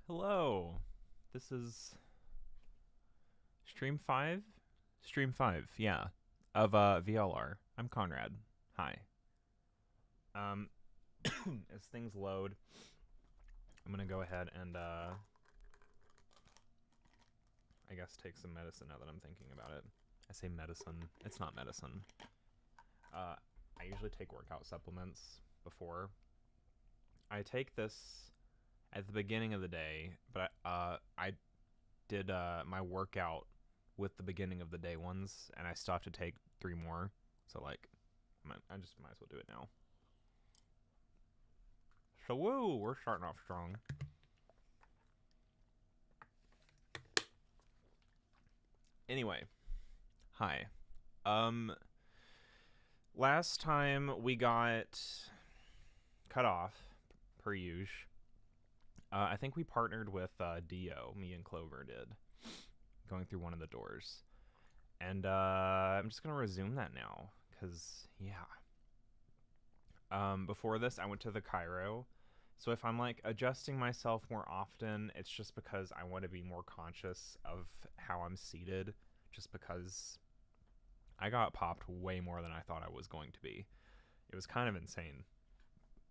Hello. This is stream 5? Stream 5, yeah. Of VLR. I'm Conrad. Hi. Um as things load, I'm going to go ahead and I guess take some medicine now that I'm thinking about it. I say medicine. It's not medicine. I usually take workout supplements before. I take this at the beginning of the day, but I did my workout with the beginning of the day ones, and I still have to take 3 more. So like, I just might as well do it now. So woo, we're starting off strong. Anyway, hi. Last time we got cut off, per usual. I think we partnered with Dio, me and Clover did, going through one of the doors. And I'm just going to resume that now, because, yeah. Before this, I went to the Cairo. So if I'm, like, adjusting myself more often, it's just because I want to be more conscious of how I'm seated, just because I got popped way more than I thought I was going to be. It was kind of insane.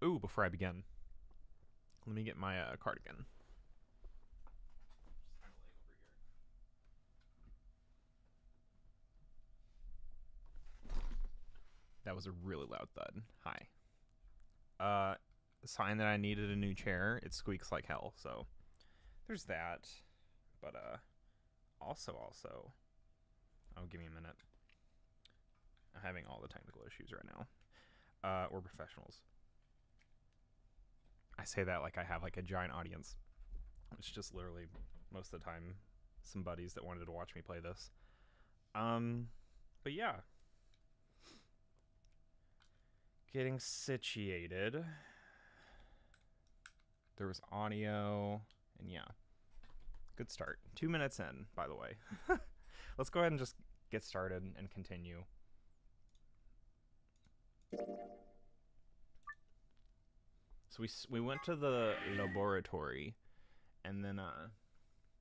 Ooh, before I begin, let me get my cardigan. That was a really loud thud. Hi. Sign that I needed a new chair. It squeaks like hell, so there's that. But also, oh, give me a minute. I'm having all the technical issues right now. We're professionals. I say that like I have like a giant audience. It's just literally most of the time some buddies that wanted to watch me play this. But yeah. Getting situated. There was audio, and yeah. Good start. 2 minutes in, by the way. Let's go ahead and just get started and continue. So we went to the laboratory and then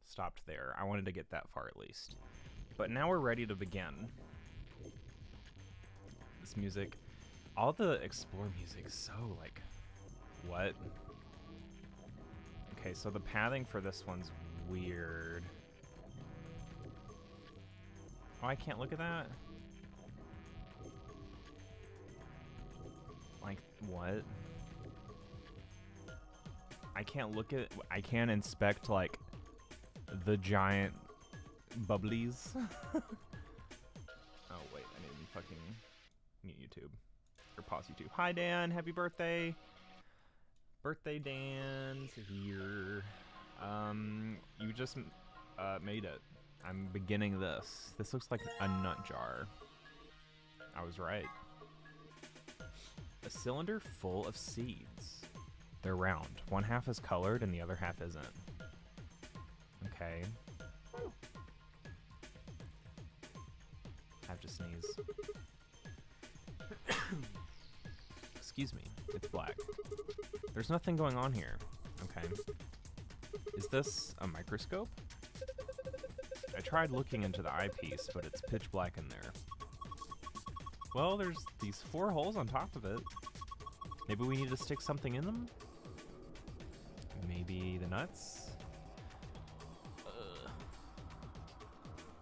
stopped there. I wanted to get that far at least. But now we're ready to begin. This music, all the explore music is so like, what? Okay, so the pathing for this one's weird. Oh, I can't look at that? Like, what? I can't look at, I can't inspect, like, the giant bubblies. Oh, wait, I need to fucking mute YouTube. Or pause YouTube. Hi, Dan, happy birthday. Birthday Dan's here. You just made it. I'm beginning this. This looks like a nut jar. I was right. A cylinder full of seeds. They're round. One half is colored and the other half isn't. Okay. I have to sneeze. Excuse me. It's black. There's nothing going on here. Okay. Is this a microscope? I tried looking into the eyepiece, but it's pitch black in there. Well, there's these 4 holes on top of it. Maybe we need to stick something in them? Maybe the nuts?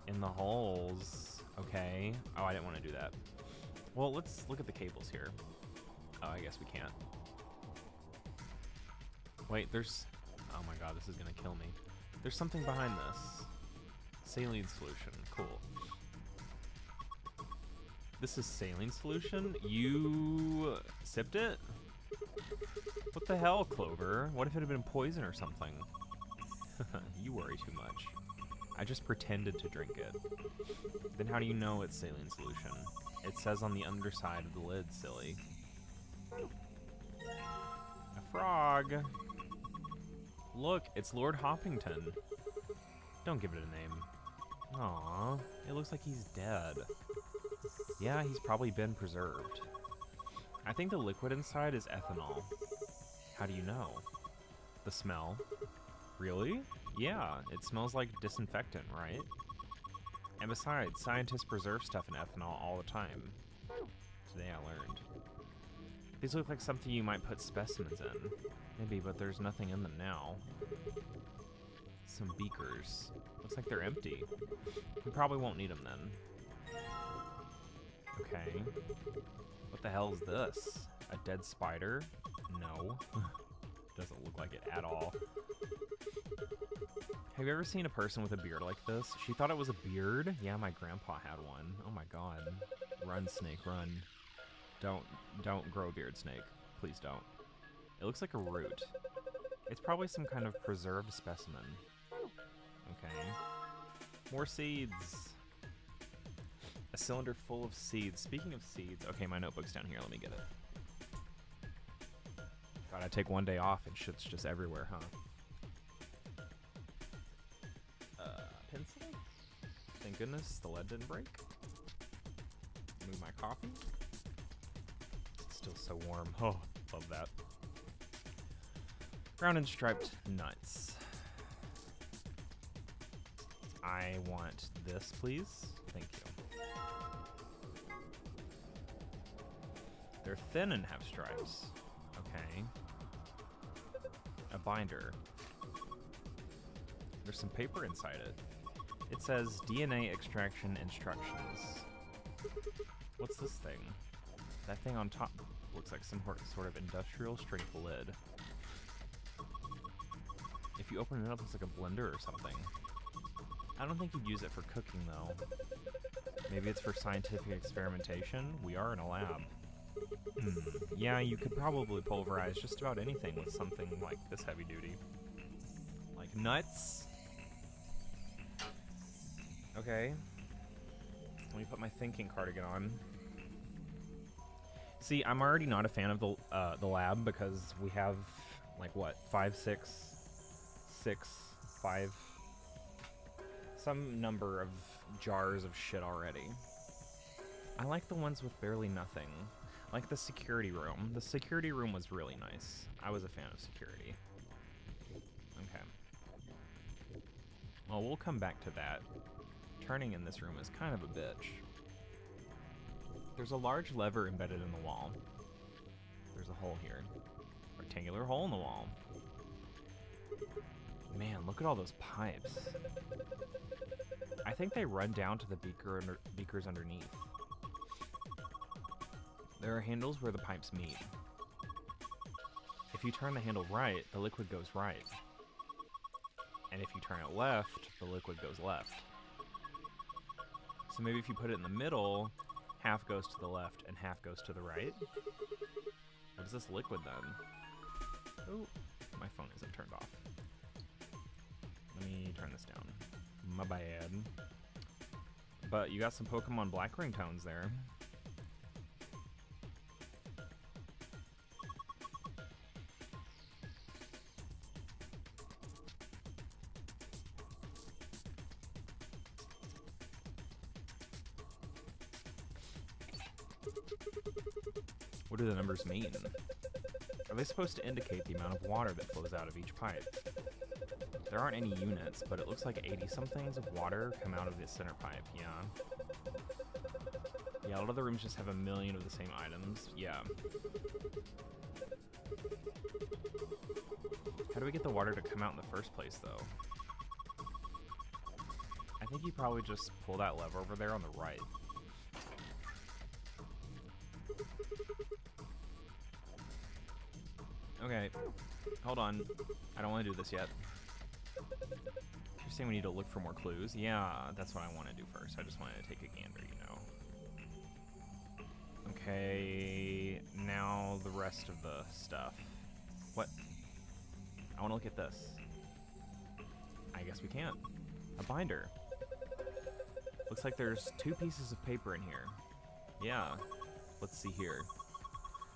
In the holes. Okay. Oh, I didn't want to do that. Well, let's look at the cables here. Oh, I guess we can't. Wait, there's... Oh my god, this is gonna kill me. There's something behind this. Saline solution. Cool. This is saline solution? You sipped it? What the hell, Clover? What if it had been poison or something? You worry too much. I just pretended to drink it. Then how do you know it's saline solution? It says on the underside of the lid, silly. A frog. Look, it's Lord Hoppington. Don't give it a name. Aww, it looks like he's dead. Yeah, he's probably been preserved. I think the liquid inside is ethanol. How do you know? The smell. Really? Yeah, it smells like disinfectant, right? And besides, scientists preserve stuff in ethanol all the time. Today I learned. These look like something you might put specimens in. Maybe, but there's nothing in them now. Some beakers. Looks like they're empty. We probably won't need them then. Okay. What the hell is this? A dead spider? No. Doesn't look like it at all. Have you ever seen a person with a beard like this? She thought it was a beard? Yeah, my grandpa had one. Oh my god. Run, snake, run. Don't grow a beard, snake. Please don't. It looks like a root. It's probably some kind of preserved specimen. Okay. More seeds. A cylinder full of seeds. Speaking of seeds, okay, my notebook's down here. Let me get it. God, I take one day off and shit's just everywhere, huh? Pencil? Thank goodness the lead didn't break. Move my coffee. It's still so warm. Oh, love that. Brown and striped nuts. I want this, please. Thank you. They're thin and have stripes. Okay. A binder. There's some paper inside it. It says DNA extraction instructions. What's this thing? That thing on top looks like some sort of industrial strength lid. If you open it up, it's like a blender or something. I don't think you'd use it for cooking though. Maybe it's for scientific experimentation? We are in a lab. Yeah, you could probably pulverize just about anything with something like this heavy duty. Like nuts? Okay. Let me put my thinking cardigan on. See, I'm already not a fan of the lab because we have, like, what, 5, 6, 5, some number of jars of shit already. I like the ones with barely nothing. Like the security room. The security room was really nice. I was a fan of security. Okay. Well, we'll come back to that. Turning in this room is kind of a bitch. There's a large lever embedded in the wall. There's a hole here. Rectangular hole in the wall. Man, look at all those pipes. I think they run down to the beakers underneath. There are handles where the pipes meet. If you turn the handle right, the liquid goes right. And if you turn it left, the liquid goes left. So maybe if you put it in the middle, half goes to the left and half goes to the right. What is this liquid then? Oh, my phone isn't turned off. Let me turn this down. My bad. But you got some Pokemon Black ringtones there. What do the numbers mean? Are they supposed to indicate the amount of water that flows out of each pipe? There aren't any units, but it looks like 80-somethings of water come out of the center pipe, yeah. Yeah, a lot of the rooms just have a million of the same items, yeah. How do we get the water to come out in the first place, though? I think you probably just pull that lever over there on the right. Okay, hold on. I don't want to do this yet. You're saying we need to look for more clues? Yeah, that's what I want to do first. I just wanted to take a gander, you know. Okay, now the rest of the stuff. What? I want to look at this. I guess we can't. A binder. Looks like there's 2 pieces of paper in here. Yeah, let's see here.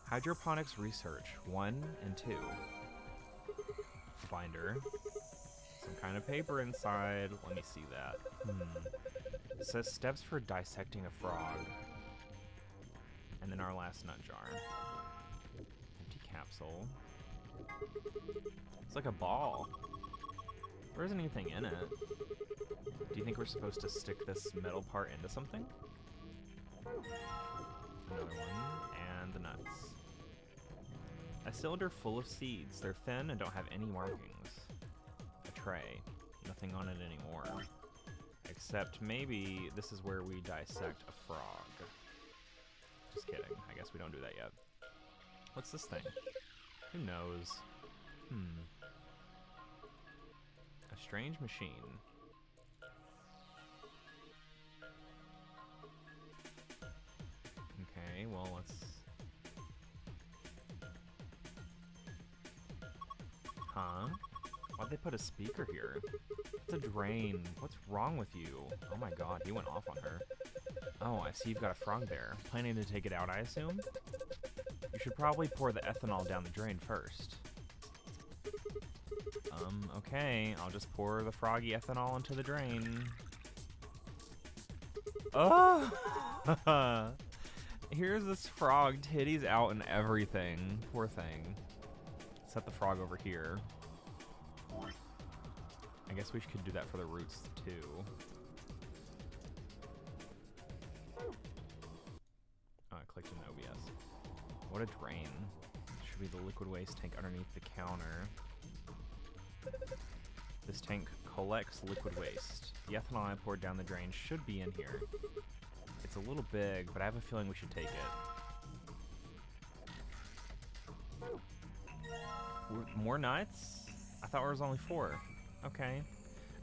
Hydroponics research 1 and 2. Binder. Some kind of paper inside. Let me see that. It says steps for dissecting a frog. And then our last nut jar. Empty capsule. It's like a ball. There isn't anything in it. Do you think we're supposed to stick this metal part into something? Another one, and the nuts. A cylinder full of seeds. They're thin and don't have any markings. A tray. Nothing on it anymore. Except maybe this is where we dissect a frog. Just kidding. I guess we don't do that yet. What's this thing? Who knows? A strange machine. Okay, well, let's... Huh? Why'd they put a speaker here? It's a drain. What's wrong with you? Oh my god, he went off on her. Oh, I see you've got a frog there. Planning to take it out, I assume? You should probably pour the ethanol down the drain first. Okay, I'll just pour the froggy ethanol into the drain. Oh! Here's this frog, titties out and everything. Poor thing. Set the frog over here. I guess we could do that for the roots, too. Oh, I clicked in OBS. What a drain. Should be the liquid waste tank underneath the counter. This tank collects liquid waste. The ethanol I poured down the drain should be in here. It's a little big, but I have a feeling we should take it. More nuts? I thought there was only 4. Okay.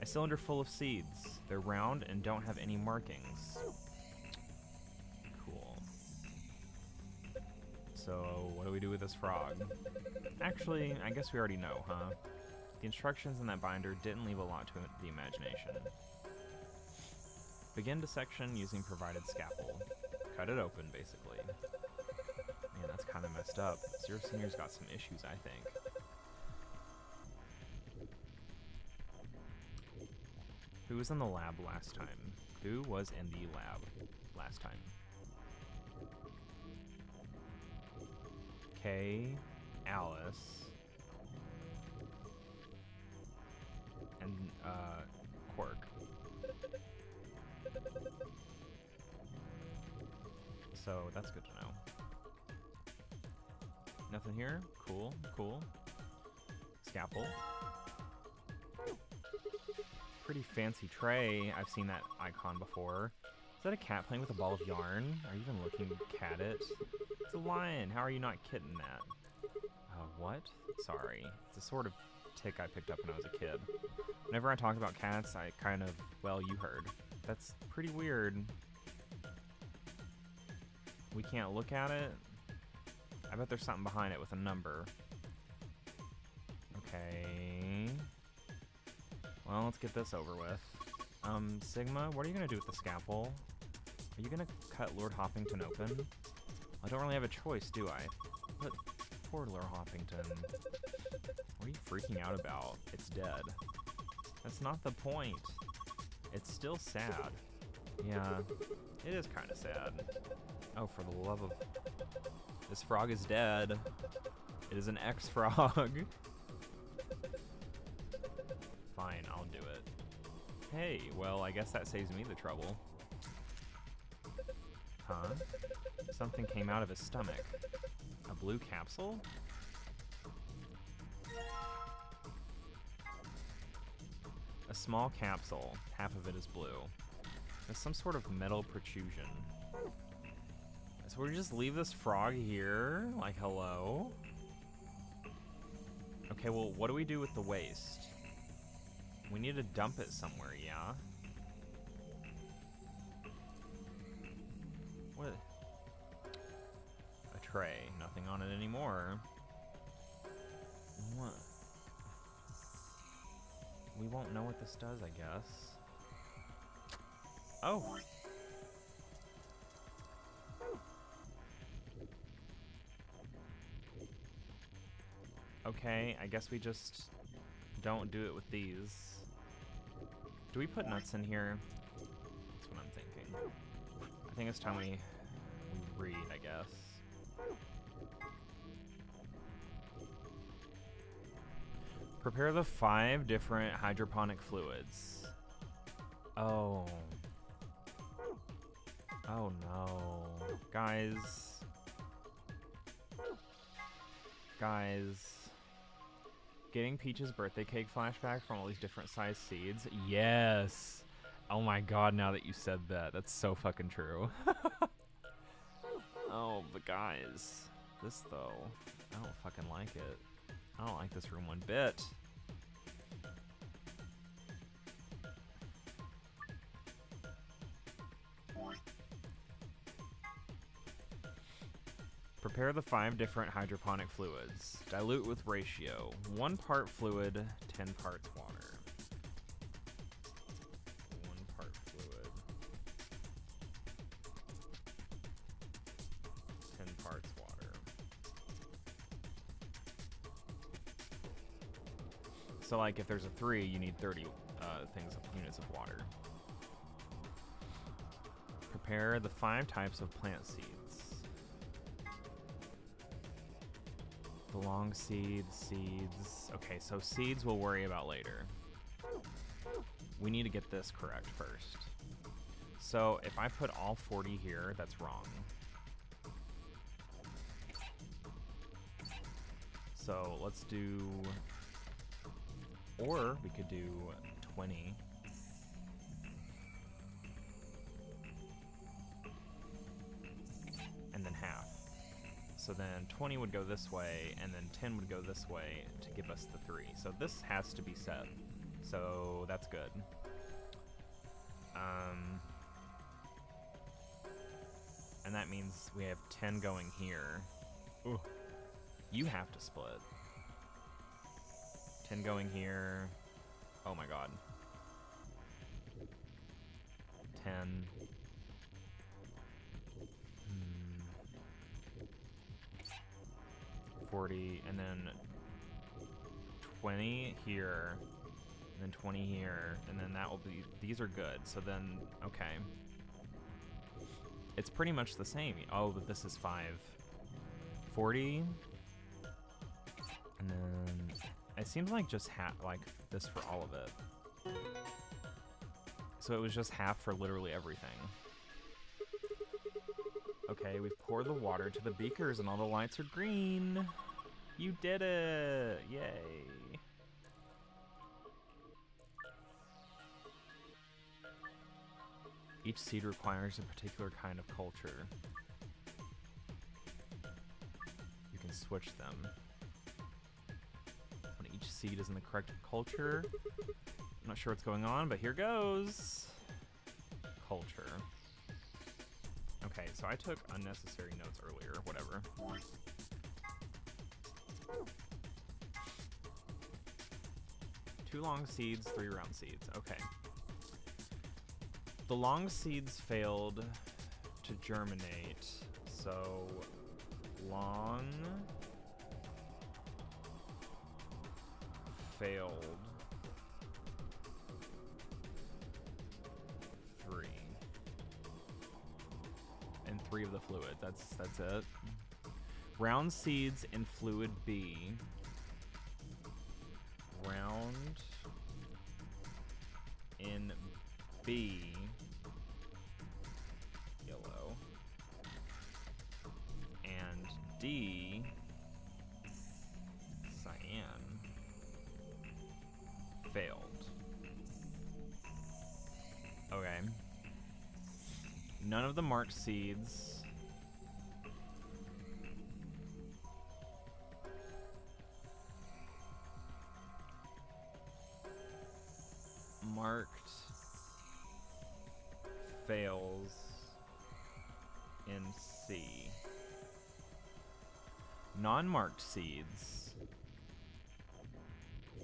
A cylinder full of seeds. They're round and don't have any markings. Cool. So, what do we do with this frog? Actually, I guess we already know, huh? The instructions in that binder didn't leave a lot to the imagination. Begin dissection using provided scalpel. Cut it open, basically. Man, that's kind of messed up. Zero Senior's got some issues, I think. Who was in the lab last time? Who was in the lab last time? Kay, Alice, and Quirk. So that's good to know. Nothing here? Cool, cool. Scalpel. Pretty fancy tray. I've seen that icon before. Is that a cat playing with a ball of yarn? Are you even looking at it? It's a lion. How are you not kidding that? What? Sorry. It's a sort of tick I picked up when I was a kid. Whenever I talk about cats, I kind of, well, you heard. That's pretty weird. We can't look at it? I bet there's something behind it with a number. Okay. Well, let's get this over with. Sigma, what are you gonna do with the scalpel? Are you gonna cut Lord Hoppington open? I don't really have a choice, do I? But poor Lord Hoppington. What are you freaking out about? It's dead. That's not the point. It's still sad. Yeah, it is kind of sad. Oh, for the love of... This frog is dead. It is an ex-frog. Fine, I'll do it. Hey, well, I guess that saves me the trouble. Huh? Something came out of his stomach. A blue capsule? A small capsule. Half of it is blue. There's some sort of metal protrusion. So we just leave this frog here? Like, hello? Okay, well, what do we do with the waste? We need to dump it somewhere, yeah? What? A tray. Nothing on it anymore. What? We won't know what this does, I guess. Oh! Okay, I guess we just don't do it with these. Do we put nuts in here? That's what I'm thinking. I think it's time we read, I guess. Prepare the 5 different hydroponic fluids. Oh. Oh no. Guys. Guys. Getting Peach's birthday cake flashback from all these different size seeds. Yes. Oh my god, now that you said that. That's so fucking true. Oh, but guys. This though. I don't fucking like it. I don't like this room one bit. Prepare the 5 different hydroponic fluids. Dilute with ratio. 1 part fluid, 10 parts water. 1 part fluid. 10 parts water. So like if there's a 3, you need 30 units of water. Prepare the 5 types of plant seeds. The long seeds. Okay, so seeds we'll worry about later. We need to get this correct first. So if I put all 40 here, that's wrong. So let's do, or we could do 20. And then half. So then 20 would go this way, and then 10 would go this way to give us the 3. So this has to be set. So that's good. And that means we have 10 going here. Ooh. You have to split. 10 going here. Oh my god. 10. 40, and then 20 here, and then 20 here, and then that will be, these are good. So then, okay. It's pretty much the same. Oh, but this is 5. 40, and then it seems like just half, like this for all of it. So it was just half for literally everything. Okay, we've poured the water to the beakers and all the lights are green. You did it! Yay. Each seed requires a particular kind of culture. You can switch them. When each seed is in the correct culture. I'm not sure what's going on, but here goes. Culture. Okay, so I took unnecessary notes earlier, whatever. Two long seeds, 3 round seeds, okay. The long seeds failed to germinate, so long failed 3. And 3 of the fluid. That's it. Round seeds in fluid B. Round in B. Yellow. And D. Cyan. Failed. Okay. None of the marked seeds marked fails in C. Non-marked seeds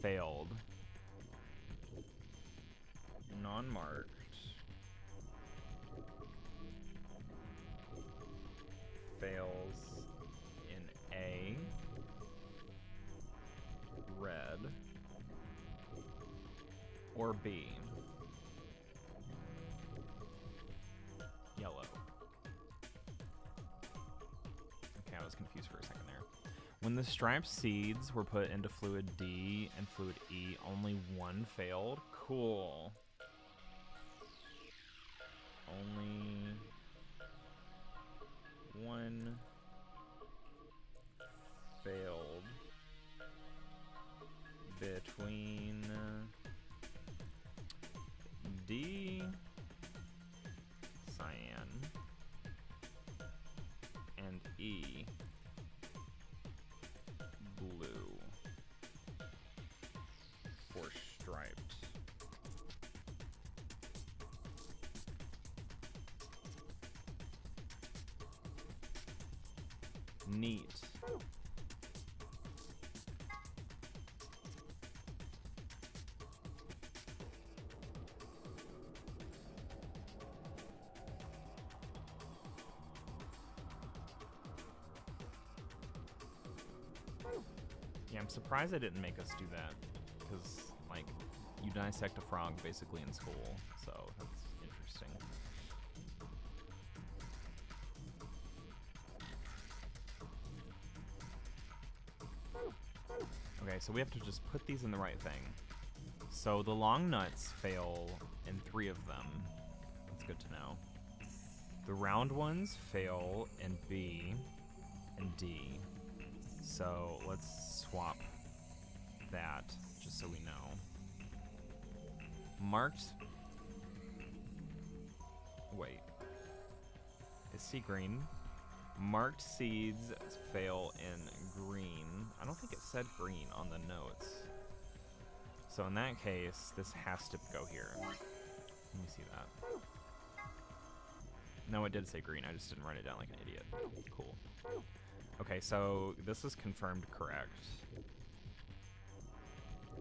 failed. Non-marked fails in A, red, or B, yellow. Okay, I was confused for a second there. When the striped seeds were put into fluid D and fluid E, only one failed. Cool. Only one failed between D, cyan, and E, blue, for striped. Neat. Yeah, I'm surprised I didn't make us do that, because, like, you dissect a frog basically in school, so that's interesting. Okay, so we have to just put these in the right thing. So the long nuts fail in 3 of them. That's good to know. The round ones fail in B and D. So let's swap that, just so we know. Marked... Wait. Is C green? Marked seeds fail in green. I don't think it said green on the notes. So in that case, this has to go here. Let me see that. No, it did say green. I just didn't write it down like an idiot. Cool. Okay, so this is confirmed correct.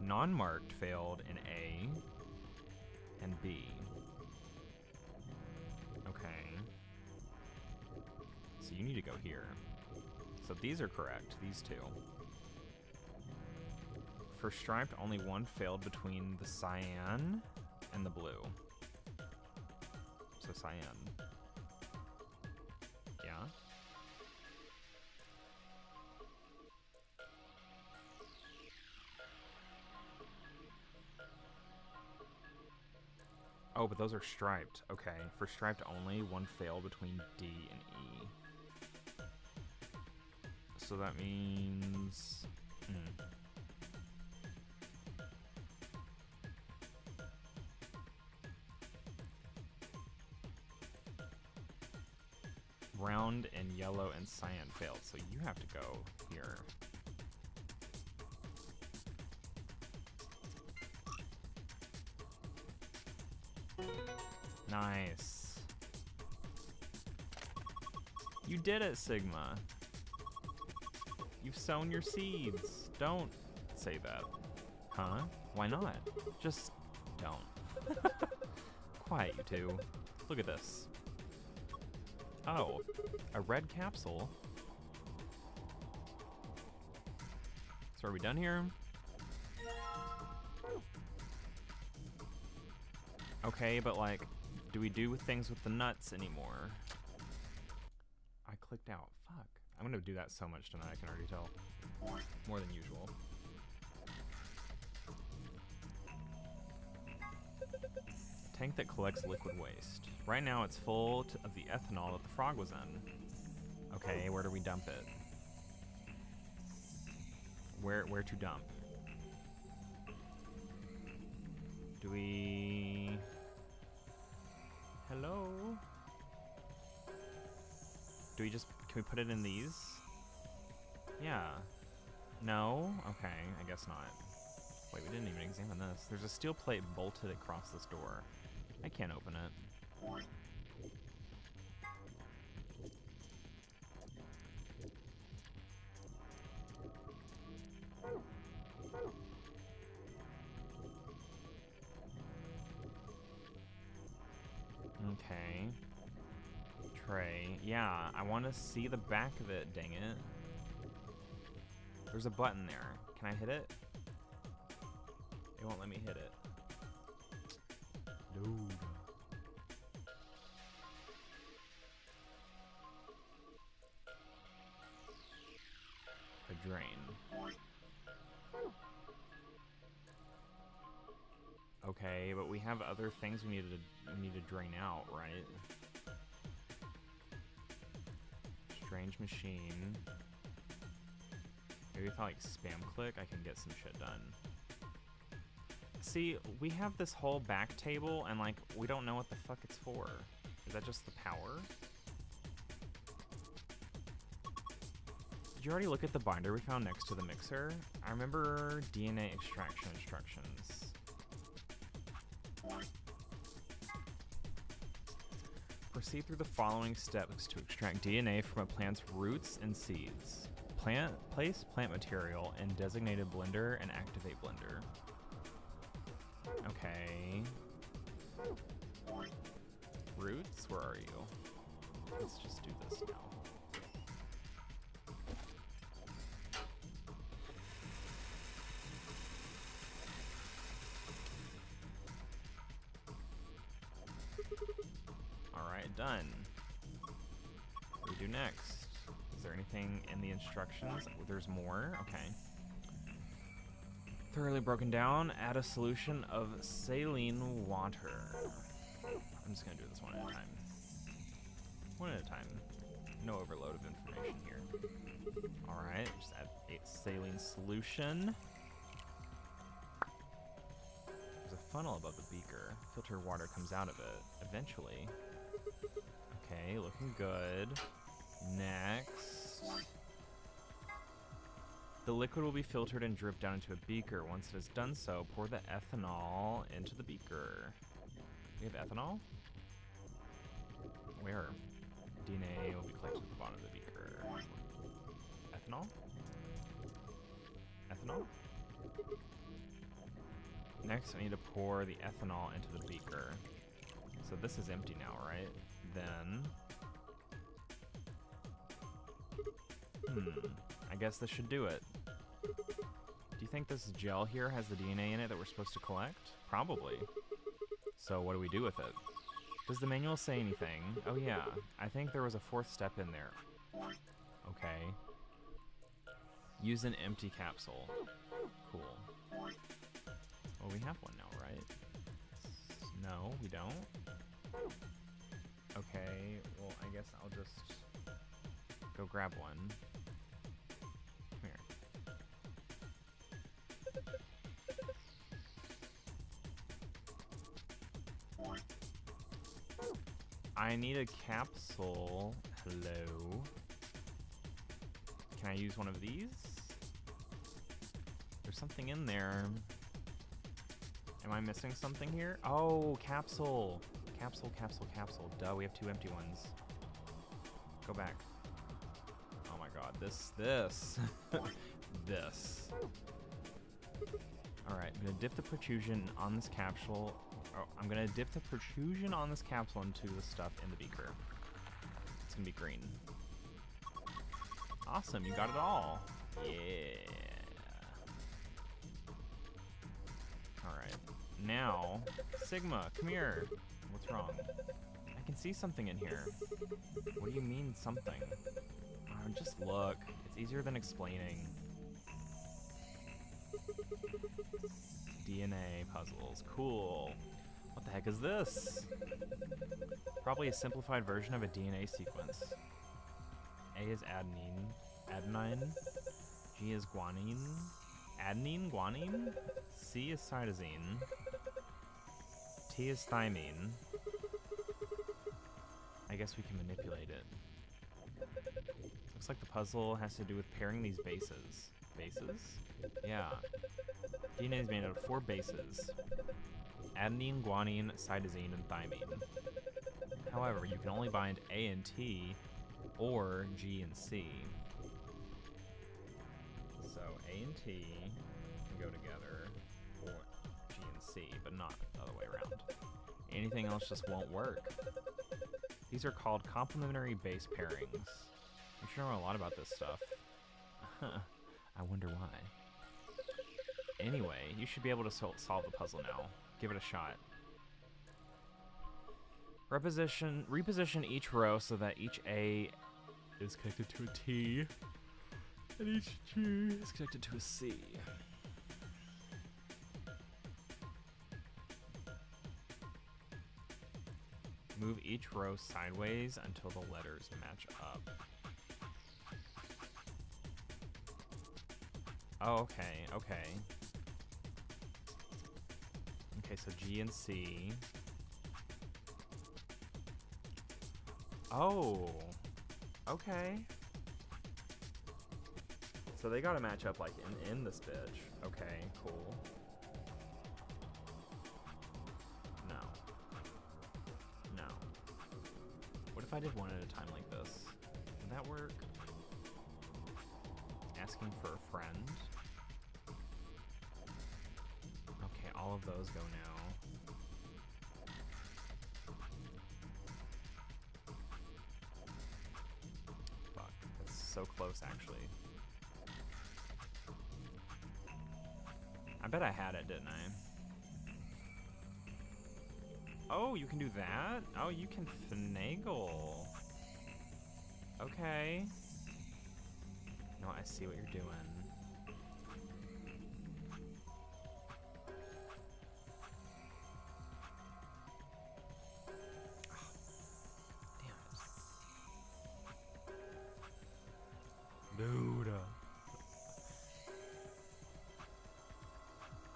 Non-marked failed in A and B. Okay. So you need to go here. So these are correct, these two. For striped, only one failed between the cyan and the blue. So cyan. Yeah? Oh, but those are striped. Okay. For striped only, one failed between D and E. So that means... Round and yellow and cyan failed, so you have to go here. Nice. You did it, Sigma. You've sown your seeds. Don't say that. Huh? Why not? Just don't. Quiet, you two. Look at this. Oh, a red capsule. So are we done here? Okay, but like, do we do things with the nuts anymore? I clicked out. Fuck. I'm gonna do that so much tonight, I can already tell. More than usual. Tank that collects liquid waste. Right now it's full of the ethanol that the frog was in. Okay, where do we dump it? Where to dump? Do we... Hello? Do we just... Can we put it in these? Yeah. No? Okay, I guess not. Wait, we didn't even examine this. There's a steel plate bolted across this door. I can't open it. Okay. Tray. Yeah, I want to see the back of it, dang it. There's a button there. Can I hit it? It won't let me hit it. No. A drain. Okay, but we have other things we need to drain out, right? Strange machine. Maybe if I like spam click, I can get some shit done. See, we have this whole back table and like we don't know what the fuck it's for. Is that just the power? Did you already look at the binder we found next to the mixer? I remember DNA extraction instructions. Proceed through the following steps to extract DNA from a plant's roots and seeds. Place plant material in designated blender and activate blender. Okay. Roots, where are you? Let's just do this now. Alright, done. What do we do next? Is there anything in the instructions? There's more? Okay. Thoroughly broken down, add a solution of saline water. I'm just gonna do this one at a time. One at a time. No overload of information here. Alright, just add a saline solution. There's a funnel above the beaker. Filtered water comes out of it, eventually. Okay, looking good. Next. The liquid will be filtered and dripped down into a beaker. Once it has done so, pour the ethanol into the beaker. We have ethanol? Where? DNA will be collected at the bottom of the beaker. Ethanol? Ethanol? Next, I need to pour the ethanol into the beaker. So this is empty now, right? Then... I guess this should do it. Do you think this gel here has the DNA in it that we're supposed to collect? Probably. So what do we do with it? Does the manual say anything? Oh yeah, I think there was a fourth step in there. Okay. Use an empty capsule. Cool. Well, we have one now, right? No, we don't? Okay, well, I guess I'll just go grab one. Come here. I need a capsule. Hello. Can I use one of these? There's something in there. Am I missing something here? Oh, capsule. Capsule, capsule, capsule. Duh, we have two empty ones. Go back. Oh my god, this. This. Alright, I'm gonna dip the protrusion on this capsule. Oh, I'm gonna dip the protrusion on this capsule into the stuff in the beaker. It's gonna be green. Awesome, you got it all. Yeah. Alright. Now, Sigma, come here. What's wrong? I can see something in here. What do you mean, something? Oh, just look. It's easier than explaining. DNA puzzles. Cool. What the heck is this? Probably a simplified version of a DNA sequence. A is adenine. G is guanine. Adenine, guanine. C is cytosine. T is thymine. I guess we can manipulate it. Looks like the puzzle has to do with pairing these bases. Bases? Yeah. DNA is made out of 4 bases. Adenine, guanine, cytosine, and thymine. However, you can only bind A and T, or G and C. So A and T can go together, or G and C, but not the other way around. Anything else just won't work. These are called complementary base pairings. You sure know a lot about this stuff. I wonder why. Anyway, you should be able to solve the puzzle now. Give it a shot. Reposition each row so that each A is connected to a T, and each G is connected to a C. Move each row sideways until the letters match up. Oh, okay, okay. Okay, so G and C. Oh, okay. So they gotta match up like in this bitch. Okay, cool. No. No. What if I did one at a time like this? Would that work? Asking for a friend. Okay, all of those go now. Fuck, that's so close actually. I bet I had it, didn't I? Oh, you can do that? Oh, you can finagle. Okay. No, I see what you're doing. Dude.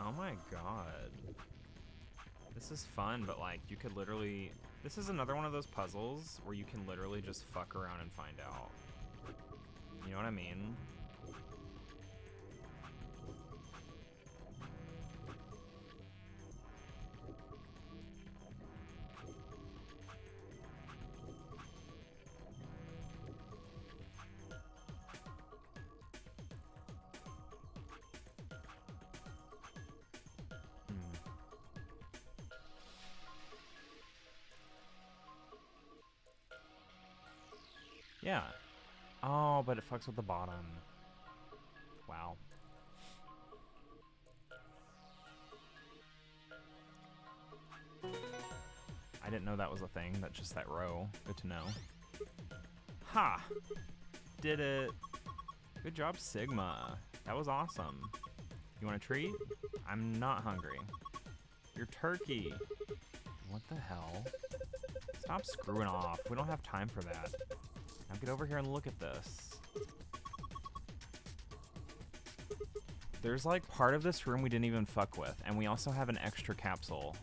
Oh my god. This is fun, but like, you could literally... This is another one of those puzzles where you can literally just fuck around and find out. You know what I mean? Yeah. Oh, but it fucks with the bottom. Wow. I didn't know that was a thing, that's just that row. Good to know. Ha! Did it. Good job, Sigma. That was awesome. You want a treat? I'm not hungry. You're turkey. What the hell? Stop screwing off. We don't have time for that. Now get over here and look at this. There's like part of this room we didn't even fuck with, and we also have an extra capsule.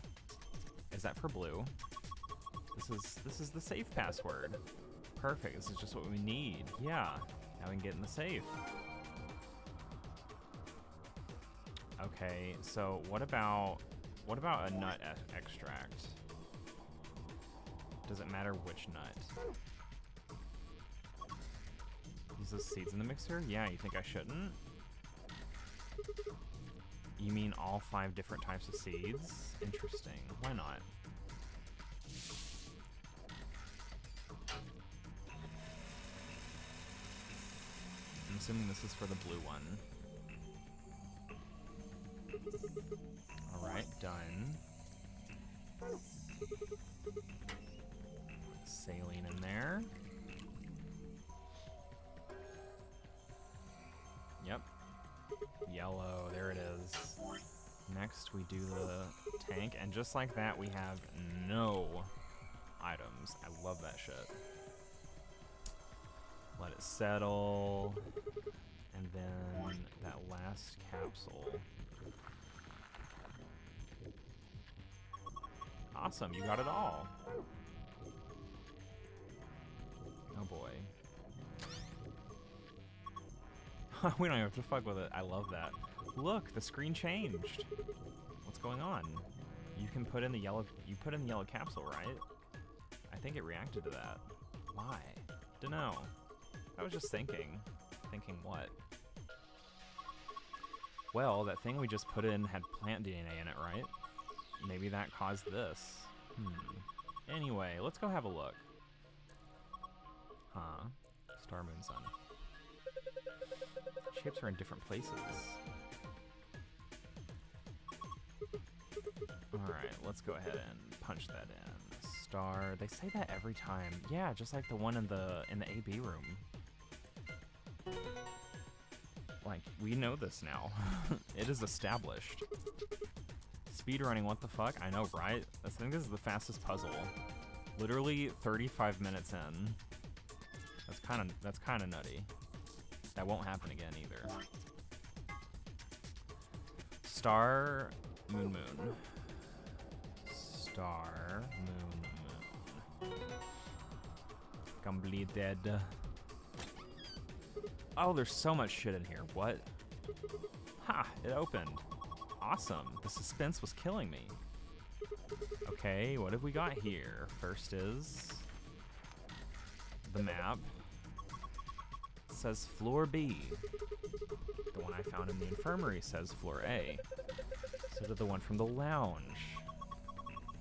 Is that for blue? This is the safe password. Perfect. This is just what we need. Yeah. Now we can get in the safe. Okay. So what about a nut extract? Does it matter which nut? Use those seeds in the mixer? Yeah. You think I shouldn't? You mean all 5 different types of seeds? Interesting. Why not? I'm assuming this is for the blue one. Alright, done. Saline in there. Yep. Yellow, there it is. Next we do the tank, and just like that we have no items. I love that shit. Let it settle, and then that last capsule. Awesome, you got it all. Oh boy. We don't even have to fuck with it. I love that. Look, the screen changed. What's going on? You can put in the yellow. You put in the yellow capsule, right? I think it reacted to that. Why? Dunno. I was just thinking. Thinking what? Well, that thing we just put in had plant DNA in it, right? Maybe that caused this. Anyway, let's go have a look. Huh. Star, moon, sun. Shapes are in different places. Alright, let's go ahead and punch that in. Star. They say that every time. Yeah, just like the one in the AB room. Like, we know this now. It is established. Speedrunning, what the fuck? I know, right? I think this is the fastest puzzle. Literally 35 minutes in. That's kind of nutty. That won't happen again either. Star, moon, moon. Star, moon, moon. Completed. Oh, there's so much shit in here. What? Ha! It opened. Awesome. The suspense was killing me. Okay, what have we got here? First is the map. It says floor B. The one I found in the infirmary says floor A. So did the one from the lounge.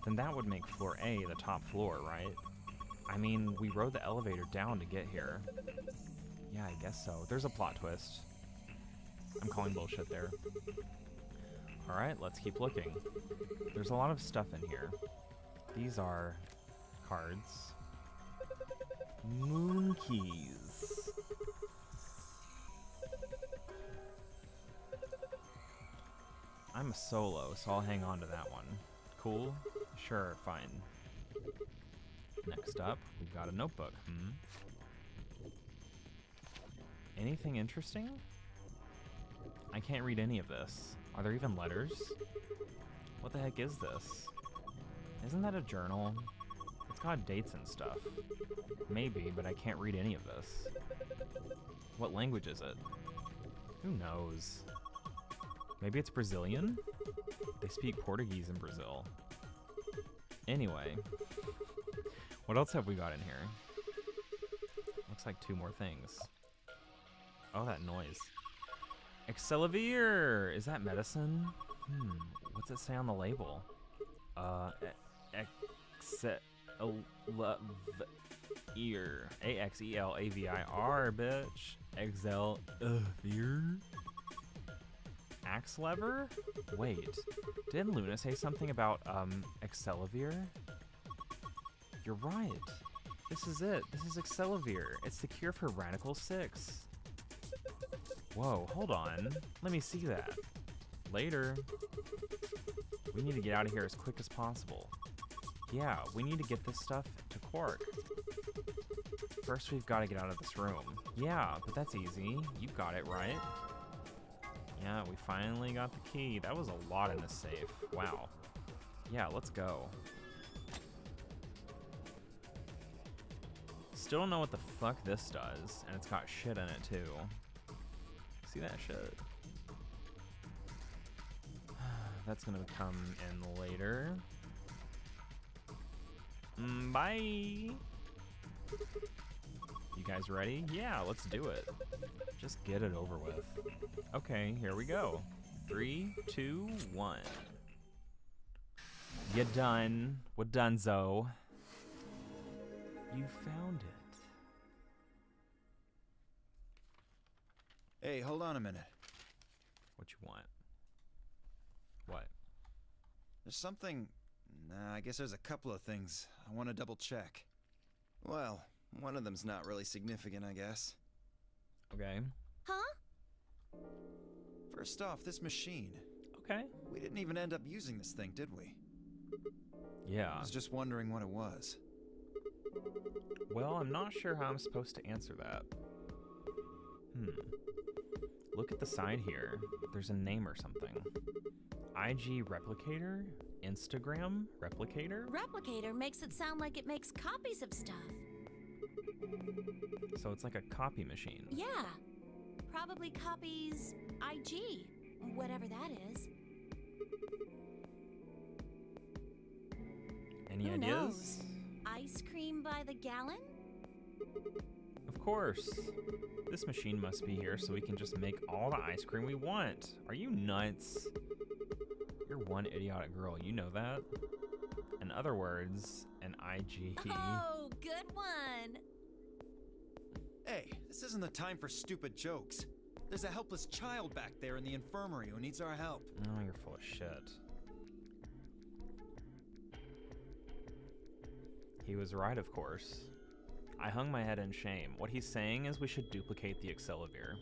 Then that would make floor A the top floor, right? I mean, we rode the elevator down to get here. Yeah, I guess so. There's a plot twist. I'm calling bullshit there. Alright, let's keep looking. There's a lot of stuff in here. These are cards. Moon keys. I'm a solo, so I'll hang on to that one. Cool? Sure, fine. Next up, we've got a notebook. Anything interesting? I can't read any of this. Are there even letters? What the heck is this? Isn't that a journal? It's got dates and stuff. Maybe, but I can't read any of this. What language is it? Who knows? Maybe it's Brazilian? They speak Portuguese in Brazil. Anyway, what else have we got in here? Looks like 2 more things. Oh, that noise. Excelivir! Is that medicine? What's it say on the label? Excelivir. A-X-E-L-A-V-I-R, bitch. Excelivir? Axe lever? Wait, didn't Luna say something about, Excelivir? You're right. This is it. This is Excelivir. It's the cure for Radical 6. Whoa, hold on. Let me see that. Later. We need to get out of here as quick as possible. Yeah, we need to get this stuff to Quark. First, we've got to get out of this room. Yeah, but that's easy. You got it, right? Yeah, we finally got the key. That was a lot in this safe. Wow. Yeah, let's go. Still don't know what the fuck this does, and it's got shit in it too. See that shit? That's gonna come in later. Bye! You guys ready? Yeah, let's do it. Just get it over with. Okay, here we go. 3, 2, 1. You done. We're donezo. You found it. Hey, hold on a minute. What you want? What? There's something... Nah, I guess there's a couple of things I want to double check. Well, one of them's not really significant, I guess. Okay. Huh? First off, this machine. Okay. We didn't even end up using this thing, did we? Yeah. I was just wondering what it was. Well, I'm not sure how I'm supposed to answer that. Look at the side here. There's a name or something. IG Replicator? Instagram Replicator? Replicator makes it sound like it makes copies of stuff. So it's like a copy machine. Yeah. Probably copies IG, whatever that is. Any Who ideas? knows? Ice cream by the gallon? Of course. This machine must be here so we can just make all the ice cream we want. Are you nuts? You're one idiotic girl, you know that? In other words, an IG. Oh, good one. Hey, this isn't the time for stupid jokes. There's a helpless child back there in the infirmary who needs our help. Oh, you're full of shit. He was right, of course. I hung my head in shame. What he's saying is we should duplicate the Excelivir.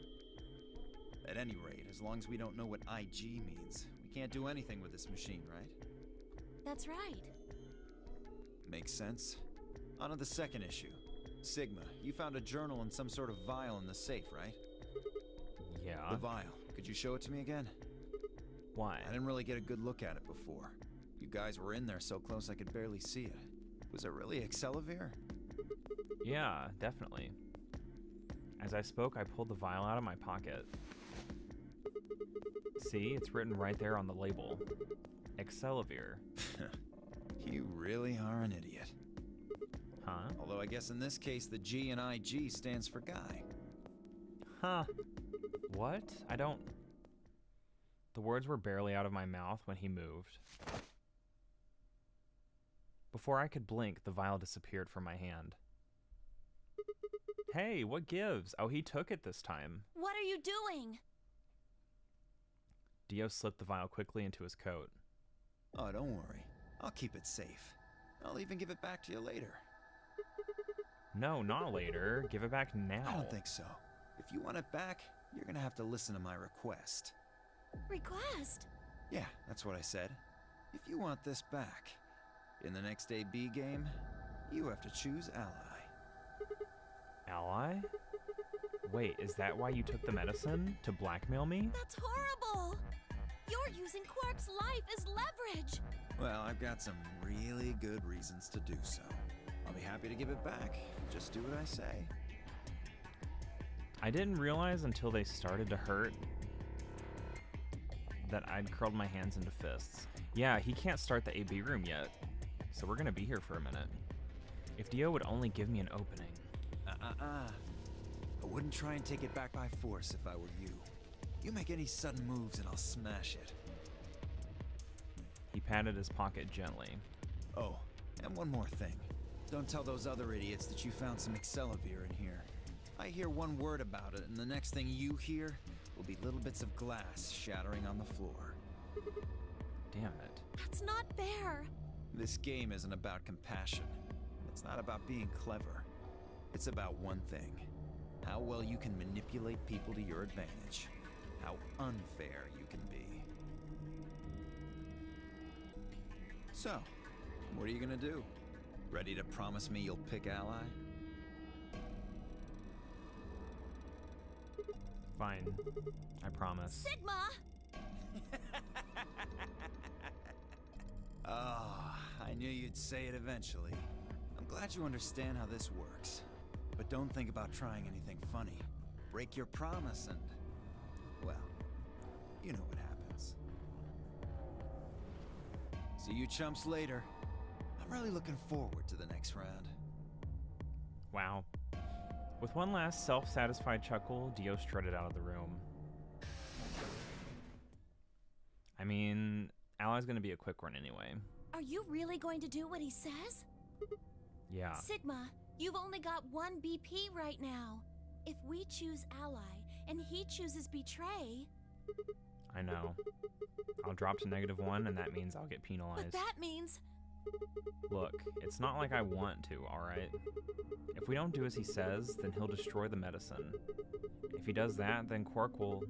At any rate, as long as we don't know what IG means, we can't do anything with this machine, right? That's right. Makes sense. On to the second issue. Sigma, you found a journal and some sort of vial in the safe, right? Yeah. The vial. Could you show it to me again? Why? I didn't really get a good look at it before. You guys were in there so close I could barely see it. Was it really Excelavir? Yeah, definitely. As I spoke, I pulled the vial out of my pocket. See, it's written right there on the label. Excelavir. You really are an idiot. Huh? Although I guess in this case the G in IG stands for guy. Huh. What? I don't... The words were barely out of my mouth when he moved. Before I could blink, the vial disappeared from my hand. Hey, what gives? Oh, he took it this time. What are you doing? Dio slipped the vial quickly into his coat. Oh, don't worry. I'll keep it safe. I'll even give it back to you later. No, not later. Give it back now. I don't think so. If you want it back, you're gonna have to listen to my request. Request? Yeah, that's what I said. If you want this back, in the next AB game, you have to choose ally. Ally? Wait, is that why you took the medicine? To blackmail me? That's horrible! You're using Quark's life as leverage! Well, I've got some really good reasons to do so. I'll be happy to give it back. Just do what I say. I didn't realize until they started to hurt that I'd curled my hands into fists. Yeah, he can't start the AB room yet, so we're gonna be here for a minute. If Dio would only give me an opening. I wouldn't try and take it back by force if I were you. You make any sudden moves and I'll smash it. He patted his pocket gently. Oh, and one more thing. Don't tell those other idiots that you found some Excelavir in here. I hear one word about it, and the next thing you hear will be little bits of glass shattering on the floor. Damn it. That's not fair! This game isn't about compassion. It's not about being clever. It's about one thing. How well you can manipulate people to your advantage. How unfair you can be. So, what are you gonna do? Ready to promise me you'll pick ally? Fine. I promise. Sigma! Ah, I knew you'd say it eventually. I'm glad you understand how this works. But don't think about trying anything funny. Break your promise and... well, you know what happens. See you chumps later. I'm really looking forward to the next round. Wow. With one last self-satisfied chuckle, Dio strutted out of the room. I mean, Ally's gonna be a quick one anyway. Are you really going to do what he says? Yeah. Sigma, you've only got one BP right now. If we choose ally and he chooses betray... I know. I'll drop to -1 and that means I'll get penalized. But that means... Look, it's not like I want to, alright? If we don't do as he says, then he'll destroy the medicine. If he does that, then Quark will...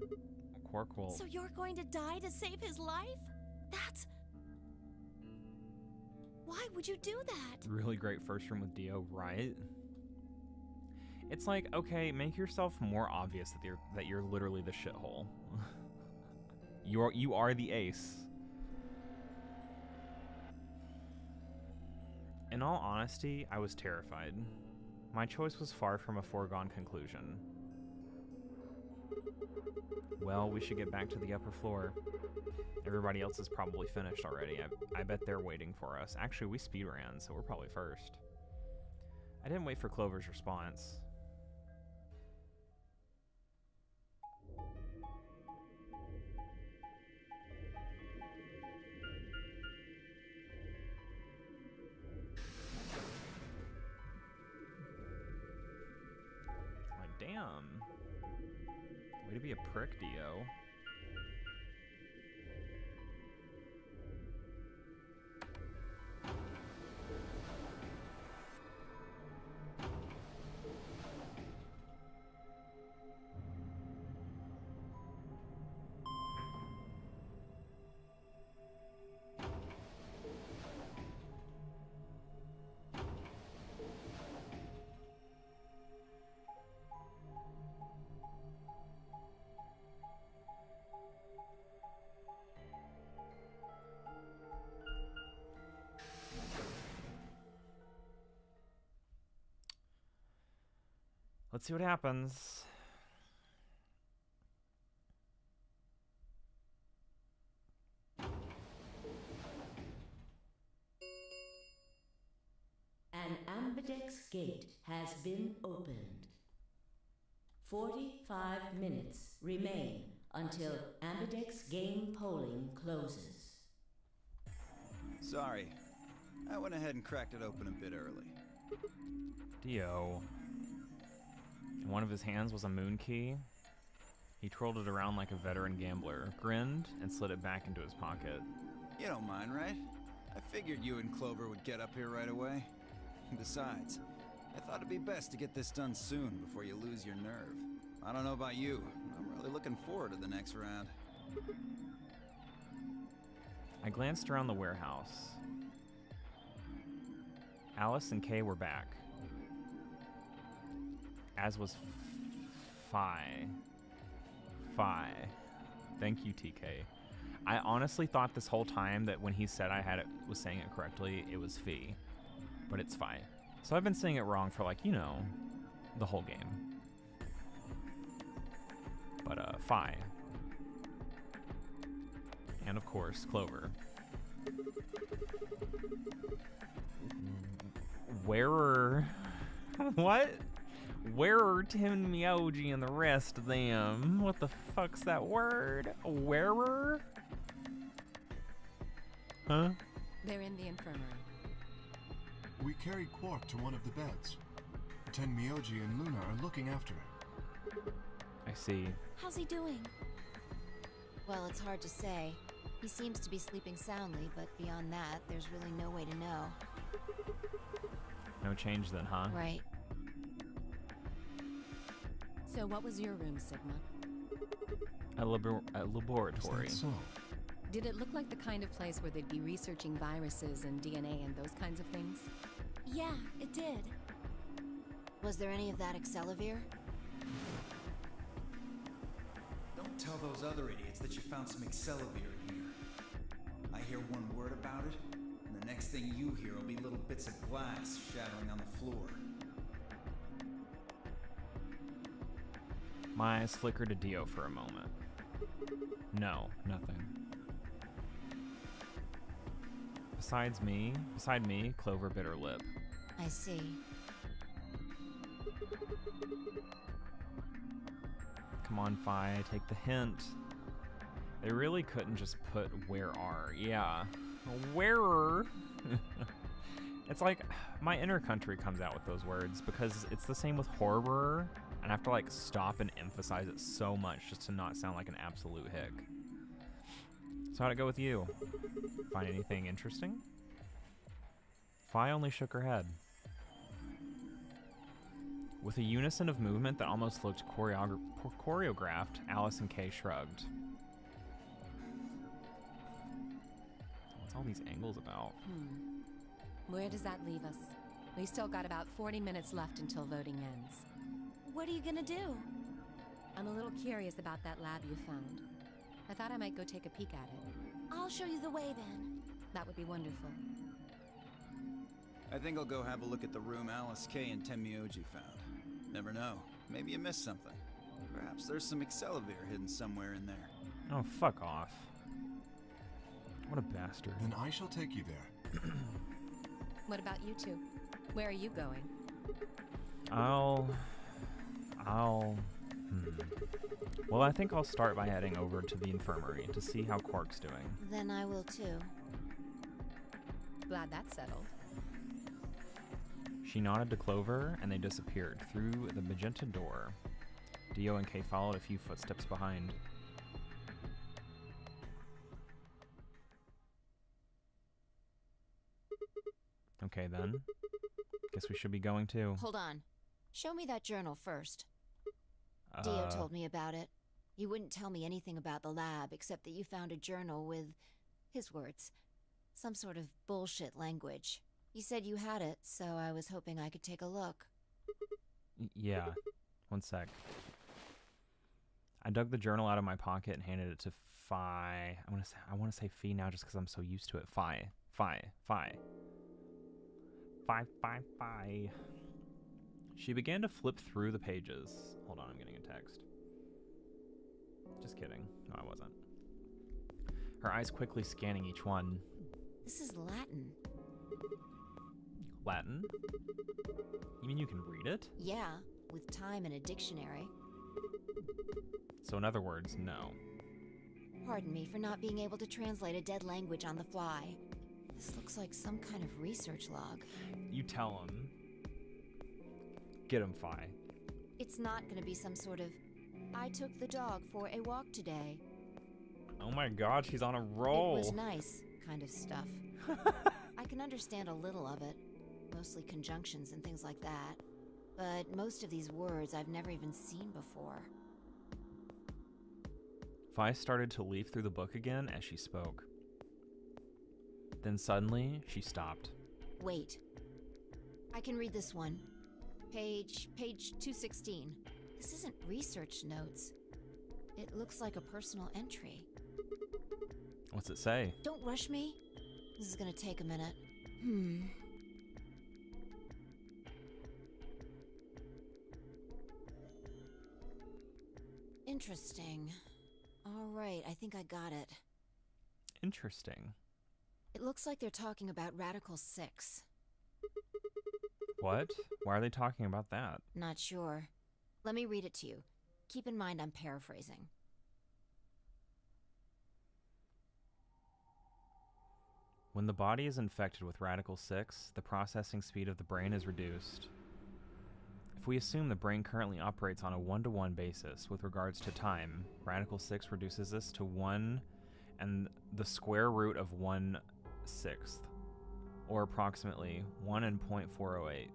So you're going to die to save his life? That's... Why would you do that? Really great first room with Dio, right? It's like, okay, make yourself more obvious that you're literally the shithole. You are the ace. In all honesty, I was terrified. My choice was far from a foregone conclusion. Well, we should get back to the upper floor. Everybody else is probably finished already. I bet they're waiting for us. Actually, we speed ran, so we're probably first. I didn't wait for Clover's response. Like, damn. Way to be a prick, Dio. Let's see what happens. An ambidex gate has been opened. 45 minutes remain until ambidex game polling closes. Sorry. I went ahead and cracked it open a bit early. Dio. In one of his hands was a moon key. He twirled it around like a veteran gambler, grinned, and slid it back into his pocket. You don't mind, right? I figured you and Clover would get up here right away. Besides, I thought it'd be best to get this done soon before you lose your nerve. I don't know about you, but I'm really looking forward to the next round. I glanced around the warehouse. Alice and Kay were back. As was Fi. Thank you, TK. I honestly thought this whole time that when he said was saying it correctly, it was Fee. But it's Fi. So I've been saying it wrong for like, you know, the whole game. But Fi. And of course, Clover. Wearer. What? Wearer, Tim Myoji, and the rest of them. What the fuck's that word? Wearer? Huh? They're in the infirmary. We carried Quark to one of the beds. Tenmyoji and Luna are looking after him. I see. How's he doing? Well, it's hard to say. He seems to be sleeping soundly, but beyond that, there's really no way to know. No change then, huh? Right. So what was your room, Sigma? A laboratory. Is that so? Did it look like the kind of place where they'd be researching viruses and DNA and those kinds of things? Yeah, it did. Was there any of that Excelivir? Don't tell those other idiots that you found some Excelivir in here. I hear one word about it, and the next thing you hear will be little bits of glass shattering on the floor. My eyes flickered to Dio for a moment. No, nothing. Beside me, Clover bit her lip. I see. Come on, Fi, take the hint. They really couldn't just put where are. Yeah. Wearer. It's like my inner country comes out with those words because it's the same with horror, and I have to like stop and emphasize it so much just to not sound like an absolute hick. So how'd it go with you? Find anything interesting? Fi only shook her head. With a unison of movement that almost looked choreographed, Alice and Kay shrugged. What's all these angles about? Where does that leave us? We still got about 40 minutes left until voting ends. What are you gonna do? I'm a little curious about that lab you found. I thought I might go take a peek at it. I'll show you the way then. That would be wonderful. I think I'll go have a look at the room Alice, Kay, and Tenmyoji found. Never know. Maybe you missed something. Perhaps there's some Excelivir hidden somewhere in there. Oh, fuck off. What a bastard. Then I shall take you there. What about you two? Where are you going? Well, I think I'll start by heading over to the infirmary to see how Quark's doing. Then I will too. Glad that's settled. She nodded to Clover, and they disappeared through the magenta door. Dio and Kay followed a few footsteps behind. Okay, then. Guess we should be going too. Hold on. Show me that journal first. Dio told me about it. He wouldn't tell me anything about the lab except that you found a journal with, his words, some sort of bullshit language. He said you had it, so I was hoping I could take a look. Yeah. One sec. I dug the journal out of my pocket and handed it to Fi. I want to say Fee now just because I'm so used to it. Fi. She began to flip through the pages. Hold on, I'm getting a text. Just kidding. No, I wasn't. Her eyes quickly scanning each one. This is Latin. Latin? You mean you can read it? Yeah, with time and a dictionary. So in other words, no. Pardon me for not being able to translate a dead language on the fly. This looks like some kind of research log. You tell him. Get him, Fi. It's not gonna be some sort of, I took the dog for a walk today. Oh my god, she's on a roll. It was nice kind of stuff. I can understand a little of it, mostly conjunctions and things like that. But most of these words I've never even seen before. Fi started to leaf through the book again as she spoke. Then suddenly, she stopped. Wait. I can read this one. Page 216. This isn't research notes. It looks like a personal entry. What's it say? Don't rush me. This is gonna take a minute. Interesting. All right, I think I got it. Interesting. It looks like they're talking about Radical 6. What? Why are they talking about that? Not sure. Let me read it to you. Keep in mind I'm paraphrasing. When the body is infected with Radical 6, the processing speed of the brain is reduced. If we assume the brain currently operates on a 1-to-1 basis with regards to time, Radical 6 reduces this to 1 and the square root of 1/6, or approximately 1 and 0.408.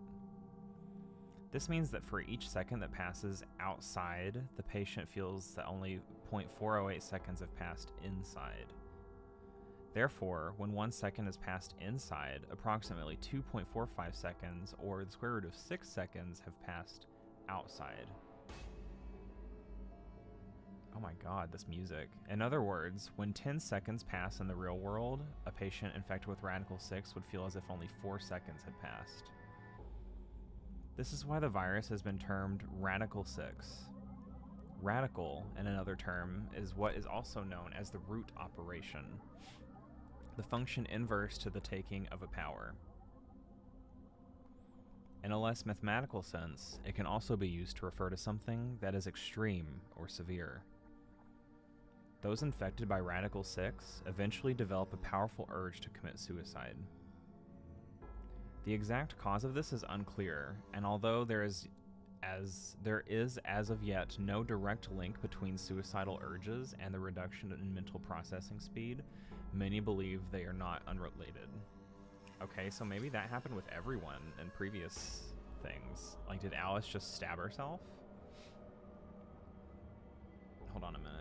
This means that for each second that passes outside, the patient feels that only 0.408 seconds have passed inside. Therefore, when 1 second has passed inside, approximately 2.45 seconds, or the square root of 6 seconds, have passed outside. Oh my god, this music. In other words, when 10 seconds pass in the real world, a patient infected with Radical 6 would feel as if only 4 seconds had passed. This is why the virus has been termed Radical 6. Radical, in another term, is what is also known as the root operation, the function inverse to the taking of a power. In a less mathematical sense, it can also be used to refer to something that is extreme or severe. Those infected by Radical 6 eventually develop a powerful urge to commit suicide. The exact cause of this is unclear, and although there is as of yet no direct link between suicidal urges and the reduction in mental processing speed, many believe they are not unrelated. Okay, so maybe that happened with everyone in previous things. Like, did Alice just stab herself? Hold on a minute.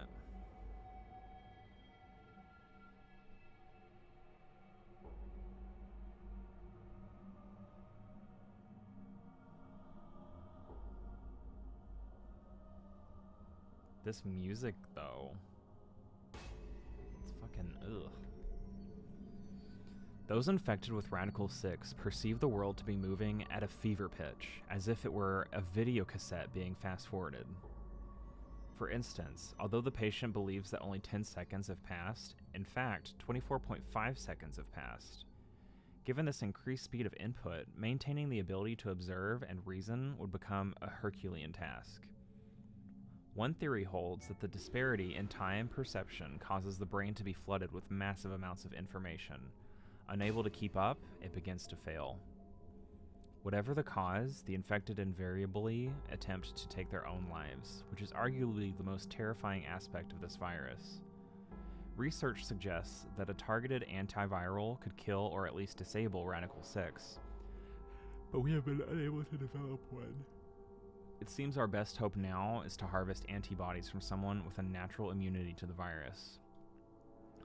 This music, though. It's fucking ugh. Those infected with Radical 6 perceive the world to be moving at a fever pitch, as if it were a video cassette being fast-forwarded. For instance, although the patient believes that only 10 seconds have passed, in fact, 24.5 seconds have passed. Given this increased speed of input, maintaining the ability to observe and reason would become a Herculean task. One theory holds that the disparity in time perception causes the brain to be flooded with massive amounts of information. Unable to keep up, it begins to fail. Whatever the cause, the infected invariably attempt to take their own lives, which is arguably the most terrifying aspect of this virus. Research suggests that a targeted antiviral could kill or at least disable Radical 6, but we have been unable to develop one. It seems our best hope now is to harvest antibodies from someone with a natural immunity to the virus.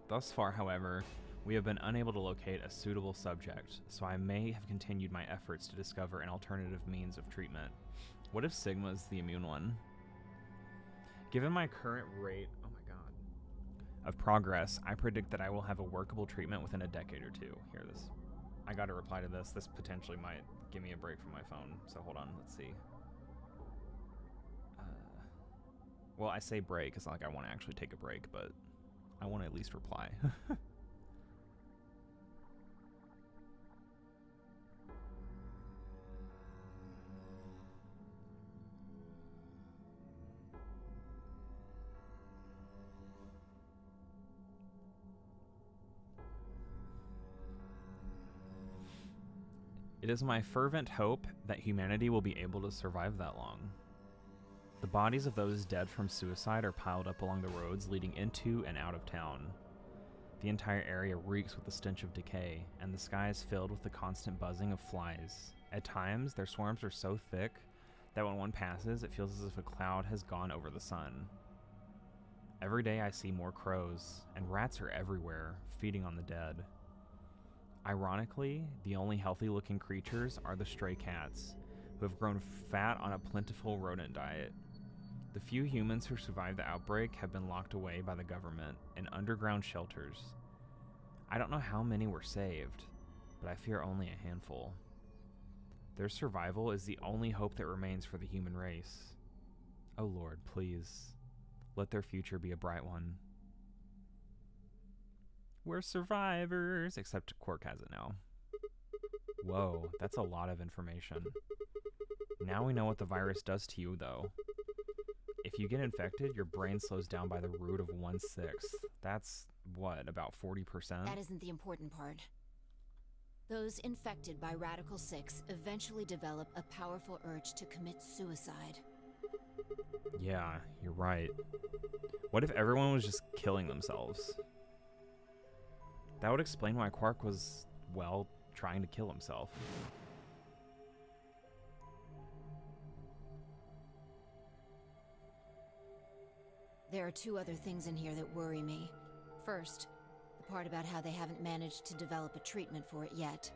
Thus far, however, we have been unable to locate a suitable subject, so I may have continued my efforts to discover an alternative means of treatment. What if Sigma is the immune one? Given my current rate, oh my god, of progress, I predict that I will have a workable treatment within a decade or two. Hear this. I gotta reply to this. This potentially might give me a break from my phone. So hold on, let's see. Well, I say break. It's not like I want to actually take a break, but I want to at least reply. It is my fervent hope that humanity will be able to survive that long. The bodies of those dead from suicide are piled up along the roads leading into and out of town. The entire area reeks with the stench of decay, and the sky is filled with the constant buzzing of flies. At times, their swarms are so thick that when one passes, it feels as if a cloud has gone over the sun. Every day I see more crows, and rats are everywhere, feeding on the dead. Ironically, the only healthy-looking creatures are the stray cats, who have grown fat on a plentiful rodent diet. The few humans who survived the outbreak have been locked away by the government in underground shelters. I don't know how many were saved, but I fear only a handful. Their survival is the only hope that remains for the human race. Oh Lord, please, let their future be a bright one. We're survivors, except Quark has it now. Whoa, that's a lot of information. Now we know what the virus does to you, though. If you get infected, your brain slows down by the root of 1/6. That's, what, about 40%? That isn't the important part. Those infected by Radical 6 eventually develop a powerful urge to commit suicide. Yeah, you're right. What if everyone was just killing themselves? That would explain why Quark was, well, trying to kill himself. There are two other things in here that worry me. First, the part about how they haven't managed to develop a treatment for it yet.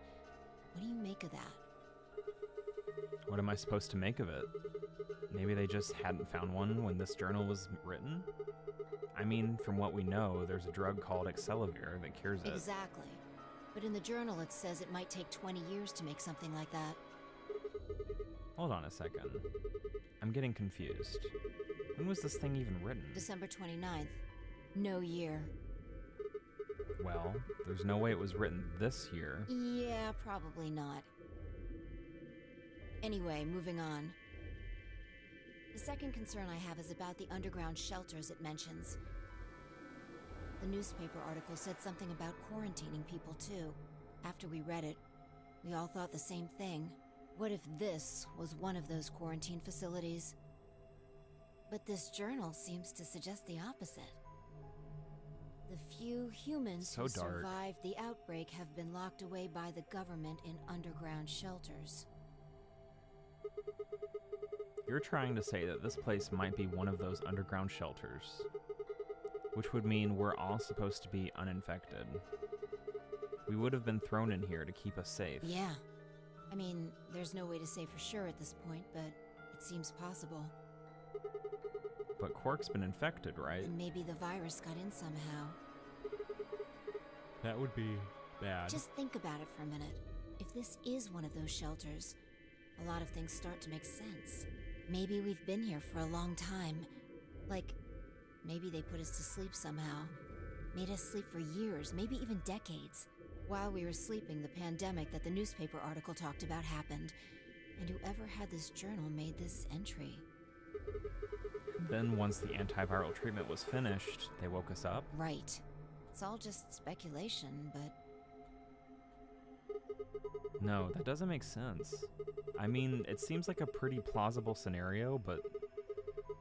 What do you make of that? What am I supposed to make of it? Maybe they just hadn't found one when this journal was written? I mean, from what we know, there's a drug called Excelavir that cures it. Exactly. But in the journal it says it might take 20 years to make something like that. Hold on a second. I'm getting confused. When was this thing even written? December 29th. No year. Well, there's no way it was written this year. Yeah, probably not. Anyway, moving on. The second concern I have is about the underground shelters it mentions. The newspaper article said something about quarantining people too. After we read it, we all thought the same thing. What if this was one of those quarantine facilities? But this journal seems to suggest the opposite. The few humans who survived the outbreak have been locked away by the government in underground shelters. You're trying to say that this place might be one of those underground shelters, which would mean we're all supposed to be uninfected. We would have been thrown in here to keep us safe. Yeah. I mean, there's no way to say for sure at this point, but it seems possible. But Quark's been infected, right? And maybe the virus got in somehow. That would be bad. Just think about it for a minute. If this is one of those shelters, a lot of things start to make sense. Maybe we've been here for a long time. Like, maybe they put us to sleep somehow. Made us sleep for years, maybe even decades. While we were sleeping, the pandemic that the newspaper article talked about happened. And whoever had this journal made this entry. Then once the antiviral treatment was finished, they woke us up? Right. It's all just speculation, but... No, that doesn't make sense. I mean, it seems like a pretty plausible scenario, but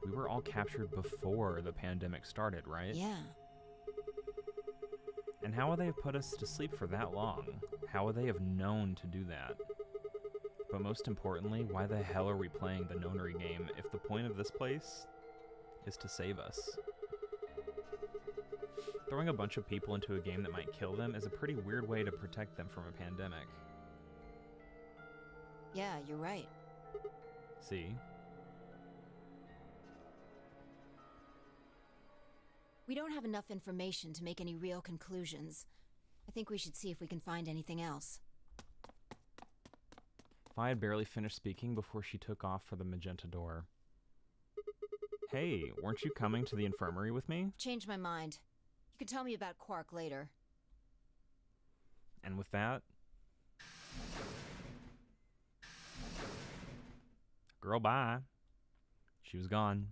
we were all captured before the pandemic started, right? Yeah. And how would they have put us to sleep for that long? How would they have known to do that? But most importantly, why the hell are we playing the Nonary game if the point of this place is to save us? Throwing a bunch of people into a game that might kill them is a pretty weird way to protect them from a pandemic. Yeah, you're right. See? We don't have enough information to make any real conclusions. I think we should see if we can find anything else. Vi had barely finished speaking before she took off for the magenta door. Hey, weren't you coming to the infirmary with me? Changed my mind. You can tell me about Quark later. And with that, girl, bye. She was gone.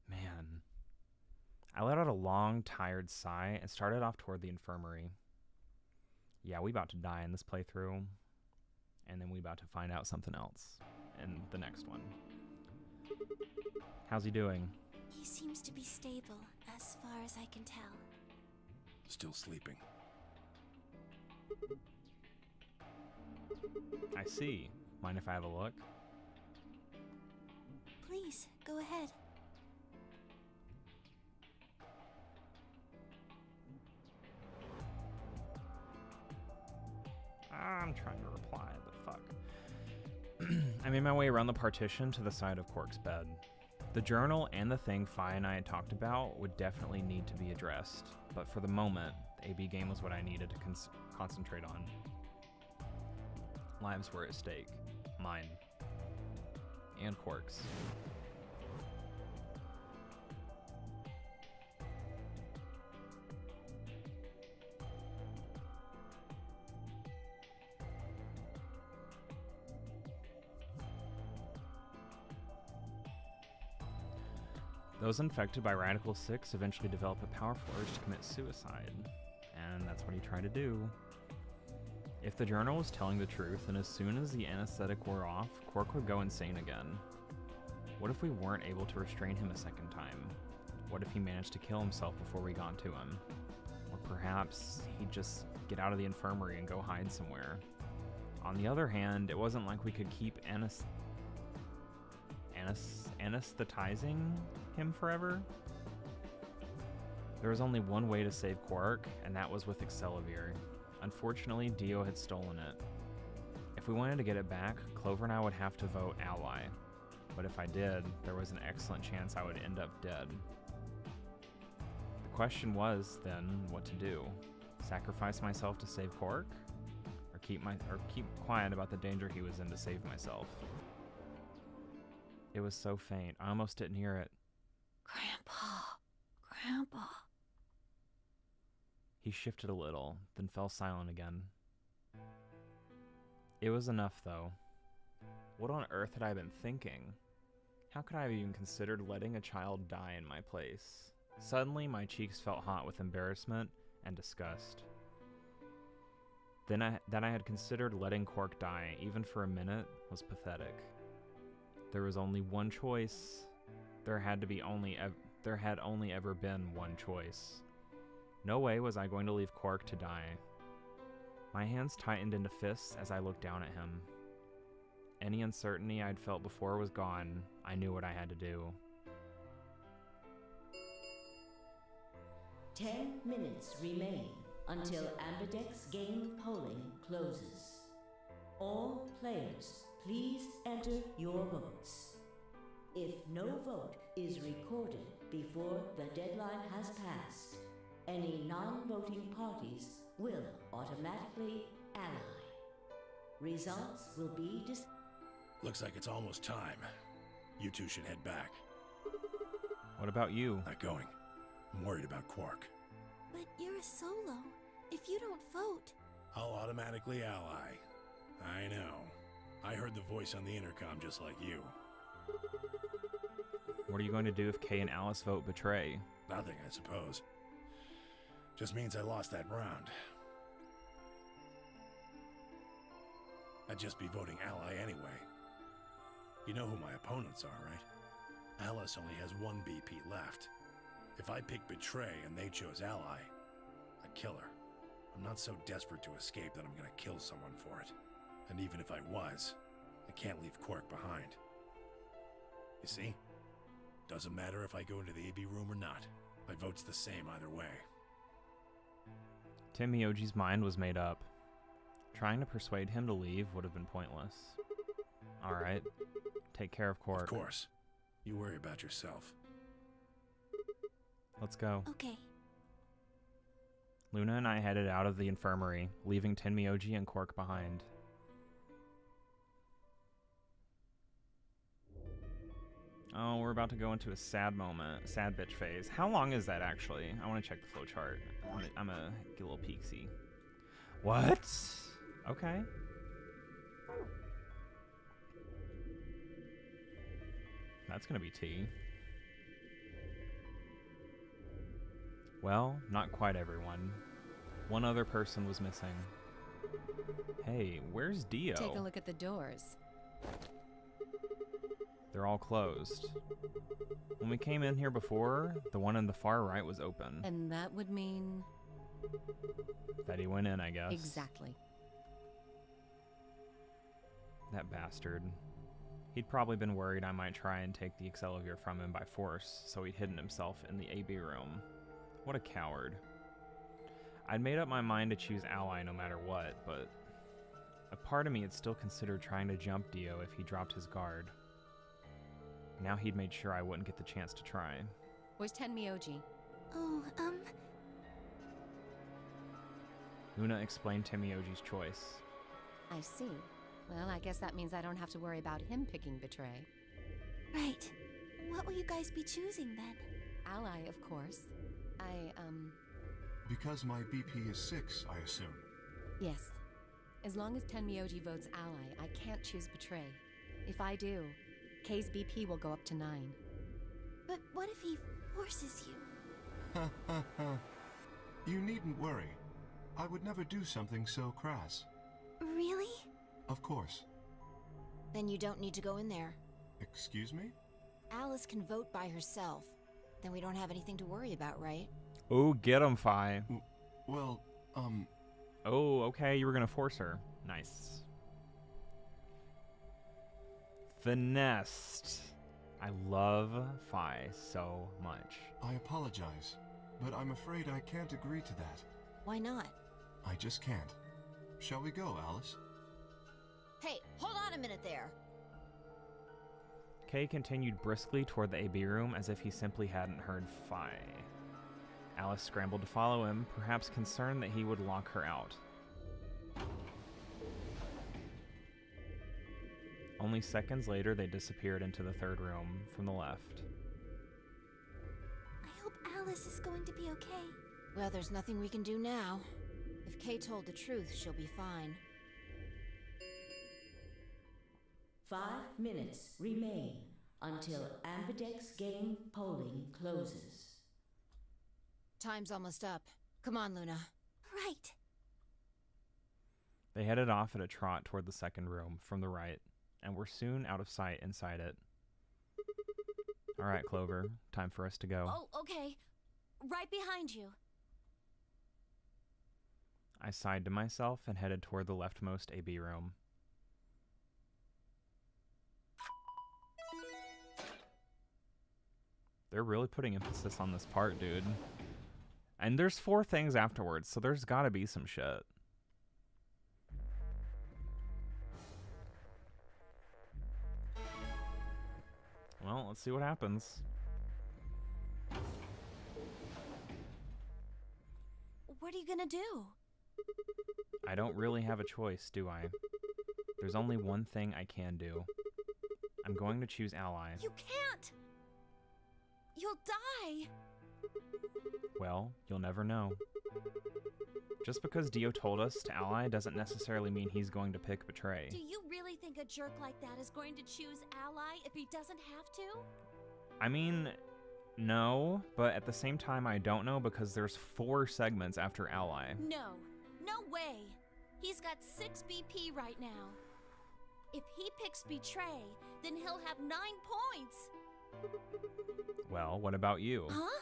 Man. I let out a long, tired sigh and started off toward the infirmary. Yeah, we about to die in this playthrough. And then we about to find out something else in the next one. How's he doing? He seems to be stable, as far as I can tell. Still sleeping. I see. Mind if I have a look? Please, go ahead. I'm trying to reply, the fuck. I made my way around the partition to the side of Quark's bed. The journal and the thing Fi and I had talked about would definitely need to be addressed, but for the moment, the AB game was what I needed to concentrate on. Lives were at stake. Mine. And Quark's. Those infected by Radical 6 eventually develop a powerful urge to commit suicide, and that's what he tried to do. If the journal was telling the truth, then as soon as the anesthetic wore off, Quark would go insane again. What if we weren't able to restrain him a second time? What if he managed to kill himself before we got to him? Or perhaps he'd just get out of the infirmary and go hide somewhere. On the other hand, it wasn't like we could keep anesthetizing him forever. There was only one way to save Quark, and that was with Excelivir. Unfortunately, Dio had stolen it. If we wanted to get it back, Clover and I would have to vote ally. But if I did, there was an excellent chance I would end up dead. The question was, then, what to do? Sacrifice myself to save Quark? Or keep quiet about the danger he was in to save myself? It was so faint, I almost didn't hear it. Grandpa. He shifted a little, then fell silent again. It was enough, though. What on earth had I been thinking? How could I have even considered letting a child die in my place? Suddenly, my cheeks felt hot with embarrassment and disgust. That I had considered letting Quark die, even for a minute, was pathetic. There was only one choice. There had only ever been one choice. No way was I going to leave Quark to die. My hands tightened into fists as I looked down at him. Any uncertainty I'd felt before was gone. I knew what I had to do. 10 minutes remain until Ambidex game polling closes. All players, please enter your votes. If no vote is recorded before the deadline has passed, any non-voting parties will automatically ally. Results will be Looks like it's almost time. You two should head back. What about you? Not going. I'm worried about Quark. But you're a solo. If you don't vote... I'll automatically ally. I know. I heard the voice on the intercom just like you. What are you going to do if Kay and Alice vote betray? Nothing, I suppose. Just means I lost that round. I'd just be voting ally anyway. You know who my opponents are, right? Alice only has one BP left. If I pick betray and they chose ally, I'd kill her. I'm not so desperate to escape that I'm gonna kill someone for it. And even if I was, I can't leave Quark behind. You see? Doesn't matter if I go into the AB room or not. My vote's the same either way. Tim Mioji's mind was made up. Trying to persuade him to leave would have been pointless. Alright, take care of Quark. Of course. You worry about yourself. Let's go. Okay. Luna and I headed out of the infirmary, leaving Tenmyoji and Quark behind. Oh, we're about to go into a sad moment. Sad bitch phase. How long is that, actually? I want to check the flowchart. I'm gonna get a little peek-see. What? Okay. That's gonna be tea. Well, not quite everyone. One other person was missing. Hey, where's Dio? Take a look at the doors. They're all closed. When we came in here before, the one in the far right was open. And that would mean... That he went in, I guess. Exactly. That bastard. He'd probably been worried I might try and take the Excelsior from him by force, so he'd hidden himself in the AB room. What a coward. I'd made up my mind to choose Ally no matter what, but a part of me had still considered trying to jump Dio if he dropped his guard. Now he'd made sure I wouldn't get the chance to try. Where's Tenmyoji? Oh, Luna explained Tenmyoji's choice. I see. Well, I guess that means I don't have to worry about him picking Betray. right. What will you guys be choosing then? Ally, of course. Because my BP is 6, I assume. Yes. As long as Tenmyoji votes Ally, I can't choose Betray. If I do, K's BP will go up to 9. But what if he forces you? Ha ha ha. You needn't worry. I would never do something so crass. Really? Of course. Then you don't need to go in there. Excuse me? Alice can vote by herself. Then we don't have anything to worry about, right? Oh, get him, Fi. Well, Oh, okay, you were gonna force her. Nice. Finessed. I love Fi so much. I apologize, but I'm afraid I can't agree to that. Why not? I just can't. Shall we go, Alice? Hey, hold on a minute there. Kay continued briskly toward the AB room as if he simply hadn't heard Fi. Alice scrambled to follow him, perhaps concerned that he would lock her out. Only seconds later, they disappeared into the third room from the left. I hope Alice is going to be okay. Well, there's nothing we can do now. If Kay told the truth, she'll be fine. 5 minutes remain until Ambidex game polling closes. Time's almost up. Come on, Luna. Right. They headed off at a trot toward the second room from the right, and were soon out of sight inside it. All right, Clover, time for us to go. Oh, okay. Right behind you. I sighed to myself and headed toward the leftmost AB room. They're really putting emphasis on this part, dude. And there's 4 things afterwards, so there's gotta be some shit. Well, let's see what happens. What are you gonna do? I don't really have a choice, do I? There's only one thing I can do. I'm going to choose Ally. You can't! You'll die! Well, you'll never know. Just because Dio told us to Ally doesn't necessarily mean he's going to pick Betray. Do you really think a jerk like that is going to choose Ally if he doesn't have to? I mean, no, but at the same time I don't know because there's 4 segments after Ally. No. No way! He's got 6 BP right now. If he picks Betray, then he'll have 9 points! Well, what about you? Huh?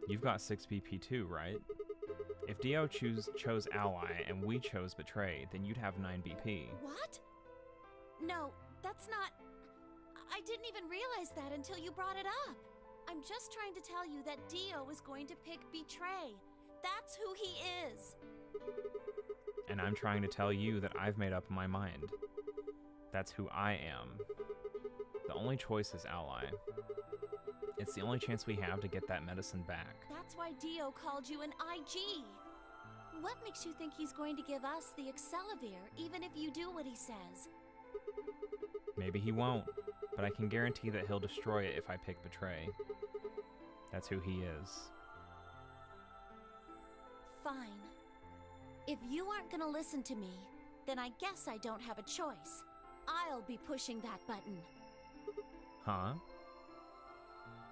You've got 6 BP too, right? If Dio chose Ally and we chose Betray, then you'd have 9 BP. What? No, that's not... I didn't even realize that until you brought it up. I'm just trying to tell you that Dio is going to pick Betray. That's who he is. And I'm trying to tell you that I've made up my mind. That's who I am. The only choice is Ally. It's the only chance we have to get that medicine back. That's why Dio called you an IG. What makes you think he's going to give us the Excelsior, even if you do what he says? Maybe he won't. but I can guarantee that he'll destroy it if I pick Betray. That's who he is. Fine. If you aren't gonna listen to me, then I guess I don't have a choice. I'll be pushing that button. Huh?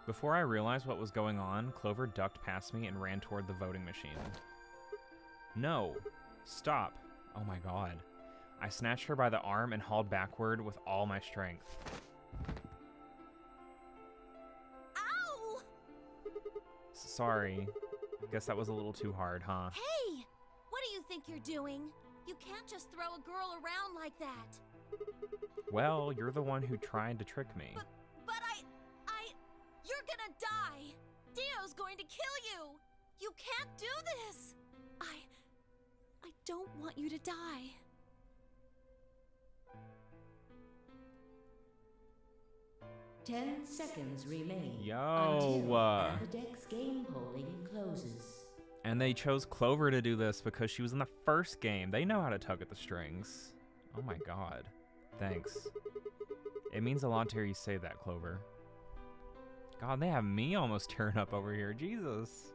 Before I realized what was going on, Clover ducked past me and ran toward the voting machine. No! Stop! Oh my god. I snatched her by the arm and hauled backward with all my strength. Ow! Sorry. Guess that was a little too hard, huh? Hey! What do you think you're doing? You can't just throw a girl around like that. Well, you're the one who tried to trick me. But you're gonna die! Dio's going to kill you! You can't do this! I don't want you to die. Ten seconds remain Yo, until Ambidex game polling closes. And they chose Clover to do this because she was in the first game. They know how to tug at the strings. Oh my god. Thanks. It means a lot to hear you say that, Clover. God, they have me almost tearing up over here. Jesus.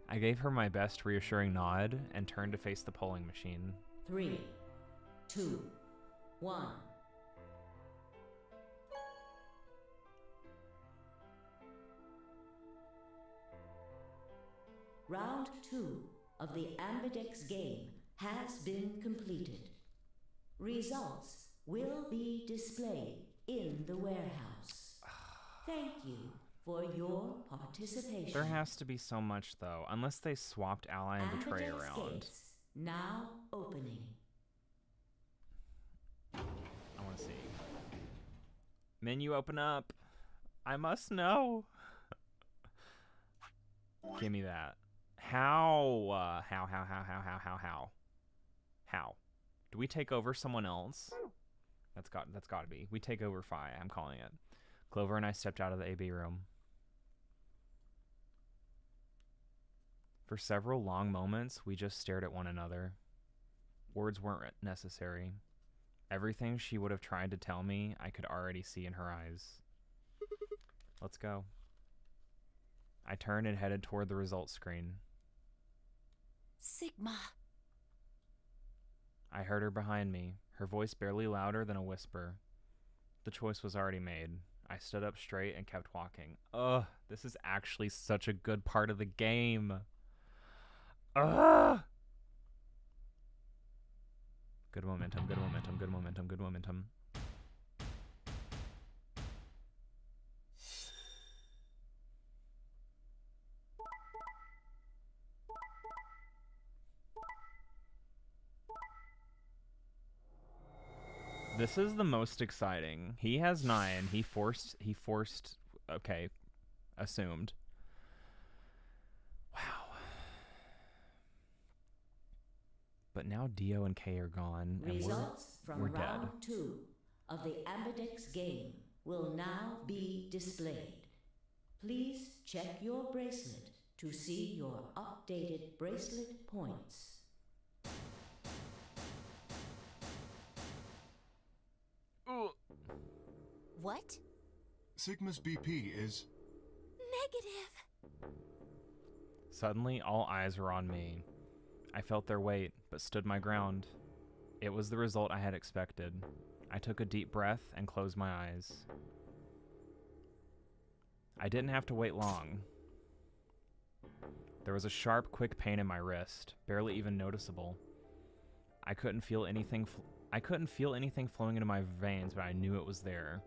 I gave her my best reassuring nod and turned to face the polling machine. 3, 2, 1. Round 2 of the Ambidex game has been completed. Results will be displayed in the warehouse. Thank you for your participation. There has to be so much, though, unless they swapped Ally and Betray Ambidex around. gates now opening. I want to see. Menu open up. I must know. Give me that. How? How? Do we take over someone else? That's got to be. We take over Phi, I'm calling it. Clover and I stepped out of the AB room. For several long moments, we just stared at one another. Words weren't necessary. Everything she would have tried to tell me, I could already see in her eyes. Let's go. I turned and headed toward the results screen. Sigma. I heard her behind me, her voice barely louder than a whisper. The choice was already made. I stood up straight and kept walking. Ugh, this is actually such a good part of the game. Ugh! Good momentum, good momentum, good momentum, good momentum. This is the most exciting. He has 9. He forced, okay, assumed. Wow. But now Dio and Kay are gone, and Results from we're dead. round 2 of the Ambidex game will now be displayed. Please check your bracelet to see your updated bracelet points. What? Sigma's BP is... Negative. Suddenly, all eyes were on me. I felt their weight, but stood my ground. It was the result I had expected. I took a deep breath and closed my eyes. I didn't have to wait long. There was a sharp, quick pain in my wrist, barely even noticeable. I couldn't feel anything flowing into my veins, but I knew it was there.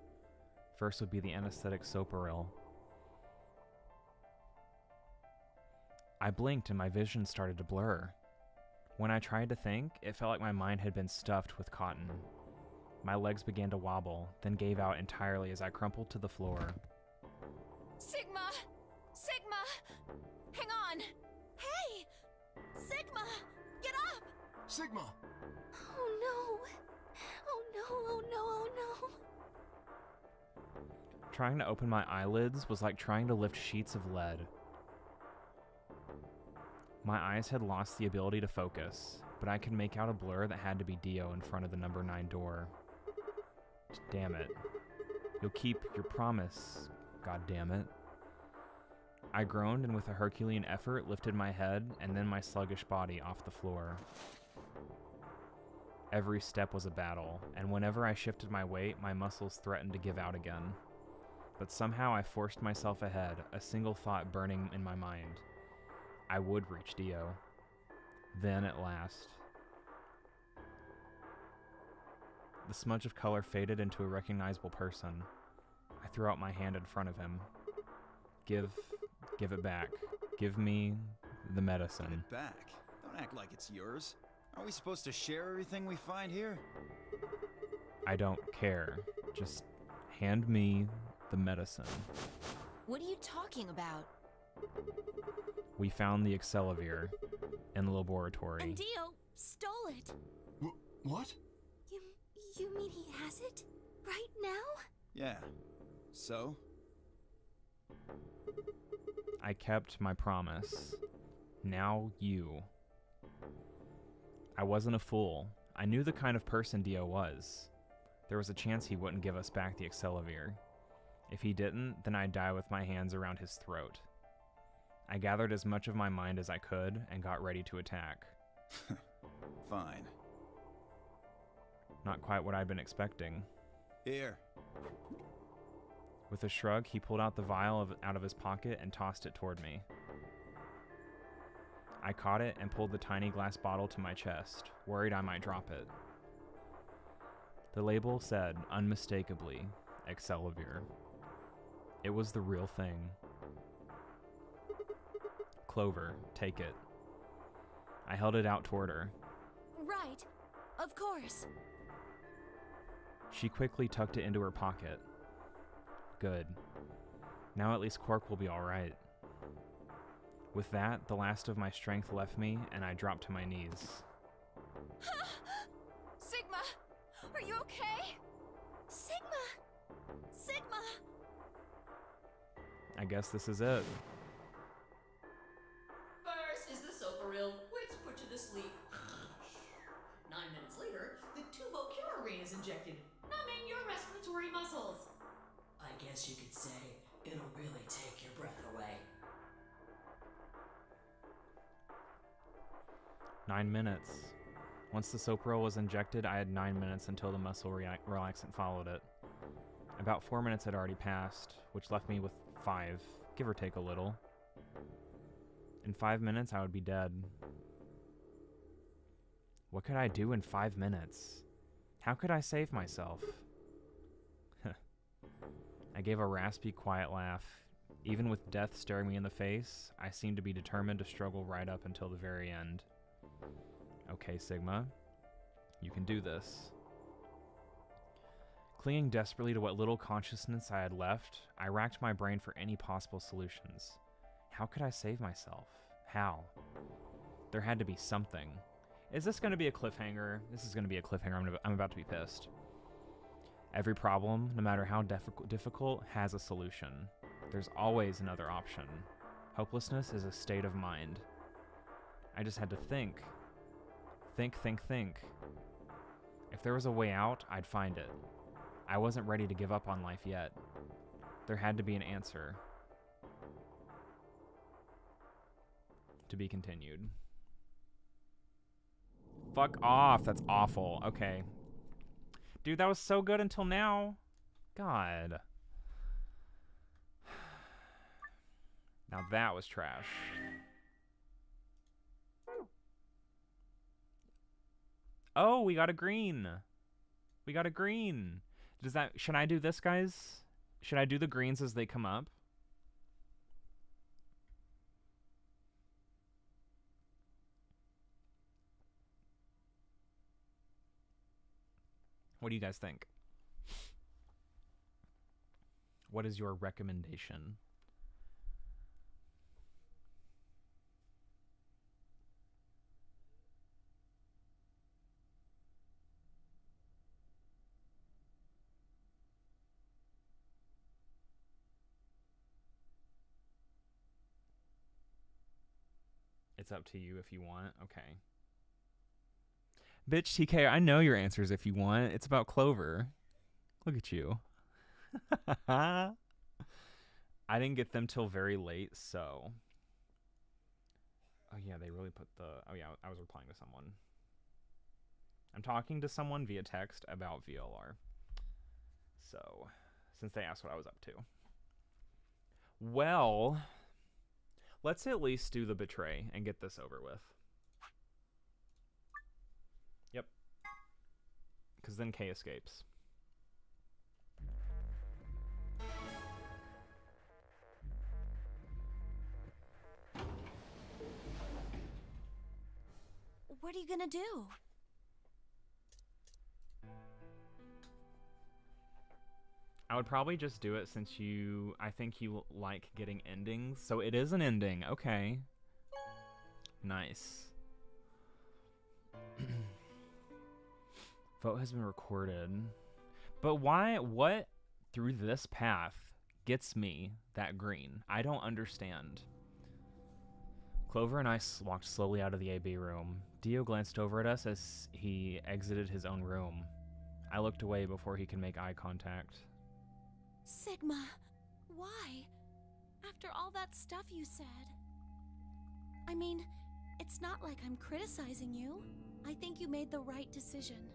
First would be the anesthetic Soparil. I blinked and my vision started to blur. When I tried to think, it felt like my mind had been stuffed with cotton. My legs began to wobble, then gave out entirely as I crumpled to the floor. Sigma! Sigma! Hang on! Hey! Sigma! Get up! Sigma! Oh no! Oh no, oh no, oh no! Trying to open my eyelids was like trying to lift sheets of lead. My eyes had lost the ability to focus, but I could make out a blur that had to be Dio in front of the number 9 door. Damn it. You'll keep your promise, God damn it. I groaned and with a Herculean effort lifted my head and then my sluggish body off the floor. Every step was a battle, and whenever I shifted my weight, my muscles threatened to give out again. But somehow I forced myself ahead, a single thought burning in my mind. I would reach Dio. Then at last. The smudge of color faded into a recognizable person. I threw out my hand in front of him. Give it back. Give me the medicine. Give it back? Don't act like it's yours. Aren't we supposed to share everything we find here? I don't care. Just hand me the medicine. What are you talking about? We found the Excelavir in the laboratory. And Dio stole it. What? You mean he has it? Right now? Yeah. So? I kept my promise. Now you. I wasn't a fool. I knew the kind of person Dio was. There was a chance he wouldn't give us back the Excelavir. If he didn't, then I'd die with my hands around his throat. I gathered as much of my mind as I could and got ready to attack. Fine. Not quite what I'd been expecting. Here. With a shrug, he pulled out the vial out of his pocket and tossed it toward me. I caught it and pulled the tiny glass bottle to my chest, worried I might drop it. The label said, unmistakably, Excelavir. It was the real thing. Clover, take it. I held it out toward her. Right. Of course. She quickly tucked it into her pocket. Good. Now at least Quark will be all right. With that, the last of my strength left me, and I dropped to my knees. Sigma! Are you okay? Sigma! Sigma! I guess this is it. First is the Soparil, which put you to sleep. 9 minutes later, the tubocurarine is injected, numbing your respiratory muscles. I guess you could say it'll really take your breath away. 9 minutes. Once the Soparil was injected, I had 9 minutes until the muscle relaxant followed it. About 4 minutes had already passed, which left me with 5, give or take a little. In 5 minutes, I would be dead. What could I do in 5 minutes? How could I save myself? I gave a raspy, quiet laugh. Even with death staring me in the face, I seemed to be determined to struggle right up until the very end. Okay, Sigma. You can do this. Clinging desperately to what little consciousness I had left, I racked my brain for any possible solutions. How could I save myself? How? There had to be something. Is this going to be a cliffhanger? This is going to be a cliffhanger. I'm about to be pissed. Every problem, no matter how difficult, has a solution. There's always another option. Hopelessness is a state of mind. I just had to think. Think. If there was a way out, I'd find it. I wasn't ready to give up on life yet. There had to be an answer. To be continued. Fuck off. That's awful. Okay. Dude, that was so good until now. God. Now that was trash. Oh, we got a green. We got a green. Should I do this, guys? Should I do the greens as they come up? What do you guys think? What is your recommendation? It's up to you if you want. Okay. Bitch, TK, I know your answers if you want. It's about Clover. Look at you. I didn't get them till very late, so... Oh yeah, they really put the... Oh yeah, I was replying to someone. I'm talking to someone via text about VLR. So, since they asked what I was up to. Well, let's at least do the betray and get this over with. Yep. Because then Kay escapes. What are you gonna do? I would probably just do it since I think you like getting endings. So it is an ending. Okay. Nice. Vote has been recorded. But what through this path gets me that green? I don't understand. Clover and I walked slowly out of the AB room. Dio glanced over at us as he exited his own room. I looked away before he could make eye contact. Sigma, why? After all that stuff you said. I mean, it's not like I'm criticizing you. I think you made the right decision.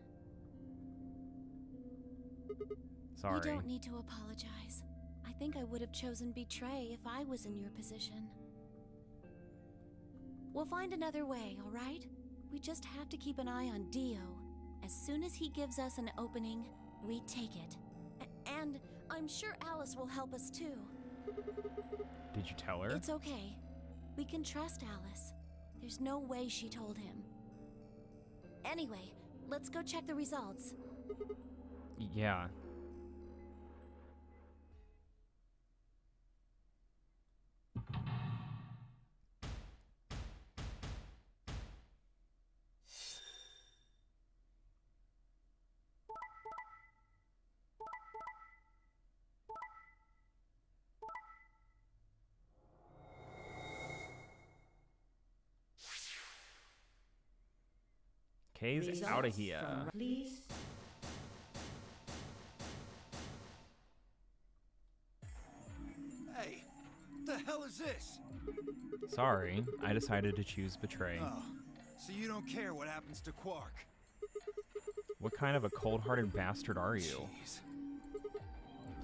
Sorry. You don't need to apologize. I think I would have chosen betray if I was in your position. We'll find another way, all right? We just have to keep an eye on Dio. As soon as he gives us an opening, we take it. And I'm sure Alice will help us too. Did you tell her? It's okay. We can trust Alice. There's no way she told him. Anyway, let's go check the results. Yeah. Kay's out of here. Please. Hey, what the hell is this? Sorry, I decided to choose betray. Oh, so you don't care what happens to Quark? What kind of a cold-hearted bastard are you? Jeez.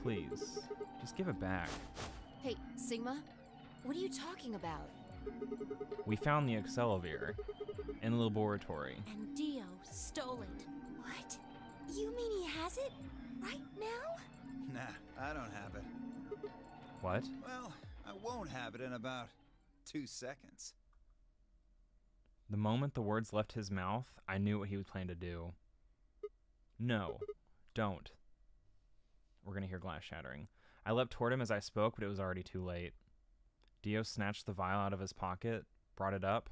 Please, just give it back. Hey, Sigma, what are you talking about? We found the Accelevator in the laboratory. And Dio stole it. What? You mean he has it? Right now? Nah, I don't have it. What? Well, I won't have it in about 2 seconds. The moment the words left his mouth, I knew what he was planning to do. No, don't. We're gonna hear glass shattering. I leapt toward him as I spoke, but it was already too late. Dio snatched the vial out of his pocket, brought it up,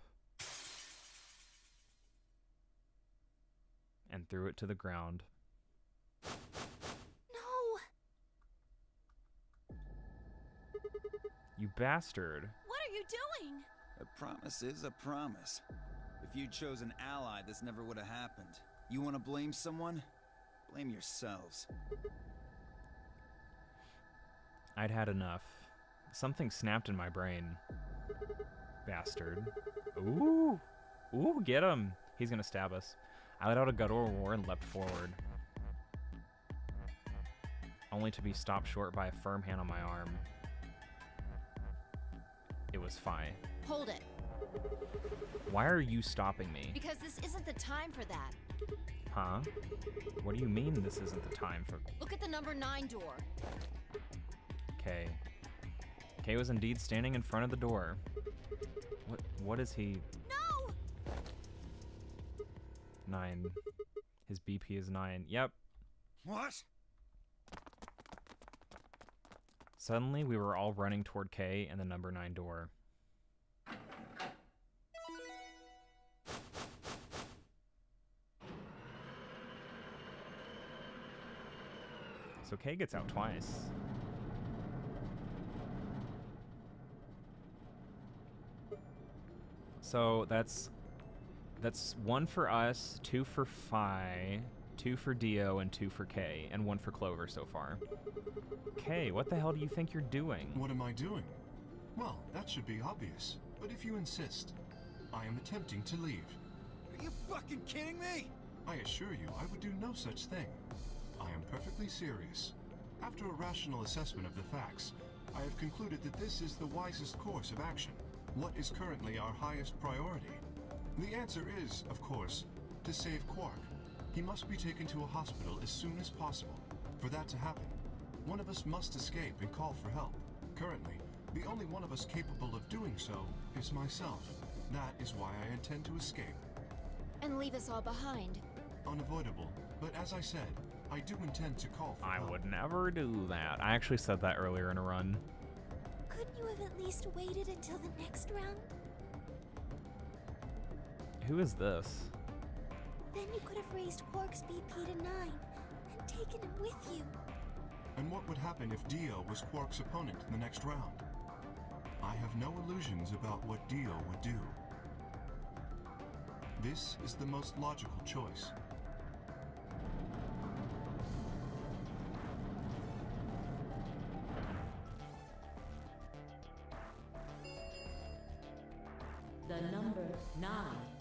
and threw it to the ground. No! You bastard. What are you doing? A promise is a promise. If you'd chosen ally, this never would have happened. You want to blame someone? Blame yourselves. I'd had enough. Something snapped in my brain. Bastard. Ooh! Ooh, get him! He's gonna stab us. I let out a guttural roar and leapt forward, only to be stopped short by a firm hand on my arm. It was fine. Hold it. Why are you stopping me? Because this isn't the time for that. Huh? What do you mean this isn't the time for... Look at the number 9 door. Kay. Kay was indeed standing in front of the door. What is he... No! 9. His BP is 9. Yep. What? Suddenly, we were all running toward Kay and the number 9 door. So Kay gets out twice. So that's 1 for us, 2 for Fi, 2 for Dio and 2 for Kay, and 1 for Clover so far. Kay, what the hell do you think you're doing? What am I doing? Well, that should be obvious, but if you insist, I am attempting to leave. Are you fucking kidding me? I assure you, I would do no such thing. I am perfectly serious. After a rational assessment of the facts, I have concluded that this is the wisest course of action. What is currently our highest priority? The answer is, of course, to save Quark. He must be taken to a hospital as soon as possible. For that to happen, one of us must escape and call for help. Currently, the only one of us capable of doing so is myself. That is why I intend to escape. And leave us all behind. Unavoidable, but as I said, I do intend to call for help. I would never do that. I actually said that earlier in a run. Couldn't you have at least waited until the next round? Who is this? Then you could have raised Quark's BP to 9 and taken him with you. And what would happen if Dio was Quark's opponent in the next round? I have no illusions about what Dio would do. This is the most logical choice. The number 9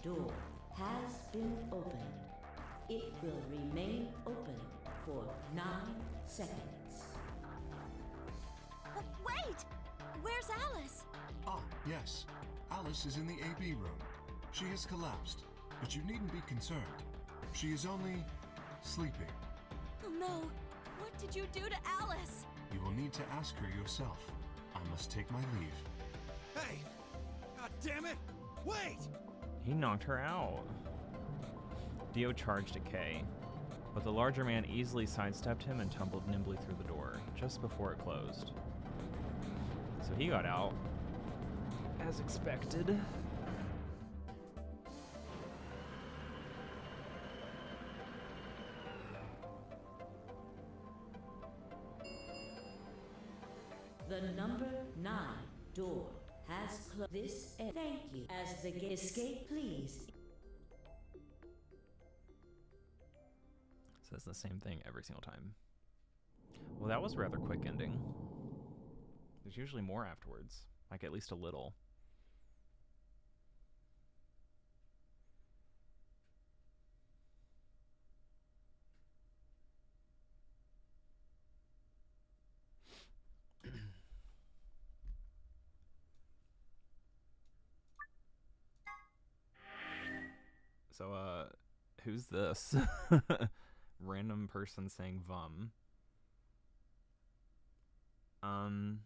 door has been opened. It will remain open for 9 seconds. Wait! Where's Alice? Ah, yes. Alice is in the AB room. She has collapsed, but you needn't be concerned. She is only sleeping. Oh no! What did you do to Alice? You will need to ask her yourself. I must take my leave. Hey! God damn it! Wait! He knocked her out. Dio charged at Kay, but the larger man easily sidestepped him and tumbled nimbly through the door, just before it closed. So he got out, as expected. The number 9 door has closed. This end. Thank you. As the escape, please. Says the same thing every single time. Well, that was a rather quick ending. There's usually more afterwards, like at least a little. So, who's this? Random person saying vum. I'm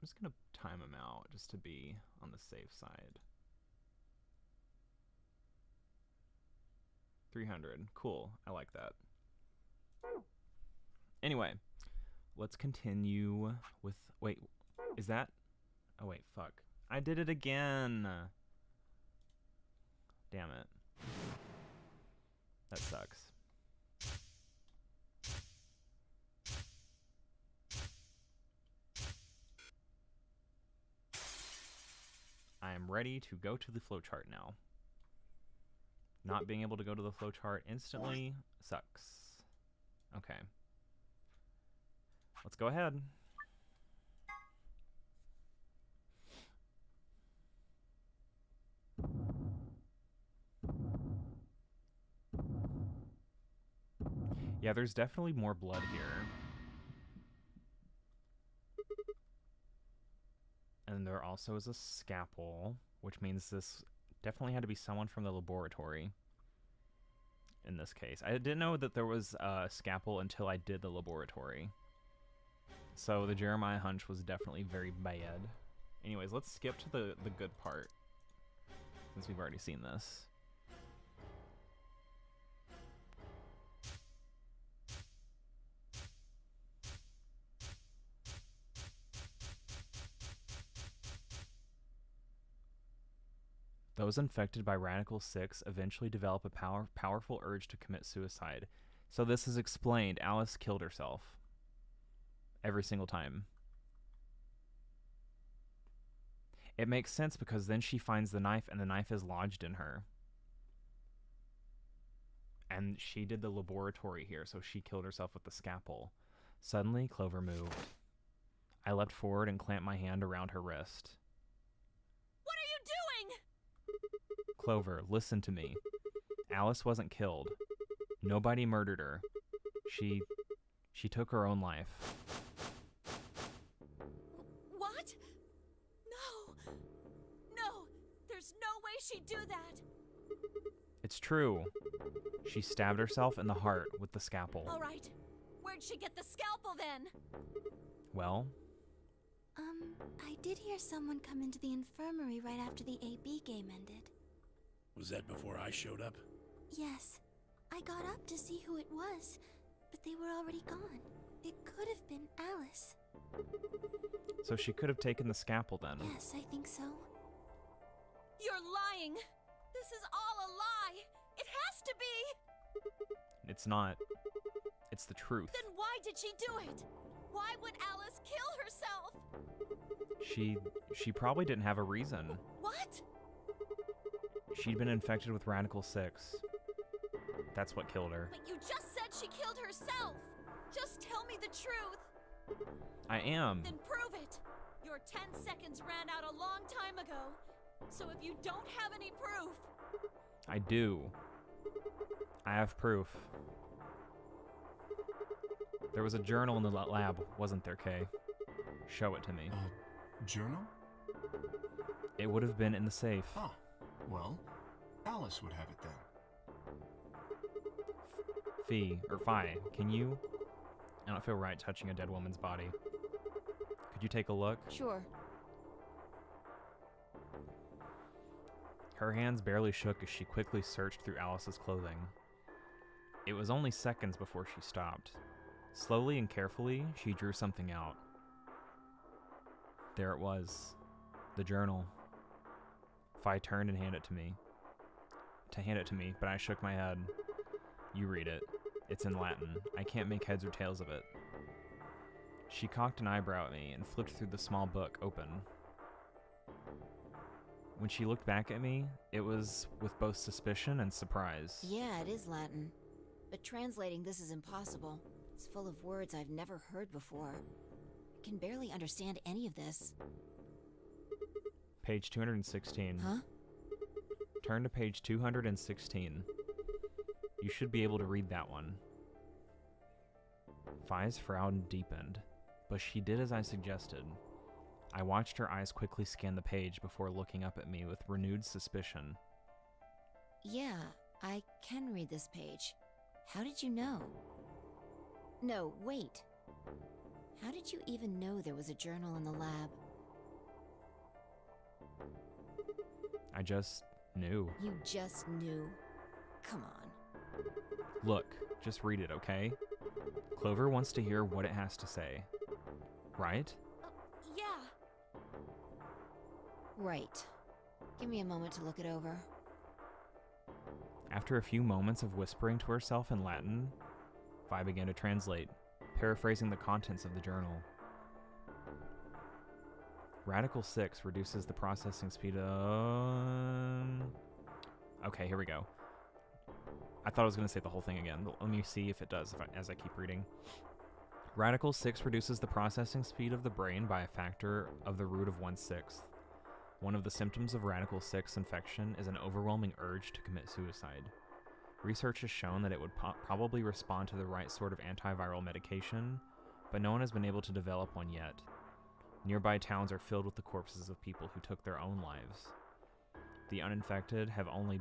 just gonna time him out just to be on the safe side. 300. Cool. I like that. Anyway, let's continue with... Wait, is that... Oh, wait, fuck. I did it again. Damn it. That sucks. I am ready to go to the flowchart now. Not being able to go to the flowchart instantly sucks. Okay. Let's go ahead. Yeah, there's definitely more blood here. And there also is a scalpel, which means this definitely had to be someone from the laboratory in this case. I didn't know that there was a scalpel until I did the laboratory. So the Jeremiah hunch was definitely very bad. Anyways, let's skip to the good part, since we've already seen this. Those infected by Radical 6 eventually develop a powerful urge to commit suicide. So this is explained. Alice killed herself. Every single time. It makes sense because then she finds the knife and the knife is lodged in her. And she did the laboratory here, so she killed herself with the scalpel. Suddenly, Clover moved. I leapt forward and clamped my hand around her wrist. What are you doing? Clover, listen to me. Alice wasn't killed. Nobody murdered her. She took her own life. What? No, there's no way she'd do that. It's true. She stabbed herself in the heart with the scalpel. All right, where'd she get the scalpel then? Well? I did hear someone come into the infirmary right after the AB game ended. Was that before I showed up? Yes. I got up to see who it was, but they were already gone. It could have been Alice. So she could have taken the scalpel then. Yes, I think so. You're lying. This is all a lie. It has to be. It's not. It's the truth. Then why did she do it? Why would Alice kill herself? She probably didn't have a reason. What? She'd been infected with Radical 6. That's what killed her. But you just said she killed herself. Just tell me the truth. I am. Then prove it. Your 10 seconds ran out a long time ago. So if you don't have any proof... I do. I have proof. There was a journal in the lab, wasn't there, Kay? Show it to me. Journal? It would have been in the safe. Ah, well, Alice would have it then. Fi, can you? I don't feel right touching a dead woman's body. Could you take a look? Sure. Her hands barely shook as she quickly searched through Alice's clothing. It was only seconds before she stopped. Slowly and carefully, she drew something out. There it was. The journal. Fi turned and handed it to me, but I shook my head. You read it. It's in Latin. I can't make heads or tails of it. She cocked an eyebrow at me and flipped through the small book open. When she looked back at me, it was with both suspicion and surprise. Yeah, it is Latin. But translating this is impossible. It's full of words I've never heard before. I can barely understand any of this. Page 216. Huh? Turn to page 216. You should be able to read that one. Fi's frown deepened, but she did as I suggested. I watched her eyes quickly scan the page before looking up at me with renewed suspicion. Yeah, I can read this page. How did you know? No, wait. How did you even know there was a journal in the lab? I just knew. You just knew. Come on. Look, just read it, okay? Clover wants to hear what it has to say. Right? Yeah. Right. Give me a moment to look it over. After a few moments of whispering to herself in Latin, Vi began to translate, paraphrasing the contents of the journal. Radical 6 reduces the processing speed of... Okay, here we go. I thought I was going to say the whole thing again. Let me see if it does as I keep reading. Radical 6 reduces the processing speed of the brain by a factor of the root of 1/6. One of the symptoms of Radical 6 infection is an overwhelming urge to commit suicide. Research has shown that it would probably respond to the right sort of antiviral medication, but no one has been able to develop one yet. Nearby towns are filled with the corpses of people who took their own lives. The uninfected have only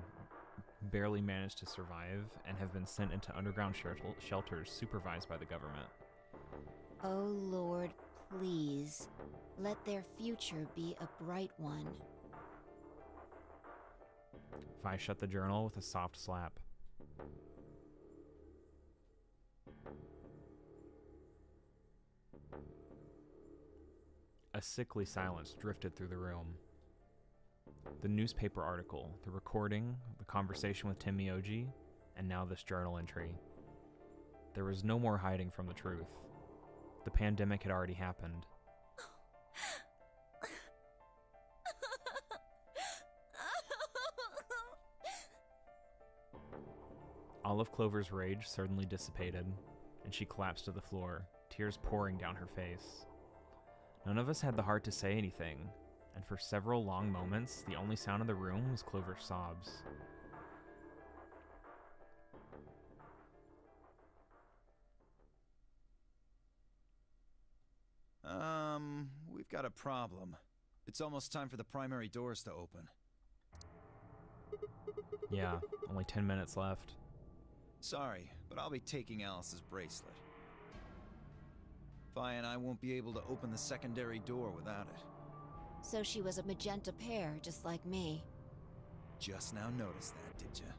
barely managed to survive and have been sent into underground shelters supervised by the government. Oh Lord, please, let their future be a bright one. Vi shut the journal with a soft slap. A sickly silence drifted through the room. The newspaper article, the recording, the conversation with Tim Miyoji, and now this journal entry. There was no more hiding from the truth. The pandemic had already happened. All of Clover's rage suddenly dissipated, and she collapsed to the floor, tears pouring down her face. None of us had the heart to say anything, and for several long moments, the only sound in the room was Clover's sobs. We've got a problem. It's almost time for the primary doors to open. Yeah, only 10 minutes left. Sorry, but I'll be taking Alice's bracelet. Vi and I won't be able to open the secondary door without it. So she was a magenta pair, just like me. Just now noticed that, did ya?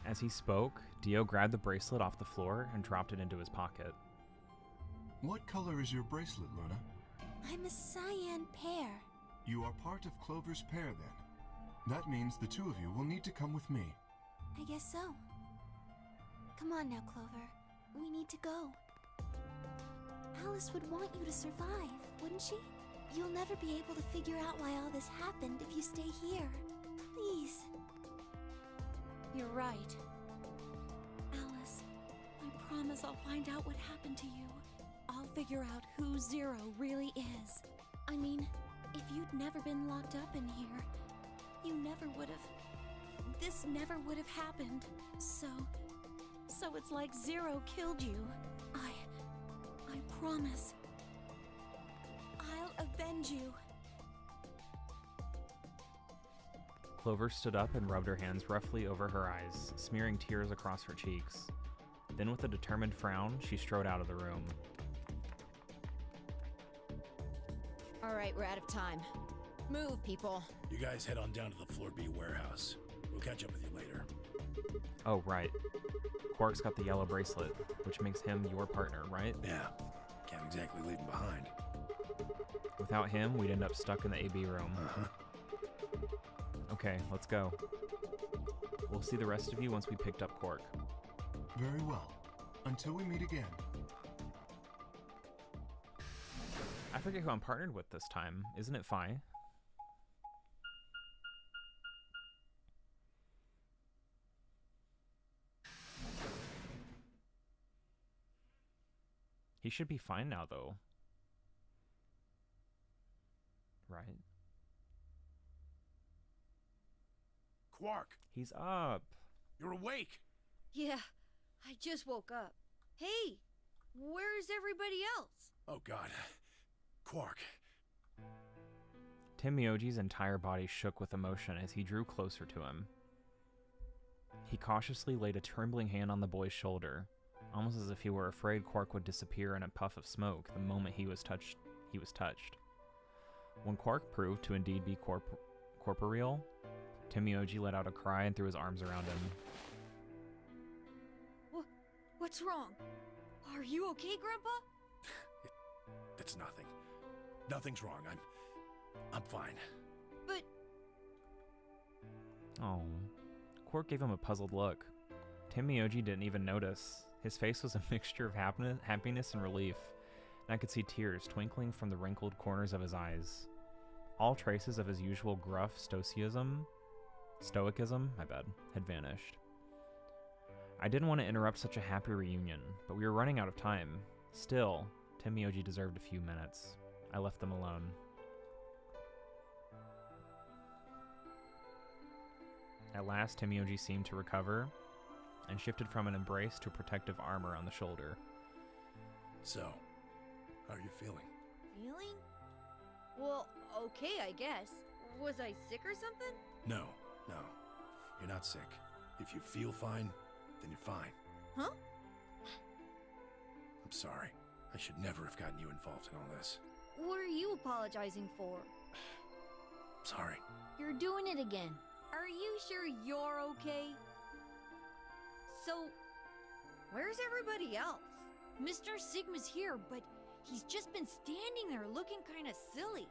As he spoke, Dio grabbed the bracelet off the floor and dropped it into his pocket. What color is your bracelet, Luna? I'm a cyan pair. You are part of Clover's pair, then. That means the two of you will need to come with me. I guess so. Come on now, Clover. We need to go. Alice would want you to survive, wouldn't she? You'll never be able to figure out why all this happened if you stay here. Please. You're right. Alice, I promise I'll find out what happened to you. I'll figure out who Zero really is. I mean, if you'd never been locked up in here, you never would have... This never would have happened. So it's like Zero killed you. I promise. I'll avenge you. Clover stood up and rubbed her hands roughly over her eyes, smearing tears across her cheeks. Then with a determined frown, she strode out of the room. All right, we're out of time. Move, people. You guys head on down to the Floor B warehouse. We'll catch up with you later. Oh, right. Quark's got the yellow bracelet, which makes him your partner, right? Yeah, can't exactly leave him behind. Without him, we'd end up stuck in the AB room. Uh-huh. Okay, let's go. We'll see the rest of you once we picked up Quark. Very well. Until we meet again. I forget who I'm partnered with this time. Isn't it Fi? He should be fine now, though. Right? Quark, He's up. you're awake! Yeah, I just woke up. Hey, where's everybody else? Oh god. Quark. Tim Myoji's entire body shook with emotion as he drew closer to him. He cautiously laid a trembling hand on the boy's shoulder, almost as if he were afraid Quark would disappear in a puff of smoke the moment he was touched. When Quark proved to indeed be corporeal, Tim Myoji let out a cry and threw his arms around him. What's wrong? Are you okay, Grandpa? It's nothing. Nothing's wrong. I'm fine. But... Oh. Quark gave him a puzzled look. Tim Myoji didn't even notice. His face was a mixture of happiness and relief, and I could see tears twinkling from the wrinkled corners of his eyes. All traces of his usual gruff stoicism, had vanished. I didn't want to interrupt such a happy reunion, but we were running out of time. Still, Tim Myoji deserved a few minutes. I left them alone. At last, Tim Myoji seemed to recover, and shifted from an embrace to protective armor on the shoulder. So, how are you feeling? Feeling? Well, okay, I guess. Was I sick or something? No. You're not sick. If you feel fine, then you're fine. Huh? I'm sorry. I should never have gotten you involved in all this. What are you apologizing for? Sorry. You're doing it again. Are you sure you're okay? So, where's everybody else? Mr. Sigma's here, but he's just been standing there looking kinda silly.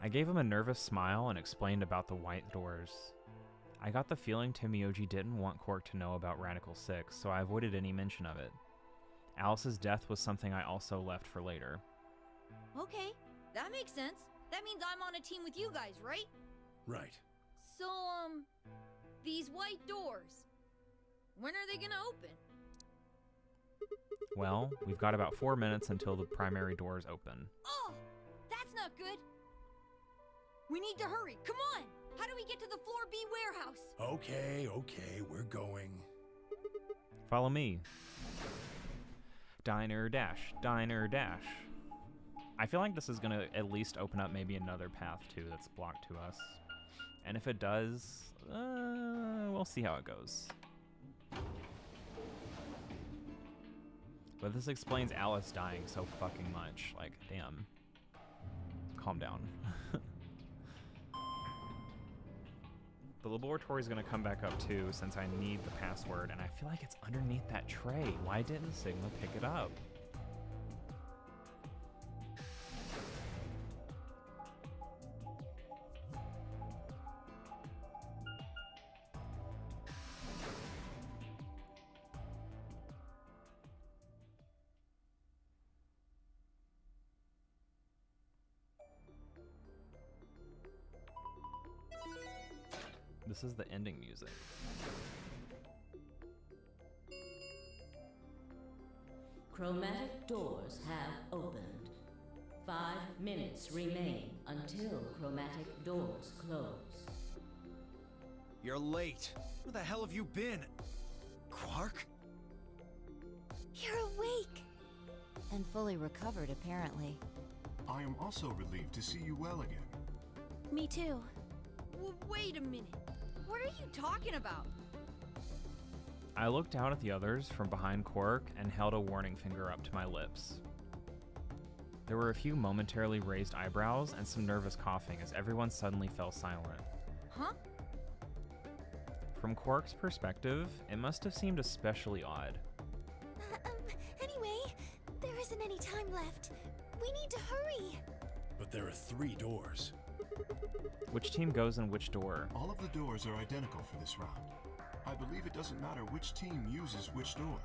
I gave him a nervous smile and explained about the white doors. I got the feeling Tim Myoji didn't want Quark to know about Radical 6, so I avoided any mention of it. Alice's death was something I also left for later. Okay, that makes sense. That means I'm on a team with you guys, right? Right. So, These white doors. When are they gonna open? Well, we've got about 4 minutes until the primary doors open. Oh, that's not good. We need to hurry. Come on. How do we get to the floor B warehouse? Okay, we're going. Follow me. Diner dash, diner dash. I feel like this is gonna at least open up maybe another path too that's blocked to us. And if it does, we'll see how it goes. But this explains Alice dying so fucking much. Like, damn. Calm down. The laboratory is gonna come back up too since I need the password, and I feel like it's underneath that tray. Why didn't Sigma pick it up? This is the ending music. Chromatic doors have opened. 5 minutes remain until chromatic doors close. You're late. Where the hell have you been? Quark? You're awake! And fully recovered, apparently. I am also relieved to see you well again. Me too. Wait a minute. What are you talking about? I looked out at the others from behind Quark and held a warning finger up to my lips. There were a few momentarily raised eyebrows and some nervous coughing as everyone suddenly fell silent. Huh? From Quark's perspective, it must have seemed especially odd. Anyway, there isn't any time left. We need to hurry. But there are 3 doors. Which team goes in which door? All of the doors are identical for this round. I believe it doesn't matter which team uses which door.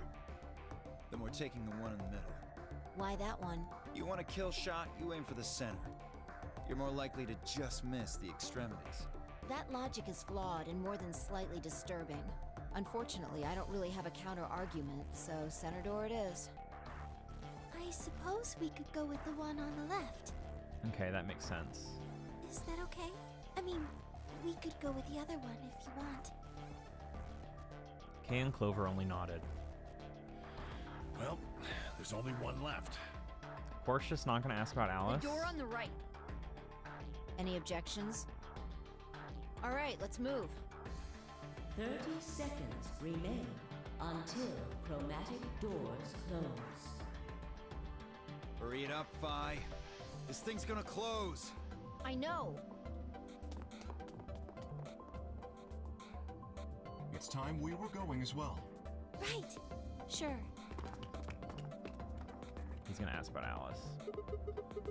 Then we're taking the one in the middle. Why that one? You want a kill shot, you aim for the center. You're more likely to just miss the extremities. That logic is flawed and more than slightly disturbing. Unfortunately, I don't really have a counter-argument, so center door it is. I suppose we could go with the one on the left. Okay, that makes sense. Is that okay? I mean, we could go with the other one if you want. Kay and Clover only nodded. Well, there's only one left. Quark's just not gonna ask about Alice? The door on the right. Any objections? All right, let's move. 30 seconds remain until chromatic doors close. Hurry it up, Phi. This thing's gonna close. I know. It's time we were going as well. Right. Sure. He's gonna ask about Alice.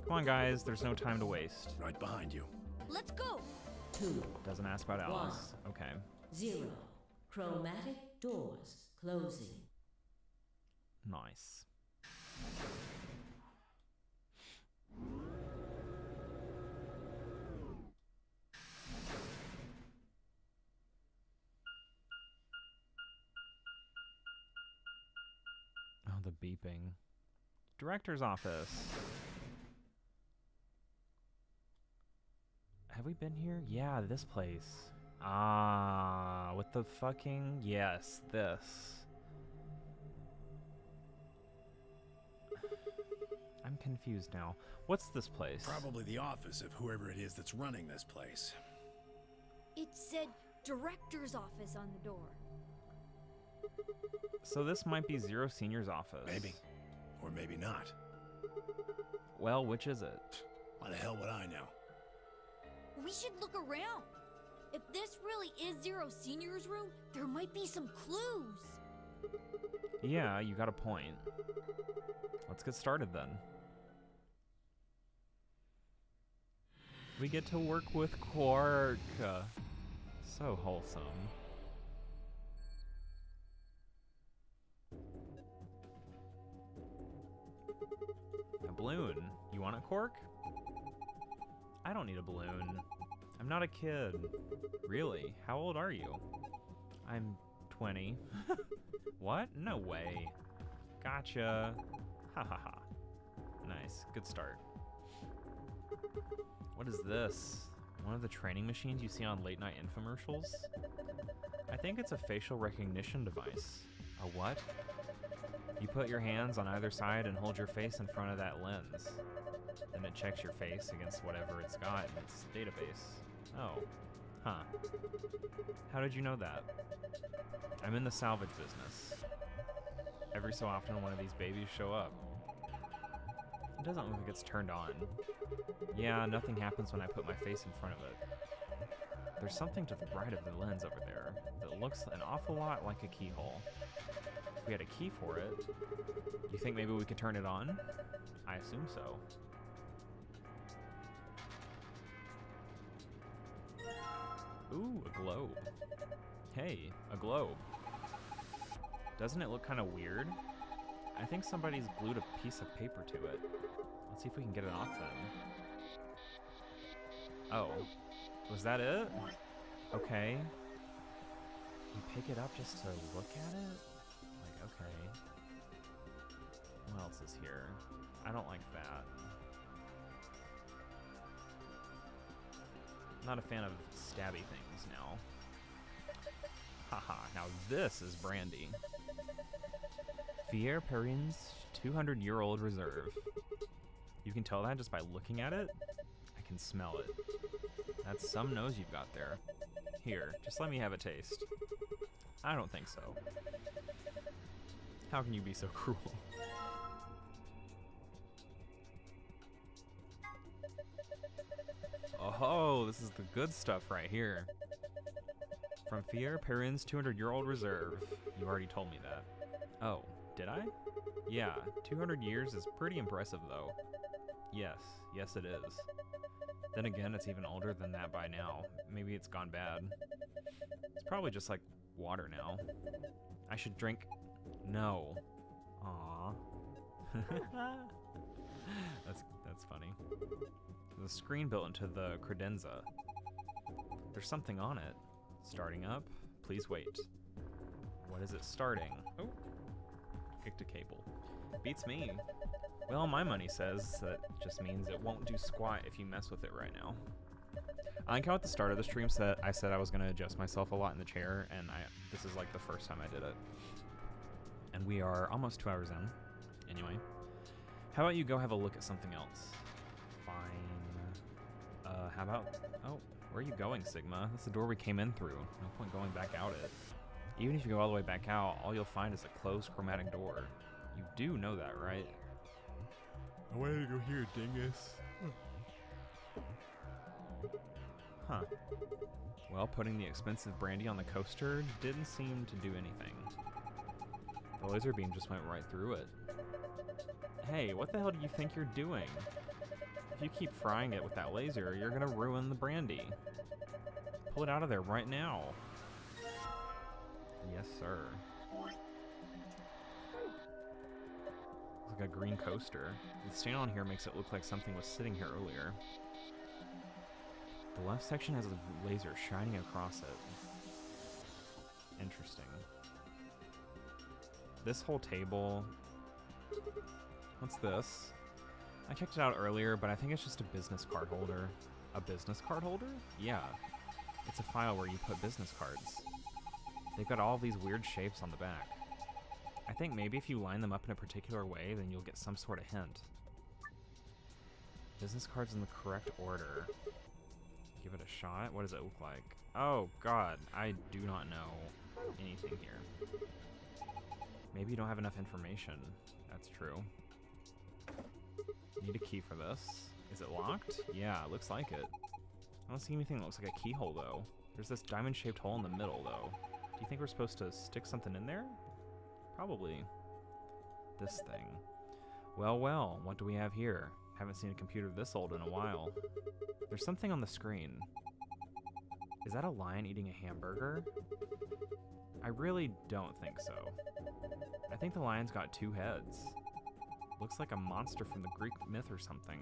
Come on, guys, there's no time to waste. Right behind you. Let's go. 2, Doesn't ask about Alice. Okay. 0. Chromatic doors closing. Nice. Oh, the beeping. Director's office. Have we been here? Yeah, this place. Ah, with the fucking... Yes, this. I'm confused now. What's this place? Probably the office of whoever it is that's running this place. It said director's office on the door. So this might be Zero Senior's office. Maybe. Or maybe not. Well, which is it? Why the hell would I know? We should look around. If this really is Zero Senior's room, there might be some clues. Yeah, you got a point. Let's get started then. We get to work with Quark. So wholesome. A balloon. You want a Quark? I don't need a balloon. I'm not a kid. Really? How old are you? I'm 20. What? No way. Gotcha. Ha ha ha. Nice. Good start. What is this? One of the training machines you see on late night infomercials? I think it's a facial recognition device. A what? You put your hands on either side and hold your face in front of that lens. Then it checks your face against whatever it's got in its database. Oh. Huh. How did you know that? I'm in the salvage business. Every so often one of these babies show up. It doesn't look like it's turned on. Yeah, nothing happens when I put my face in front of it. There's something to the right of the lens over there that looks an awful lot like a keyhole. If we had a key for it, do you think maybe we could turn it on? I assume so. Ooh, a globe. Hey, a globe. Doesn't it look kind of weird? I think somebody's glued a piece of paper to it. Let's see if we can get it off them. Oh, was that it? Okay. You pick it up just to look at it? Like, okay. What else is here? I don't like that. Not a fan of stabby things now. Haha, now this is brandy. Fier Perrin's 200-year-old reserve. You can tell that just by looking at it? I can smell it. That's some nose you've got there. Here, just let me have a taste. I don't think so. How can you be so cruel? Oh, this is the good stuff right here. From Fier Perrin's 200-year-old reserve. You already told me that. Oh, did I? Yeah, 200 years is pretty impressive though. Yes, yes it is. Then again, it's even older than that by now. Maybe it's gone bad. It's probably just like water now. I should drink... No. Aww. That's funny. There's a screen built into the credenza. There's something on it. Starting up. Please wait. What is it starting? Oh. Kicked a cable. Beats me. Well, my money says that just means it won't do squat if you mess with it right now. I like how at the start of the stream I said I was going to adjust myself a lot in the chair, and this is like the first time I did it. And we are almost 2 hours in. Anyway. How about you go have a look at something else? Fine. How about... Oh, where are you going, Sigma? That's the door we came in through. No point going back out it. Even if you go all the way back out, all you'll find is a closed chromatic door. You do know that, right? I wanted to go here, dingus. Huh. Well, putting the expensive brandy on the coaster didn't seem to do anything. The laser beam just went right through it. Hey, what the hell do you think you're doing? If you keep frying it with that laser, you're gonna ruin the brandy. Pull it out of there right now. Yes, sir. Looks like a green coaster. The stain on here makes it look like something was sitting here earlier. The left section has a laser shining across it. Interesting. This whole table... What's this? I checked it out earlier, but I think it's just a business card holder. A business card holder? Yeah. It's a file where you put business cards. They've got all these weird shapes on the back. I think maybe if you line them up in a particular way, then you'll get some sort of hint. Business cards in the correct order. Give it a shot? What does it look like? Oh god, I do not know anything here. Maybe you don't have enough information. That's true. Need a key for this. Is it locked? Yeah, it looks like it. I don't see anything that looks like a keyhole though. There's this diamond-shaped hole in the middle though. Do you think we're supposed to stick something in there? Probably. This thing. Well, well, what do we have here? Haven't seen a computer this old in a while. There's something on the screen. Is that a lion eating a hamburger? I really don't think so. I think the lion's got 2 heads. Looks like a monster from the Greek myth or something.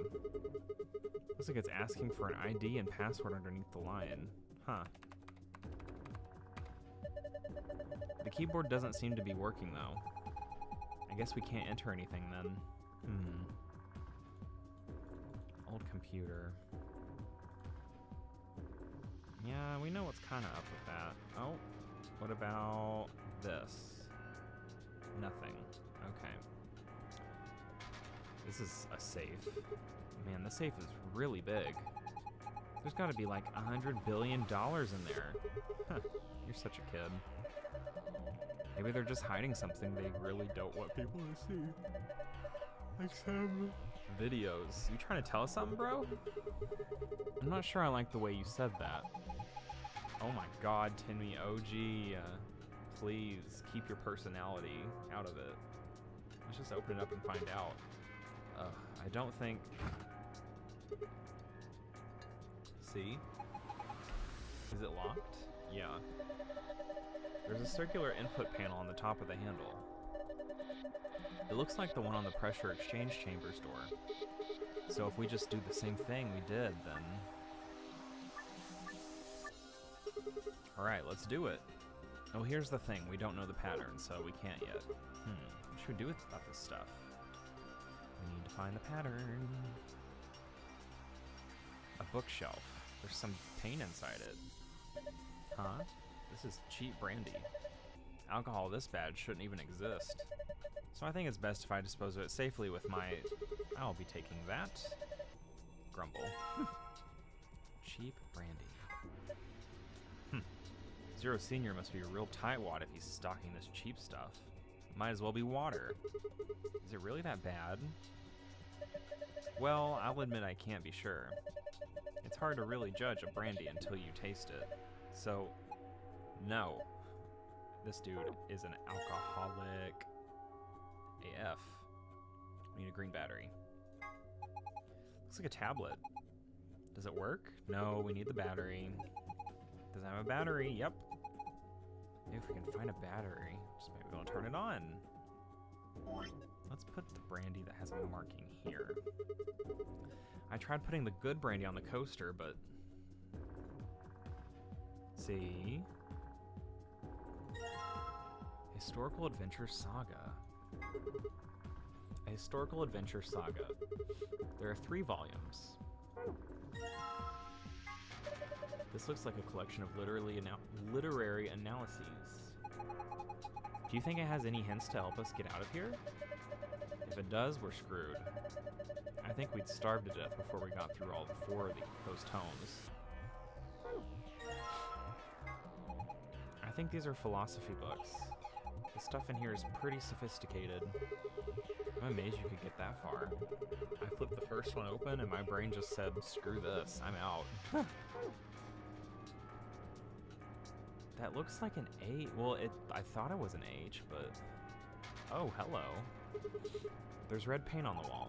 Looks like it's asking for an ID and password underneath the line. Huh. The keyboard doesn't seem to be working though. I guess we can't enter anything then. Old computer. Yeah, we know what's kind of up with that. Oh, what about this? Nothing. Okay. This is a safe. Man, the safe is really big. There's got to be like $100 billion in there. Huh, you're such a kid. Maybe they're just hiding something they really don't want people to see. Like some videos. You trying to tell us something, bro? I'm not sure I like the way you said that. Oh my god, Tinmy OG. Please keep your personality out of it. Let's just open it up and find out. I don't think... See? Is it locked? Yeah. There's a circular input panel on the top of the handle. It looks like the one on the pressure exchange chambers door. So if we just do the same thing we did, then... Alright, let's do it. Oh, here's the thing. We don't know the pattern, so we can't yet. What should we do about this stuff? We need to find the pattern. A bookshelf. There's some paint inside it. Huh? This is cheap brandy. Alcohol this bad shouldn't even exist. So I think it's best if I dispose of it safely with my... I'll be taking that. Grumble. Cheap brandy. Zero Senior must be a real tightwad if he's stocking this cheap stuff. Might as well be water. Is it really that bad? Well, I'll admit I can't be sure. It's hard to really judge a brandy until you taste it. So, no. This dude is an alcoholic AF. We need a green battery. Looks like a tablet. Does it work? No, we need the battery. Does it have a battery? Yep. Maybe if we can find a battery, just maybe we'll turn it on. Let's put the brandy that has a marking here. I tried putting the good brandy on the coaster, but... See? Historical Adventure Saga. A Historical Adventure Saga. There are 3 volumes. This looks like a collection of literary analyses. Do you think it has any hints to help us get out of here? If it does, we're screwed. I think we'd starve to death before we got through all 4 of those tomes. I think these are philosophy books. The stuff in here is pretty sophisticated. I'm amazed you could get that far. I flipped the first one open and my brain just said, screw this, I'm out. That looks like an A. Well, I thought it was an H, but... Oh, hello. There's red paint on the wall.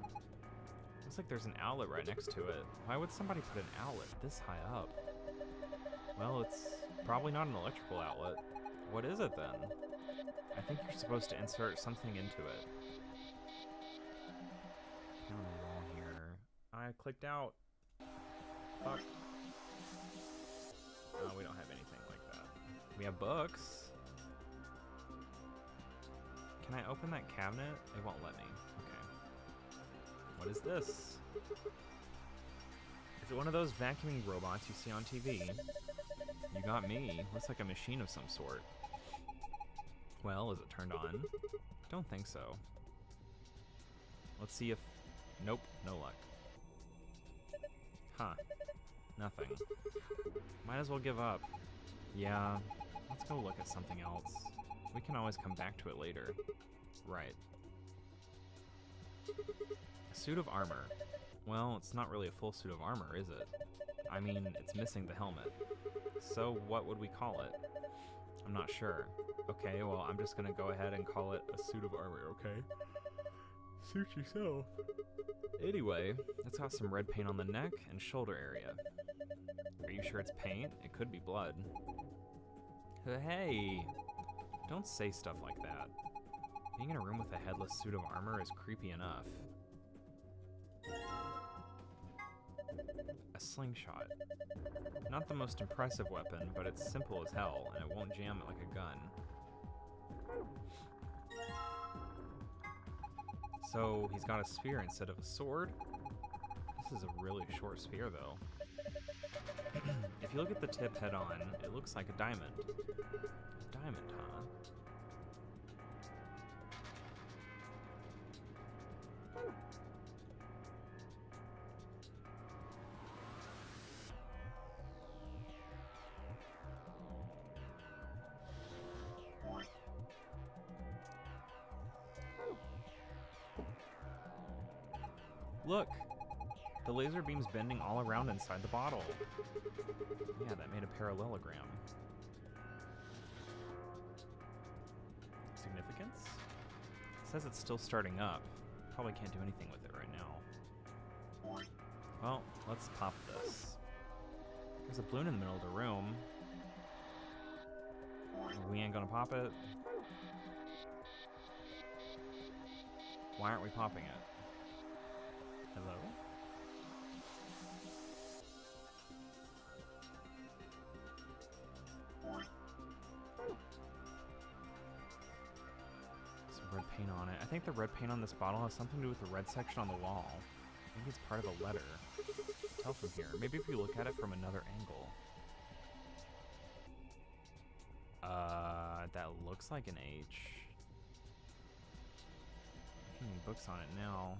Looks like there's an outlet right next to it. Why would somebody put an outlet this high up? Well, it's probably not an electrical outlet. What is it then? I think you're supposed to insert something into it. On the wall here. I clicked out. Fuck. Oh, we don't have anything like that. We have books. Can I open that cabinet? It won't let me. Okay. What is this? Is it one of those vacuuming robots you see on TV? You got me. Looks like a machine of some sort. Well, is it turned on? Don't think so. Let's see if... Nope, no luck. Huh. Nothing. Might as well give up. Yeah, let's go look at something else. We can always come back to it later. Right. A suit of armor. Well, it's not really a full suit of armor, is it? I mean, it's missing the helmet. So what would we call it? I'm not sure. Okay, well, I'm just gonna go ahead and call it a suit of armor, okay? Suit yourself. Anyway, it's got some red paint on the neck and shoulder area. Are you sure it's paint? It could be blood. Hey! Don't say stuff like that. Being in a room with a headless suit of armor is creepy enough. A slingshot. Not the most impressive weapon, but it's simple as hell, and it won't jam it like a gun. So he's got a spear instead of a sword? This is a really short spear, though. If you look at the tip head on, it looks like a diamond. A diamond, huh? Look! The laser beam's bending all around inside the bottle. Yeah, that made a parallelogram. Significance? It says it's still starting up. Probably can't do anything with it right now. Well, let's pop this. There's a balloon in the middle of the room. We ain't gonna pop it. Why aren't we popping it? Hello? Some red paint on it. I think the red paint on this bottle has something to do with the red section on the wall. Maybe it's part of a letter. Tell from here. Maybe if you look at it from another angle. That looks like an H. Any books on it now?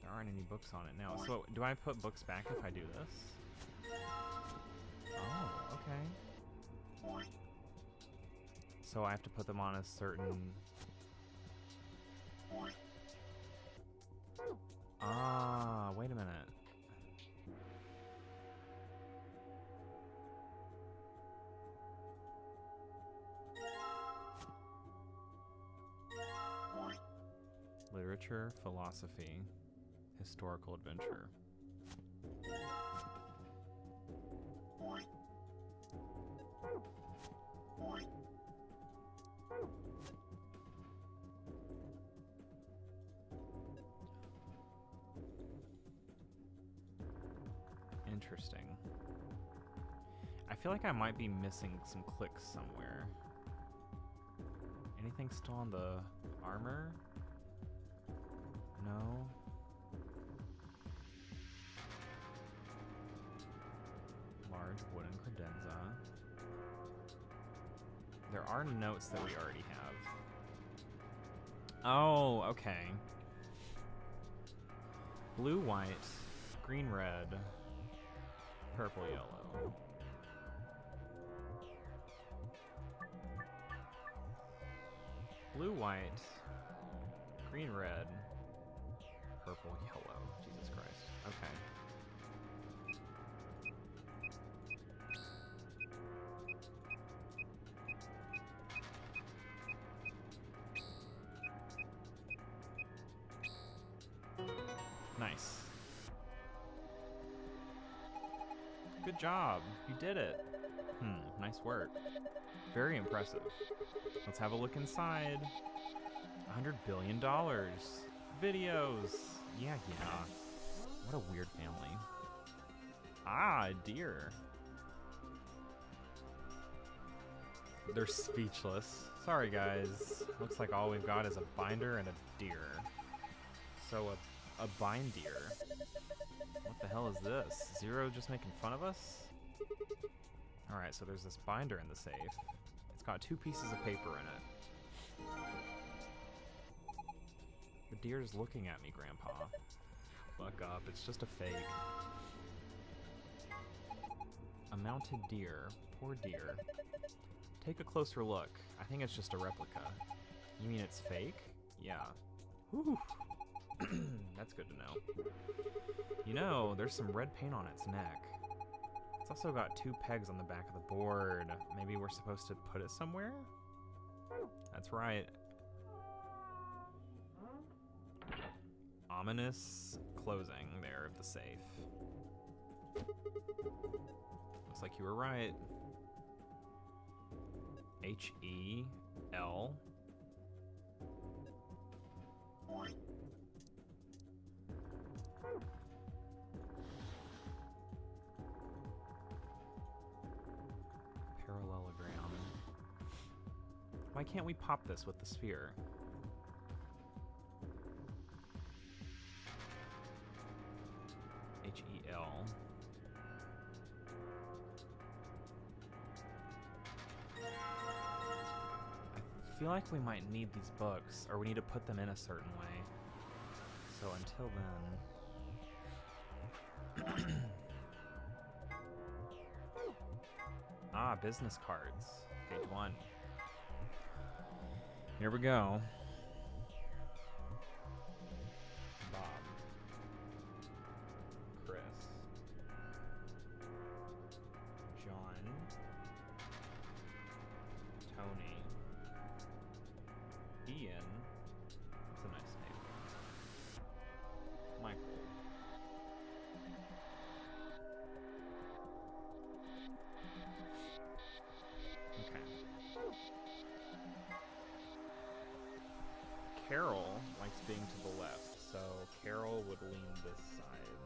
There aren't any books on it now. So, do I put books back if I do this? Oh, okay. So I have to put them on a certain... Ah, wait a minute. Literature, philosophy, historical adventure. Interesting. I feel like I might be missing some clicks somewhere. Anything still on the armor? No. Large wooden credenza. There are notes that we already have. Oh, okay. Blue, white, green, red, purple, yellow. Blue, white, green, red, purple, yellow. Jesus Christ. Okay. Nice. Good job. You did it. Nice work. Very impressive. Let's have a look inside. $100 billion. Videos. Yeah. What a weird family. Ah, a deer. They're speechless. Sorry, guys. Looks like all we've got is a binder and a deer. So, a bind deer. What the hell is this? Zero just making fun of us? Alright, so there's this binder in the safe. It's got 2 pieces of paper in it. The deer's looking at me, Grandpa. Fuck up, it's just a fake. A mounted deer. Poor deer. Take a closer look. I think it's just a replica. You mean it's fake? Yeah. Whew. That's good to know. You know, there's some red paint on its neck. It's also got 2 pegs on the back of the board. Maybe we're supposed to put it somewhere? That's right. Ominous closing there of the safe. Looks like you were right. H-E-L. Parallelogram. Why can't we pop this with the sphere? H-E-L. I feel like we might need these books, or we need to put them in a certain way. So until then... Ah, business cards. Page 1. Here we go. Bob. Chris. John. Tony. Ian. That's a nice name. Michael. Carol likes being to the left, so Carol would lean this side.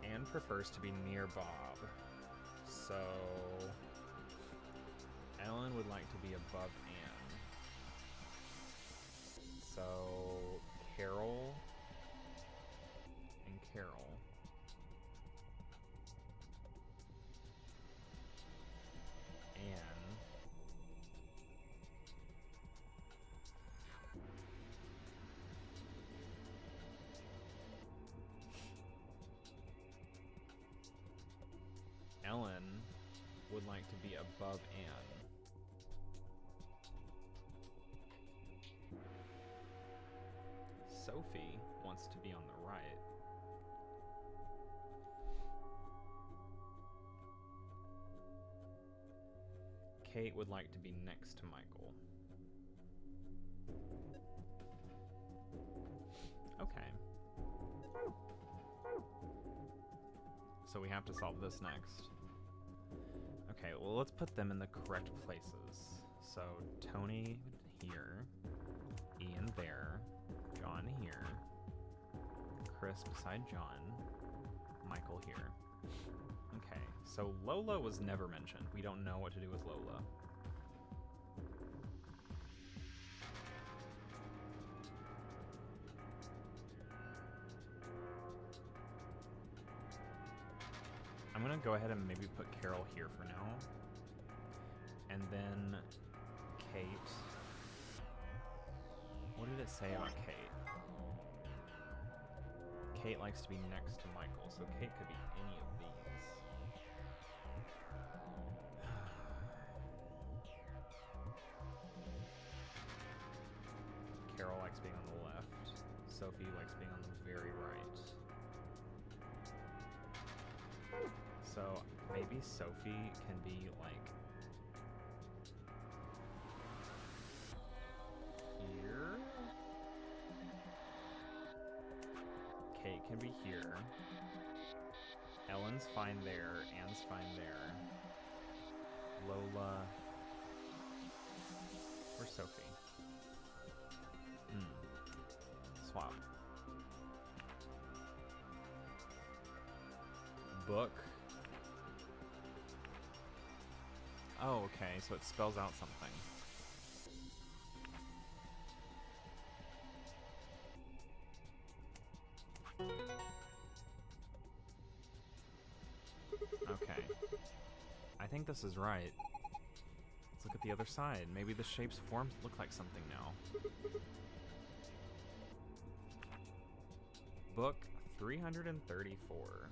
Anne prefers to be near Bob, so Ellen would like to be above Anne. So Carol and Carol. Ellen would like to be above Anne. Sophie wants to be on the right. Kate would like to be next to Michael. Okay. So we have to solve this next. Okay, well, let's put them in the correct places. So Tony here, Ian there, John here, Chris beside John, Michael here. Okay, so Lola was never mentioned. We don't know what to do with Lola. I'm gonna go ahead and maybe put Carol here for now. And then Kate. What did it say about Kate? Kate likes to be next to Michael, so Kate could be any of these. Carol likes being on the left. Sophie likes being on the very right. So maybe Sophie can be like here. Kate can be here. Ellen's fine there. Anne's fine there. Lola. Where's Sophie? Swap. Book. Oh, okay, so it spells out something. Okay. I think this is right. Let's look at the other side. Maybe the shapes forms look like something now. Book 334.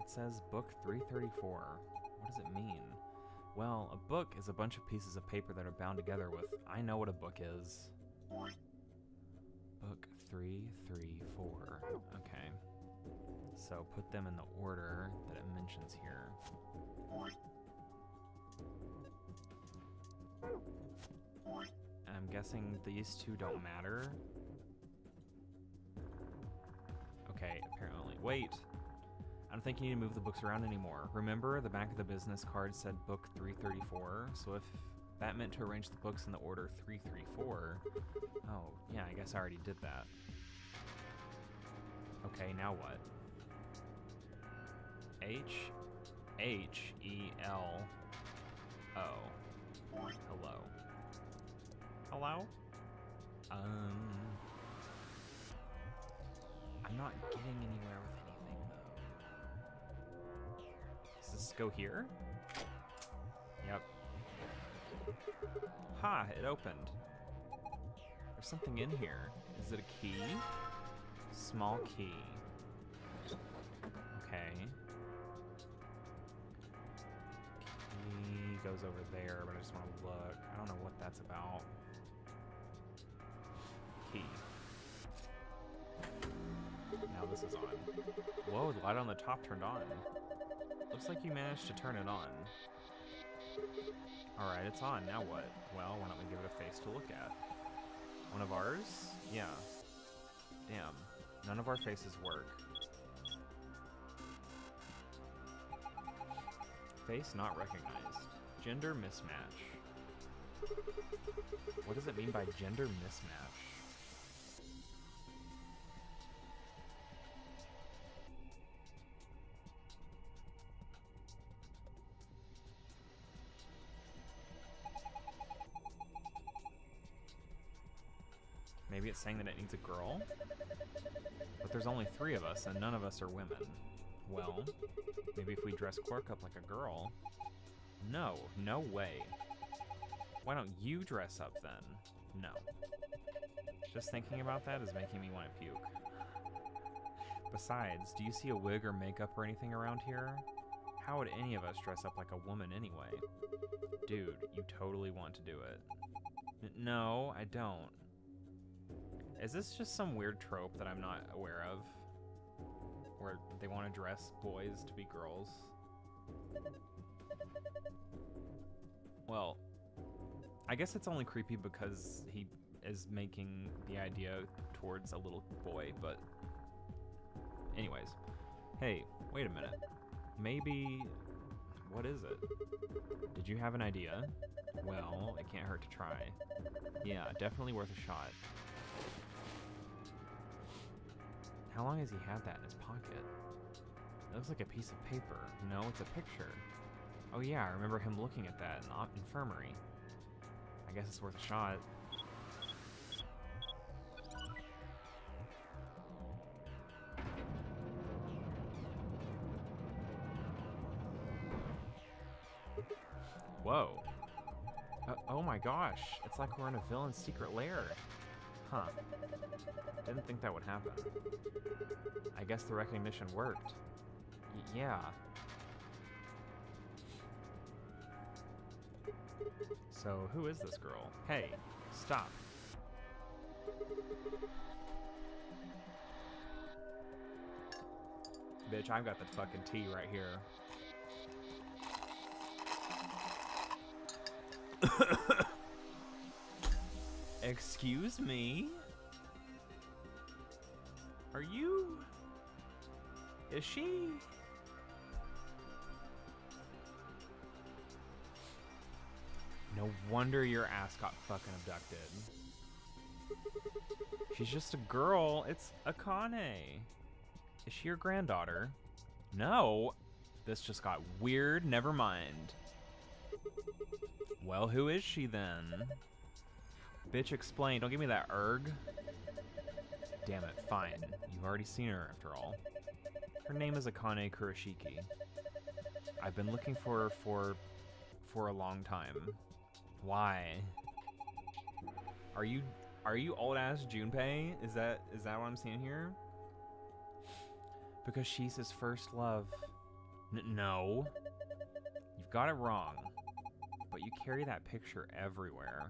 It says book 334. What does it mean? Well, a book is a bunch of pieces of paper that are bound together with... I know what a book is. Book 334. Okay. So put them in the order that it mentions here. I'm guessing these two don't matter. Okay, apparently Wait. I don't think you need to move the books around anymore. Remember, the back of the business card said book 334, so if that meant to arrange the books in the order 334... Oh, yeah, I guess I already did that. Okay, now what? H-E-L-O. Hello. Hello? I'm not getting anywhere with anything, though. Does this go here? Yep. Ha! It opened. There's something in here. Is it a key? Small key. Okay. Key goes over there, but I just want to look. I don't know what that's about. Key. Now this is on. Whoa, the light on the top turned on. Looks like you managed to turn it on. Alright, it's on. Now what? Well, why don't we give it a face to look at? One of ours? Yeah. Damn. None of our faces work. Face not recognized. Gender mismatch. What does it mean by gender mismatch? Maybe it's saying that it needs a girl? But there's only 3 of us, and none of us are women. Well, maybe if we dress Quark up like a girl... No, no way. Why don't you dress up then? No. Just thinking about that is making me want to puke. Besides, do you see a wig or makeup or anything around here? How would any of us dress up like a woman anyway? Dude, you totally want to do it. No, I don't. Is this just some weird trope that I'm not aware of? Where they want to dress boys to be girls? Well, I guess it's only creepy because he is making the idea towards a little boy, but... Anyways. Hey, wait a minute. Maybe... What is it? Did you have an idea? Well, it can't hurt to try. Yeah, definitely worth a shot. How long has he had that in his pocket? It looks like a piece of paper. No, it's a picture. Oh yeah, I remember him looking at that in the infirmary. I guess it's worth a shot. Whoa. Oh my gosh, it's like we're in a villain's secret lair. Huh. Didn't think that would happen. I guess the recognition worked. Yeah. So, who is this girl? Hey, stop. Bitch, I've got the fucking tea right here. Excuse me? Are you... Is she... No wonder your ass got fucking abducted. She's just a girl. It's Akane. Is she your granddaughter? No. This just got weird. Never mind. Well, who is she then? Bitch, explain. Don't give me that erg. Damn it. Fine. You've already seen her after all. Her name is Akane Kurashiki. I've been looking for her for a long time. Why? Are you old ass Junpei? Is that what I'm seeing here? Because she's his first love. No. You've got it wrong. But you carry that picture everywhere.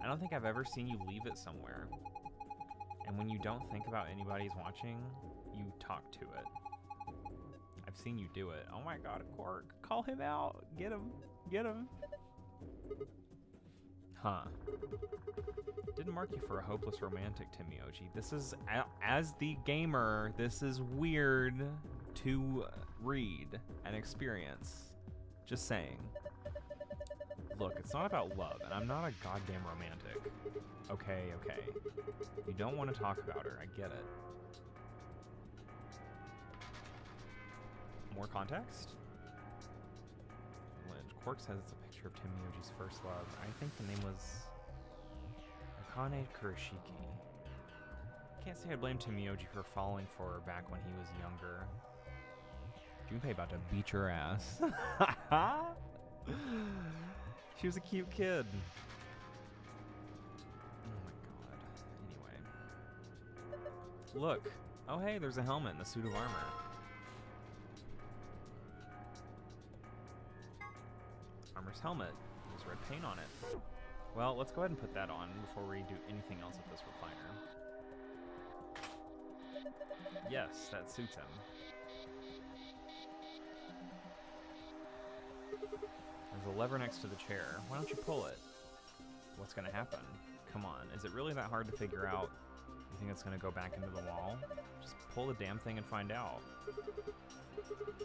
I don't think I've ever seen you leave it somewhere. And when you don't think about anybody's watching, you talk to it. I've seen you do it. Oh my god, Quark. Call him out. Get him. Get him. Huh. Didn't mark you for a hopeless romantic, Timioji. This is, as the gamer, this is weird to read and experience. Just saying. Look, it's not about love, and I'm not a goddamn romantic. Okay, okay. You don't want to talk about her, I get it. More context? Quark says it's a picture of Timioji's first love. I think the name was Akane Kurashiki. Can't say I blame Timioji for falling for her back when he was younger. Junpei about to beat your ass. She was a cute kid. Oh my god. Anyway. Look. Oh hey, there's a helmet and a suit of armor. Armor's helmet. There's red paint on it. Well, let's go ahead and put that on before we do anything else with this recliner. Yes, that suits him. There's a lever next to the chair. Why don't you pull it? What's gonna happen? Come on, is it really that hard to figure out? You think it's gonna go back into the wall? Just pull the damn thing and find out.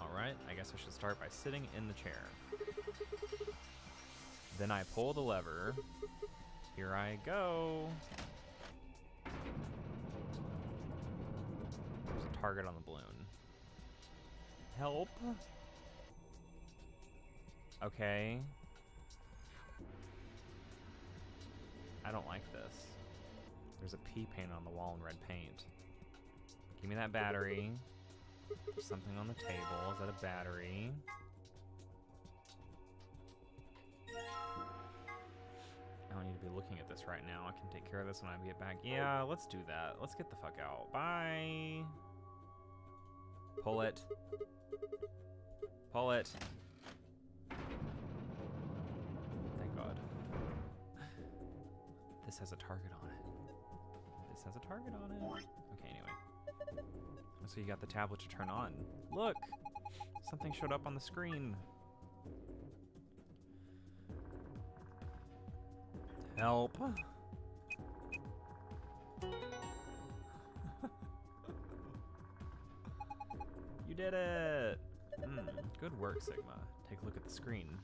Alright, I guess I should start by sitting in the chair. Then I pull the lever. Here I go. There's a target on the balloon. Help. Okay. I don't like this. There's a P paint on the wall in red paint. Give me that battery. There's something on the table. Is that a battery? I don't need to be looking at this right now. I can take care of this when I get back. Yeah, let's do that. Let's get the fuck out. Bye. Pull it. Pull it. Thank God. This has a target on it. This has a target on it. Okay, anyway. So you got the tablet to turn on. Look! Something showed up on the screen. Help. You did it! Good work, Sigma. Take a look at the screen.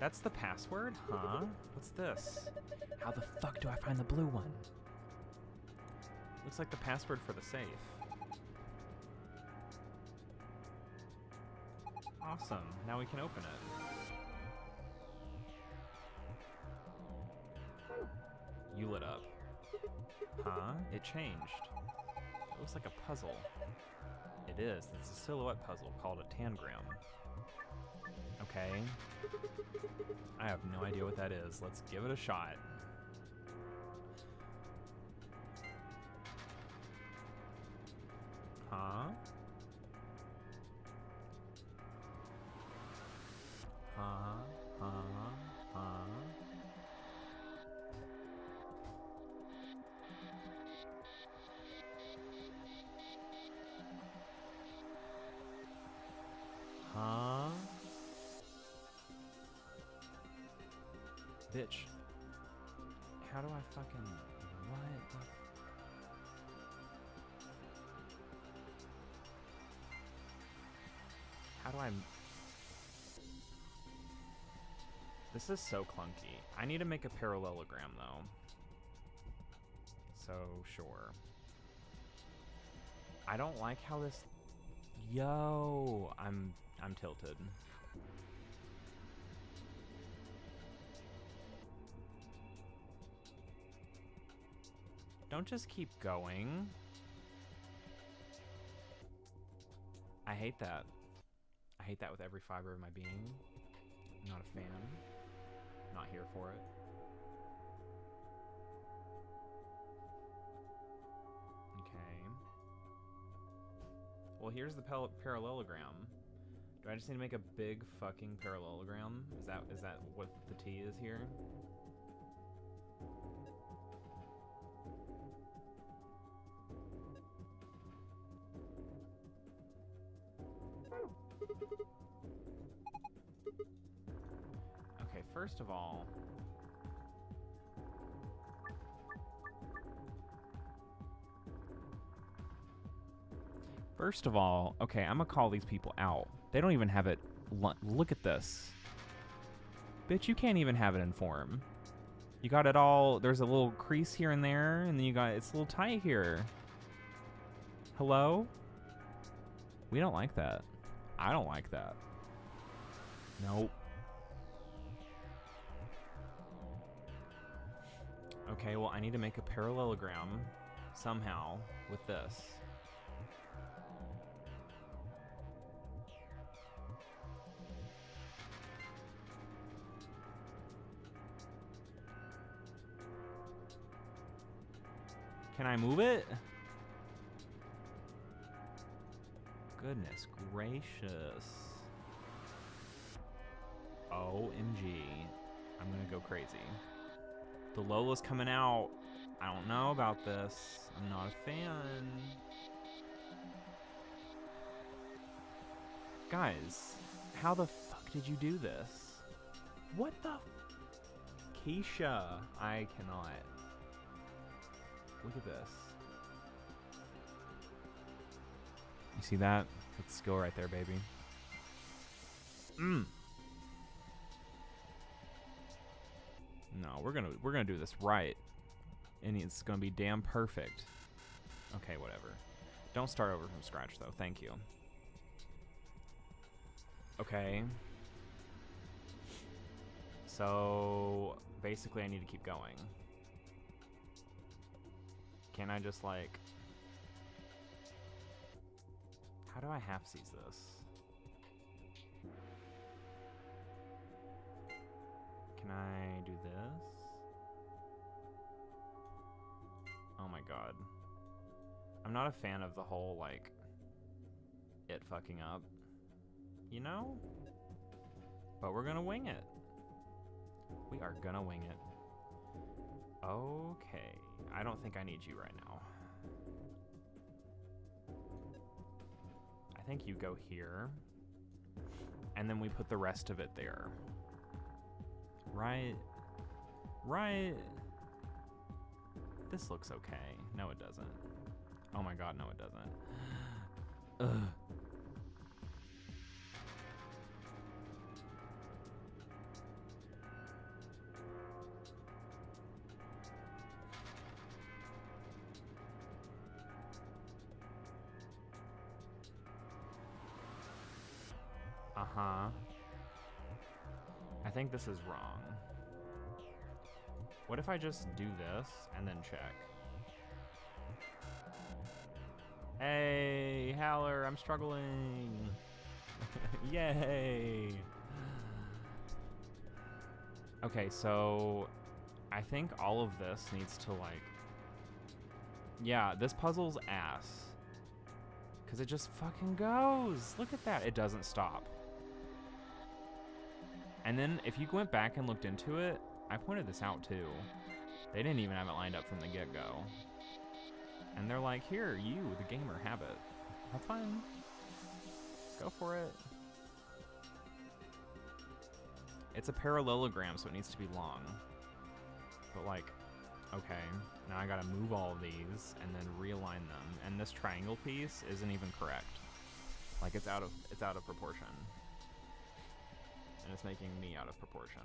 That's the password? Huh? What's this? How the fuck do I find the blue one? Looks like the password for the safe. Awesome. Now we can open it. You lit up. Huh? It changed. It looks like a puzzle. It is. It's a silhouette puzzle called a tangram. Okay. I have no idea what that is. Let's give it a shot. Huh? Huh? Huh? Huh? Huh? Bitch. How do I fucking... What the... How do I... This is so clunky. I need to make a parallelogram, though. So, sure. I don't like how this... Yo! I'm tilted. Don't just keep going. I hate that. I hate that with every fiber of my being. I'm not a fan. Not here for it. Okay. Well, here's the parallelogram. Do I just need to make a big fucking parallelogram? Is that what the T is here? first of all... First of all, okay, I'm gonna call these people out. They don't even have it... Look at this. Bitch, you can't even have it in form. You got it all... There's a little crease here and there, and then you got... It's a little tight here. Hello? We don't like that. I don't like that. Nope. Okay, well, I need to make a parallelogram somehow with this. Can I move it? Goodness gracious. OMG. I'm gonna go crazy. The Lola's coming out. I don't know about this. I'm not a fan. Guys, how the fuck did you do this? What the? Keisha, I cannot. Look at this. You see that? That's skill right there, baby. No, we're gonna do this right, and it's gonna be damn perfect. Okay, whatever. Don't start over from scratch, though. Thank you. Okay. So basically, I need to keep going. Can I just like... How do I half-seize this? Can I do this? Oh my god. I'm not a fan of the whole, like, it fucking up. You know? But we're gonna wing it. We are gonna wing it. Okay. I don't think I need you right now. I think you go here. And then we put the rest of it there. Right? Right? This looks okay. No, it doesn't. Oh my god, no, it doesn't. Ugh. Uh-huh. I think this is wrong. What if I just do this and then check? Hey, Howler, I'm struggling. Yay. Okay, so I think all of this needs to like... Yeah, this puzzle's ass. Because it just fucking goes. Look at that. It doesn't stop. And then if you went back and looked into it, I pointed this out too. They didn't even have it lined up from the get-go. And they're like, here, you, the gamer, have it. Have fun. Go for it. It's a parallelogram, so it needs to be long. But like, okay, now I gotta move all of these and then realign them. And this triangle piece isn't even correct. Like it's out of proportion. And it's making me out of proportion.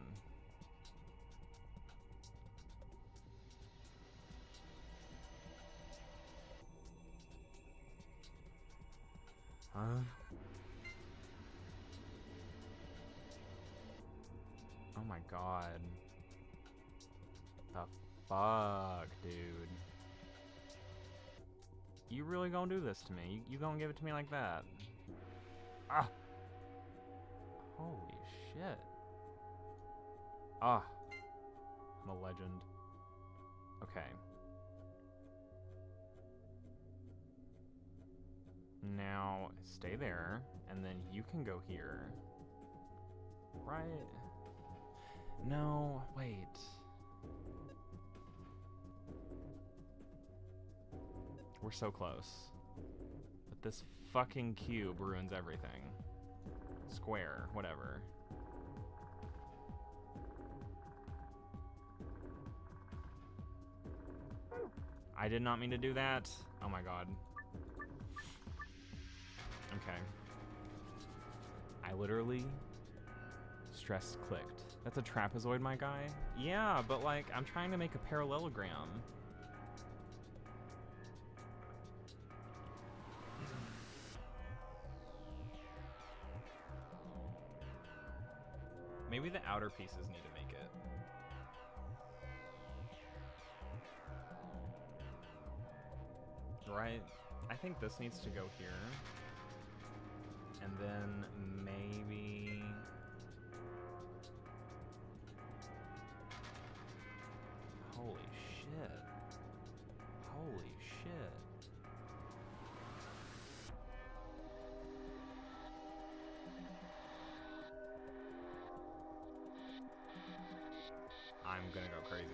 Huh? Oh my god. The fuck, dude. You really gonna do this to me? You gonna give it to me like that? Ah! Holy shit. Ah. I'm a legend. Okay. Now, stay there, and then you can go here. Right? No, wait. We're so close. But this fucking cube ruins everything. Square, whatever. I did not mean to do that. Oh my god. Okay. I literally stress clicked. That's a trapezoid, my guy? Yeah, but like, I'm trying to make a parallelogram. Maybe the outer pieces need to make it. Right? I think this needs to go here. And then maybe... Holy shit. Holy shit. I'm gonna go crazy.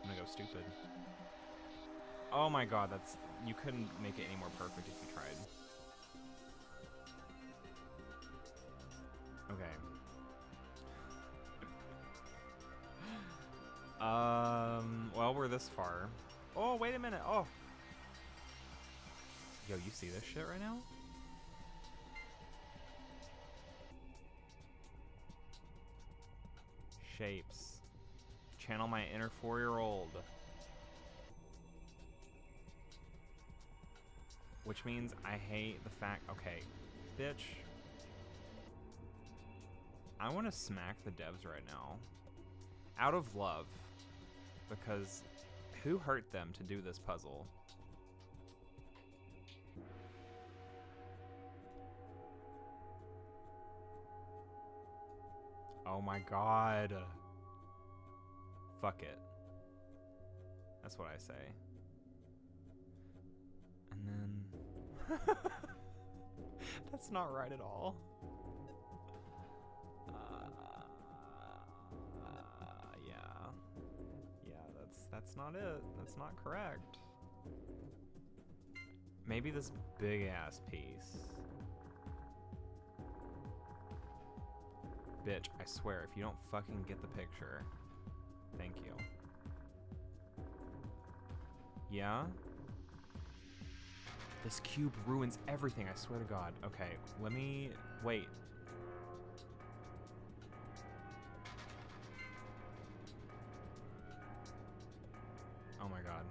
I'm gonna go stupid. Oh my god, that's... You couldn't make it any more perfect if you tried. Okay. Well, we're this far. Oh, wait a minute. Oh. Yo, you see this shit right now? Shapes. Channel my inner 4-year-old. Which means I hate the fact... Okay, bitch. I want to smack the devs right now. Out of love. Because who hurt them to do this puzzle? Oh my god. Fuck it. That's what I say. And then... That's not right at all. Yeah, that's not it. That's not correct. Maybe this big ass piece. Bitch, I swear, if you don't fucking get the picture. Thank you. Yeah? This cube ruins everything, I swear to God. Okay, let me... Wait. Oh my god.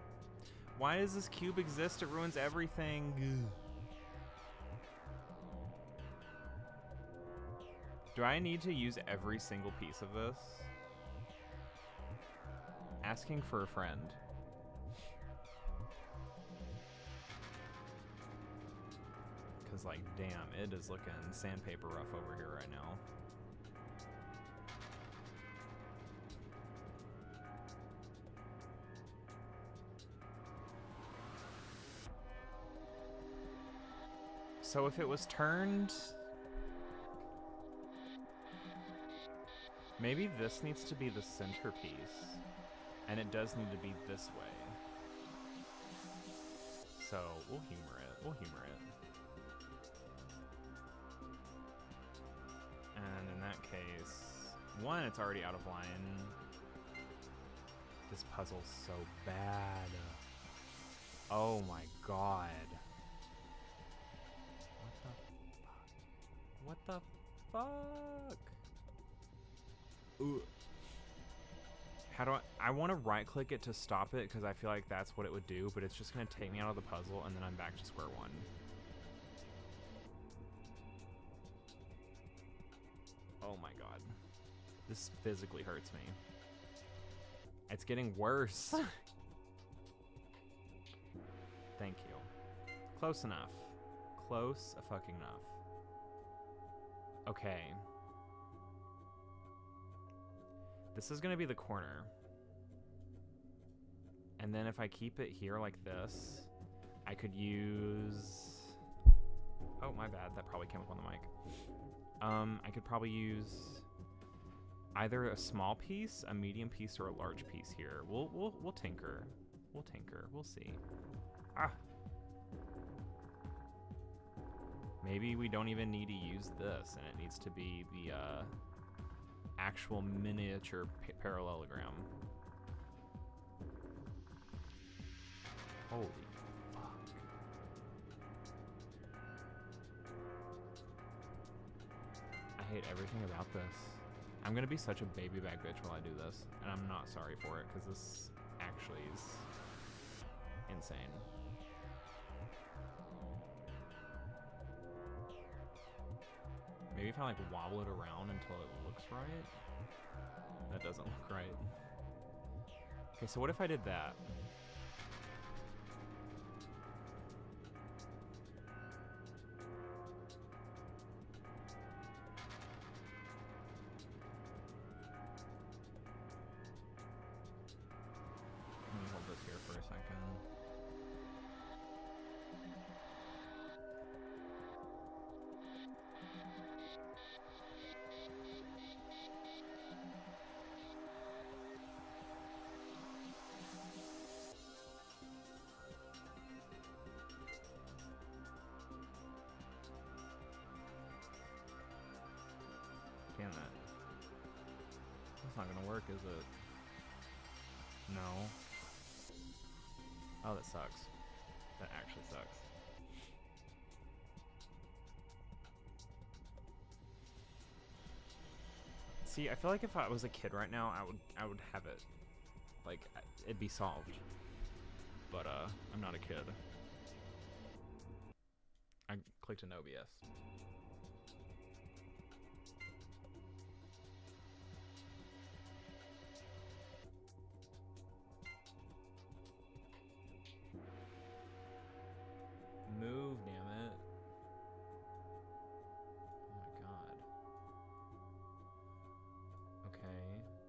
Why does this cube exist? It ruins everything. Do I need to use every single piece of this? Asking for a friend. Cause like, damn, it is looking sandpaper rough over here right now. So if it was turned... Maybe this needs to be the centerpiece. And it does need to be this way. So we'll humor it. We'll humor it. And in that case, one, it's already out of line. This puzzle's so bad. Oh my god. What the fuck? Ooh. How do I want to right click it to stop it because I feel like that's what it would do, but it's just going to take me out of the puzzle and then I'm back to square one. Oh my god. This physically hurts me. It's getting worse. Thank you. Close enough. Close a fucking enough. Okay. This is gonna be the corner. And then if I keep it here like this, I could use... Oh, my bad. That probably came up on the mic. I could probably use either a small piece, a medium piece, or a large piece here. We'll tinker. We'll tinker. We'll see. Ah! Maybe we don't even need to use this, and it needs to be the actual miniature parallelogram. Holy fuck. I hate everything about this. I'm gonna be such a baby back bitch while I do this, and I'm not sorry for it, because this actually is insane. Maybe if I like wobble it around until it looks right. That doesn't look right. Okay, so what if I did that? Let me hold this here for a second. Damn it. That's not gonna work, is it? No. Oh, that sucks. That actually sucks. See, I feel like if I was a kid right now, I would have it. Like, it'd be solved. But, I'm not a kid. I clicked an OBS. Move, damn it. Oh my god. Okay,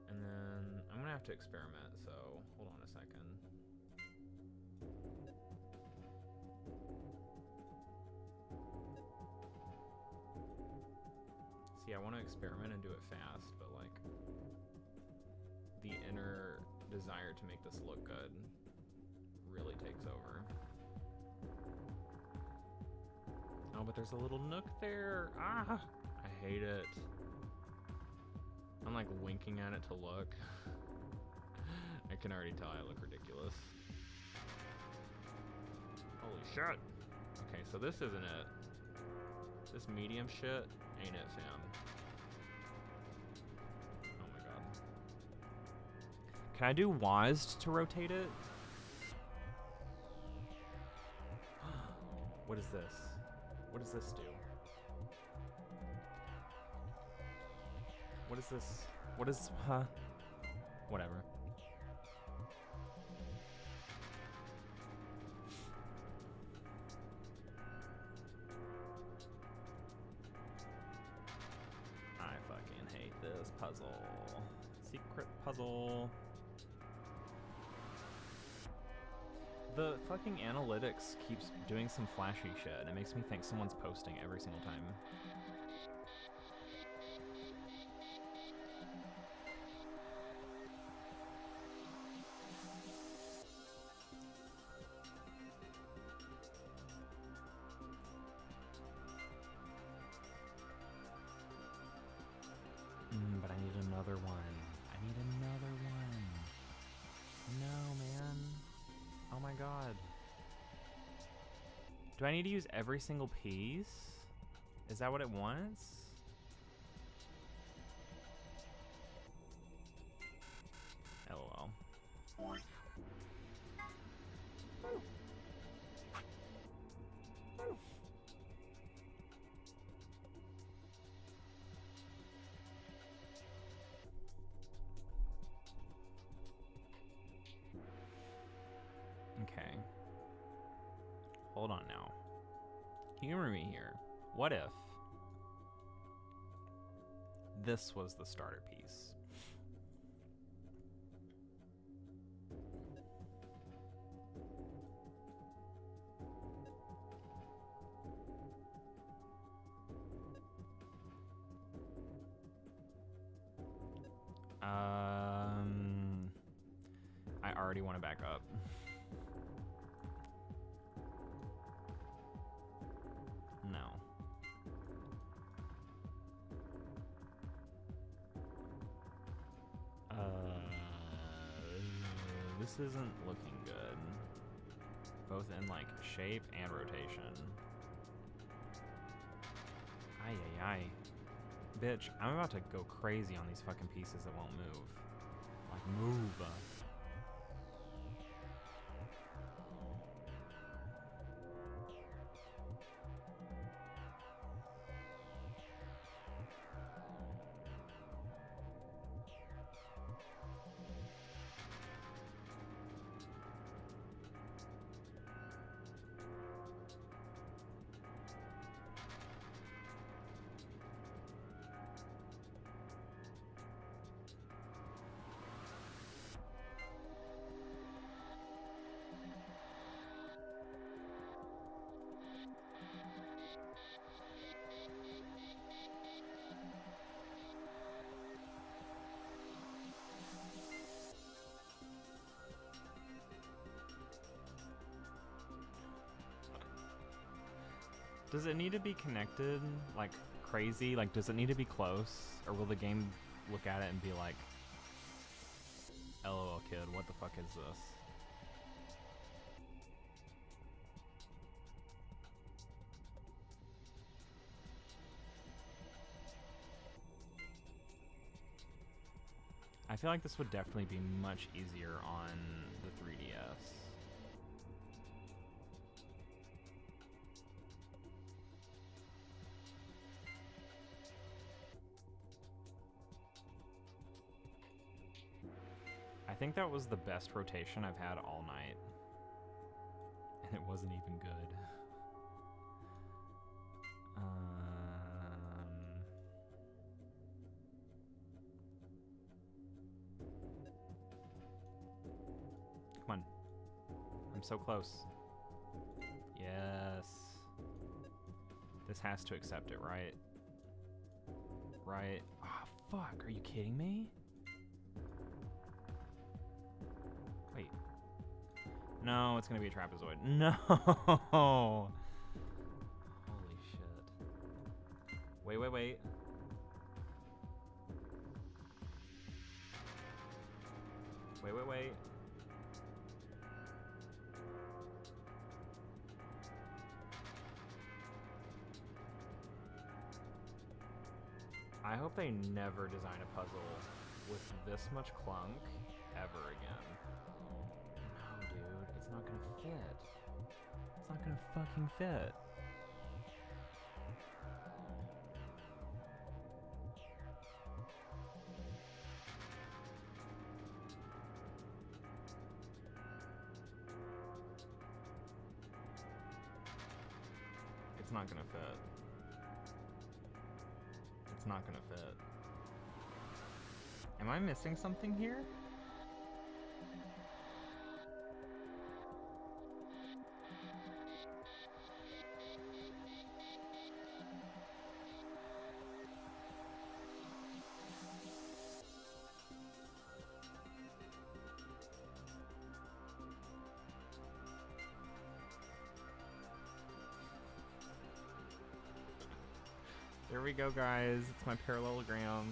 and then I'm gonna have to experiment, so hold on a second. See, I want to experiment and do it fast, but like the inner desire to make this look good really takes over. Oh, but there's a little nook there. Ah, I hate it. I'm like winking at it to look. I can already tell I look ridiculous. Holy shit. Okay, so this isn't it. This medium shit ain't it, fam. Oh my god. Can I do WASD to rotate it? What is this? What does this do? What is this? What is, huh? Whatever. I fucking hate this puzzle. Secret puzzle. The fucking analytics keeps doing some flashy shit, and it makes me think someone's posting every single time. But I need another one. I need another one. No, man. Oh my god. Do I need to use every single piece? Is that what it wants? LOL. Okay. Hold on now. Humor me here. What if this was the starter piece? I already want to back up. No. This isn't looking good. both in like shape and rotation. Ay, ay, ay. Bitch, I'm about to go crazy on these fucking pieces that won't move. Like, move. Does it need to be connected like crazy? Like, does it need to be close? Or will the game look at it and be like, LOL kid, what the fuck is this? I feel like this would definitely be much easier on the 3DS. I think that was the best rotation I've had all night. And it wasn't even good. Come on. I'm so close. Yes. This has to accept it, right? Right? Oh, fuck. Are you kidding me? Wait. No, it's gonna be a trapezoid. No! Holy shit. Wait, wait, wait. Wait, wait, wait. I hope they never design a puzzle with this much clunk ever again. No, dude, it's not gonna fit. It's not gonna fucking fit. It's not gonna fit. It's not gonna fit. Am I missing something here? There we go, guys. It's my parallelogram.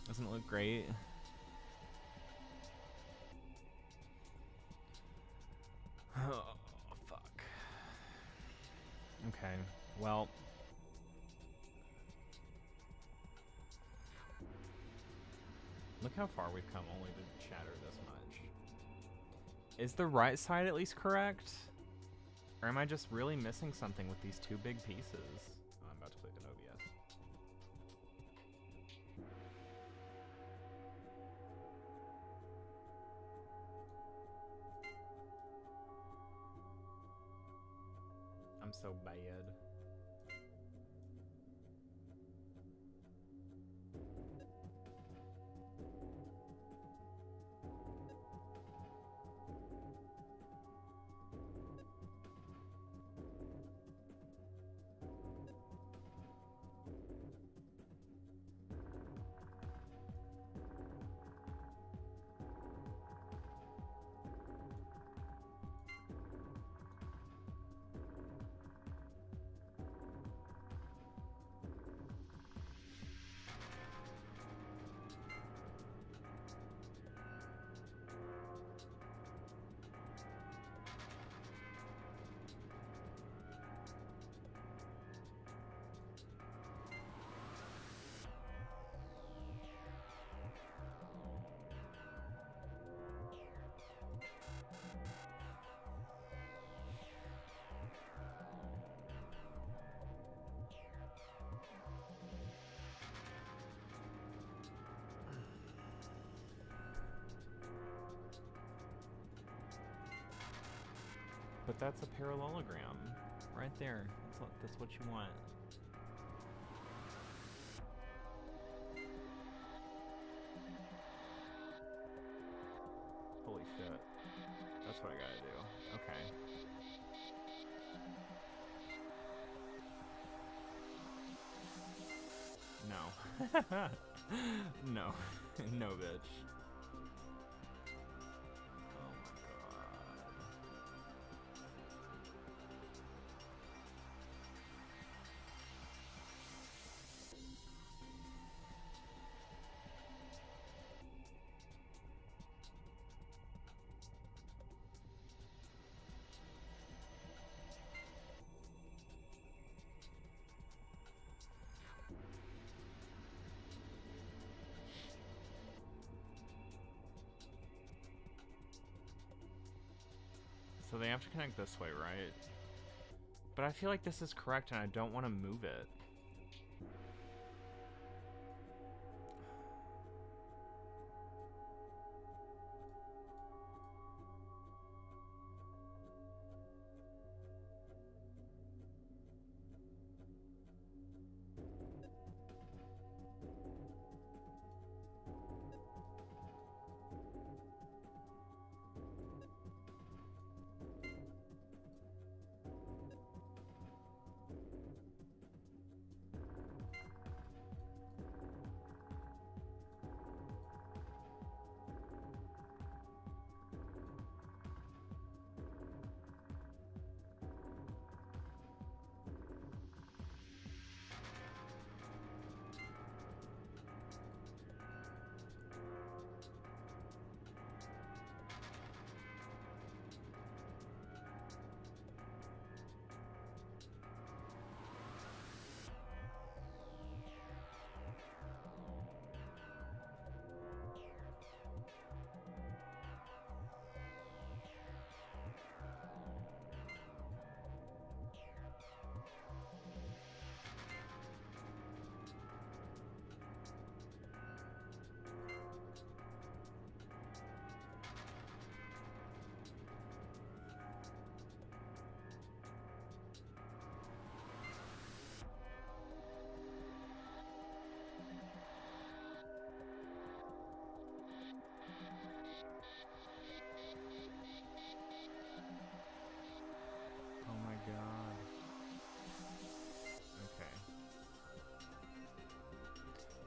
Doesn't it look great? Oh, fuck. Okay, well. Look how far we've come only to shatter this much. Is the right side at least correct? Or am I just really missing something with these two big pieces? Oh, I'm about to click an OBS. I'm so bad. But that's a parallelogram. Right there. That's what you want. Holy shit. That's what I gotta do. Okay. No. No. No, bitch. Oh my god. So they have to connect this way, right? But I feel like this is correct and I don't want to move it.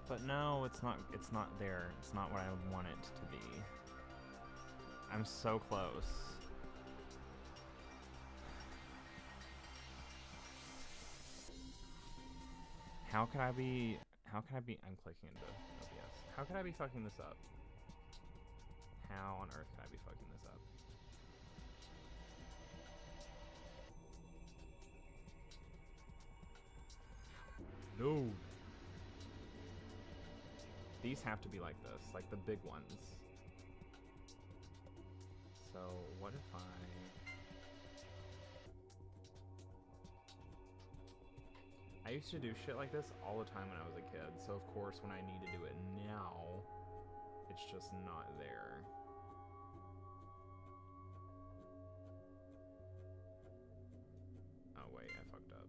But no, it's not there. It's not what I want it to be. I'm so close. How could I be, I'm clicking into OBS. How could I be fucking this up? How on earth could I be fucking this up? No. These have to be like this, like the big ones. So what if I used to do shit like this all the time when I was a kid, so of course when I need to do it now, it's just not there. Oh wait, I fucked up.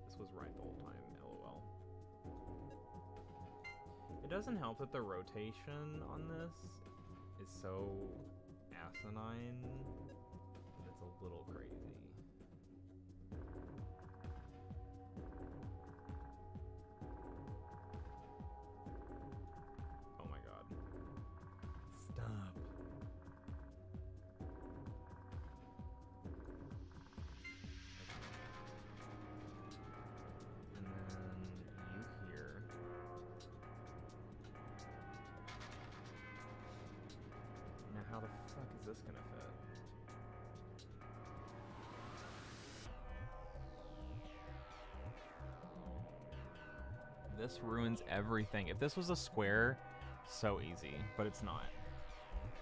This was right the whole time, LOL. It doesn't help that the rotation on this is so asinine that it's a little crazy. Oh my god. Stop. And then you here. Now how the fuck is this gonna fit? This ruins everything. If this was a square, so easy, but it's not.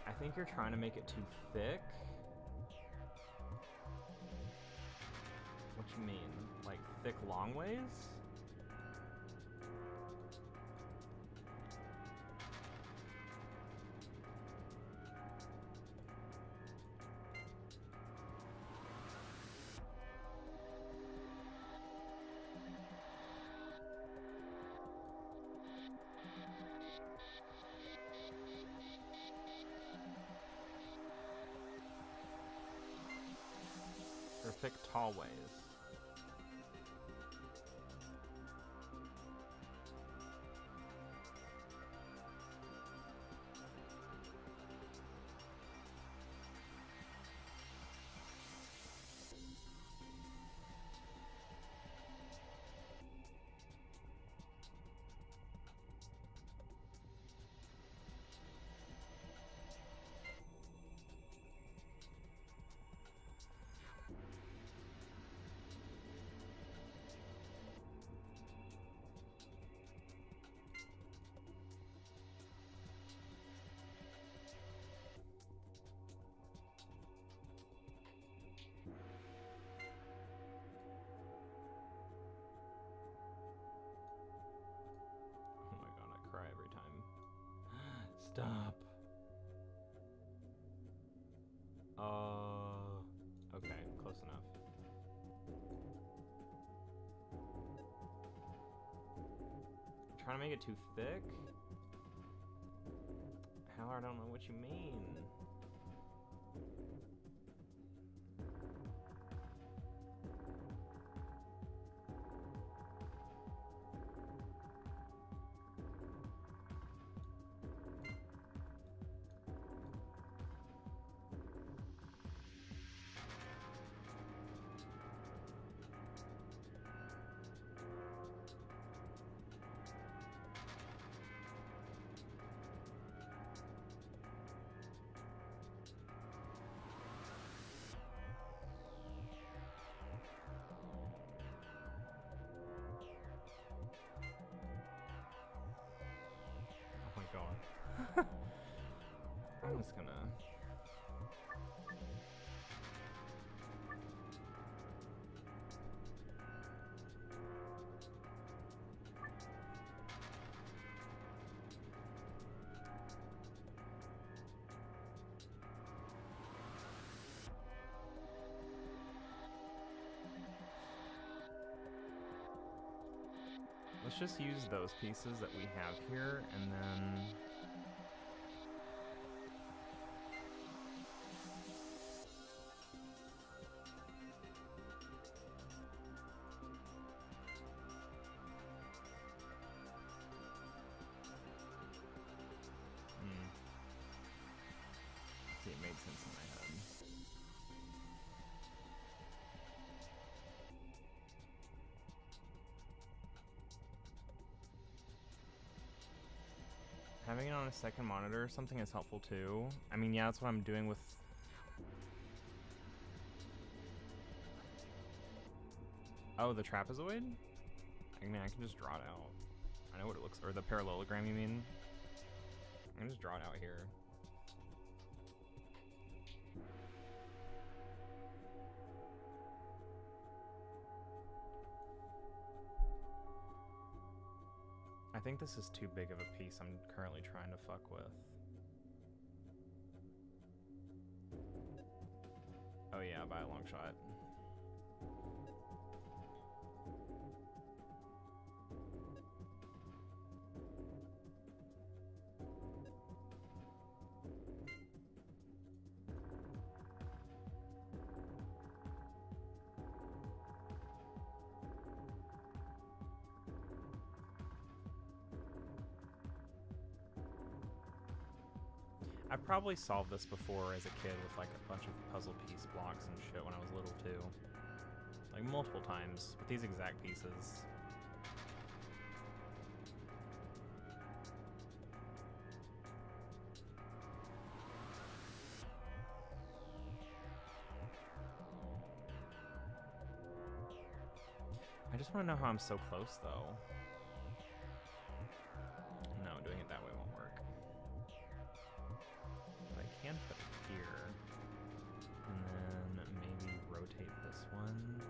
I think you're trying to make it too thick. What you mean? Like thick long ways? thick tallways. Cry every time. Stop. Okay, close enough. Trying to make it too thick? Hell, I don't know what you mean. I'm just gonna... Let's just use those pieces that we have here, and then... See, it made sense in my head. Having it on a second monitor or something is helpful too. I mean, yeah, that's what I'm doing with... Oh, the trapezoid? I mean, I can just draw it out. I know what it looks... Or the parallelogram, you mean? I can just draw it out here. I think this is too big of a piece I'm currently trying to fuck with. Oh yeah, by a long shot. I've probably solved this before as a kid with like a bunch of puzzle piece blocks and shit when I was little too. Like multiple times with these exact pieces. I just want to know how I'm so close though. No, doing it that way won't work. But I can put it here. And then maybe rotate this one.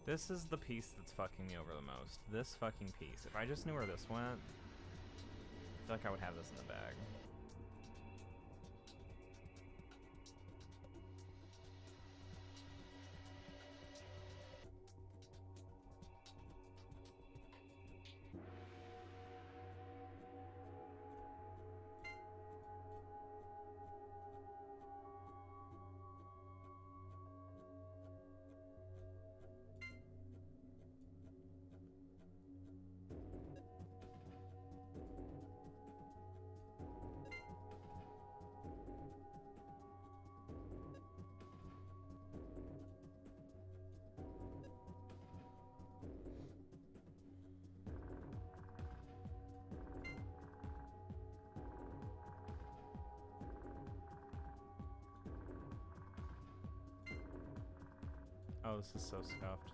This is the piece that's fucking me over the most. This fucking piece. If I just knew where this went, I feel like I would have this in the bag. Oh, this is so scuffed.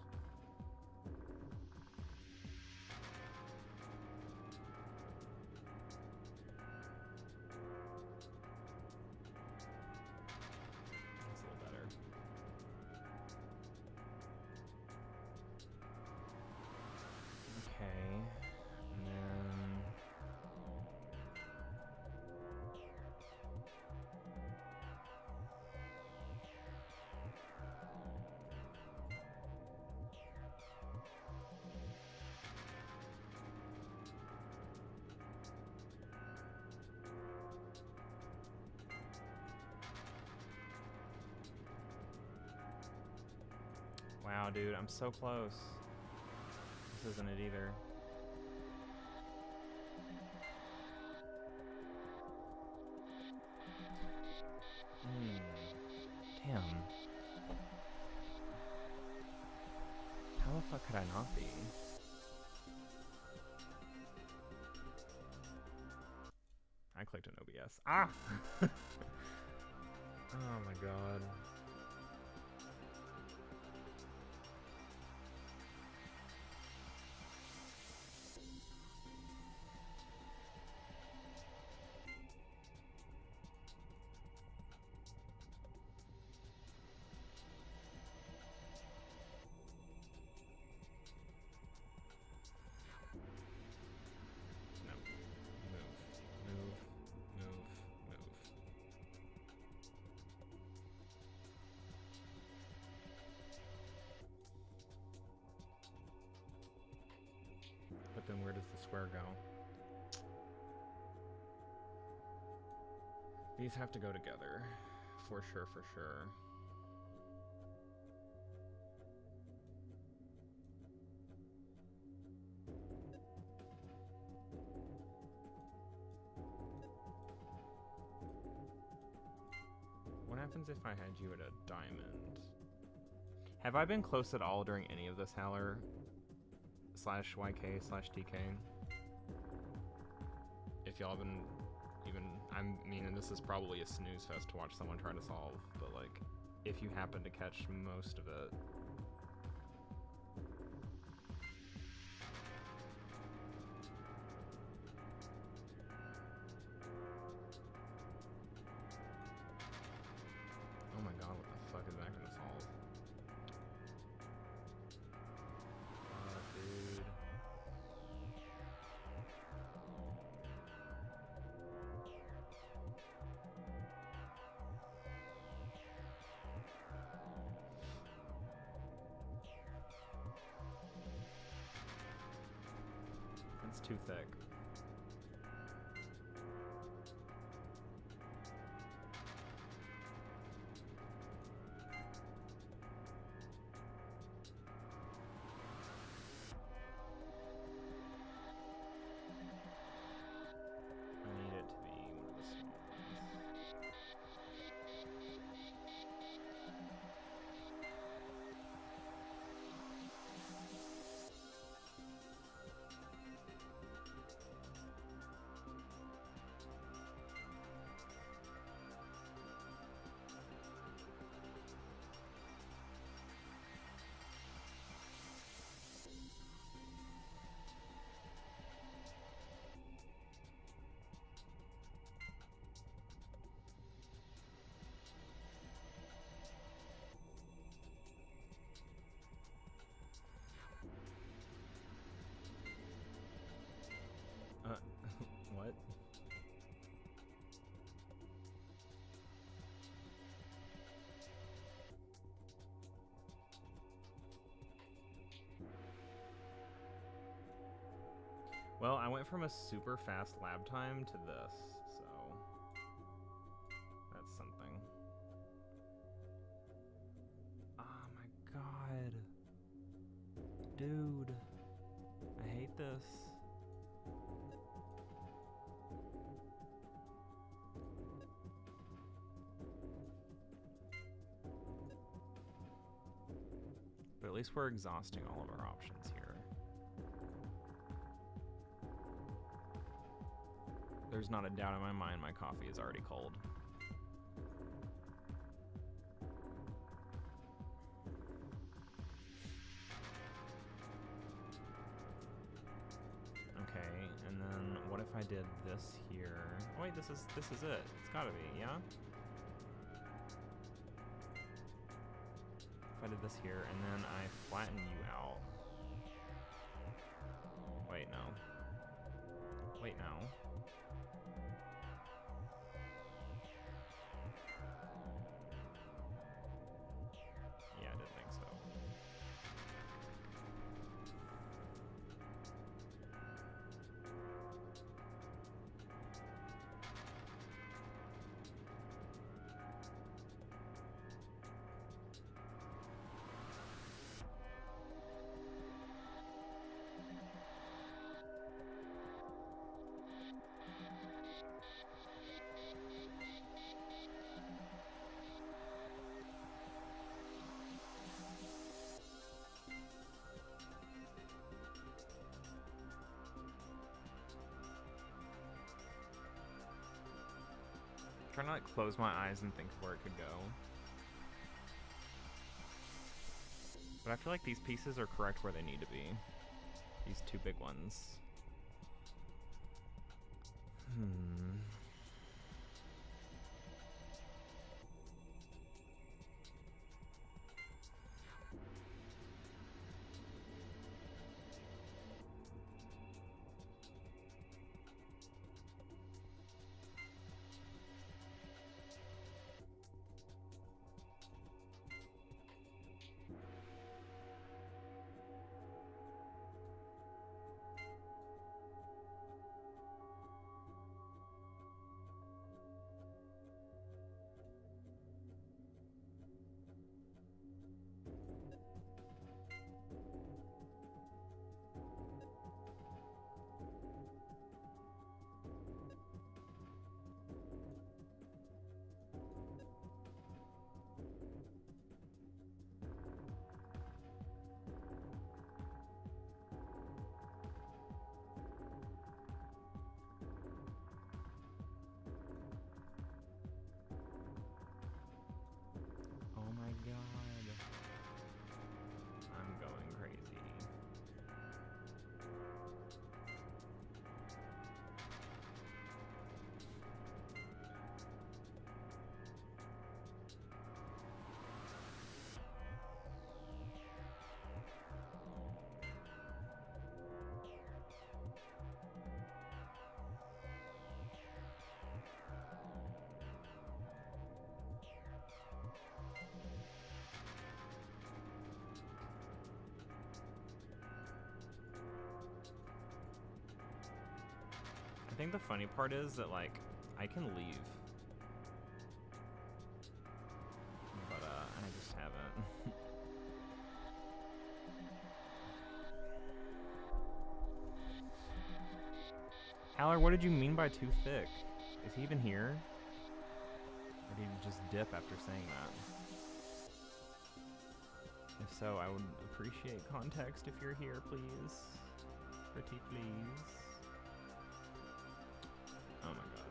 That's a little better. Okay, and then... Wow, dude, I'm so close. This isn't it either. Damn. How the fuck could I not be? I clicked an OBS. Ah! Oh my god. But then where does the square go? These have to go together. For sure, for sure. What happens if I had you at a diamond? Have I been close at all during any of this Howler /YK/TK? If y'all have been even, I mean, and this is probably a snooze fest to watch someone try to solve, but like, if you happen to catch most of it. Oh my god, what the fuck is that gonna solve? Dude. It's too thick. I need it to be one of the small ones. Well, I went from a super fast lab time to this, so that's something. Oh my god. Dude, I hate this. But at least we're exhausting all of our options here. There's not a doubt in my mind my coffee is already cold. Okay, and then what if I did this here? Oh wait, this is it. It's gotta be, yeah? If I did this here and then I flatten you out. Wait, no. Wait, no. Yeah, I didn't think so. Try not to close my eyes and think of where it could go. But I feel like these pieces are correct where they need to be. These two big ones. Oh my god. I'm going crazy. I think the funny part is that, like, I can leave. But, I just haven't. Haller, what did you mean by too thick? Is he even here? Or did he just dip after saying that? If so, I would appreciate context if you're here, please. Pretty please. Oh my god.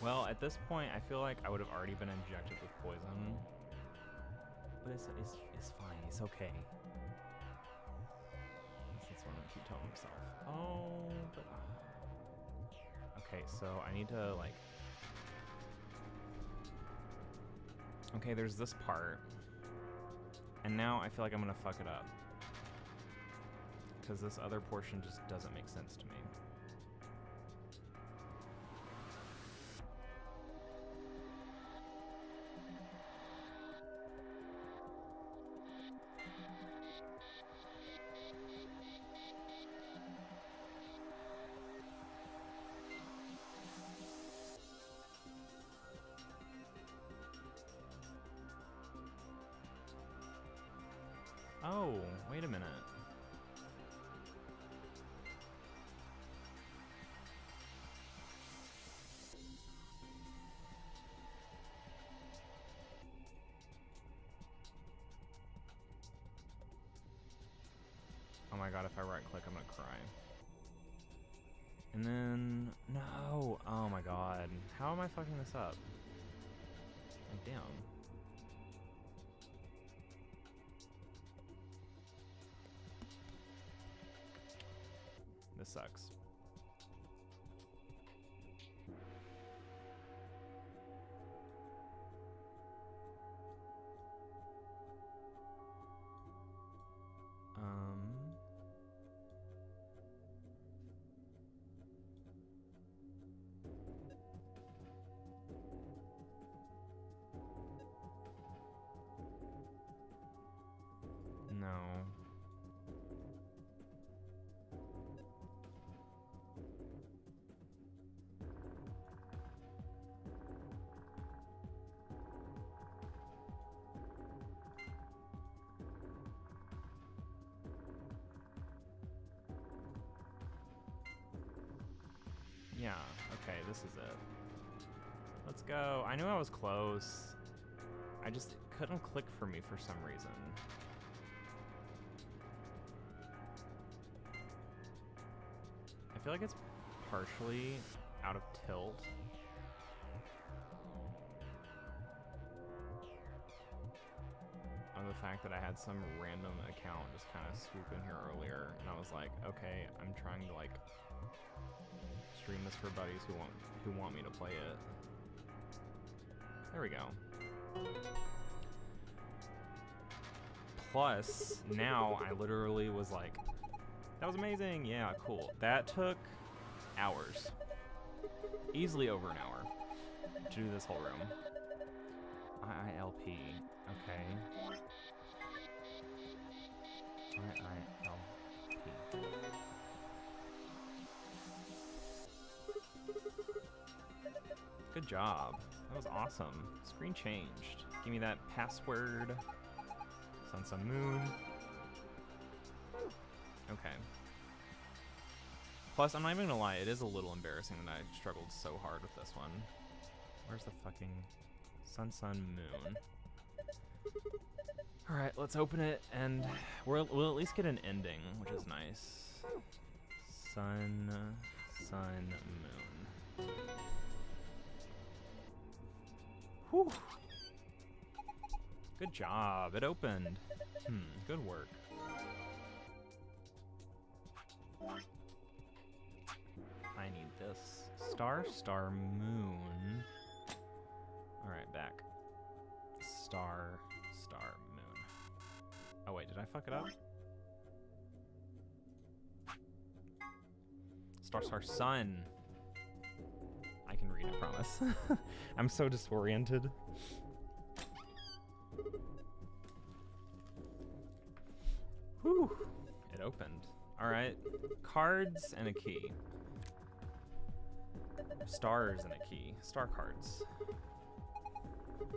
Well, at this point, I feel like I would have already been injected with poison. But it's fine. It's okay. That's what I'm gonna keep telling myself. Oh, but... Okay, so I need to, like... Okay, there's this part. And now I feel like I'm gonna fuck it up. Because this other portion just doesn't make sense to me. Oh, wait a minute. Oh my god, if I right click, I'm gonna cry. And then, no. Oh my god. How am I fucking this up? Like, damn. This sucks. No. Yeah, okay, this is it. Let's go. I knew I was close. I just couldn't click for me for some reason. I feel like it's partially out of tilt. On the fact that I had some random account just kind of swoop in here earlier, and I was like, okay, I'm trying to like stream this for buddies who want me to play it. There we go. Plus, now I literally was like, that was amazing, yeah, cool. That took hours. Easily over an hour to do this whole room. IILP, okay. IILP. Good job. That was awesome. Screen changed. Give me that password. Sun, moon. Okay. Plus, I'm not even gonna lie, it is a little embarrassing that I struggled so hard with this one. Where's the fucking sun, moon? Alright, let's open it, and we'll at least get an ending, which is nice. Sun, moon. Whew. Good job, it opened. Good work. I need this. Star, moon. Alright, back. Star, moon. Oh wait, did I fuck it up? Star, sun. I can read, I promise. I'm so disoriented. Whew. It opened. Alright. Cards and a key. Stars and a key. Star cards.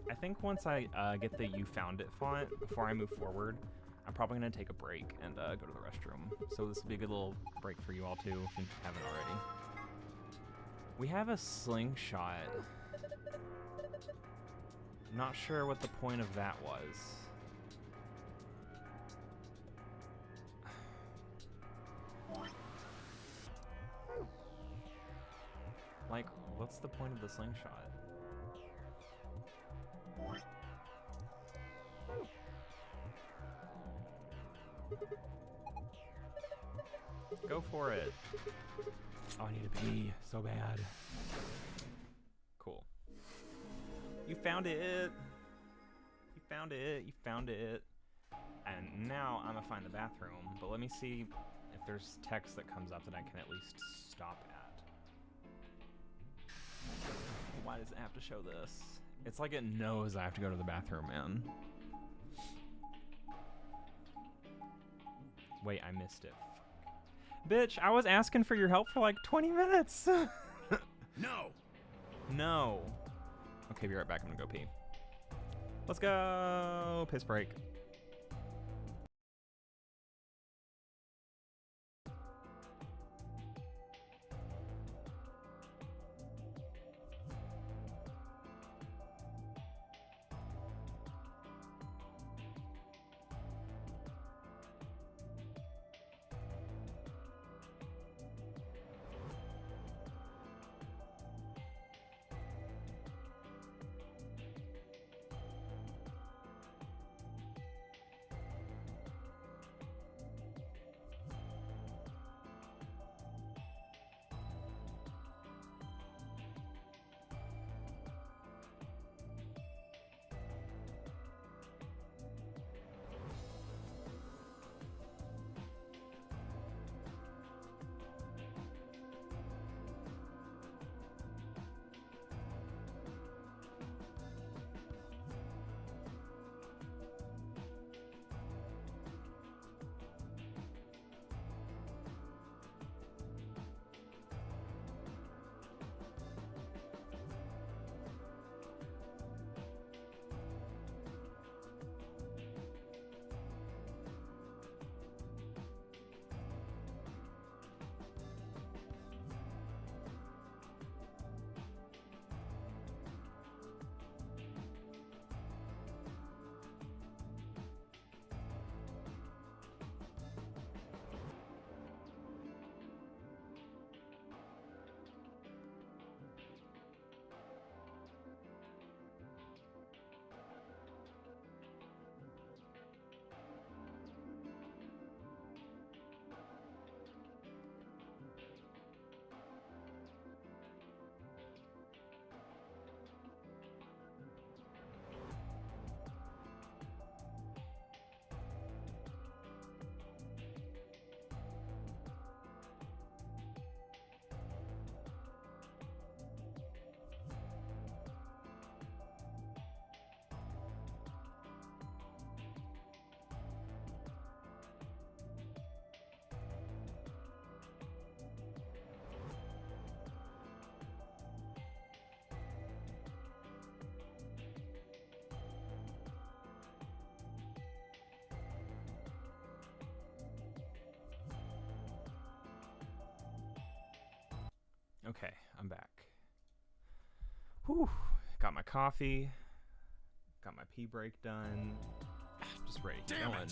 I think once I get the You Found It font, before I move forward, I'm probably going to take a break and go to the restroom. So this will be a good little break for you all too, if you haven't already. We have a slingshot. Not sure what the point of that was. Like, what what's the point of the slingshot? Go for it. Oh, I need to pee so bad. Cool. You found it. You found it. You found it. And now I'm gonna find the bathroom, but let me see if there's text that comes up that I can at least stop at. Why does it have to show this? It's like it knows I have to go to the bathroom, man. Wait, I missed it. Bitch, I was asking for your help for like 20 minutes. No! No. Okay, be right back. I'm gonna go pee. Let's go. Piss break. Okay, I'm back. Whew. Got my coffee. Got my pee break done. Just ready to keep going.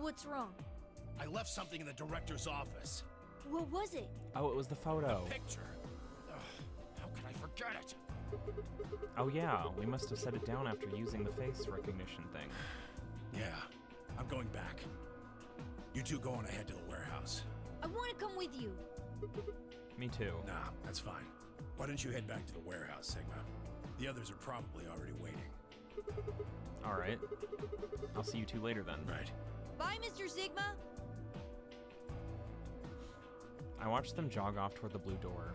What's wrong? I left something in the director's office. What was it? Oh, it was the photo. A picture. Ugh, how could I forget it? Oh yeah, we must have set it down after using the face recognition thing. Yeah, I'm going back. You two go on ahead to the warehouse. I want to come with you. Me too. Nah, that's fine. Why don't you head back to the warehouse, Sigma? The others are probably already waiting. All right. I'll see you two later then. Right. Bye, Mr. Sigma. I watched them jog off toward the blue door.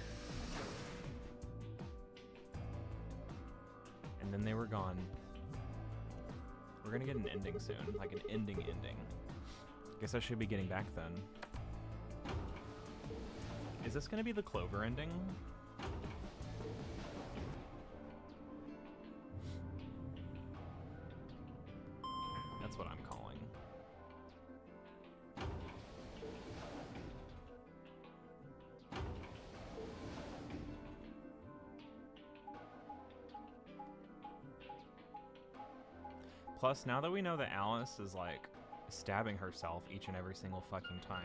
And then they were gone. We're gonna get an ending soon, like an ending. Guess I should be getting back then. Is this gonna be the Clover ending? That's what I'm calling. Plus, now that we know that Alice is like stabbing herself each and every single fucking time.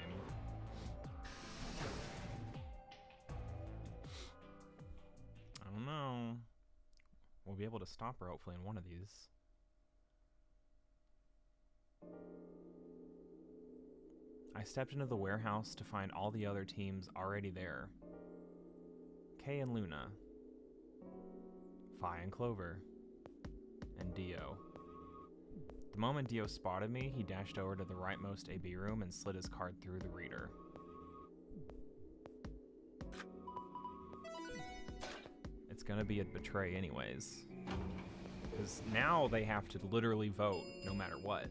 don't know. We'll be able to stop her hopefully in one of these. I stepped into the warehouse to find all the other teams already there. Kay and Luna, Fi and Clover, and Dio. The moment Dio spotted me, he dashed over to the rightmost AB room and slid his card through the reader. It's gonna be a betray anyways. Because now they have to literally vote no matter what.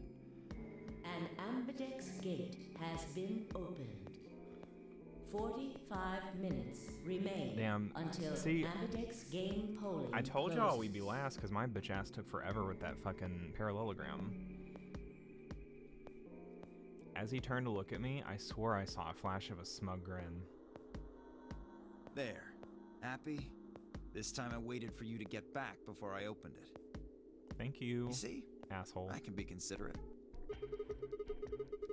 An ambidex gate has been opened. 45 minutes remain until ambidex game polling I told closes. y'all we'd be last because my bitch ass took forever with that fucking parallelogram. As he turned to look at me, I swore I saw a flash of a smug grin. There. Happy? This time I waited for you to get back before I opened it. Thank you. You see? Asshole. I can be considerate.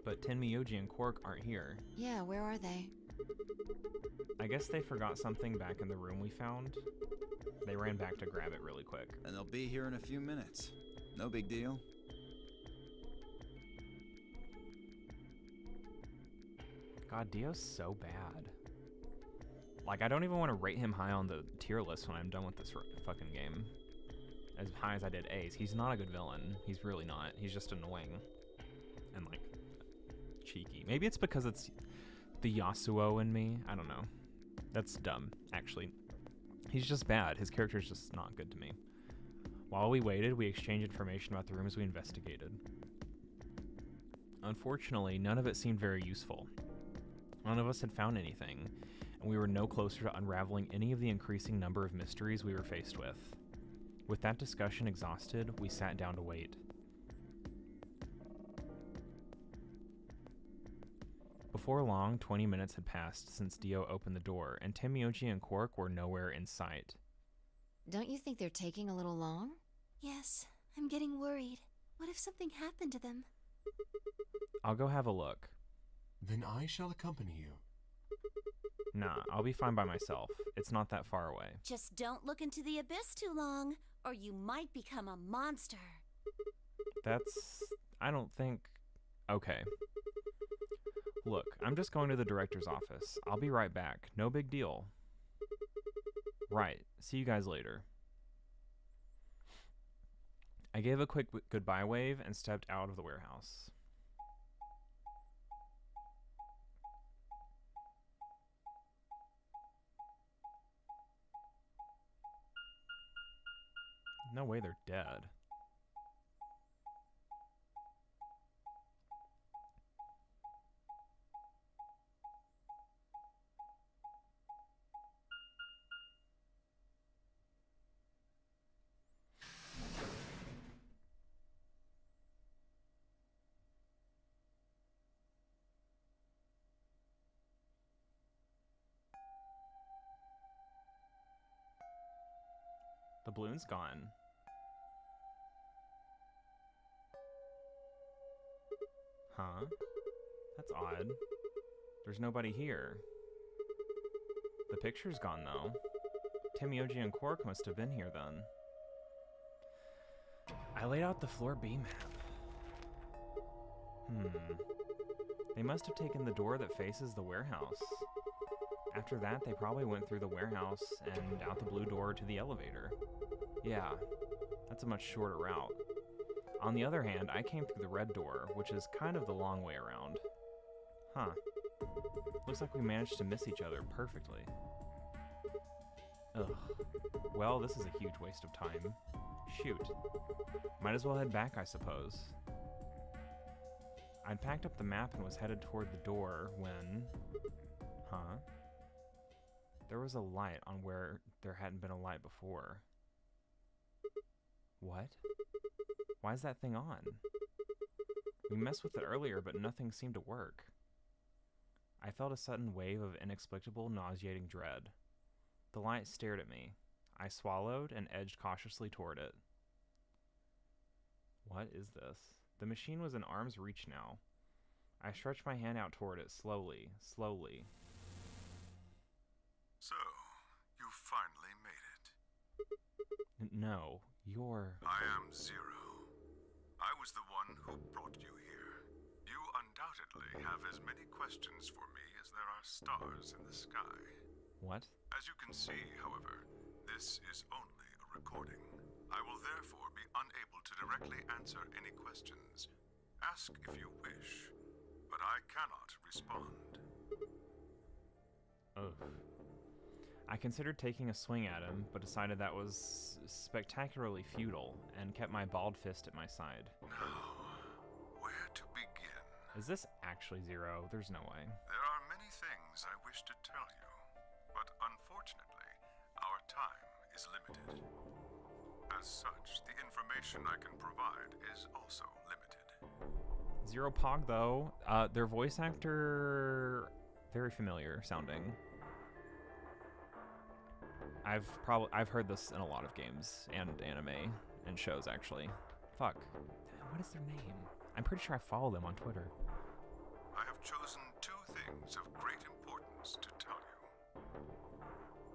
But Tenmyoji and Quark aren't here. Yeah, where are they? I guess they forgot something back in the room we found. They ran back to grab it really quick. And they'll be here in a few minutes. No big deal. God, Dio's so bad. Like, I don't even want to rate him high on the tier list when I'm done with this fucking game. As high as I did Ace. He's not a good villain. He's really not. He's just annoying. And, like, cheeky. Maybe it's because it's the Yasuo in me. I don't know. That's dumb, actually. He's just bad. His character's just not good to me. While we waited, we exchanged information about the rooms we investigated. Unfortunately, none of it seemed very useful. None of us had found anything, and we were no closer to unraveling any of the increasing number of mysteries we were faced with. With that discussion exhausted, we sat down to wait. Before long, 20 minutes had passed since Dio opened the door, and Tenmyoji and Quark were nowhere in sight. Don't you think they're taking a little long? Yes, I'm getting worried. What if something happened to them? I'll go have a look. Then I shall accompany you. Nah, I'll be fine by myself. It's not that far away. Just don't look into the abyss too long, or you might become a monster. I don't think... Okay. Look, I'm just going to the director's office. I'll be right back. No big deal. Right. See you guys later. I gave a quick goodbye wave and stepped out of the warehouse. No way they're dead. The balloon's gone. Huh? That's odd. There's nobody here. The picture's gone, though. Tenmyoji and Quark must have been here, then. I laid out the floor B map. They must have taken the door that faces the warehouse. After that, they probably went through the warehouse and out the blue door to the elevator. Yeah, that's a much shorter route. On the other hand, I came through the red door, which is kind of the long way around. Huh. Looks like we managed to miss each other perfectly. Ugh. Well, this is a huge waste of time. Shoot. Might as well head back, I suppose. I'd packed up the map and was headed toward the door when... Huh? There was a light on where there hadn't been a light before. What? Why is that thing on? We messed with it earlier, but nothing seemed to work. I felt a sudden wave of inexplicable, nauseating dread. The light stared at me. I swallowed and edged cautiously toward it. What is this? The machine was in arm's reach now. I stretched my hand out toward it slowly, slowly. So, you finally made it. know. You're... I am Zero. I was the one who brought you here. You undoubtedly have as many questions for me as there are stars in the sky. What? As you can see, however, this is only a recording. I will therefore be unable to directly answer any questions. Ask if you wish, but I cannot respond. Ugh. I considered taking a swing at him, but decided that was spectacularly futile, and kept my bald fist at my side. Now, where to begin? Is this actually Zero? There's no way. There are many things I wish to tell you, but unfortunately, our time is limited. As such, the information I can provide is also limited. Zero Pog, though, their voice actor, very familiar sounding. I've heard this in a lot of games and anime and shows, actually. Fuck. What is their name? I'm pretty sure I follow them on Twitter. I have chosen two things of great importance to tell you.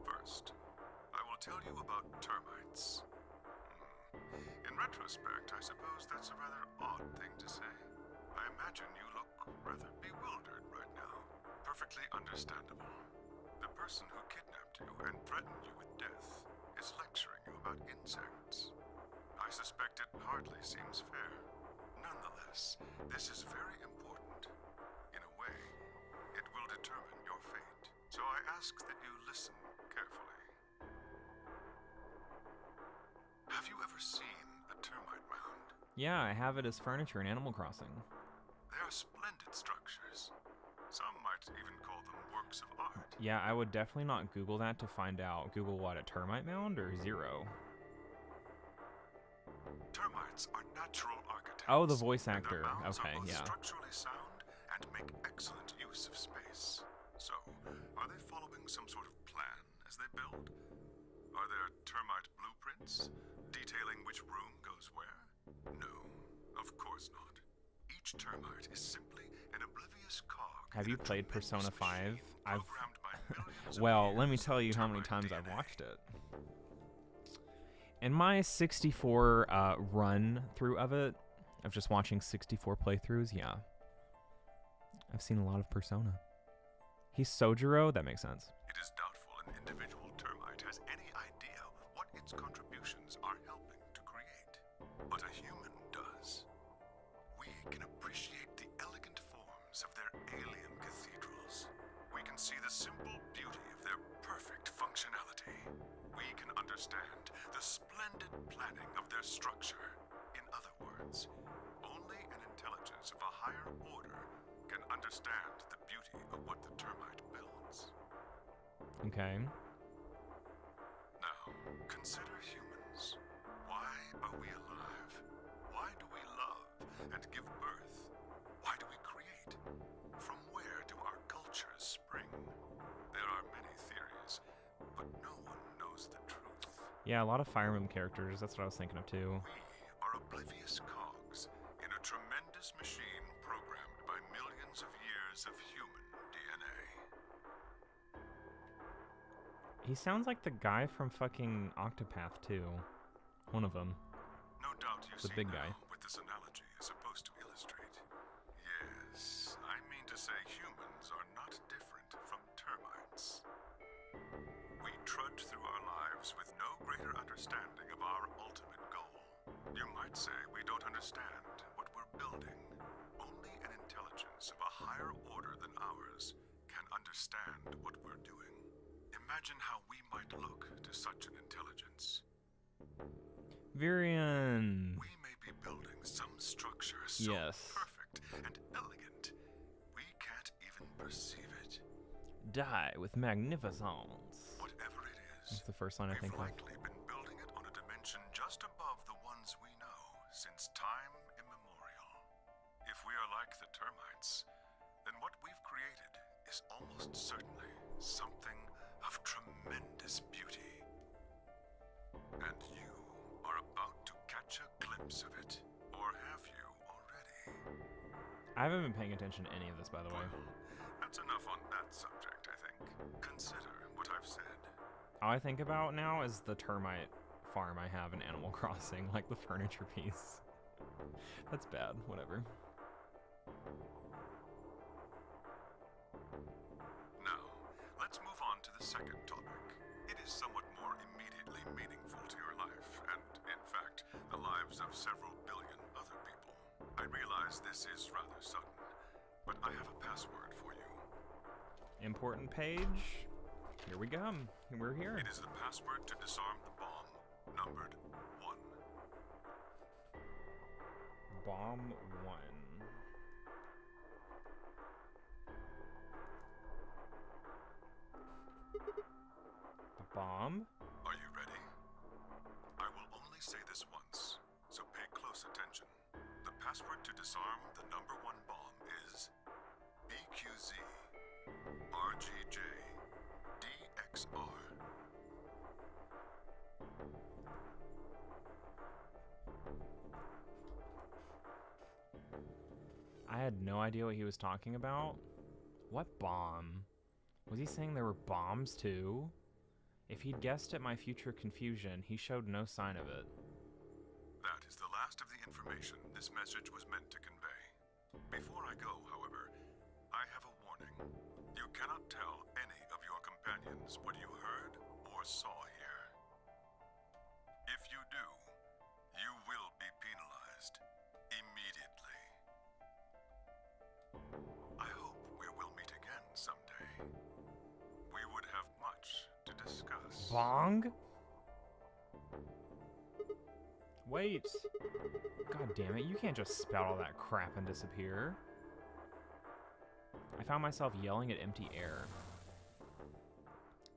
First, I will tell you about termites. In retrospect, I suppose that's a rather odd thing to say. I imagine you look rather bewildered right now. Perfectly understandable. The person who kidnapped you and threatened you with death is lecturing you about insects. I suspect it hardly seems fair. Nonetheless, this is very important. In a way, it will determine your fate. So I ask that you listen carefully. Have you ever seen a termite mound? Yeah, I have it as furniture in Animal Crossing. They are splendid structures. Some might even call them works of art. Yeah, I would definitely not Google that to find out. Google what, a termite mound or Zero? Termites are natural architects. Oh, the voice and actor. their mounds Okay, are both yeah. structurally sound and make excellent use of space. So, are they following some sort of plan as they build? Are there termite blueprints detailing which room goes where? No, of course not. Each termite is simply an oblivious cog. Have in you a played tremendous Persona 5? machine programmed by millions of Well, let me years tell of you how many termite times I've DNA. watched it. In my 64 run through of it, of just watching 64 playthroughs, yeah. I've seen a lot of Persona. He's Sojiro? That makes sense. It is doubtful an individual termite has any idea what its contributions are helping to create. But a human does. We can appreciate the elegant forms of their alien cathedrals. We can see the simple beauty of their perfect functionality. We can understand the splendid planning of their structure. In other words, only an intelligence of a higher order can understand the beauty of what the termite builds. Okay. Now, consider humans. Why are we alive? Why do we love and give birth? Why do we create? From where do our cultures spring? There are many theories, but no one knows the truth. Yeah, a lot of Fire Emblem characters. That's what I was thinking of too. We are oblivious cogs in a tremendous machine programmed by millions of years of human DNA. He sounds like the guy from fucking Octopath too. One of them. No doubt you The see big now guy. what this analogy is supposed to illustrate. Yes, I mean to say humans are not different from termites. We trudge through our lives with no greater understanding of our ultimate goal. You might say we don't understand what we're building. Only an intelligence of a higher order than ours can understand what we're doing. Imagine how we might look to such an intelligence. Virion. We may be building some structure so Yes. perfect and elegant, we can't even perceive it. Die with magnificence. Whatever it is, That's the first line I we've think of. likely been building it on a dimension just above the ones we know since time immemorial. If we are like the termites, then what we've created is almost certainly something of tremendous beauty. And you are about to catch a glimpse of it. Or have you already? I haven't been paying attention to any of this, by the way. That's enough on that subject, I think. Consider what I've said. All I think about now is the termite farm I have in Animal Crossing, like the furniture piece. That's bad, whatever. Now, let's move on to the second topic. It is somewhat more immediately meaningful to your life, and, in fact, the lives of several billion other people. I realize this is rather sudden, but I have a password for you. Important page. Here we go. We're here. It is the password to disarm the bomb, numbered 1. Bomb 1. The bomb? Are you ready? I will only say this once, so pay close attention. The password to disarm the number 1 bomb is BQZ RGJ DXR. I had no idea what he was talking about. What bomb? Was he saying there were bombs too? If he'd guessed at my future confusion, he showed no sign of it. That is the last of the information this message was meant to convey. Before I go, however, I have a warning. You cannot tell any of your companions what you heard or saw here. If you do, you will be penalized immediately. I hope we will meet again someday. We would have much to discuss. Bong? Wait. God damn it, you can't just spout all that crap and disappear. I found myself yelling at empty air.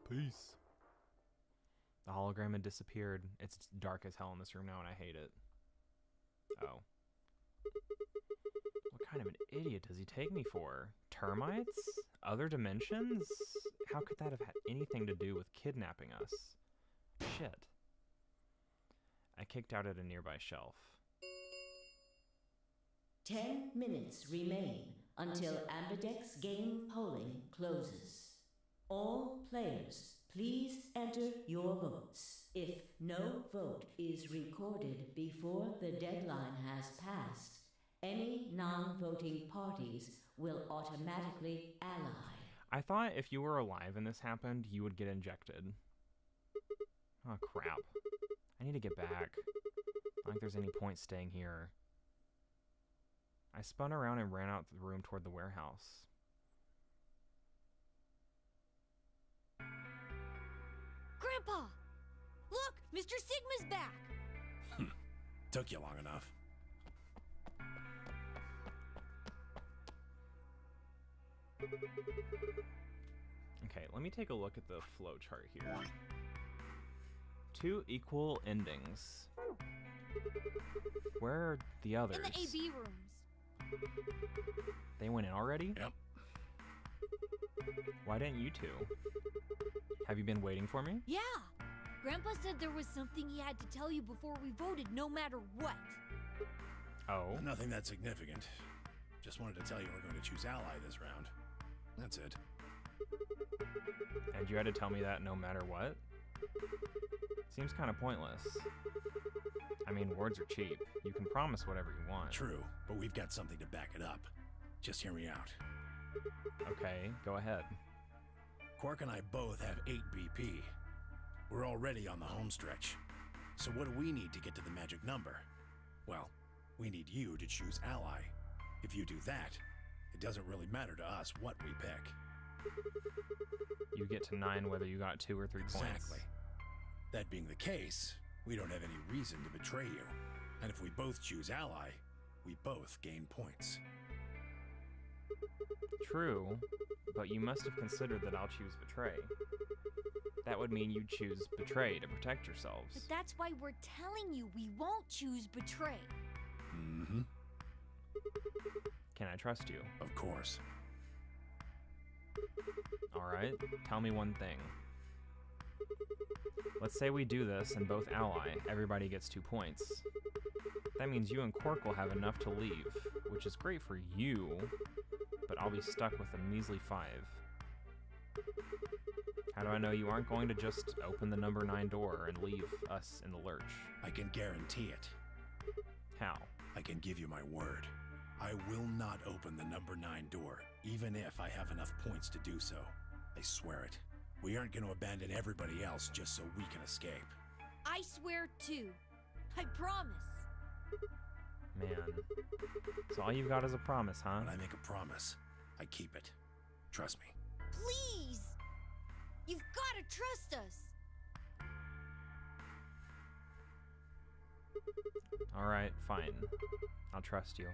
Peace. The hologram had disappeared. It's dark as hell in this room now and I hate it. Oh. What kind of an idiot does he take me for? Termites? Other dimensions? How could that have had anything to do with kidnapping us? Shit. I kicked out at a nearby shelf. 10 minutes remain until Ambidex game polling closes. All players, please enter your votes. If no vote is recorded before the deadline has passed, any non-voting parties will automatically ally. I thought if you were alive and this happened, you would get injected. Oh, crap. I need to get back. I don't think there's any point staying here. I spun around and ran out the room toward the warehouse. Grandpa! Look! Mr. Sigma's back! Took you long enough. Okay, let me take a look at the flow chart here. 2 equal endings. Where are the others? In the AB rooms. They went in already? Yep. Why didn't you two? Have you been waiting for me? Yeah! Grandpa said there was something he had to tell you before we voted, no matter what. Oh? Nothing that significant. Just wanted to tell you we're going to choose ally this round. That's it. And you had to tell me that no matter what? Seems kind of pointless. I mean, words are cheap. You can promise whatever you want. True, but we've got something to back it up. Just hear me out. Okay, go ahead. Quark and I both have 8 BP. We're already on the home stretch. So what do we need to get to the magic number? Well, we need you to choose ally. If you do that, it doesn't really matter to us what we pick. You get to 9 whether you got 2 or 3 points. Exactly. That being the case, we don't have any reason to betray you. And if we both choose ally, we both gain points. True, but you must have considered that I'll choose betray. That would mean you'd choose betray to protect yourselves. But that's why we're telling you we won't choose betray. Mm-hmm. Can I trust you? Of course. Alright, tell me one thing. Let's say we do this and both ally. Everybody gets 2 points. That means you and Quark will have enough to leave, which is great for you, but I'll be stuck with a measly 5. How do I know you aren't going to just open the number 9 door and leave us in the lurch? I can guarantee it. How? I can give you my word. I will not open the number 9 door, even if I have enough points to do so. I swear it. We aren't going to abandon everybody else just so we can escape. I swear too. I promise. Man. So all you've got is a promise, huh? When I make a promise, I keep it. Trust me. Please! You've got to trust us! Alright, fine. I'll trust you.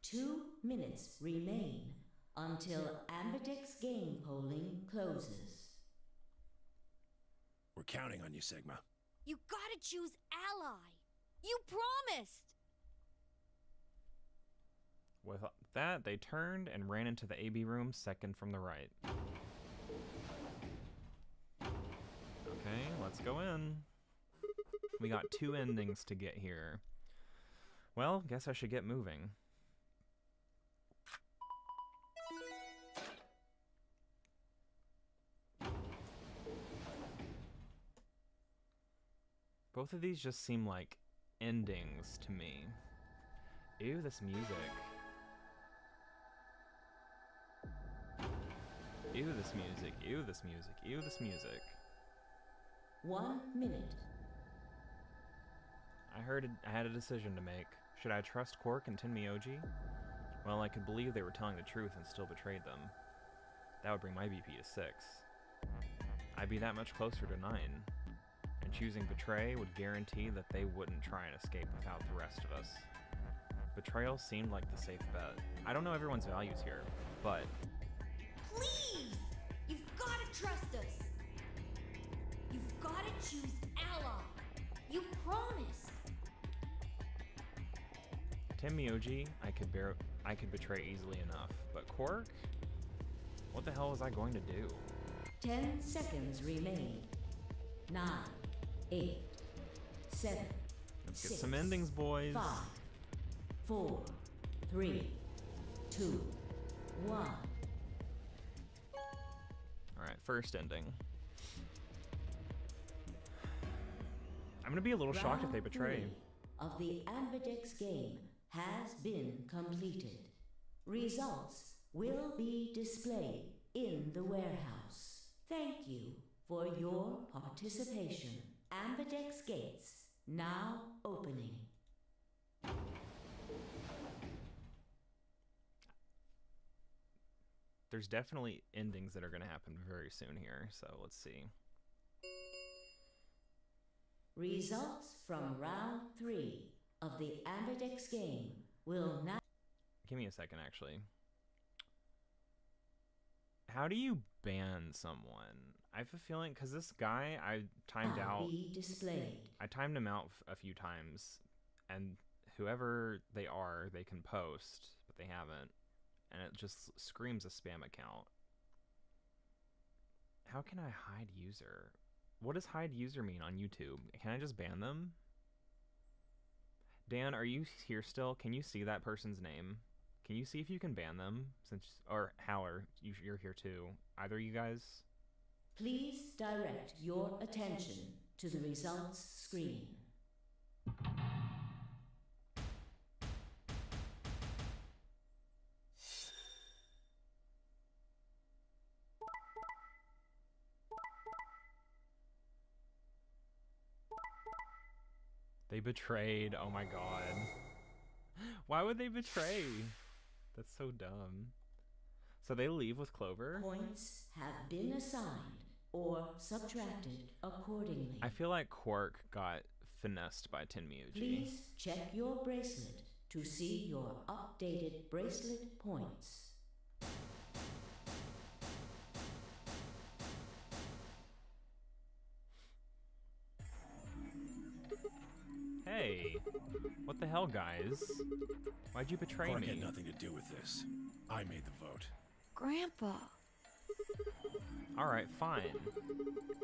2 minutes remain until Ambidex game polling closes. We're counting on you, Sigma. You gotta choose ally! You promised! With that, they turned and ran into the AB room second from the right. Okay, let's go in. We got 2 endings to get here. Well, guess I should get moving. Both of these just seem like endings to me. Ew, this music. Ew, this music. Ew, this music. Ew, this music. 1 minute. I had a decision to make. Should I trust Quark and Tenmyoji? Well, I could believe they were telling the truth and still betrayed them. That would bring my BP to 6. I'd be that much closer to 9. And choosing Betray would guarantee that they wouldn't try and escape without the rest of us. Betrayal seemed like the safe bet. I don't know everyone's values here, but... Please! You've gotta trust us! You've gotta choose ally! You promised! Tenmyoji, I could betray easily enough, but Quark? What the hell was I going to do? 10 seconds remain. 9, 8, 7, Let's get 6, some endings, boys. 5, 4, 3, 2, 1. Alright, first ending. I'm gonna be a little shocked if they betray. Round 3 of the Ambidex game has been completed. Results will be displayed in the warehouse. Thank you for your participation. Ambidex gates now opening. There's definitely endings that are going to happen very soon here, so let's see. Results from round 3 of the Ambidex game will now... Give me a second, actually. How do you ban someone? I have a feeling, because this guy, I timed out... Be displayed. I timed him out a few times, and whoever they are, they can post, but they haven't. And it just screams a spam account. How can I hide user? What does hide user mean on YouTube? Can I just ban them? Dan, are you here still? Can you see that person's name? Can you see if you can ban them? Or Howler, you're here too. Either of you guys? Please direct your attention to the results screen. They betrayed. Oh my god. Why would they betray? That's so dumb. So they leave with Clover? Points have been assigned or subtracted accordingly. I feel like Quark got finessed by Tenmyoji. Please check your bracelet to see your updated bracelet points. Hey, what the hell, guys? Why'd you betray Quark me? had nothing to do with this. I made the vote. Grandpa. Alright, fine.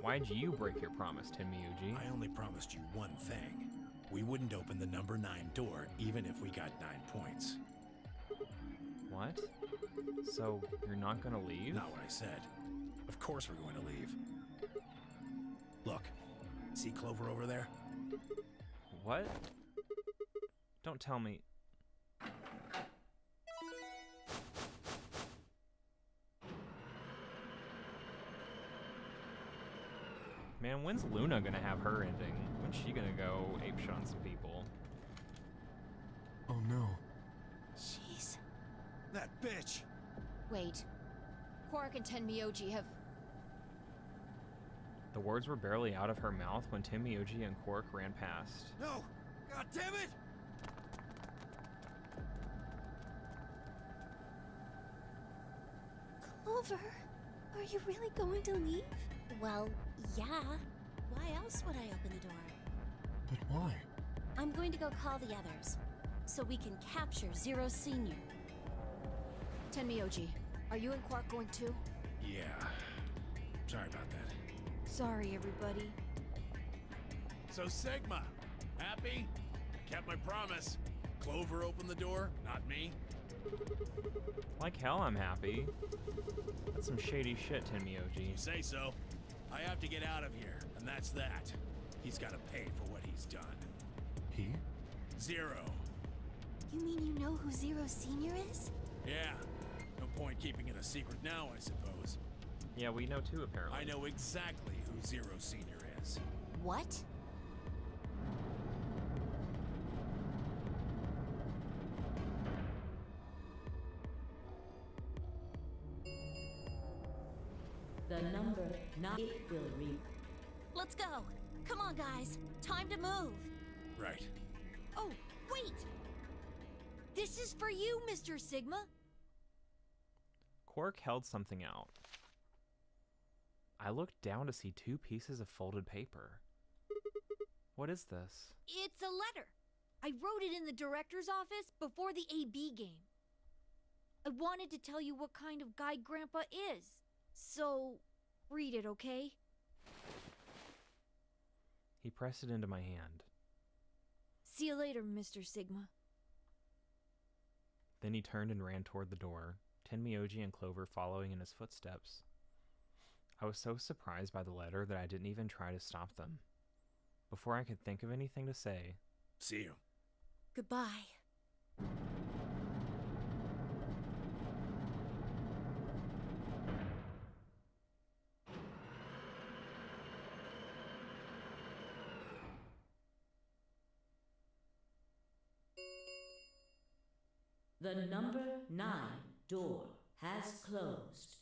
Why'd you break your promise, Tenmyoji? I only promised you one thing. We wouldn't open the number 9 door, even if we got 9 points. What? What? So, you're not gonna leave? Not what I said. Of course we're going to leave. Look, see Clover over there? What? Don't tell me. Man, when's Luna gonna have her ending? When's she gonna go apeshit on some people? Oh no. Jeez. That bitch! Wait. Quark and Tenmyoji have... The words were barely out of her mouth when Tenmyoji and Quark ran past. No! God damn it! Clover, are you really going to leave? Well, yeah. Why else would I open the door? But why? I'm going to go call the others, so we can capture Zero Senior. Tenmyoji, are you and Quark going too? Yeah. Sorry about that. Sorry, everybody. So Sigma, happy? I kept my promise. Clover opened the door, not me. Like hell I'm happy. That's some shady shit, Tenmyoji. You say so. I have to get out of here, and that's that. He's gotta pay for what he's done. He? Zero. You mean you know who Zero Senior is? Yeah. No point keeping it a secret now, I suppose. Yeah, we know too, apparently. I know exactly who Zero Senior is. What? The number 9 will read. Let's go. Come on, guys. Time to move. Right. Oh, wait! This is for you, Mr. Sigma. Quark held something out. I looked down to see 2 pieces of folded paper. What is this? It's a letter. I wrote it in the director's office before the AB game. I wanted to tell you what kind of guy Grandpa is. So, read it, okay? He pressed it into my hand. See you later, Mr. Sigma. Then he turned and ran toward the door, Tenmyoji and Clover following in his footsteps. I was so surprised by the letter that I didn't even try to stop them. Before I could think of anything to say... See you. Goodbye. The number 9 door has closed.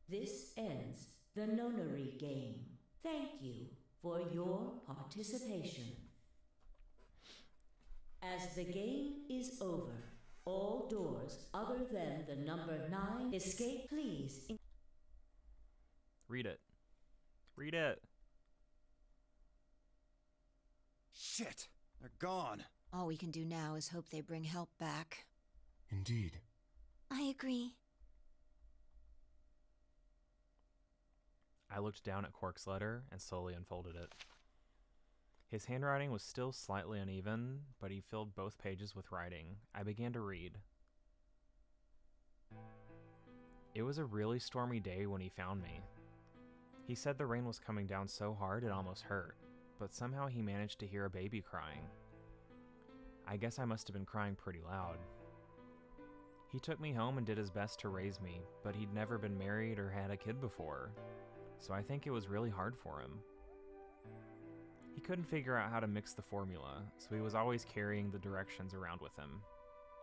This ends the nonary game. Thank you for your participation. As the game is over, all doors other than the number 9 escape, please. Read it. Read it. Shit! They're gone. All we can do now is hope they bring help back. Indeed. I agree. I looked down at Quark's letter and slowly unfolded it. His handwriting was still slightly uneven, but he filled both pages with writing. I began to read. It was a really stormy day when he found me. He said the rain was coming down so hard it almost hurt, but somehow he managed to hear a baby crying. I guess I must have been crying pretty loud. He took me home and did his best to raise me, but he'd never been married or had a kid before, so I think it was really hard for him. He couldn't figure out how to mix the formula, so he was always carrying the directions around with him.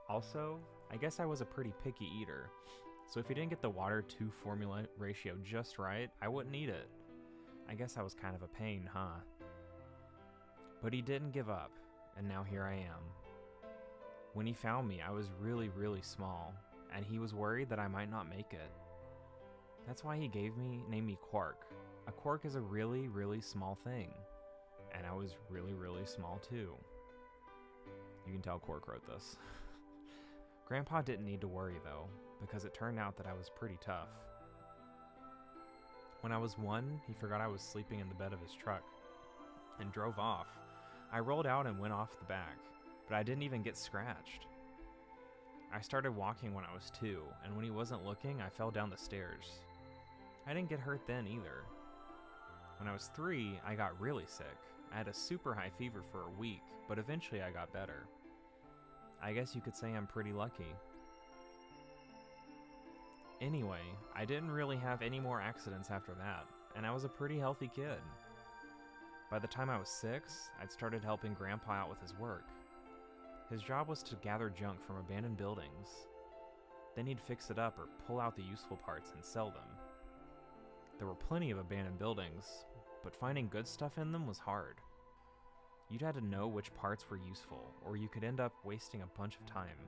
Also, I guess I was a pretty picky eater, so if he didn't get the water-to formula ratio just right, I wouldn't eat it. I guess I was kind of a pain, huh? But he didn't give up, and now here I am. When he found me, I was really, really small, and he was worried that I might not make it. That's why he named me Quark. A quark is a really, really small thing. And I was really, really small too. You can tell Quark wrote this. Grandpa didn't need to worry though, because it turned out that I was pretty tough. When I was 1, he forgot I was sleeping in the bed of his truck and drove off. I rolled out and went off the back, but I didn't even get scratched. I I started walking when I was 2, and when he wasn't looking, I fell down the stairs. I didn't get hurt then either. When I was 3, I got really sick. I had a super high fever for a week, but eventually I got better. I guess you could say I'm pretty lucky. Anyway, I didn't really have any more accidents after that, and I was a pretty healthy kid. By the time I was 6, I'd started helping Grandpa out with his work. His job was to gather junk from abandoned buildings. Then he'd fix it up or pull out the useful parts and sell them. There were plenty of abandoned buildings, but finding good stuff in them was hard. You'd had to know which parts were useful, or you could end up wasting a bunch of time.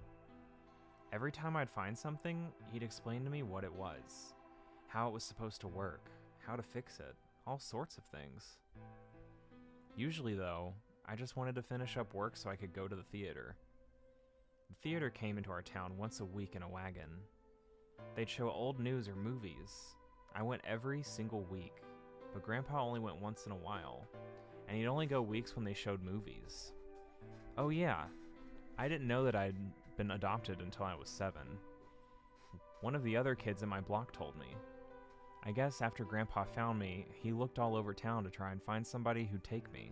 Every time I'd find something, he'd explain to me what it was, how it was supposed to work, how to fix it, all sorts of things. Usually, though, I just wanted to finish up work so I could go to the theater. The theater came into our town once a week in a wagon. They'd show old news or movies. I went every single week, but Grandpa only went once in a while, and he'd only go weeks when they showed movies. Oh yeah, I didn't know that I'd been adopted until I was 7. One of the other kids in my block told me. I guess after Grandpa found me, he looked all over town to try and find somebody who'd take me.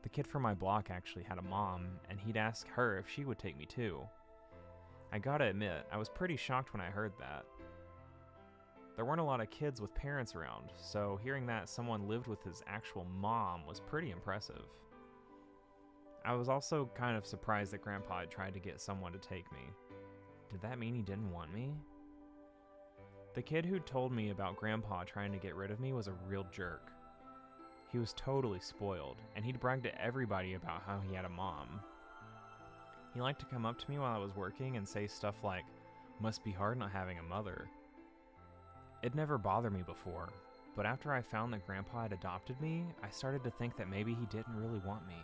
The kid from my block actually had a mom, and he'd ask her if she would take me too. I gotta admit, I was pretty shocked when I heard that. There weren't a lot of kids with parents around, so hearing that someone lived with his actual mom was pretty impressive. I was also kind of surprised that Grandpa had tried to get someone to take me. Did that mean he didn't want me? The kid who told me about Grandpa trying to get rid of me was a real jerk. He was totally spoiled, and he'd brag to everybody about how he had a mom. He liked to come up to me while I was working and say stuff like, "Must be hard not having a mother." It never bothered me before, but after I found that Grandpa had adopted me, I started to think that maybe he didn't really want me.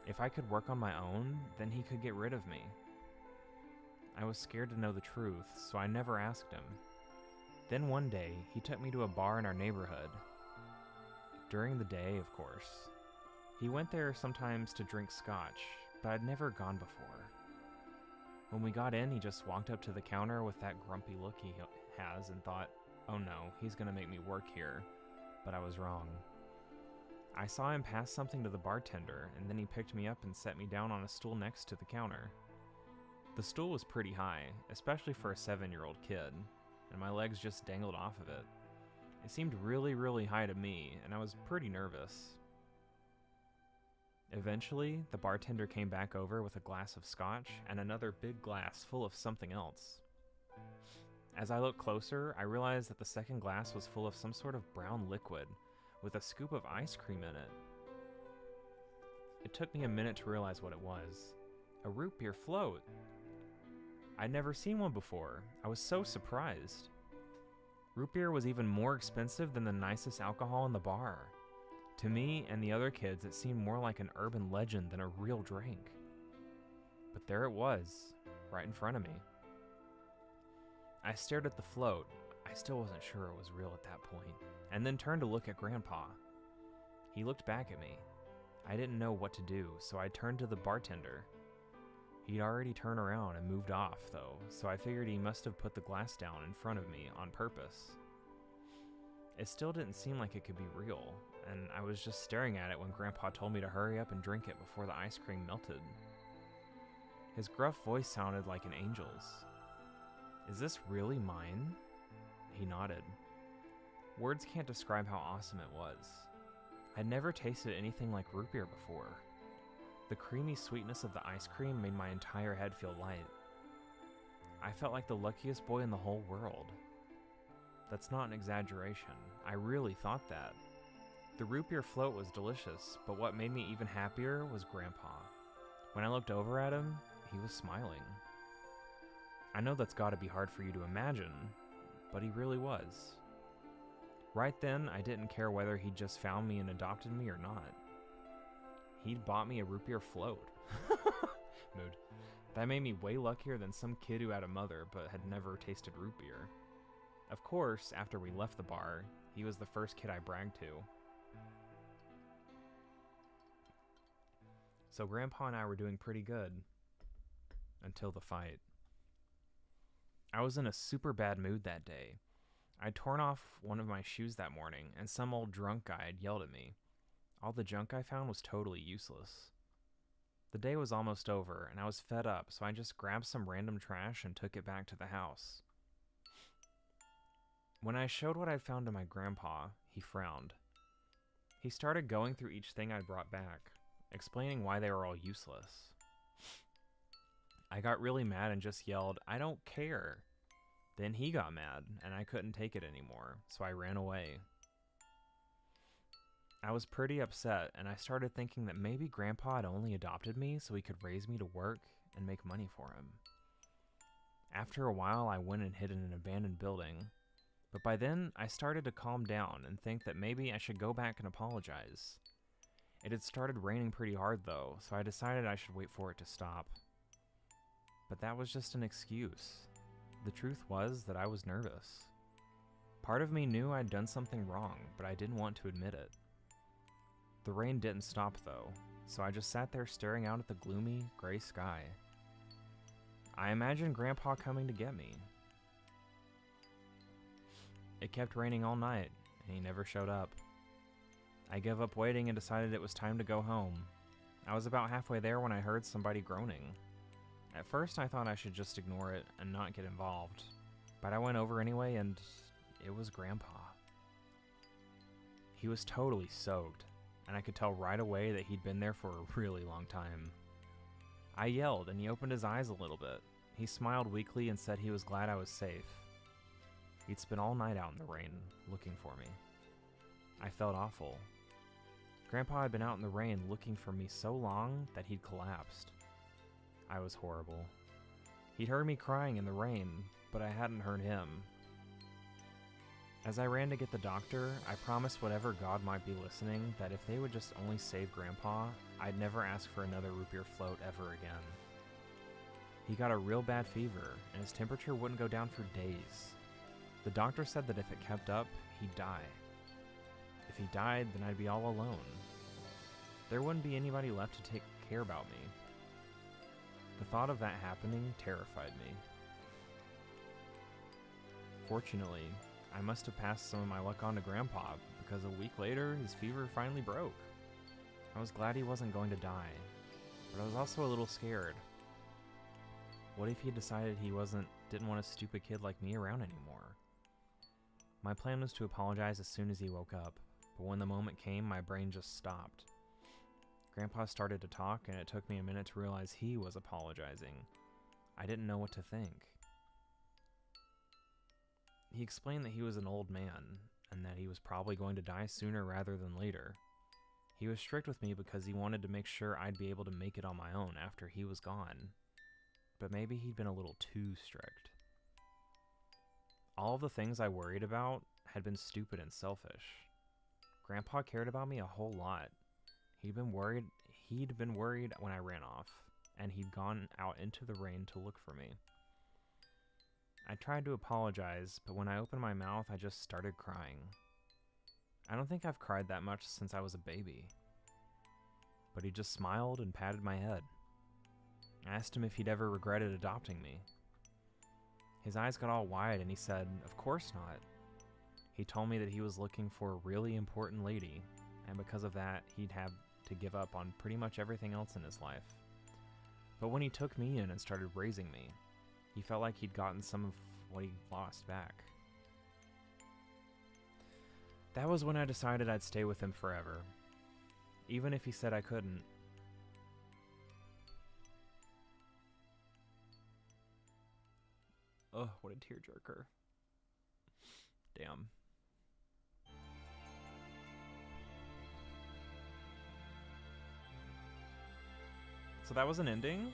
If I could work on my own, then he could get rid of me. I was scared to know the truth, so I never asked him. Then one day, he took me to a bar in our neighborhood. During the day, of course. He went there sometimes to drink scotch, but I'd never gone before. When we got in, he just walked up to the counter with that grumpy look he has and thought, oh no, he's gonna make me work here. But I was wrong. I saw him pass something to the bartender, and then he picked me up and set me down on a stool next to the counter. The stool was pretty high, especially for a 7-year-old kid, and my legs just dangled off of it. It seemed really, really high to me, and I was pretty nervous. Eventually, the bartender came back over with a glass of scotch and another big glass full of something else. As I looked closer, I realized that the second glass was full of some sort of brown liquid with a scoop of ice cream in it. It took me a minute to realize what it was. A root beer float. I'd never seen one before. I was so surprised. Root beer was even more expensive than the nicest alcohol in the bar. To me and the other kids, it seemed more like an urban legend than a real drink. But there it was, right in front of me. I stared at the float. I still wasn't sure it was real at that point, and then turned to look at Grandpa. He looked back at me. I didn't know what to do, so I turned to the bartender. He'd already turned around and moved off, though, so I figured he must have put the glass down in front of me on purpose. It still didn't seem like it could be real, and I was just staring at it when Grandpa told me to hurry up and drink it before the ice cream melted. His gruff voice sounded like an angel's. "Is this really mine?" He nodded. Words can't describe how awesome it was. I'd never tasted anything like root beer before. The creamy sweetness of the ice cream made my entire head feel light. I felt like the luckiest boy in the whole world. That's not an exaggeration. I really thought that. The root beer float was delicious, but what made me even happier was Grandpa. When I looked over at him, he was smiling. I know that's gotta be hard for you to imagine, but he really was. Right then, I didn't care whether he'd just found me and adopted me or not. He'd bought me a root beer float. Mood. That made me way luckier than some kid who had a mother but had never tasted root beer. Of course, after we left the bar, he was the first kid I bragged to. So Grandpa and I were doing pretty good. until the fight. I was in a super bad mood that day. I'd torn off one of my shoes that morning, and some old drunk guy had yelled at me. All the junk I found was totally useless. The day was almost over, and I was fed up, so I just grabbed some random trash and took it back to the house. When I showed what I'd found to my grandpa, he frowned. He started going through each thing I'd brought back, explaining why they were all useless. I got really mad and just yelled, "I don't care." Then he got mad, and I couldn't take it anymore, so I ran away. I was pretty upset, and I started thinking that maybe Grandpa had only adopted me so he could raise me to work and make money for him. After a while, I went and hid in an abandoned building, but by then, I started to calm down and think that maybe I should go back and apologize. It had started raining pretty hard though, so I decided I should wait for it to stop. But that was just an excuse. The truth was that I was nervous. Part of me knew I'd done something wrong, but I didn't want to admit it. The rain didn't stop though, so I just sat there staring out at the gloomy, gray sky. I imagined Grandpa coming to get me. It kept raining all night, and he never showed up. I gave up waiting and decided it was time to go home. I was about halfway there when I heard somebody groaning. At first I thought I should just ignore it and not get involved, but I went over anyway and it was Grandpa. He was totally soaked, and I could tell right away that he'd been there for a really long time. I yelled and he opened his eyes a little bit. He smiled weakly and said he was glad I was safe. He'd spent all night out in the rain, looking for me. I felt awful. Grandpa had been out in the rain looking for me so long that he'd collapsed. I was horrible. He'd heard me crying in the rain, but I hadn't heard him. As I ran to get the doctor, I promised whatever god might be listening that if they would just only save Grandpa, I'd never ask for another root beer float ever again. He got a real bad fever, and his temperature wouldn't go down for days. The doctor said that if it kept up, he'd die. If he died, then I'd be all alone. There wouldn't be anybody left to take care about me. The thought of that happening terrified me. Fortunately, I must have passed some of my luck on to Grandpa, because a week later, his fever finally broke. I was glad he wasn't going to die, but I was also a little scared. What if he decided he didn't want a stupid kid like me around anymore? My plan was to apologize as soon as he woke up, but when the moment came, my brain just stopped. Grandpa started to talk, and it took me a minute to realize he was apologizing. I didn't know what to think. He explained that he was an old man, and that he was probably going to die sooner rather than later. He was strict with me because he wanted to make sure I'd be able to make it on my own after he was gone. But maybe he'd been a little too strict. All of the things I worried about had been stupid and selfish. Grandpa cared about me a whole lot. He'd been worried when I ran off, and he'd gone out into the rain to look for me. I tried to apologize, but when I opened my mouth, I just started crying. I don't think I've cried that much since I was a baby. But he just smiled and patted my head. I asked him if he'd ever regretted adopting me. His eyes got all wide and he said, "Of course not." He told me that he was looking for a really important lady, and because of that, he'd have to give up on pretty much everything else in his life. But when he took me in and started raising me, he felt like he'd gotten some of what he lost back. That was when I decided I'd stay with him forever, even if he said I couldn't. Ugh, what a tearjerker. Damn. So that was an ending?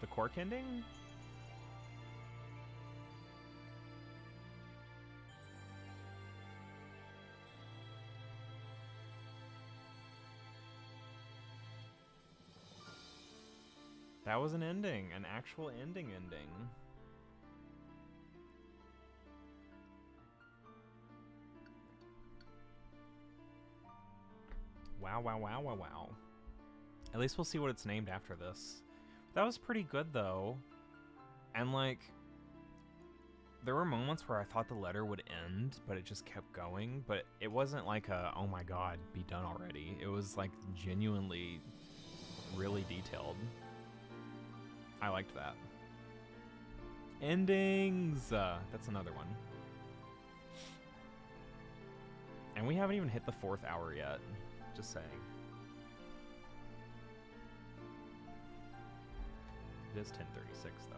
The cork ending? That was an ending, an actual ending. Wow. At least we'll see what it's named after this. That was pretty good, though. And, like, there were moments where I thought the letter would end, but it just kept going. But it wasn't like a, oh my god, be done already. It was, like, genuinely really detailed. I liked that. Endings! That's another one. And we haven't even hit the 4th hour yet. Just saying. It is 10:36 though.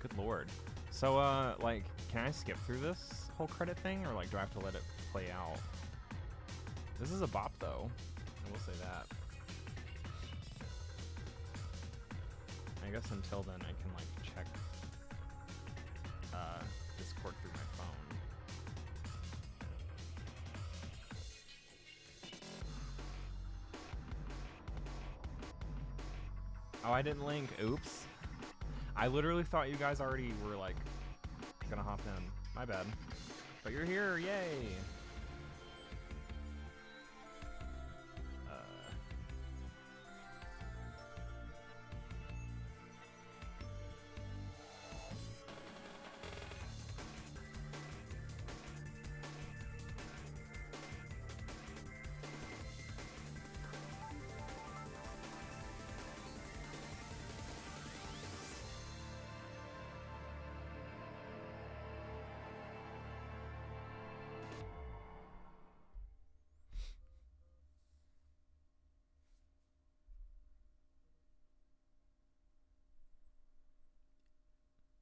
Good lord. So, like, can I skip through this whole credit thing, or, like, do I have to let it play out? This is a bop, though. I will say that. I guess until then, I can, like, check, Discord through my phone. Oh, I didn't link. Oops. I literally thought you guys already were, like, gonna hop in. My bad. But you're here, yay!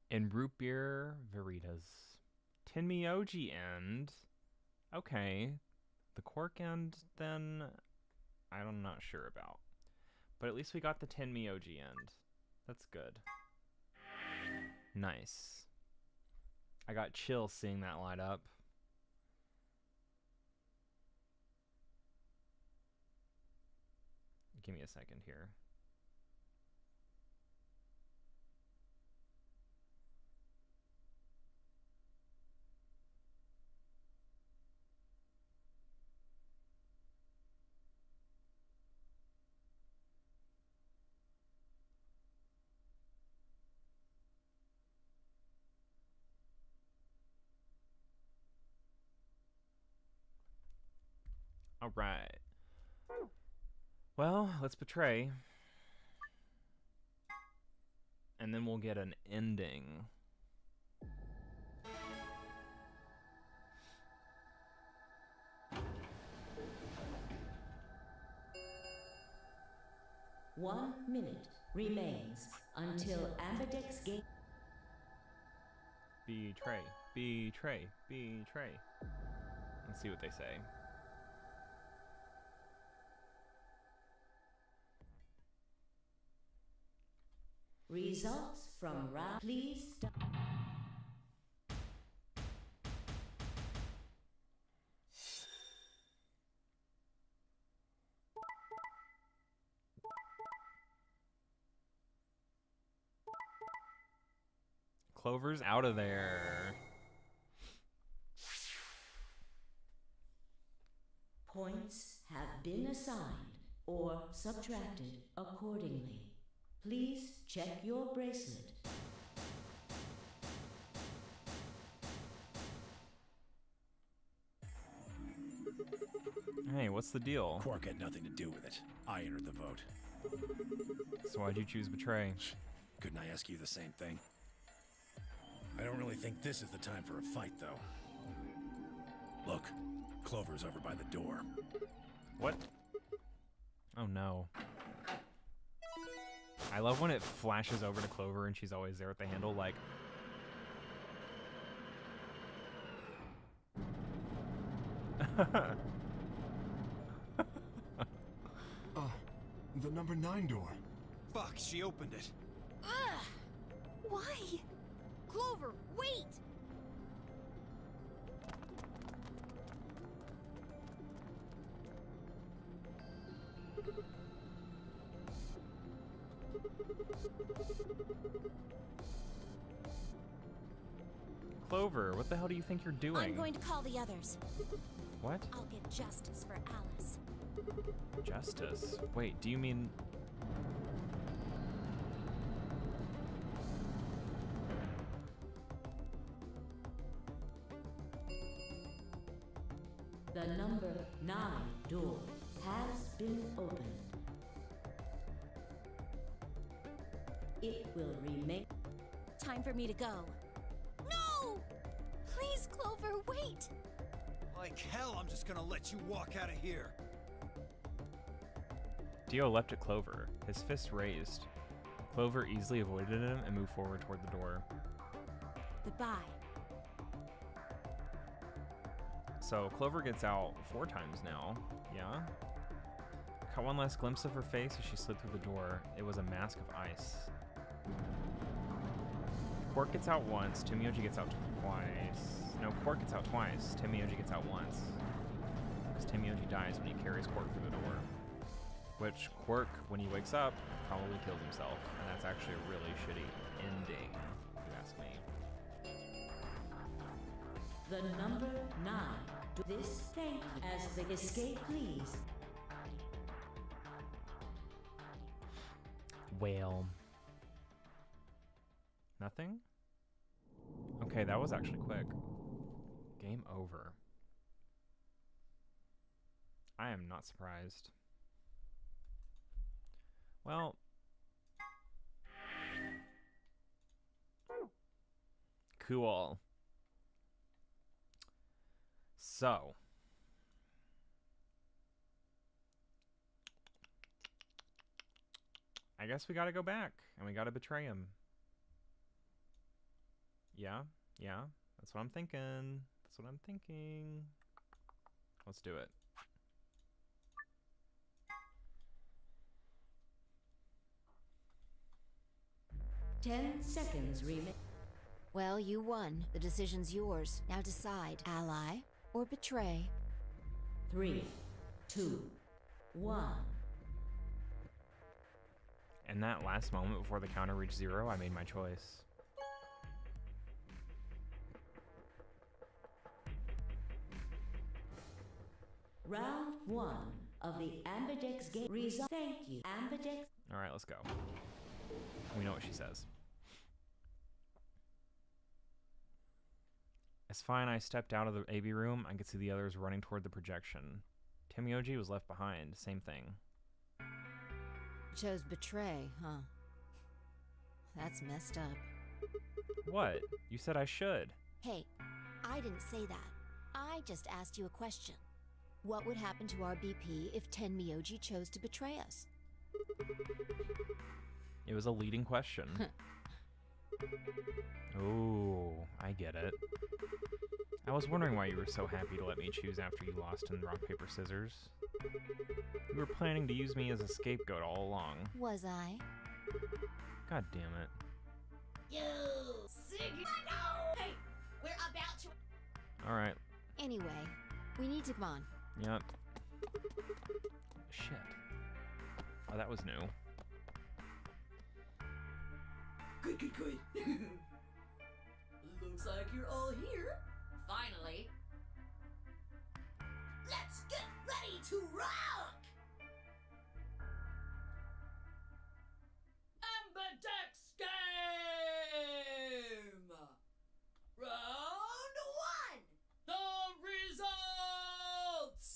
And root beer Veritas. Tenmyoji end. Okay. The Quark end, then, I'm not sure about. But at least we got the Tenmyoji end. That's good. Nice. I got chills seeing that light up. Give me a second here. All right. Well, let's betray. And then we'll get an ending. One minute remains until Ambidex Gate. Betray, betray, betray. Let's see what they say. Results from round. Please stop. Clover's out of there. Points have been assigned or subtracted accordingly. Please check your bracelet. Hey, what's the deal? Quark had nothing to do with it. I entered the vote. So why'd you choose betray? Couldn't I ask you the same thing? I don't really think this is the time for a fight, though. Look, Clover's over by the door. What? Oh no. I love when it flashes over to Clover and she's always there at the handle, like... The number 9 door. Fuck, she opened it. Ugh! Why? Clover, wait! Clover, what the hell do you think you're doing? I'm going to call the others. What? I'll get justice for Alice. Justice? Wait, do you mean... The number 9 door has been opened. It will remain. Time for me to go. No! Please, Clover, wait! Like hell, I'm just gonna let you walk out of here. Dio leapt at Clover, his fist raised. Clover easily avoided him and moved forward toward the door. Goodbye. So Clover gets out 4 times now. Yeah? Caught one last glimpse of her face as she slid through the door. It was a mask of ice. Quark gets out once, Timioji gets out twice. No, Quark gets out twice, Timioji gets out once. Because Timioji dies when he carries Quark through the door. Which, Quark, when he wakes up, probably kills himself. And that's actually a really shitty ending, if you ask me. The number 9. This thank you as the escape, please. Well. Nothing? Okay, that was actually quick. Game over. I am not surprised. Well. Cool. So. I guess we gotta go back, and we gotta betray him. Yeah, that's what I'm thinking. That's what I'm thinking. Let's do it. 10 seconds remain. Well, you won. The decision's yours. Now decide. Ally or betray? 3, 2, 1. In that last moment before the counter reached 0, I made my choice. Round 1 of the Ambidex game result. Thank you, Ambidex. Alright, let's go. We know what she says. As fine I stepped out of the AV room, I could see the others running toward the projection. Timioji was left behind. Same thing. Chose betray, huh? That's messed up. What? You said I should. Hey, I didn't say that. I just asked you a question. What would happen to our BP if Tenmyoji chose to betray us? It was a leading question. Oh, I get it. I was wondering why you were so happy to let me choose after you lost in rock, paper, scissors. You were planning to use me as a scapegoat all along. Was I? God damn it. You Sigma! Hey, we're about to. Alright. Anyway, we need to come on. Yep. Shit. Oh, that was new. Good. Looks like you're all here. Finally. Let's get ready to rock! Ambidex game! Round 1! The results!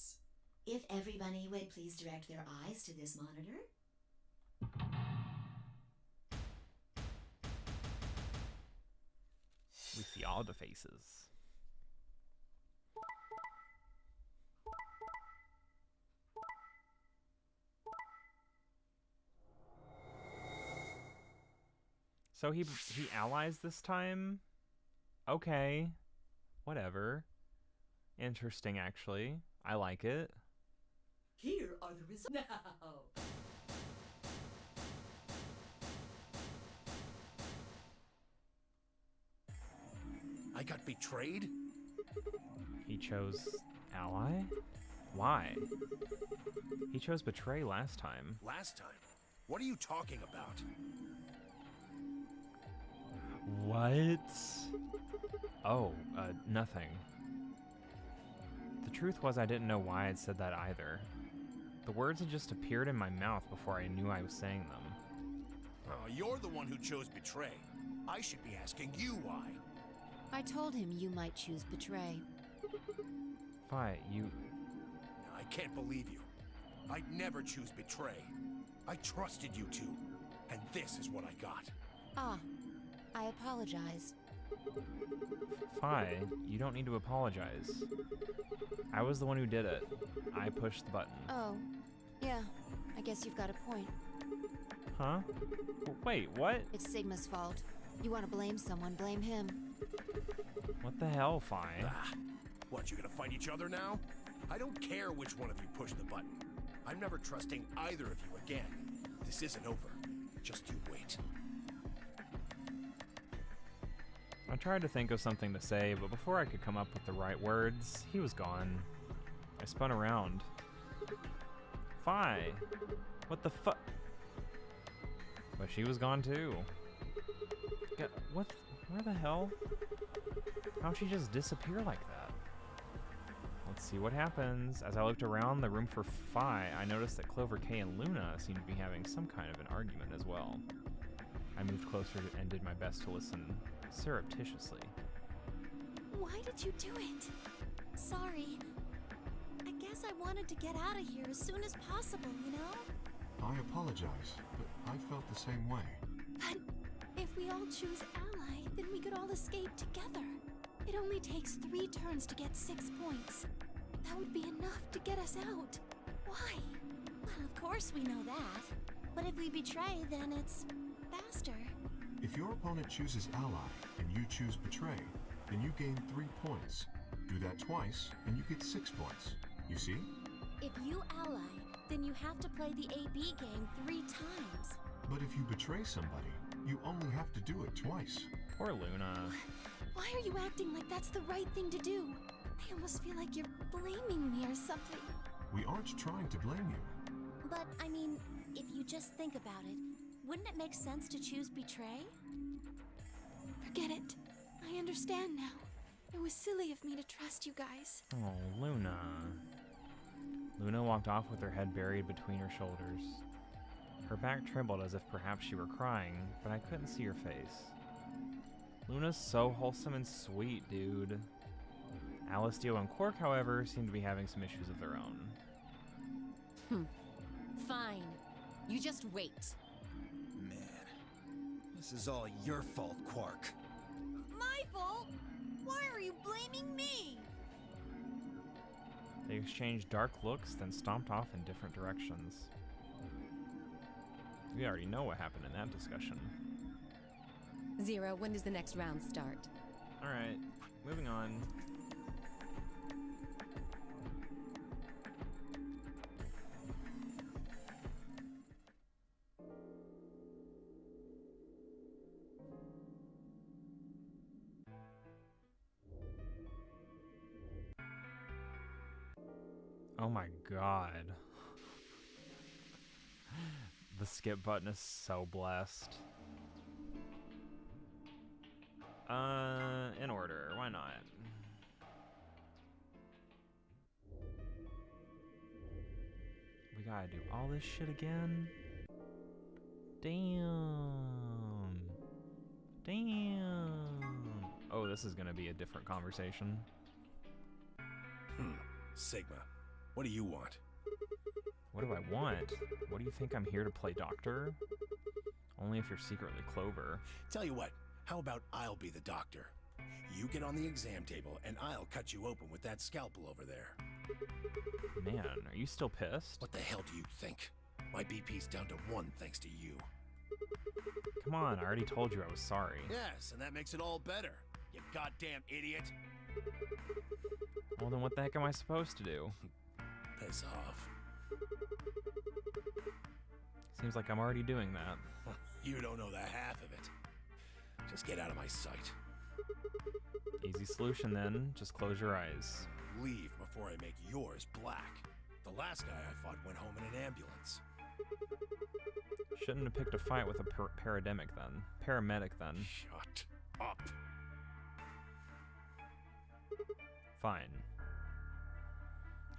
If everybody would please direct their eyes to this monitor. We see all the faces. So he allies this time? Okay. Whatever. Interesting, actually. I like it. Here are the results. Now, I got betrayed? He chose ally? Why? He chose betray last time. Last time? What are you talking about? What? Oh, nothing. The truth was I didn't know why I'd said that either. The words had just appeared in my mouth before I knew I was saying them. Oh, you're the one who chose betray. I should be asking you why. I told him you might choose betray. Fi, you... I can't believe you. I'd never choose betray. I trusted you two, and this is what I got. Ah, I apologize. Fi, you don't need to apologize. I was the one who did it. I pushed the button. Oh, yeah, I guess you've got a point. Huh? Wait, what? It's Sigma's fault. You want to blame someone, blame him. What the hell, Fi? What, you gonna fight each other now? I don't care which one of you pushed the button. I'm never trusting either of you again. This isn't over. Just you wait. I tried to think of something to say, but before I could come up with the right words, he was gone. I spun around. Fi! What the fu- But she was gone too. What? Where the hell? How'd she just disappear like that? Let's see what happens. As I looked around the room for Fi, I noticed that Clover, K, and Luna seemed to be having some kind of an argument as well. I moved closer and did my best to listen surreptitiously. Why did you do it? Sorry. I guess I wanted to get out of here as soon as possible, you know? I apologize, but I felt the same way. But if we all choose ally, then we could all escape together. It only takes 3 turns to get 6 points. That would be enough to get us out. Why? Well, of course we know that. But if we betray, then it's faster. If your opponent chooses ally and you choose betray, then you gain 3 points. Do that twice and you get 6 points. You see? If you ally, then you have to play the AB game 3 times. But if you betray somebody, you only have to do it twice. Poor Luna. Why are you acting like that's the right thing to do? I almost feel like you're blaming me or something. We aren't trying to blame you. But, I mean, if you just think about it, wouldn't it make sense to choose betray? Forget it. I understand now. It was silly of me to trust you guys. Oh, Luna. Luna walked off with her head buried between her shoulders. Her back trembled as if perhaps she were crying, but I couldn't see her face. Luna's so wholesome and sweet, dude. Alice, Dio, and Quark, however, seem to be having some issues of their own. Fine. You just wait. Man, this is all your fault, Quark. My fault? Why are you blaming me? They exchanged dark looks, then stomped off in different directions. We already know what happened in that discussion. Zero, when does the next round start? Alright, moving on. Oh my god. The skip button is so blessed. In order, why not? We gotta do all this shit again? Damn. Damn. Oh, this is gonna be a different conversation. Sigma, what do you want? What do I want? What do you think I'm here to play doctor? Only if you're secretly Clover. Tell you what, how about I'll be the doctor? You get on the exam table and I'll cut you open with that scalpel over there. Man, are you still pissed? What the hell do you think? My BP's down to 1 thanks to you. Come on, I already told you I was sorry. Yes, and that makes it all better. You goddamn idiot. Well, then what the heck am I supposed to do? Piss off. Seems like I'm already doing that. You don't know the half of it. Just get out of my sight. Easy solution then. Just close your eyes. Leave before I make yours black. The last guy I fought went home in an ambulance. Shouldn't have picked a fight with a paramedic then. Shut up. Fine.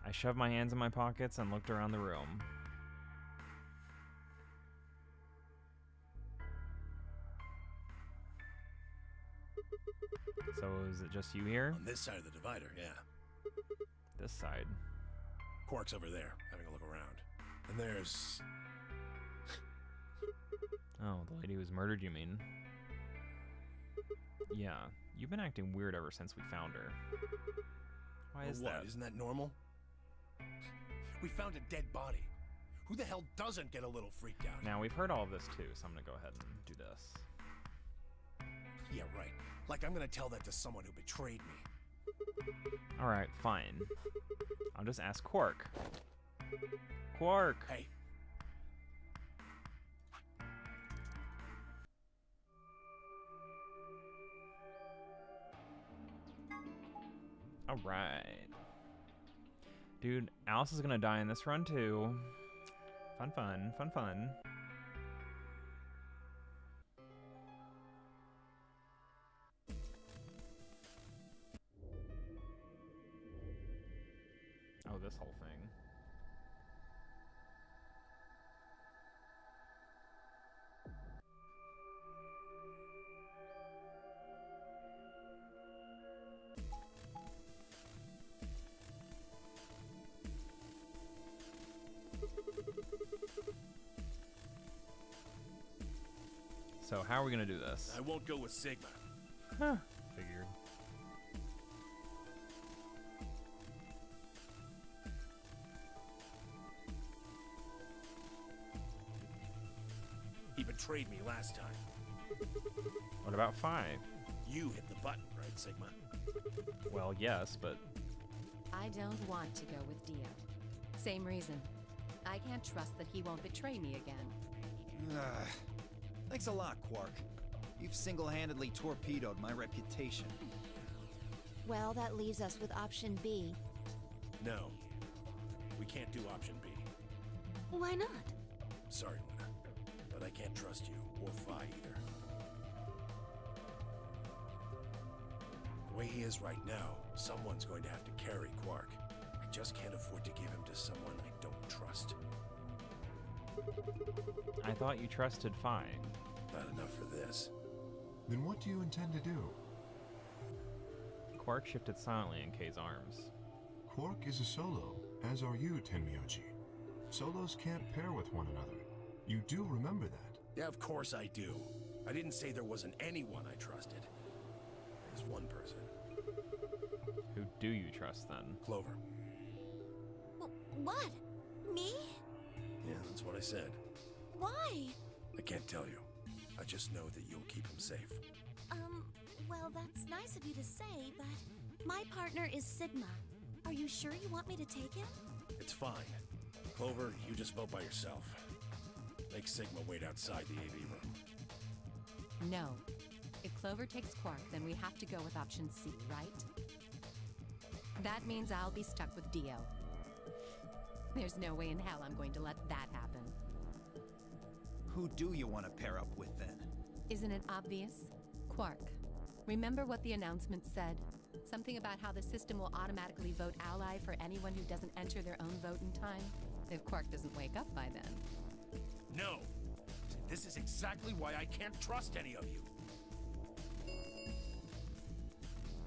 I shoved my hands in my pockets and looked around the room. So is it just you here? On this side of the divider, yeah. This side. Quark's over there, having a look around. And there's... Oh, the lady who's murdered, you mean? Yeah, you've been acting weird ever since we found her. Why is what? that? Isn't that normal? We found a dead body. Who the hell doesn't get a little freaked out? Now, we've heard all of this too, so I'm gonna go ahead and do this. Yeah, right. Like I'm gonna tell that to someone who betrayed me. Alright, fine. I'll just ask Quark. Quark! Hey. Alright. Dude, Alice is gonna die in this run too. Fun, fun, fun, fun. Oh, this whole thing. So how are we gonna do this? I won't go with Sigma. Huh. Figured. He betrayed me last time. What about 5? You hit the button, right, Sigma? Well, yes, but... I don't want to go with Dio. Same reason. I can't trust that he won't betray me again. Thanks a lot, Quark. You've single-handedly torpedoed my reputation. Well, that leaves us with option B. No. We can't do option B. Why not? Sorry, Luna. But I can't trust you, or Phi either. The way he is right now, someone's going to have to carry Quark. I just can't afford to give him to someone I don't trust. I thought you trusted Phi. Not enough for this. Then what do you intend to do? Quark shifted silently in Kay's arms. Quark is a solo, as are you, Tenmyoji. Solos can't pair with one another. You do remember that? Yeah, of course I do. I didn't say there wasn't anyone I trusted. There's one person. Who do you trust then? Clover. What? Me? Yeah, that's what I said. Why? I can't tell you. I just know that you'll keep him safe. Well, that's nice of you to say, but my partner is Sigma. Are you sure you want me to take him? It's fine. Clover, you just vote by yourself. Make Sigma wait outside the AV room. No. If Clover takes Quark, then we have to go with option C, right? That means I'll be stuck with Dio. There's no way in hell I'm going to let that happen. Who do you want to pair up with, then? Isn't it obvious? Quark. Remember what the announcement said? Something about how the system will automatically vote ally for anyone who doesn't enter their own vote in time? If Quark doesn't wake up by then. No! This is exactly why I can't trust any of you!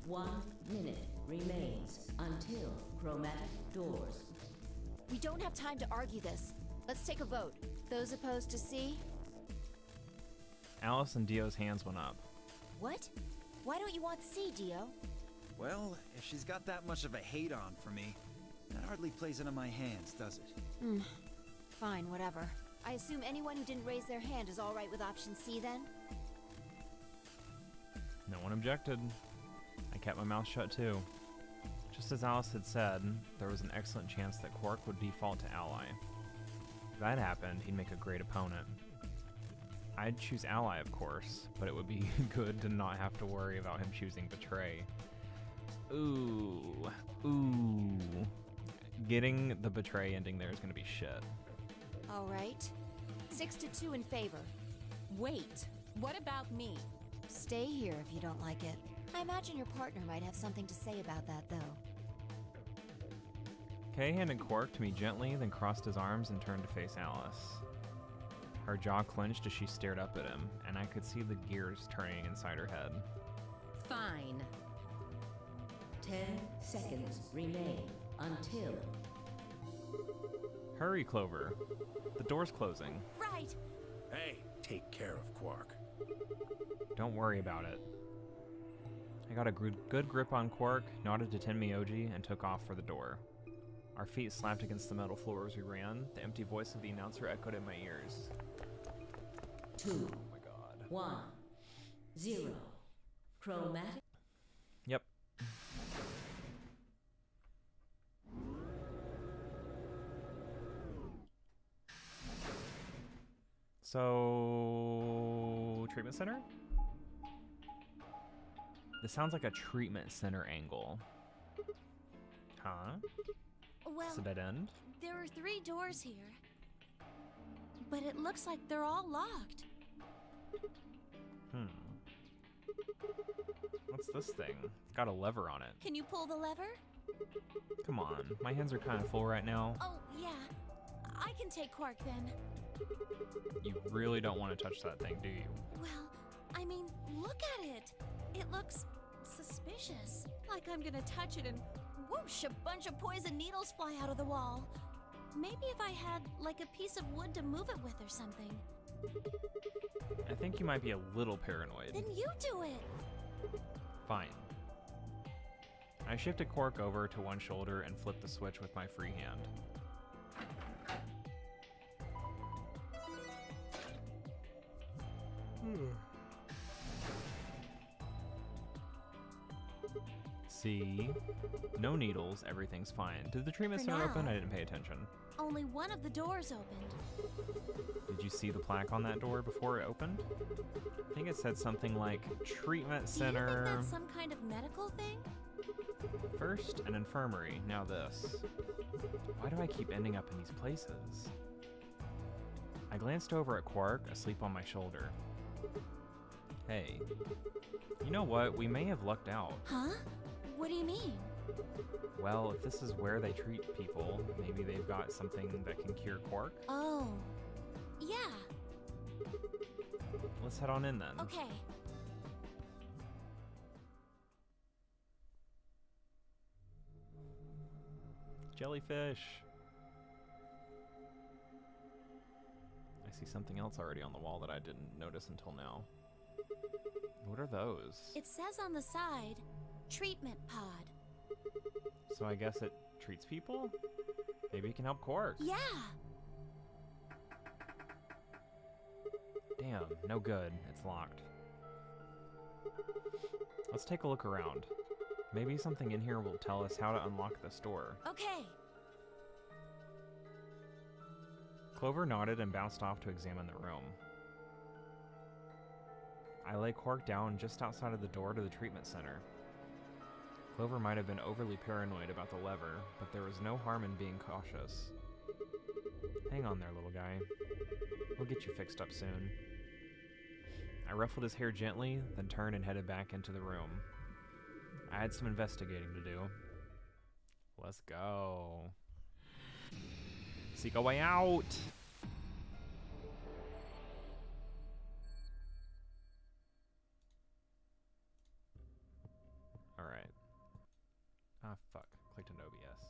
1 minute remains until chromatic doors. We don't have time to argue this. Let's take a vote. Those opposed to C? Alice and Dio's hands went up. What? Why don't you want C, Dio? Well, if she's got that much of a hate-on for me, that hardly plays into my hands, does it? Fine, whatever. I assume anyone who didn't raise their hand is all right with option C, then? No one objected. I kept my mouth shut too. Just as Alice had said, there was an excellent chance that Quark would default to ally. If that happened, he'd make a great opponent. I'd choose ally, of course, but it would be good to not have to worry about him choosing betray. Ooh. Ooh. Getting the betray ending there is going to be shit. All right. 6-2 in favor. Wait, what about me? Stay here if you don't like it. I imagine your partner might have something to say about that, though. Kay handed Quark to me gently, then crossed his arms and turned to face Alice. Her jaw clenched as she stared up at him, and I could see the gears turning inside her head. Fine. 10 seconds remain until... Hurry, Clover. The door's closing. Right. Hey, take care of Quark. Don't worry about it. I got a good grip on Quark, nodded to Tenmyoji, and took off for the door. Our feet slapped against the metal floor as we ran. The empty voice of the announcer echoed in my ears. 2, oh my God. 1, 0. Chromatic. Yep. So, treatment center? This sounds like a treatment center angle. Huh? Well, It's a dead end? there are 3 doors here. But it looks like they're all locked. What's this thing? It's got a lever on it. Can you pull the lever? Come on, my hands are kind of full right now. Oh, yeah. I can take Quark then. You really don't want to touch that thing, do you? Well, I mean, look at it. It looks suspicious. Like I'm gonna touch it and whoosh, a bunch of poison needles fly out of the wall. Maybe if I had, like, a piece of wood to move it with or something. I think you might be a little paranoid. Then you do it. Fine. I shifted Quark over to one shoulder and flipped the switch with my free hand. See? No needles, everything's fine. Did the treatment For center now. open? I didn't pay attention. Only one of the doors opened. Did you see the plaque on that door before it opened? I think it said something like treatment Do you think center. that's some kind of medical thing? First, an infirmary, now this. Why do I keep ending up in these places? I glanced over at Quark, asleep on my shoulder. Hey, you know what? We may have lucked out. Huh? What do you mean? Well, if this is where they treat people, maybe they've got something that can cure Quark. Oh. Yeah. Let's head on in then. Okay. Jellyfish. I see something else already on the wall that I didn't notice until now. What are those? It says on the side, treatment pod. So I guess it treats people? Maybe it can help Quark. Yeah. Damn, no good. It's locked. Let's take a look around. Maybe something in here will tell us how to unlock this door. Okay. Clover nodded and bounced off to examine the room. I lay Quark down just outside of the door to the treatment center. Clover might have been overly paranoid about the lever, but there was no harm in being cautious. Hang on there, little guy. We'll get you fixed up soon. I ruffled his hair gently, then turned and headed back into the room. I had some investigating to do. Let's go. Seek a way out! Alright. Ah, fuck. Clicked on OBS.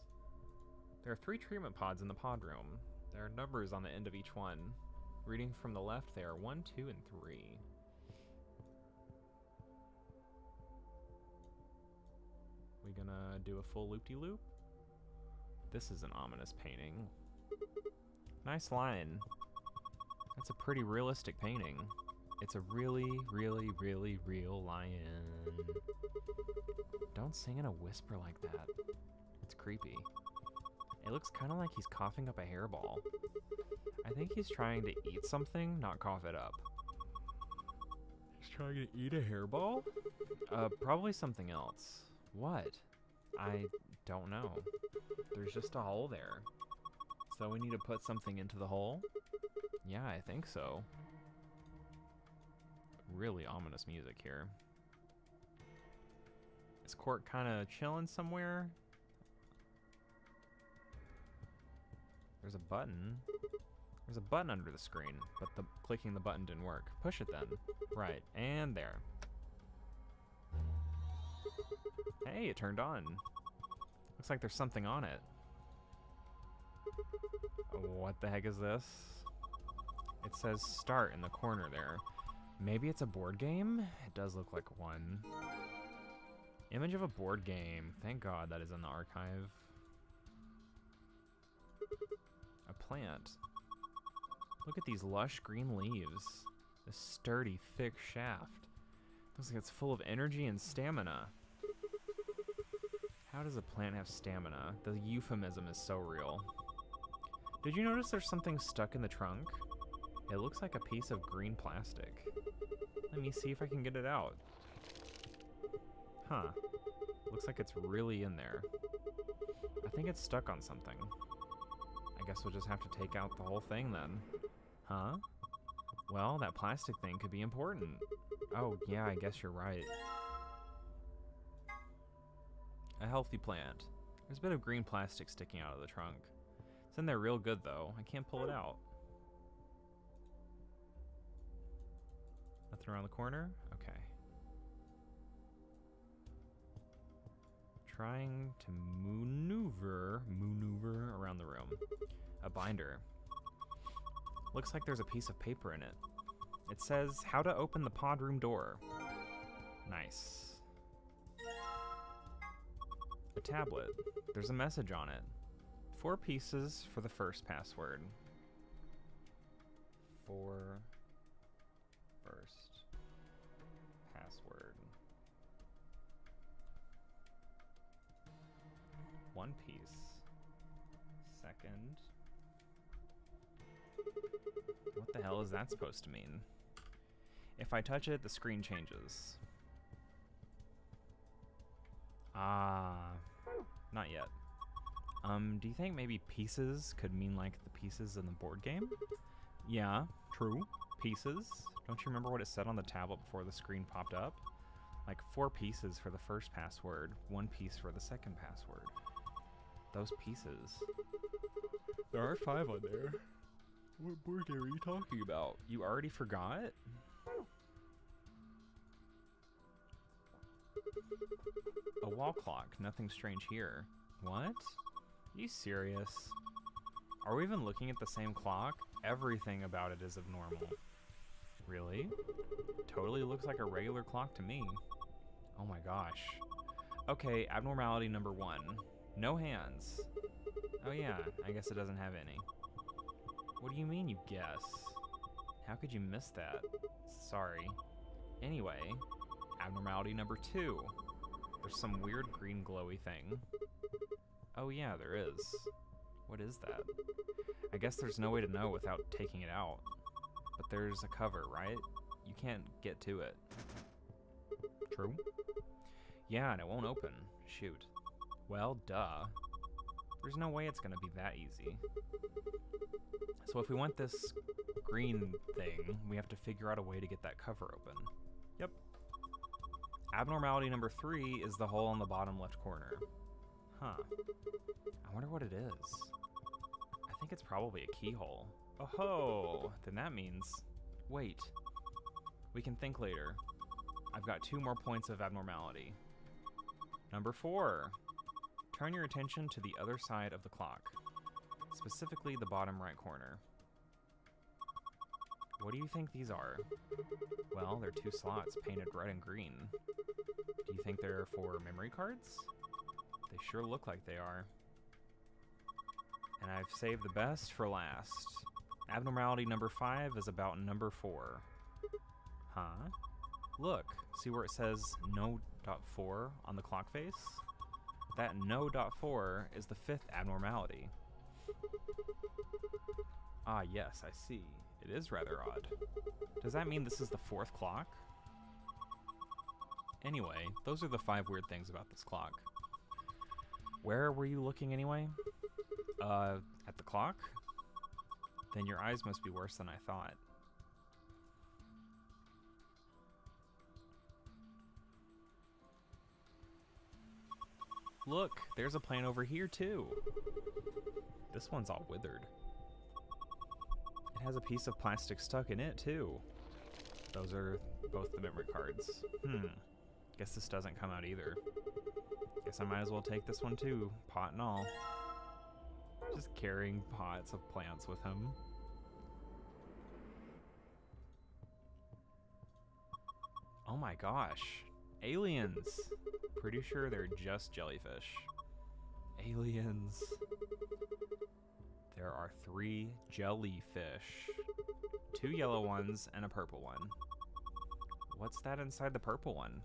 There are 3 treatment pods in the pod room. There are numbers on the end of each one. Reading from the left, they are 1, 2, and 3. We gonna do a full loop-de-loop? This is an ominous painting. Nice line. That's a pretty realistic painting. It's a really, really, really real lion. Don't sing in a whisper like that. It's creepy. It looks kind of like he's coughing up a hairball. I think he's trying to eat something, not cough it up. Trying to eat a hairball? Probably something else. What? I don't know. There's just a hole there. So we need to put something into the hole? Yeah, I think so. Really ominous music here. Is Quark kind of chilling somewhere? There's a button. There's a button under the screen, but clicking the button didn't work. Push it then. Right, and there. Hey, it turned on. Looks like there's something on it. What the heck is this? It says start in the corner there. Maybe it's a board game? It does look like one. Image of a board game. Thank God that is in the archive. A plant. Look at these lush green leaves. This sturdy, thick shaft. Looks like it's full of energy and stamina. How does a plant have stamina? The euphemism is so real. Did you notice there's something stuck in the trunk? It looks like a piece of green plastic. Let me see if I can get it out. Huh. Looks like it's really in there. I think it's stuck on something. I guess we'll just have to take out the whole thing then. Huh? Well, that plastic thing could be important. Oh, yeah, I guess you're right. A healthy plant. There's a bit of green plastic sticking out of the trunk. It's in there real good, though. I can't pull it out. Nothing around the corner? Okay. Trying to maneuver around the room. A binder. Looks like there's a piece of paper in it. It says how to open the pod room door. Nice. A tablet. There's a message on it. 4 pieces for the first password. 4 first password. 1 piece. Second. What the hell is that supposed to mean? If I touch it, the screen changes. Ah, not yet. Do you think maybe pieces could mean like the pieces in the board game? Yeah, true. Pieces. Don't you remember what it said on the tablet before the screen popped up? Like 4 pieces for the first password, 1 piece for the second password. Those pieces. There are 5 on there. What board game are you talking about? You already forgot? A wall clock. Nothing strange here. What? Are you serious? Are we even looking at the same clock? Everything about it is abnormal. Really? Totally looks like a regular clock to me. Oh my gosh. Okay, abnormality number 1. No hands. Oh yeah, I guess it doesn't have any. What do you mean you guess? How could you miss that? Sorry. Anyway, abnormality number 2. There's some weird green glowy thing. Oh yeah, there is. What is that? I guess there's no way to know without taking it out. But there's a cover, right? You can't get to it. True? Yeah, and it won't open. Shoot. Well, duh. There's no way it's gonna be that easy. So if we want this green thing, we have to figure out a way to get that cover open. Yep. Abnormality number 3 is the hole in the bottom left corner. Huh. I wonder what it is. I think it's probably a keyhole. Oh ho! Then that means... Wait. We can think later. I've got 2 more points of abnormality. Number 4. Turn your attention to the other side of the clock. Specifically the bottom right corner. What do you think these are? Well, they're 2 slots painted red and green. Do you think they're for memory cards? They sure look like they are. And I've saved the best for last. Abnormality number 5 is about number 4. Huh? Look, see where it says no.4 on the clock face? That no.4 is the 5th abnormality. Ah, yes, I see. It is rather odd. Does that mean this is the 4th clock? Anyway, those are the 5 weird things about this clock. Where were you looking anyway? At the clock? Then your eyes must be worse than I thought. Look, there's a plant over here too. This one's all withered. It has a piece of plastic stuck in it too. Those are both the memory cards. Guess this doesn't come out either. Guess I might as well take this one too, pot and all. Just carrying pots of plants with him. Oh my gosh. Aliens. Pretty sure they're just jellyfish. Aliens. There are 3 jellyfish. 2 yellow ones and a purple one. What's that inside the purple one?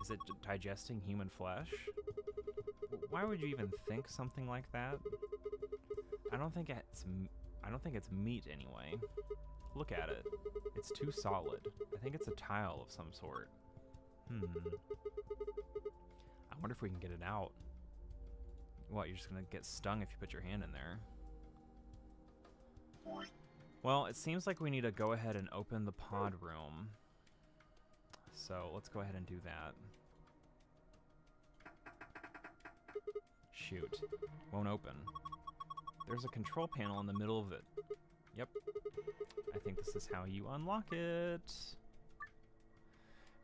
Is it digesting human flesh? Why would you even think something like that? I don't think it's meat anyway. Look at it. It's too solid. I think it's a tile of some sort. I wonder if we can get it out. What, you're just gonna get stung if you put your hand in there? Well, it seems like we need to go ahead and open the pod room. So let's go ahead and do that. Shoot. Won't open. There's a control panel in the middle of it. Yep. I think this is how you unlock it.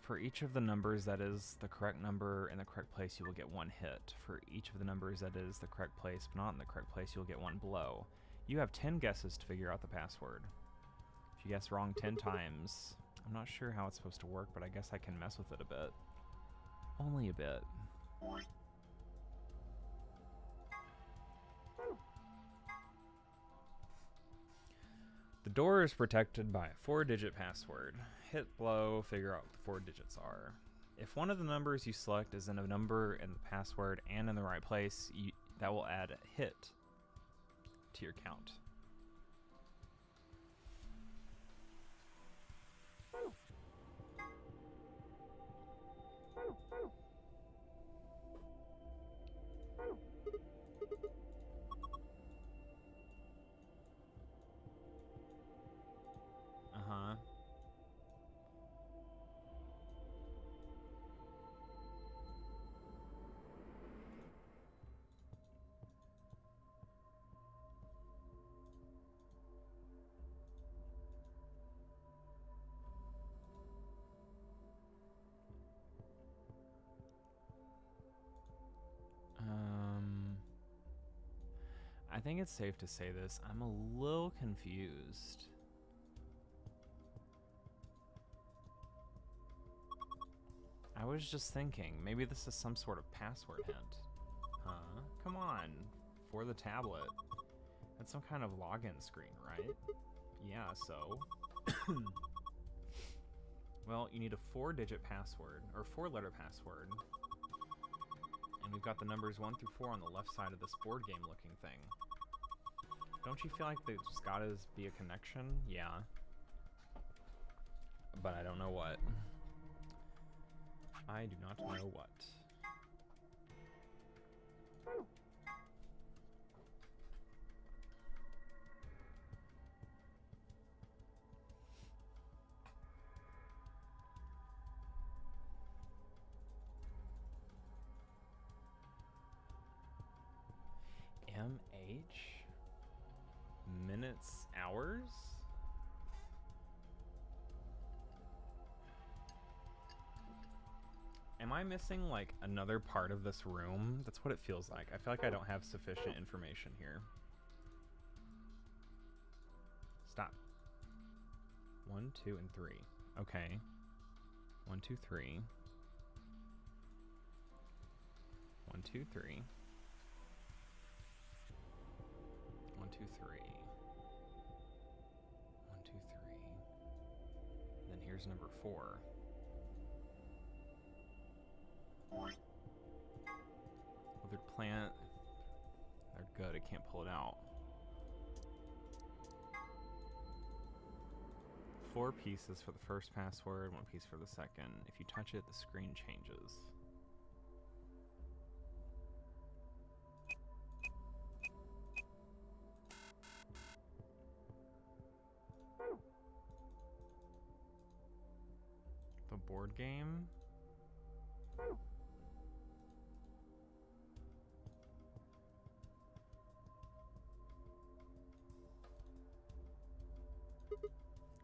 For each of the numbers that is the correct number in the correct place, you will get 1 hit. For each of the numbers that is the correct place but not in the correct place, you'll get 1 blow. You have 10 guesses to figure out the password. If you guess wrong 10 times, I'm not sure how it's supposed to work, but I guess I can mess with it a bit. Only a bit. The door is protected by a 4-digit password. Hit blow, figure out what the 4 digits are. If one of the numbers you select is in a number in the password and in the right place, that will add a hit to your count. Uh-huh. I think it's safe to say this. I'm a little confused. I was just thinking, maybe this is some sort of password hint. Huh? Come on. For the tablet. That's some kind of login screen, right? Yeah, so. Well, you need a 4-digit password, or 4-letter password. And we've got the numbers 1 through 4 on the left side of this board game looking thing. Don't you feel like there's gotta be a connection? Yeah. But I don't know what. I do not know what. MH? Minutes, hours? Am I missing, like, another part of this room? That's what it feels like. I feel like I don't have sufficient information here. Stop. 1, 2, and 3. Okay. 1, 2, 3. 1, 2, 3. 1, 2, 3. 1, 2, 3. Then here's number 4. Withered plant. They're good. I can't pull it out. 4 pieces for the first password, 1 piece for the second. If you touch it, the screen changes. The board game?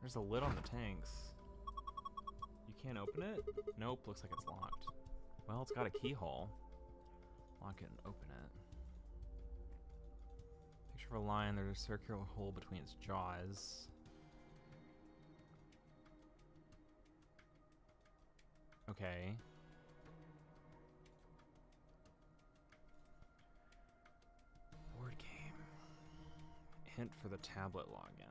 There's a lid on the tanks. You can't open it? Nope, looks like it's locked. Well, it's got a keyhole. Lock it and open it. Picture of a lion, there's a circular hole between its jaws. Okay. Board game. Hint for the tablet login.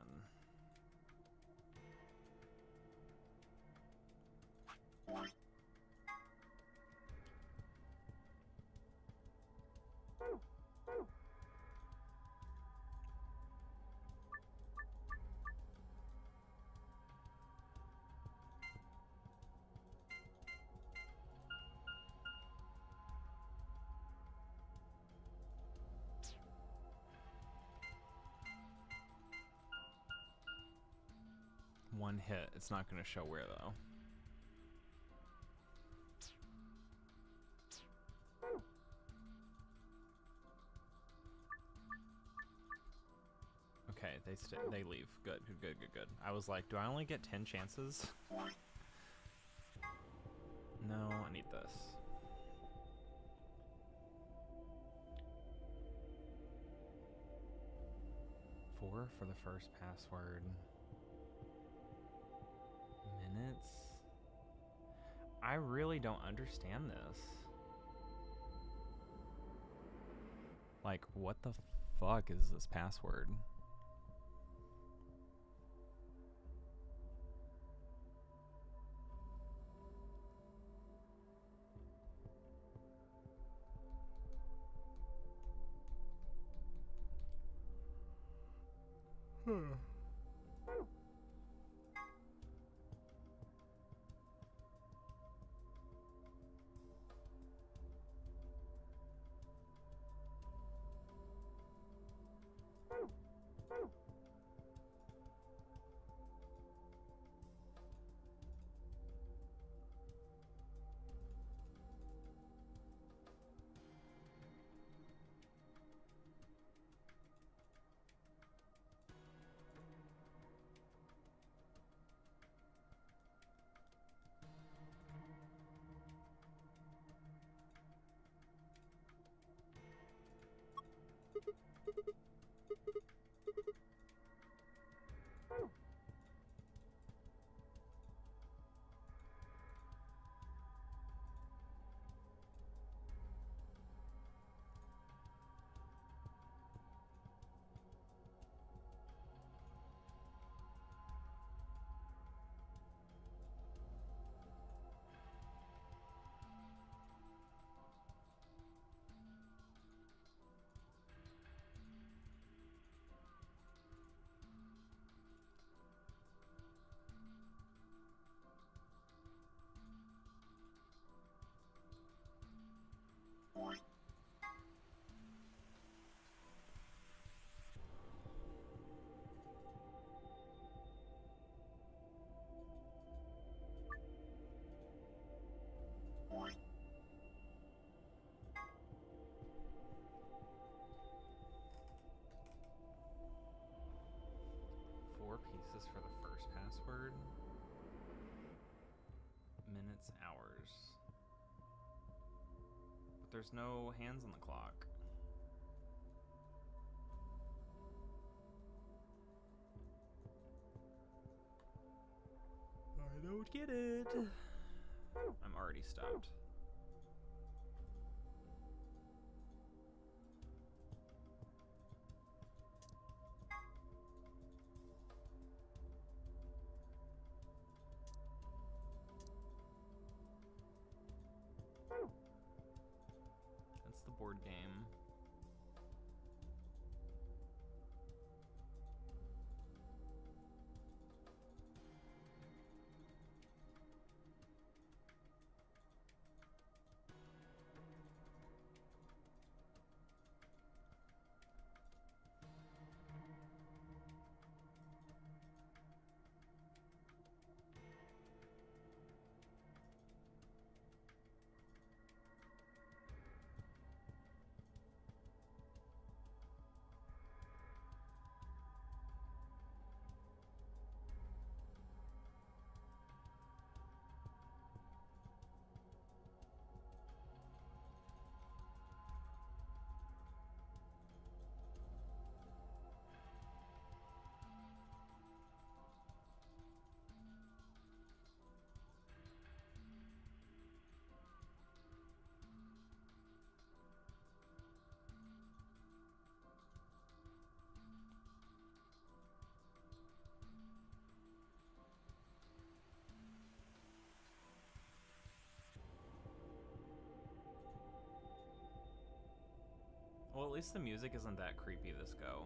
One hit. It's not going to show where, though. Okay, they leave. Good. I was like, do I only get 10 chances? No, I need this. $4 for the first password. Minutes? I really don't understand this. Like, what the fuck is this password? Pieces for the first password. Minutes, hours. But there's no hands on the clock. I don't get it. I'm already stopped. That's the board game. at least the music isn't that creepy this go.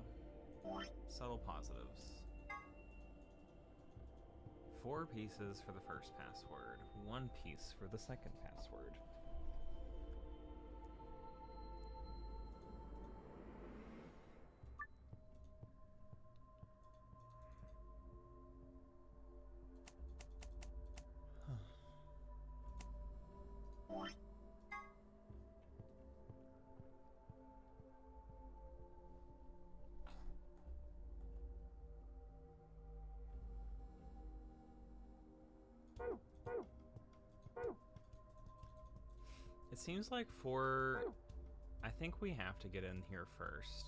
Subtle positives. 4 pieces for the first password. 1 piece for the second password. It seems like I think we have to get in here first.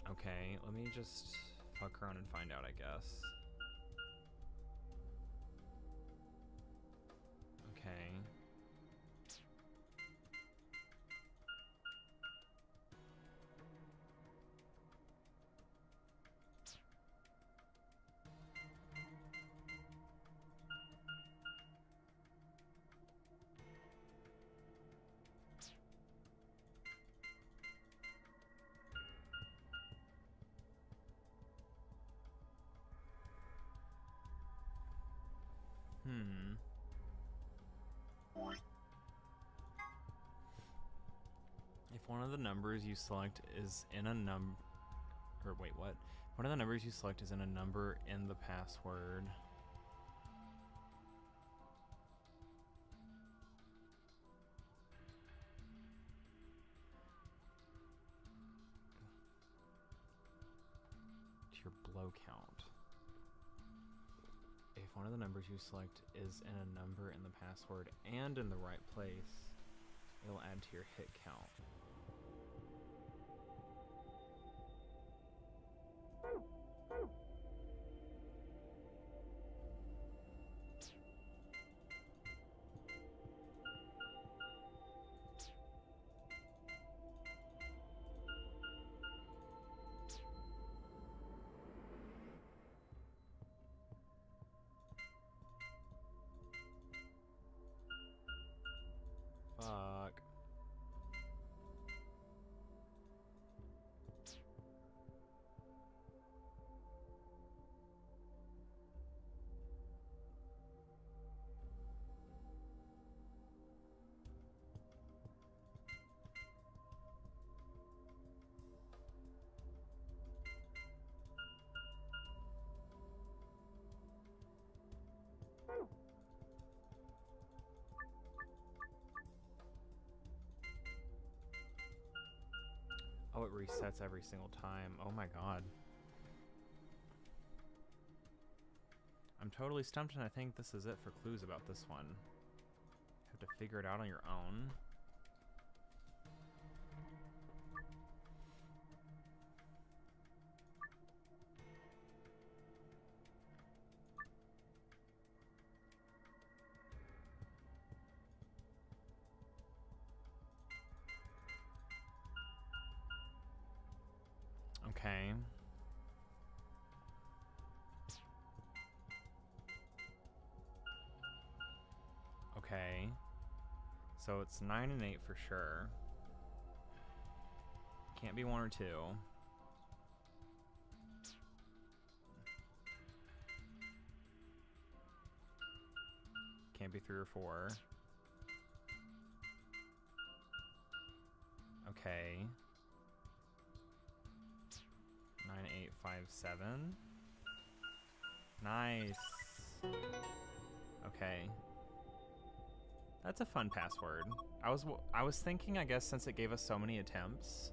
Okay, let me just fuck around and find out, I guess. Okay. If one of the numbers you select is in a wait, what? One of the numbers you select is in a number in the password. To your blow count. If one of the numbers you select is in a number in the password and in the right place, it'll add to your hit count. Fuck. Oh, it resets every single time. Oh my god. I'm totally stumped, and I think this is it for clues about this one. You have to figure it out on your own. Okay. Okay. So it's 9 and 8 for sure. Can't be 1 or 2. Can't be 3 or 4. Okay. 9, 8, 5, 7. Nice. Okay. That's a fun password. I was thinking, I guess, since it gave us so many attempts,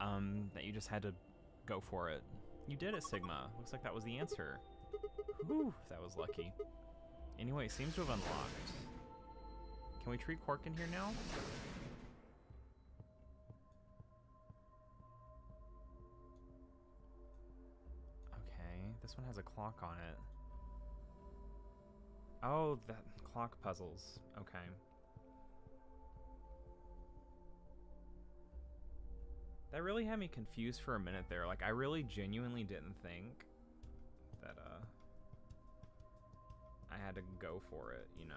that you just had to go for it. You did it, Sigma. Looks like that was the answer. Whew, that was lucky. Anyway, it seems to have unlocked. Can we treat Quark in here now? Okay, this one has a clock on it. Oh, that clock puzzles. Okay. That really had me confused for a minute there. Like, I really genuinely didn't think that, I had to go for it, you know?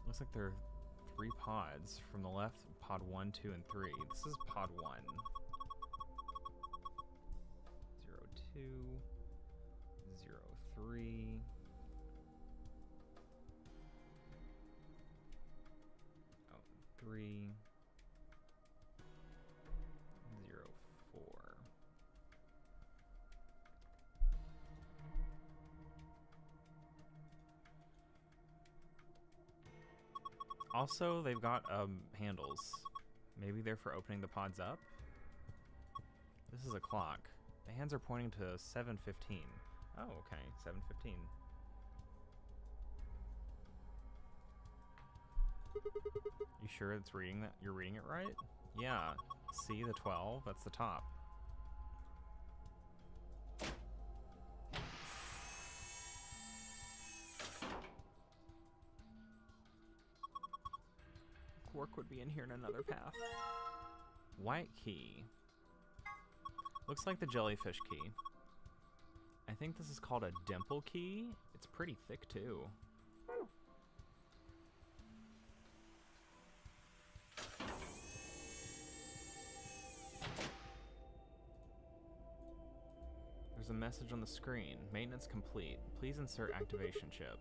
Looks like there are 3 pods. From the left, pod 1, 2, and 3. This is pod 1. 0, 2, 0, 3. Oh, 3. 0, 4. Also, they've got handles. Maybe they're for opening the pods up? This is a clock. The hands are pointing to 7:15. Oh, okay, 7:15. You sure it's reading that? You're reading it right? Yeah. See the 12? That's the top. Quark would be in here in another path. White key. Looks like the jellyfish key. I think this is called a dimple key. It's pretty thick too. There's a message on the screen. Maintenance complete. Please insert activation chip.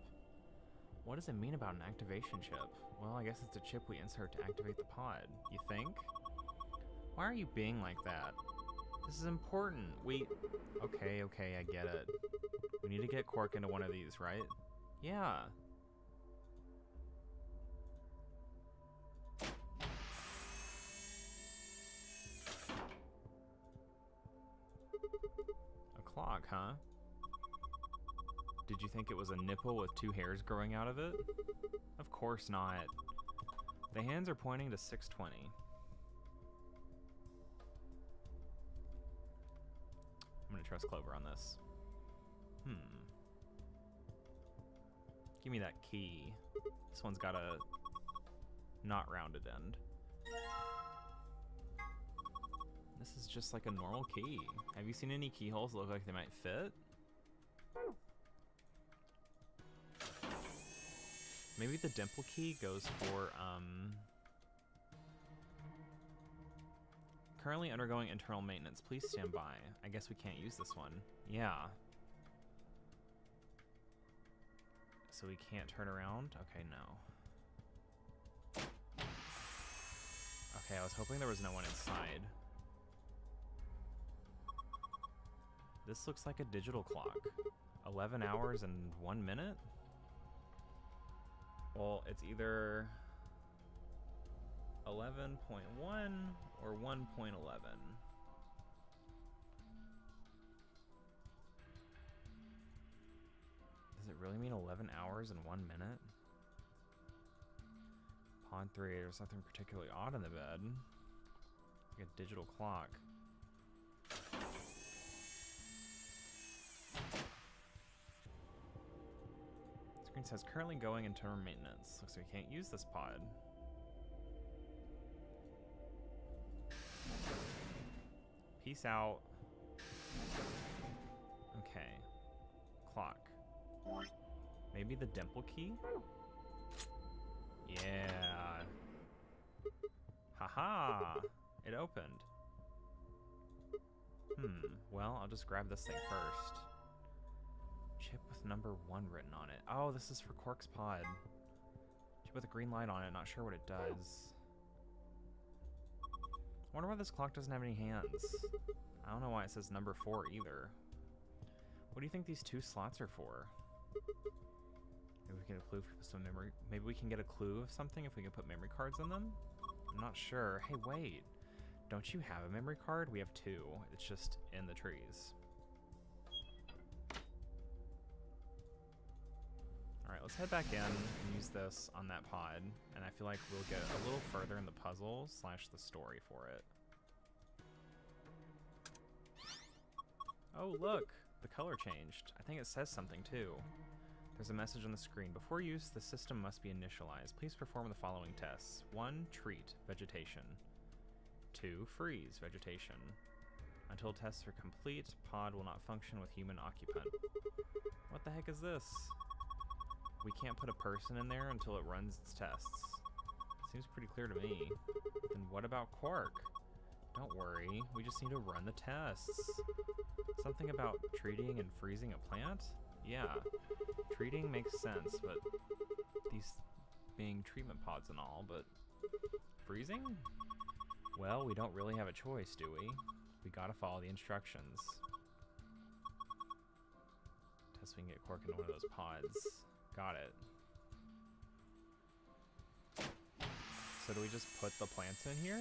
What does it mean about an activation chip? Well, I guess it's a chip we insert to activate the pod. You think? Why are you being like that? This is important. Okay, I get it. We need to get Quark into one of these, right? Yeah. A clock, huh? Did you think it was a nipple with 2 hairs growing out of it? Of course not. The hands are pointing to 6:20. I'm gonna trust Clover on this. Give me that key. This one's got a not rounded end. This is just like a normal key. Have you seen any keyholes that look like they might fit? Maybe the dimple key goes for, currently undergoing internal maintenance. Please stand by. I guess we can't use this one. Yeah. So we can't turn around? Okay, no. Okay, I was hoping there was no one inside. This looks like a digital clock. 11 hours and 1 minute? Well, it's either 11.1 or 1.11. Does it really mean 11 hours and 1 minute? Pod 3, there's nothing particularly odd in the bed. Like a digital clock. Screen says currently going internal maintenance. Looks like we can't use this pod. Peace out. Okay. Clock. Maybe the dimple key? Yeah. Haha! It opened. Well, I'll just grab this thing first. Chip with number 1 written on it. Oh, this is for Quark's pod. Chip with a green light on it, not sure what it does. I wonder why this clock doesn't have any hands. I don't know why it says number 4 either. What do you think these 2 slots are for? Maybe we can get a clue if we put some memory. Maybe we can get a clue of something if we can put memory cards in them? I'm not sure. Hey, wait. Don't you have a memory card? We have 2. It's just in the trees. Alright, let's head back in and use this on that pod, and I feel like we'll get a little further in the puzzle / the story for it. Oh, look! The color changed. I think it says something, too. There's a message on the screen. Before use, the system must be initialized. Please perform the following tests. 1. Treat. Vegetation. 2. Freeze. Vegetation. Until tests are complete, pod will not function with human occupant. What the heck is this? We can't put a person in there until it runs its tests. Seems pretty clear to me. Then what about Quark? Don't worry, we just need to run the tests. Something about treating and freezing a plant? Yeah, treating makes sense, but these being treatment pods and all, but freezing? Well, we don't really have a choice, do we? We gotta follow the instructions. Test we can get Quark into one of those pods. Got it. So do we just put the plants in here?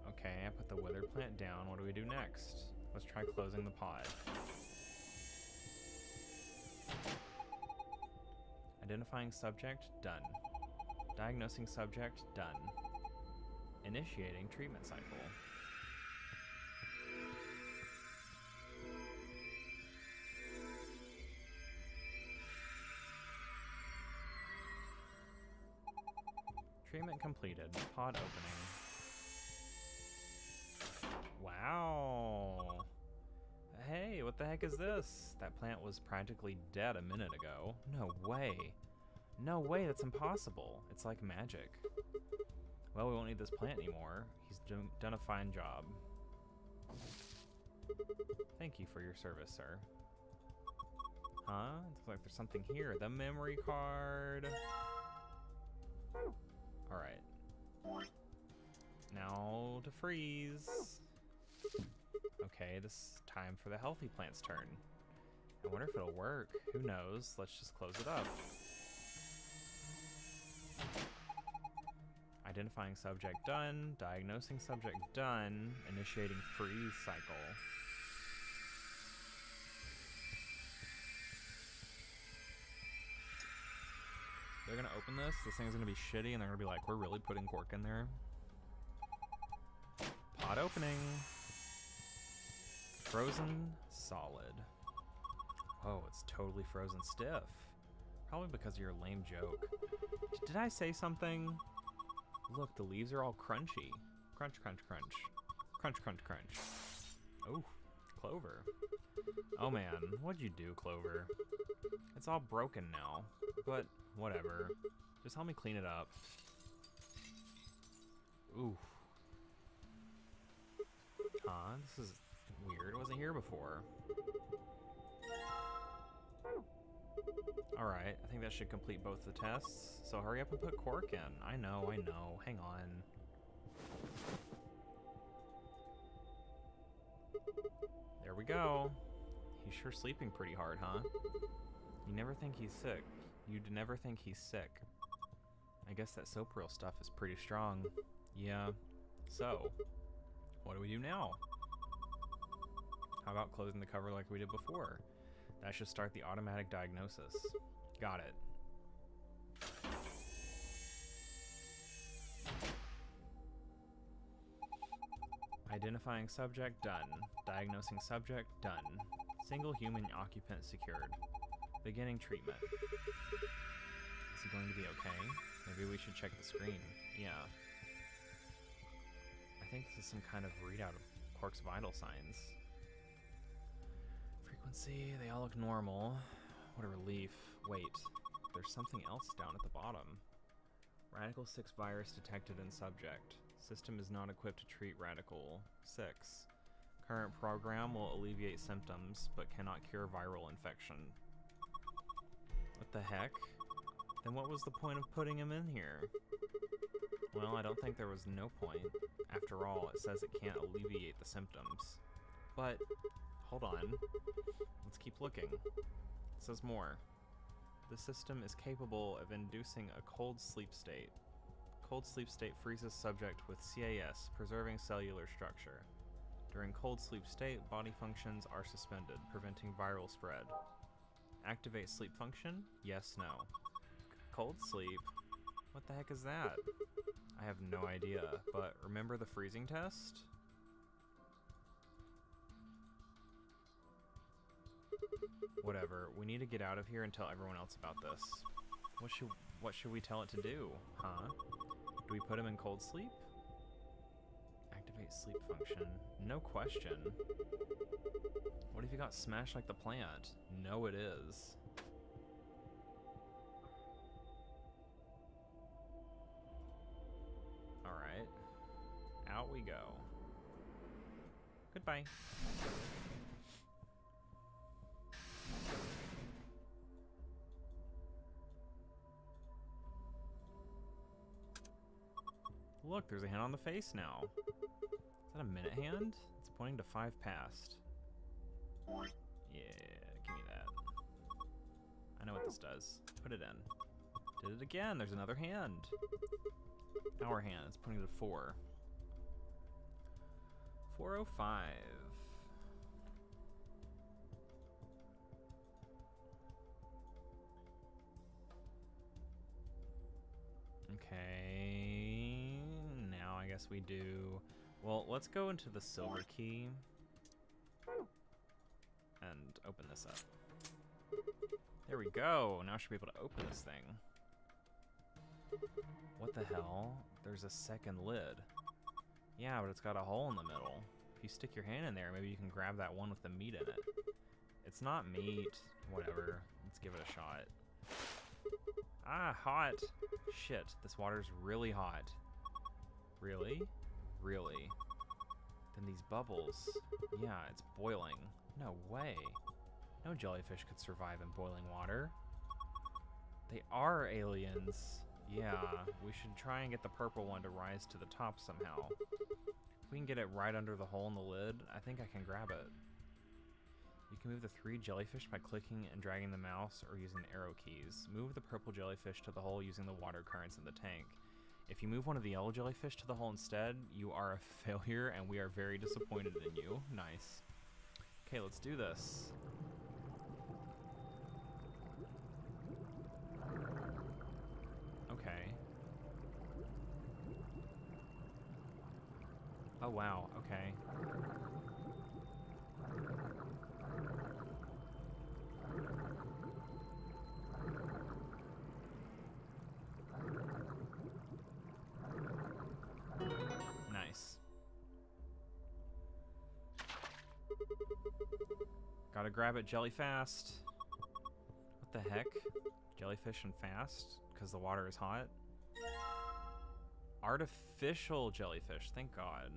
Okay, I put the withered plant down. What do we do next? Let's try closing the pod. Identifying subject, done. Diagnosing subject, done. Initiating treatment cycle. Treatment completed. Pod opening. Wow. Hey, what the heck is this? That plant was practically dead a minute ago. No way. No way, that's impossible. It's like magic. Well, we won't need this plant anymore. He's done a fine job. Thank you for your service, sir. Huh? It looks like there's something here. The memory card. Alright. Now to freeze. Okay, this is time for the healthy plant's turn. I wonder if it'll work. Who knows? Let's just close it up. Identifying subject done. Diagnosing subject done. Initiating freeze cycle. They're gonna open this. This thing's gonna be shitty, and they're gonna be like, "We're really putting Quark in there." Pod opening. Frozen solid. Oh, it's totally frozen stiff. Probably because of your lame joke. Did I say something? Look, the leaves are all crunchy. Crunch, crunch, crunch. Crunch, crunch, crunch. Oh, Clover. Oh man, what'd you do, Clover? It's all broken now, but whatever. Just help me clean it up. Ooh. Huh, this is weird. It wasn't here before. Alright, I think that should complete both the tests. So hurry up and put Quark in. I know. Hang on. There we go. He's sure sleeping pretty hard, huh? You never think he's sick. You'd never think he's sick. I guess that soap reel stuff is pretty strong. Yeah. So, what do we do now? How about closing the cover like we did before? That should start the automatic diagnosis. Got it. Identifying subject, done. Diagnosing subject, done. Single human occupant secured. Beginning treatment. Is he going to be okay? Maybe we should check the screen. Yeah. I think this is some kind of readout of Quark's vital signs. Frequency, they all look normal. What a relief. Wait, there's something else down at the bottom. Radical 6 virus detected in subject. System is not equipped to treat Radical 6. Current program will alleviate symptoms, but cannot cure viral infection. What the heck? Then what was the point of putting him in here? Well, I don't think there was no point. After all, it says it can't alleviate the symptoms. But, hold on. Let's keep looking. It says more. The system is capable of inducing a cold sleep state. Cold sleep state freezes subject with CAS, preserving cellular structure. During cold sleep state, body functions are suspended, preventing viral spread. Activate sleep function? Yes, no. Cold sleep? What the heck is that? I have no idea, but remember the freezing test? Whatever, we need to get out of here and tell everyone else about this. What should we tell it to do, huh? Do we put him in cold sleep? Activate sleep function. No question. What if you got smashed like the plant? No, it is. Alright. Out we go. Goodbye. Look, there's a hand on the face now. Is that a minute hand? It's pointing to 5 past. Yeah, give me that. I know what this does. Put it in. Did it again. There's another hand. Hour hand. It's pointing to 4. 4:05. Okay. Now I guess we do... Well, let's go into the silver key and open this up. There we go. Now I should be able to open this thing. What the hell? There's a second lid. Yeah, but it's got a hole in the middle. If you stick your hand in there, maybe you can grab that one with the meat in it. It's not meat. Whatever. Let's give it a shot. Ah, hot. Shit, this water's really hot. Really? Really? Then these bubbles. Yeah, it's boiling. No way. No jellyfish could survive in boiling water. They are aliens. Yeah, we should try and get the purple one to rise to the top somehow. If we can get it right under the hole in the lid, I think I can grab it. You can move the 3 jellyfish by clicking and dragging the mouse or using the arrow keys. Move the purple jellyfish to the hole using the water currents in the tank. If you move one of the yellow jellyfish to the hole instead, you are a failure and we are very disappointed in you. Nice. Okay, let's do this. Okay. Oh wow, okay. Nice. Gotta grab it jelly fast. What the heck? Jellyfish and fast? Because the water is hot? Artificial jellyfish, thank God.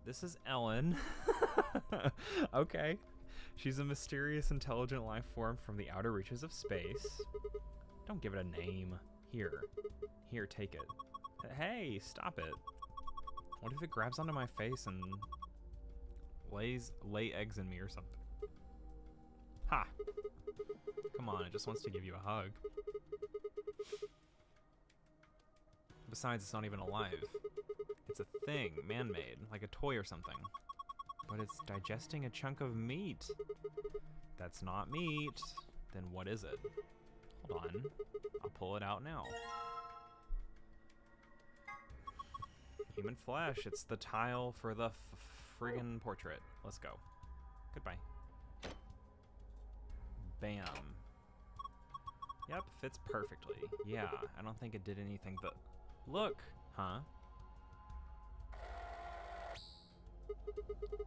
This is Ellen. Okay. She's a mysterious, intelligent life form from the outer reaches of space. Don't give it a name. Here. Here, take it. Hey, stop it. What if it grabs onto my face and lay eggs in me or something? Ha! Come on, it just wants to give you a hug. Besides, it's not even alive. It's a thing, man-made, like a toy or something. But it's digesting a chunk of meat. That's not meat. Then what is it? Hold on. I'll pull it out now. Human flesh. It's the tile for the friggin' portrait. Let's go. Goodbye. Bam. Yep, fits perfectly. Yeah, I don't think it did anything but... Look! Huh?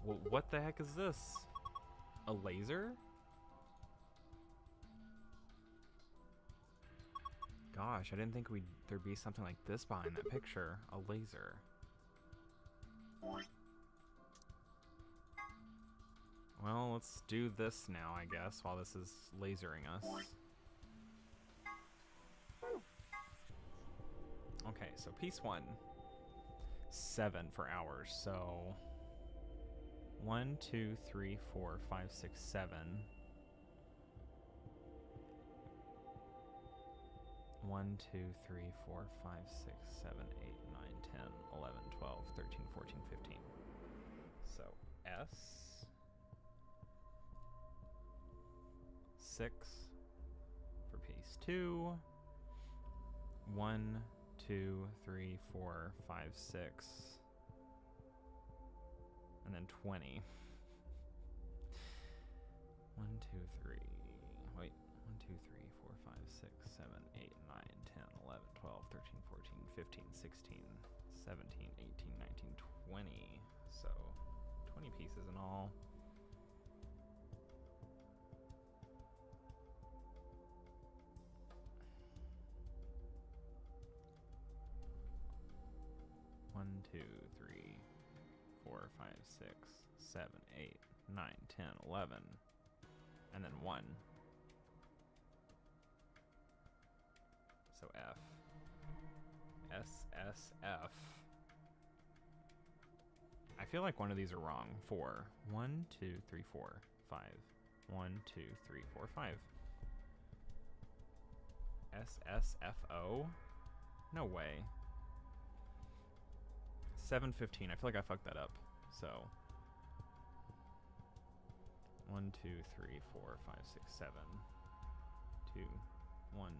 Well, what the heck is this? A laser? Gosh, I didn't think there'd be something like this behind that picture. A laser. Well, let's do this now, I guess, while this is lasering us. Okay, so piece 1. 7 for hours, so... 1, 2, 3, 4, 5, 6, 7. 1, 2, 3, 4, 5, 6, 7, 8, 9, 10, 11, 12, 13, 14, 15. So S 6 for piece 2. 1, 2, 3, 4, 5, 6. And then 20. 1, 2, 3. Wait. 1, 2, 3, 4, 5, 6, 7, 8, 9, 10, 11, 12, 13, 14, 15, 16, 17, 18, 19, 20. So 20 pieces in all. One, 2, 3, 4, 5, 6, 7, 8, 9, 10, 11. And then 1. So F. SSF. I feel like one of these are wrong. 4. 1, 2, 3, 4, 5. 1, 2, 3, 4, 5. SSFO? No way. 715. I feel like I fucked that up. So 1, 2, 3, 4, 5, 6, 7. 2, 1,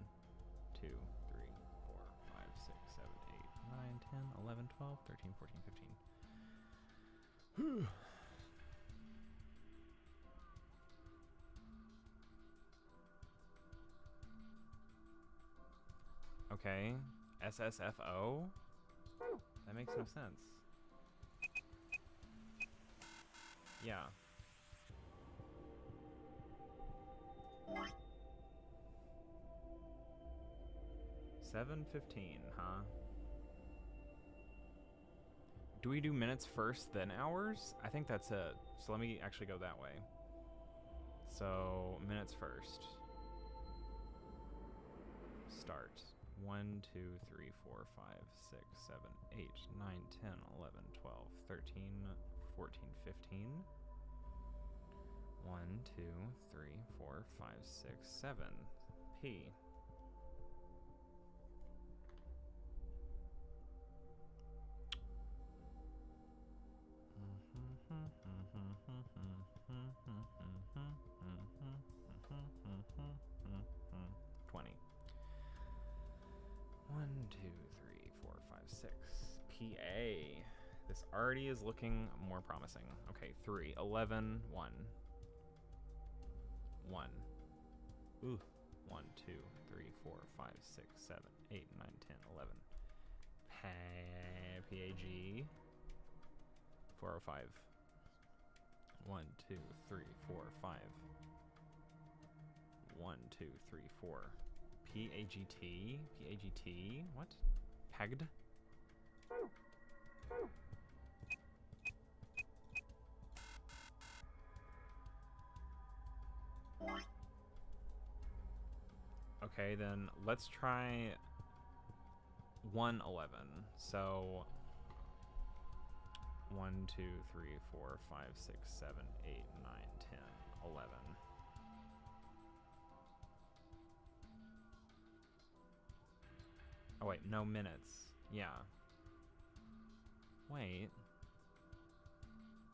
2, 3, 4, 5, 6, 7, 8, 9, 10, 11, 12, 13, 14, 15. Whew. Okay. SSFO? That makes no sense. Yeah. $7.15, huh? Do we do minutes first, then hours? I think that's it. So let me actually go that way. So, minutes first. Start. 1, 2, 3, 4, 5, 6, 7, 8, 9, 10, 11, 12, 13, 14, 15. 1, 2, 3, 4, 5, 6, 7. P. One, 2, 3, 4, 5, 6. PA. This already is looking more promising. Okay, 3, 11, 1. 1. Ooh. 1, 2, 3, 4, 5, 6, 7, 8, 9, 10, 11. PAG. 405. 1, 2, 3, 4, 5. 1, 2, 3, 4. PAGT? PAGT? What? Pegged? Okay, then let's try 111. So 1, 2, 3, 4, 5, 6, 7, 8, 9, 10, 11. Oh wait, no minutes. Yeah. Wait.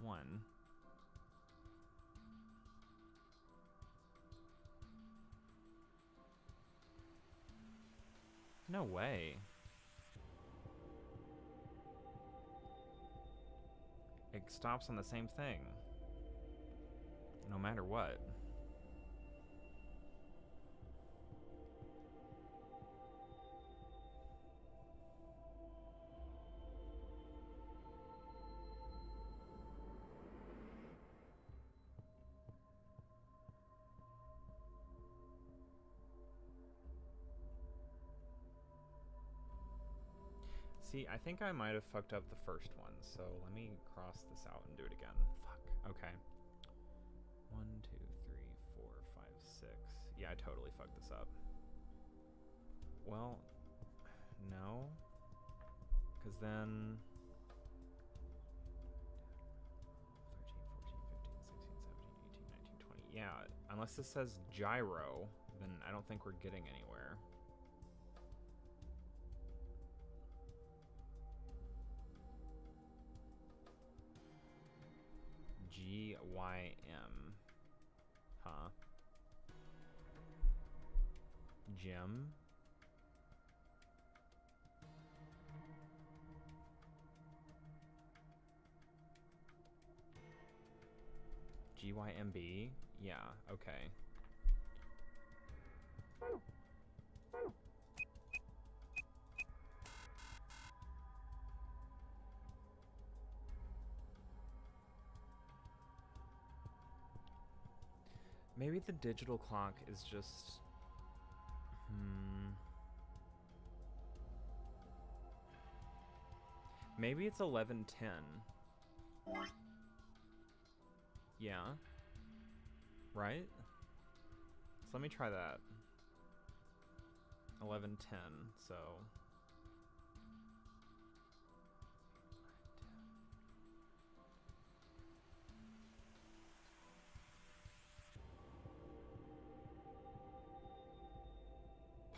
1. No way. It stops on the same thing. No matter what. See, I think I might have fucked up the first one, so let me cross this out and do it again. Fuck. Okay. 1, 2, 3, 4, 5, 6. Yeah, I totally fucked this up. Well, no. Because then 13, 14, 15, 16, 17, 18, 19, 20. Yeah, unless this says gyro, then I don't think we're getting anywhere. GYM. Huh? Gym? GYMB? Yeah, okay. Maybe the digital clock is just... Maybe it's 11:10. Yeah. Right? So let me try that. 11:10, so...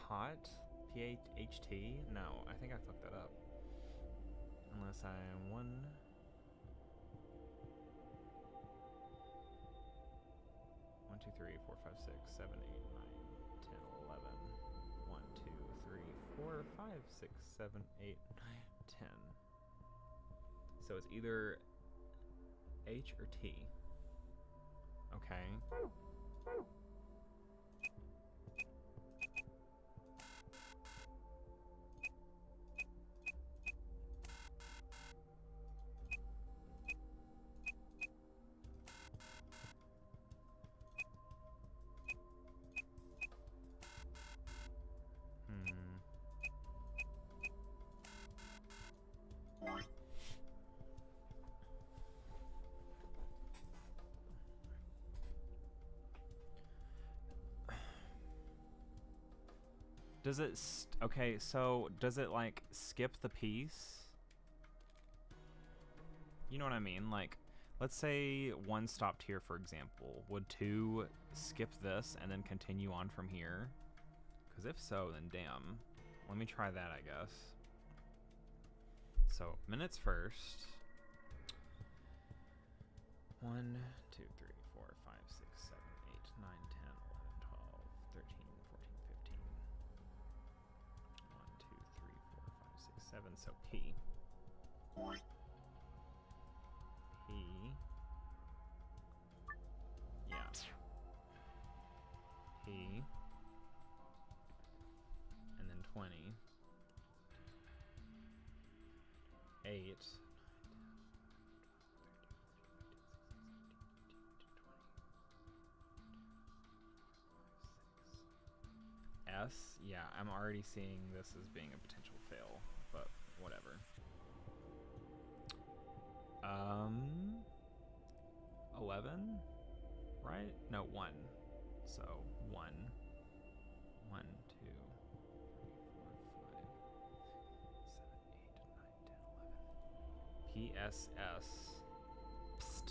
Pot? P-H-T? No, I think I fucked that up. Unless I'm 1... 1, 2, 3, 4, 5, 6, 7, 8, 9, 10, 11. 1, 2, 3, 4, 5, 6, 7, 8, 9, 10. So it's either H or T. Okay. Does it, okay, so does it like skip the piece? You know what I mean? Like, let's say 1 stopped here, for example. Would 2 skip this and then continue on from here? Because if so, then damn. Let me try that, I guess. So, minutes first. 1, 2, 3, 4, 5, 6, 7, 8, 9, 10, 11, 12, 13, 14, 15. 1, 2, 3, 4, 5, 6, 7. So P. P. Yeah. P. And then 20. 8. S? Yeah, I'm already seeing this as being a potential fail, but whatever. 11? Right? No, 1. So, 1. 1, 2, 3, 4, 5, 7, 8, 9, 10, 11. PSS. Psst.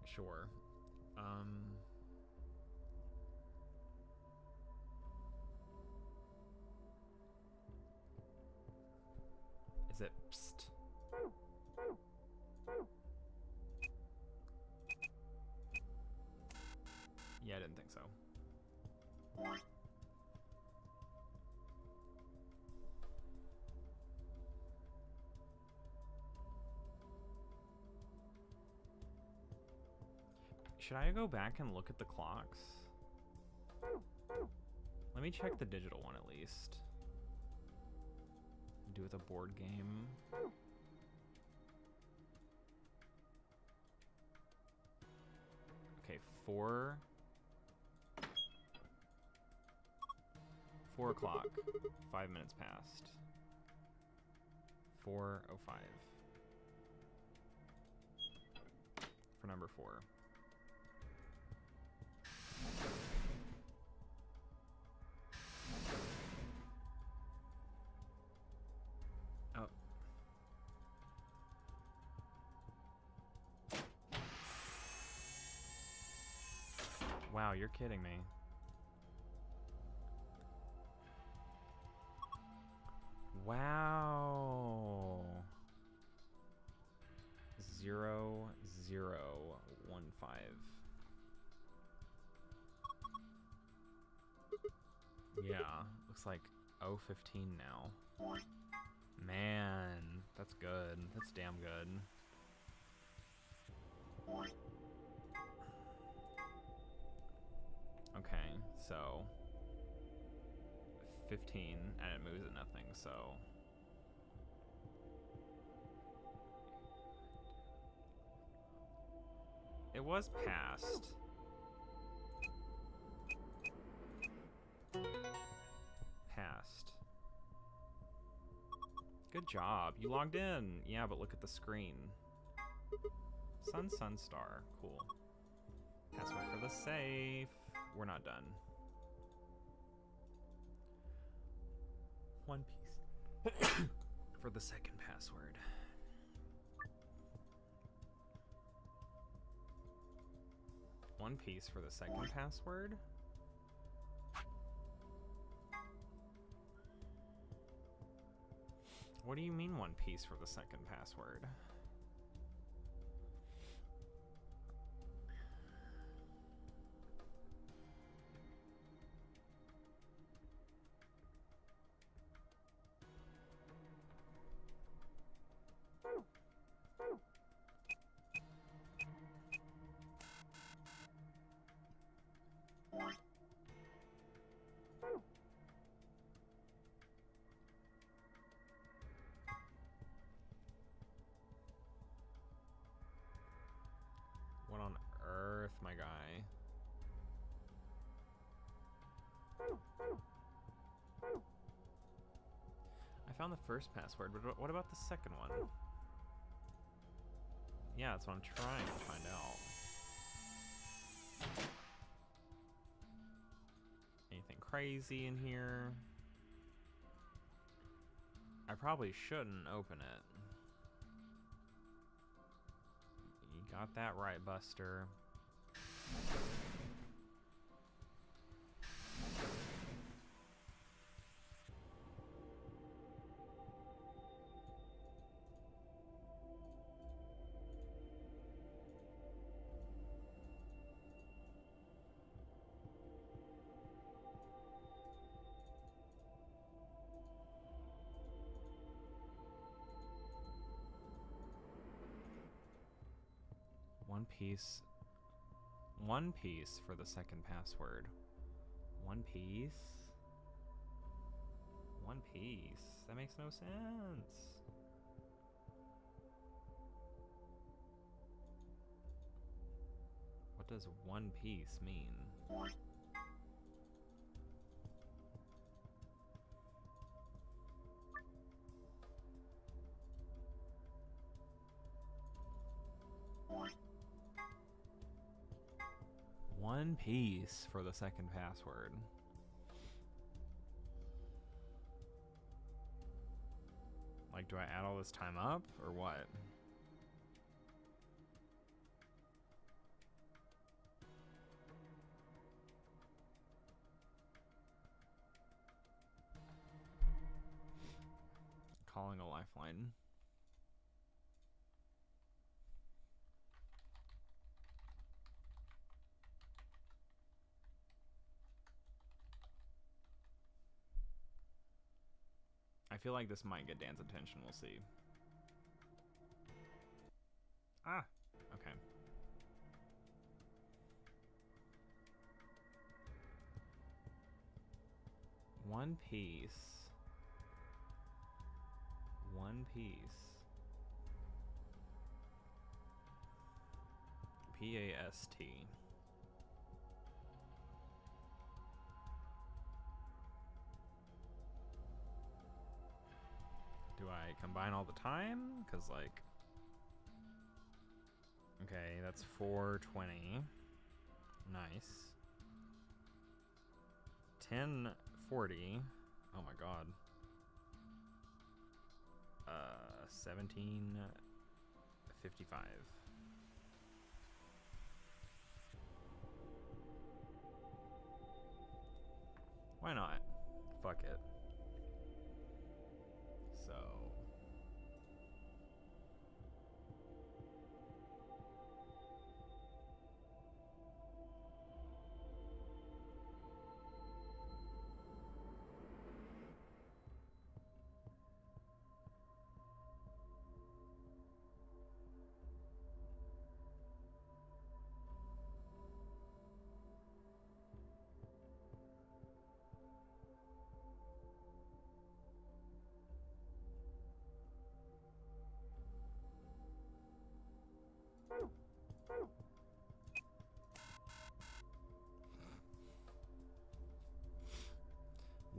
Sure. Is it psst? Yeah, I didn't think so. Should I go back and look at the clocks? Let me check the digital one at least. Do with a board game. Okay, 4 o'clock. 5 minutes past. 4:05. For number 4. Oh. Wow, you're kidding me. Wow. 0015. Yeah, looks like 015 now. Man, that's good. That's damn good. Okay, so 15, and it moves at nothing, so It was passed. Passed. Good job. You logged in. Yeah, but look at the screen. Sunstar. Cool. Password for the safe. We're not done. One piece for the second password. One piece for the second password. What do you mean one piece for the second password? What on earth, my guy? I found the first password, but what about the second one? Yeah, that's what I'm trying to find out. Anything crazy in here? I probably shouldn't open it. You got that right, Buster. One piece for the second password. One piece? One piece? That makes no sense. What does one piece mean? One piece for the second password. Like, do I add all this time up, or what? Calling a lifeline. I feel like this might get Dan's attention, we'll see. Ah, okay. One piece. One piece. P-A-S-T. Do I combine all the time? Because, like... Okay, that's 420. Nice. 1040. Oh my god. 1755. Why not? Fuck it. So...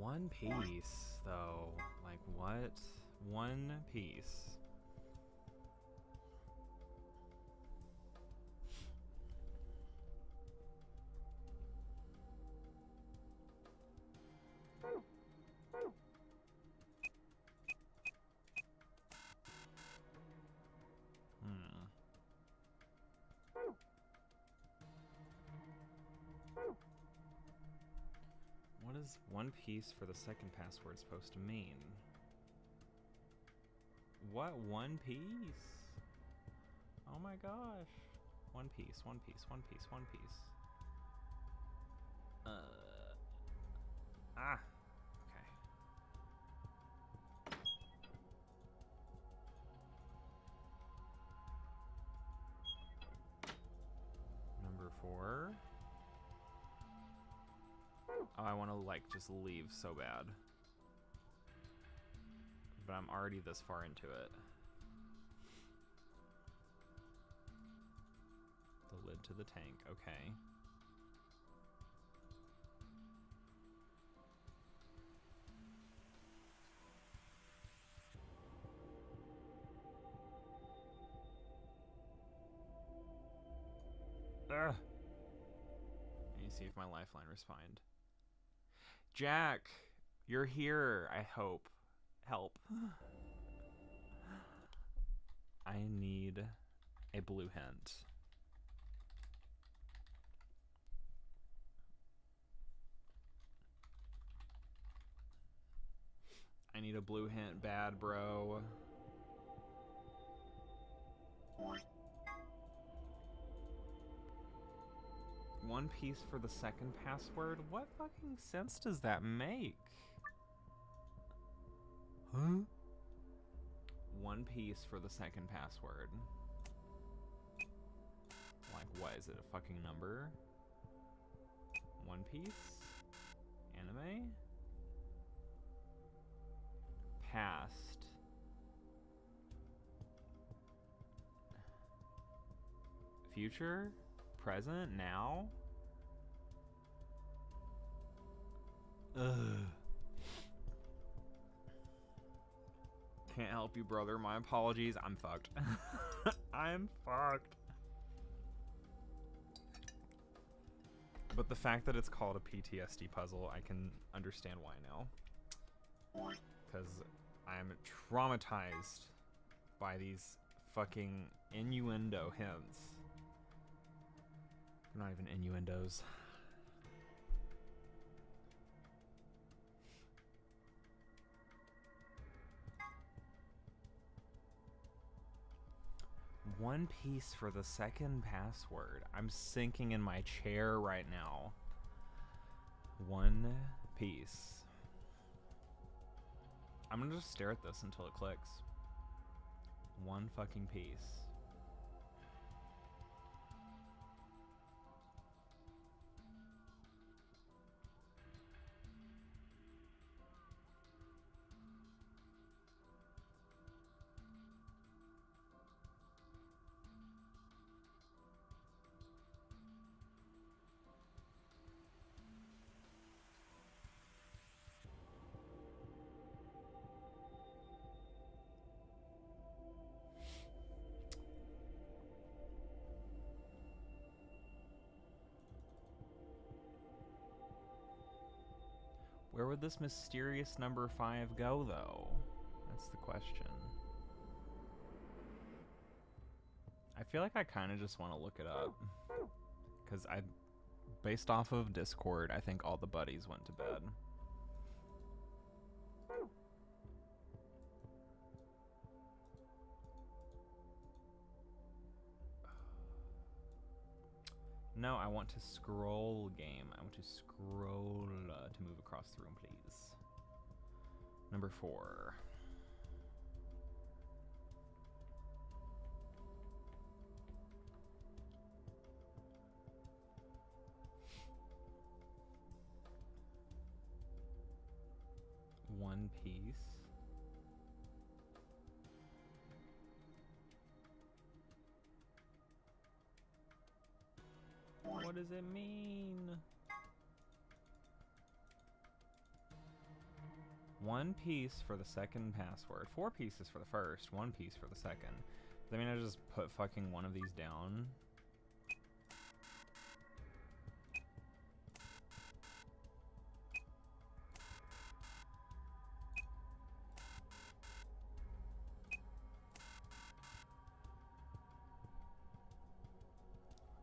One piece, though. Like, what? One piece. What is one piece for the second password supposed to mean? What one piece? Oh my gosh. One piece, one piece, one piece, one piece. Okay. Number 4. Oh, I want to, like, just leave so bad. But I'm already this far into it. The lid to the tank, okay. Ugh. Let me see if my lifeline respond. Jack, you're here, I hope. Help. I need a blue hint. I need a blue hint bad, bro. One piece for the second password? What fucking sense does that make? Huh? One piece for the second password. Like, what is it? A fucking number? One piece? Anime? Past. Future? Present? Now? Ugh. Can't help you, brother. My apologies. I'm fucked. I'm fucked. But the fact that it's called a PTSD puzzle, I can understand why now. Because I'm traumatized by these fucking innuendo hints. They're not even innuendos. One piece for the second password. I'm sinking in my chair right now. One piece. I'm gonna just stare at this until it clicks. One fucking piece. Where would this mysterious number 5 go, though? That's the question. I feel like I kind of just want to look it up. Because based off of Discord, I think all the buddies went to bed. No, I want to scroll game. I want to scroll to move across the room, please. Number 4. One piece. What does it mean? 1 piece for the second password. 4 pieces for the first, 1 piece for the second. Does that mean I just put fucking one of these down?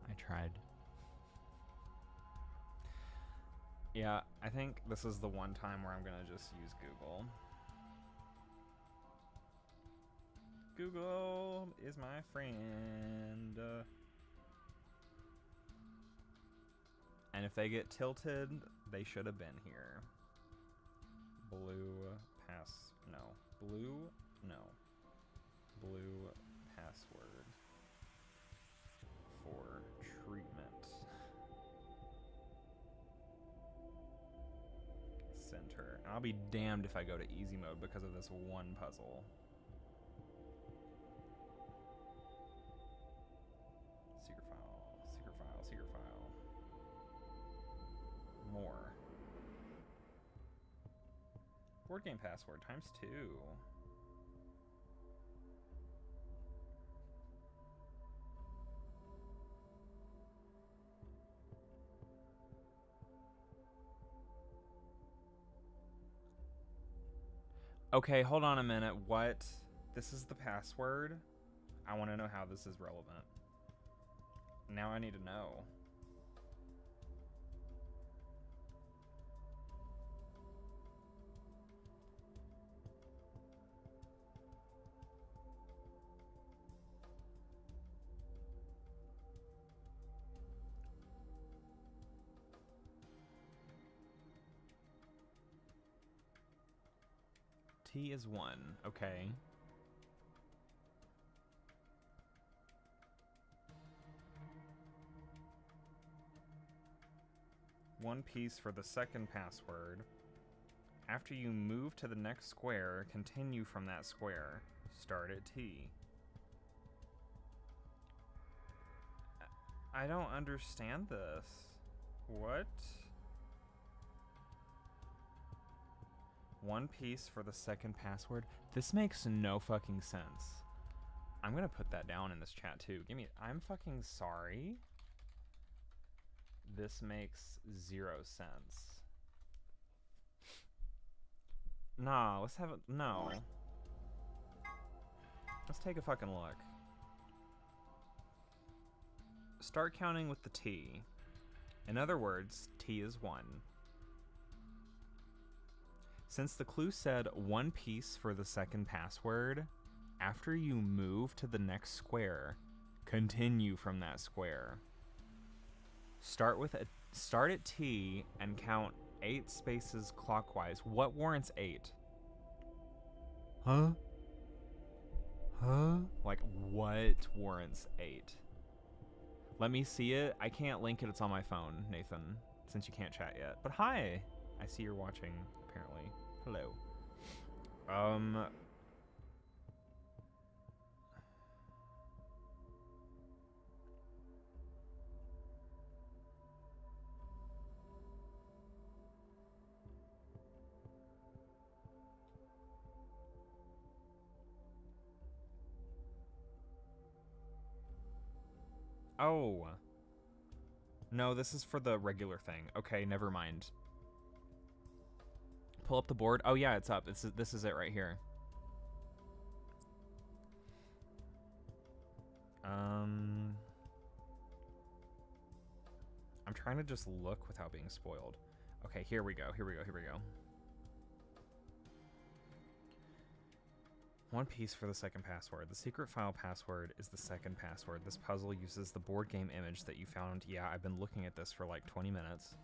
I tried. Yeah, I think this is the one time where I'm gonna just use Google. Google is my friend. And if they get tilted, they should have been here. Blue password for treatment. Center. I'll be damned if I go to easy mode because of this one puzzle. Secret file. More. Board game password ×2. Okay, hold on a minute. What? This is the password? I want to know how this is relevant. Now I need to know. T is 1. Okay. One piece for the second password. After you move to the next square, continue from that square. Start at T. I don't understand this. What? One piece for the second password? This makes no fucking sense. I'm gonna put that down in this chat too. I'm fucking sorry. This makes 0 sense. Nah, let's have a, no. Let's take a fucking look. Start counting with the T. In other words, T is 1. Since the clue said 1 piece for the second password, after you move to the next square, continue from that square. Start at T and count 8 spaces clockwise. What warrants 8? Huh? Like, what warrants 8? Let me see it. I can't link it. It's on my phone, Nathan, since you can't chat yet. But hi. I see you're watching, apparently. Hello. Oh. No, this is for the regular thing. Okay, never mind. Pull up the board. Oh yeah, it's up. This is it right here. I'm trying to just look without being spoiled. Okay, here we go. 1 piece for the second password. The secret file password is the second password. This puzzle uses the board game image that you found. Yeah, I've been looking at this for like 20 minutes.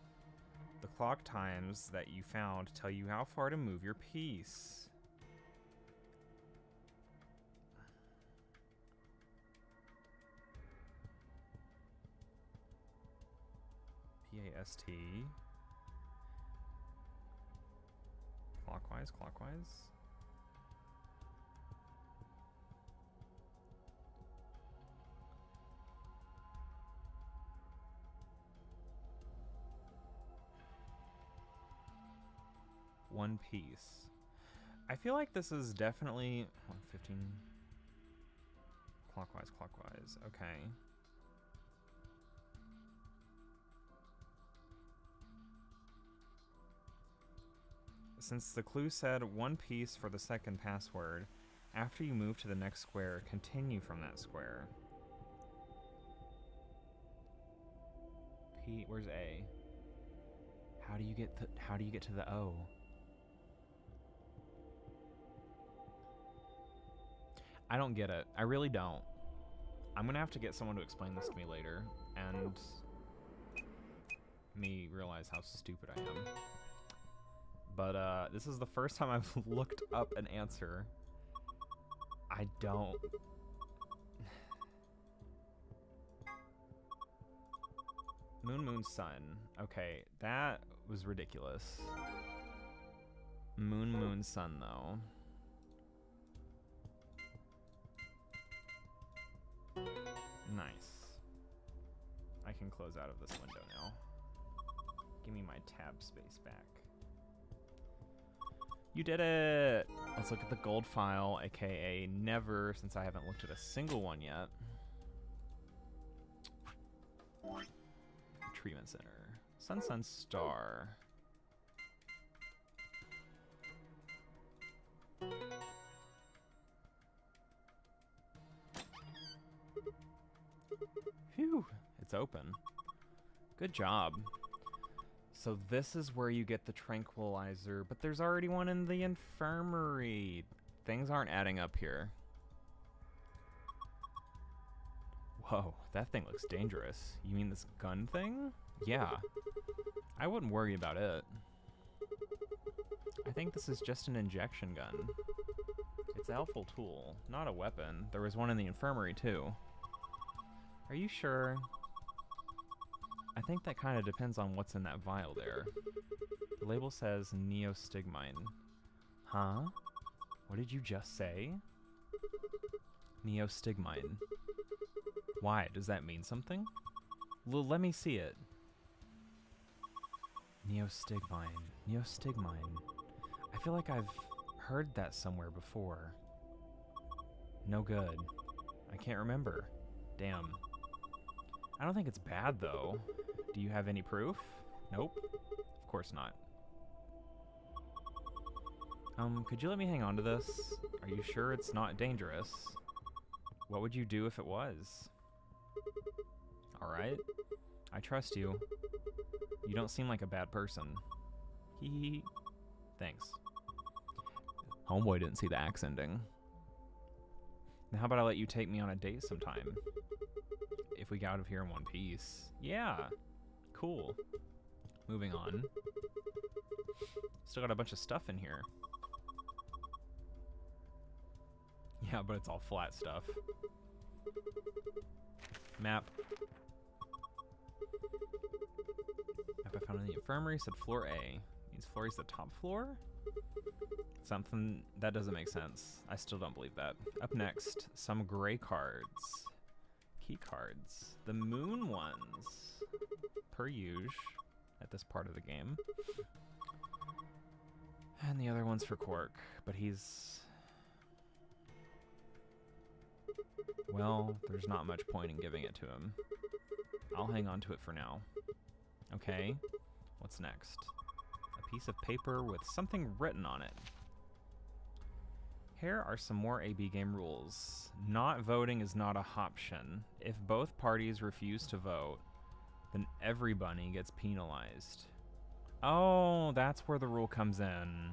The clock times that you found tell you how far to move your piece. P-A-S-T. Clockwise. One piece. I feel like this is definitely 15 clockwise, okay. Since the clue said one piece for the second password, after you move to the next square, continue from that square. P, where's A? How do you get to the O? I don't get it. I really don't. I'm gonna have to get someone to explain this to me later, and me realize how stupid I am. But this is the first time I've looked up an answer. I don't... Moon, moon, sun. Okay, that was ridiculous. Moon, moon, sun, though. Nice. I can close out of this window now. Give me my tab space back. You did it! Let's look at the gold file, aka never, since I haven't looked at a single one yet. Treatment Center. Sun, sun, star. Phew, it's open. Good job. So this is where you get the tranquilizer, but there's already one in the infirmary. Things aren't adding up here. Whoa, that thing looks dangerous. You mean this gun thing? Yeah. I wouldn't worry about it. I think this is just an injection gun. It's a helpful tool, not a weapon. There was one in the infirmary too. Are you sure? I think that kind of depends on what's in that vial there. The label says neostigmine. Huh? What did you just say? Neostigmine. Why? Does that mean something? Let me see it. Neostigmine. Neostigmine. I feel like I've heard that somewhere before. No good. I can't remember. Damn. I don't think it's bad, though. Do you have any proof? Nope. Of course not. Could you let me hang on to this? Are you sure it's not dangerous? What would you do if it was? Alright. I trust you. You don't seem like a bad person. Hee hee. Thanks. Homeboy didn't see the axe ending. Now how about I let you take me on a date sometime? If we get out of here in one piece. Yeah. Cool. Moving on. Still got a bunch of stuff in here. Yeah, but it's all flat stuff. Map. Map I found in the infirmary said floor A. Means floor A is the top floor? Something that doesn't make sense. I still don't believe that. Up next, some gray cards. Key cards. The moon ones. Per usual at this part of the game. And the other one's for Quark, but he's... Well, there's not much point in giving it to him. I'll hang on to it for now. Okay, what's next? A piece of paper with something written on it. Here are some more AB game rules. Not voting is not a option. If both parties refuse to vote, then everybody gets penalized. Oh, that's where the rule comes in.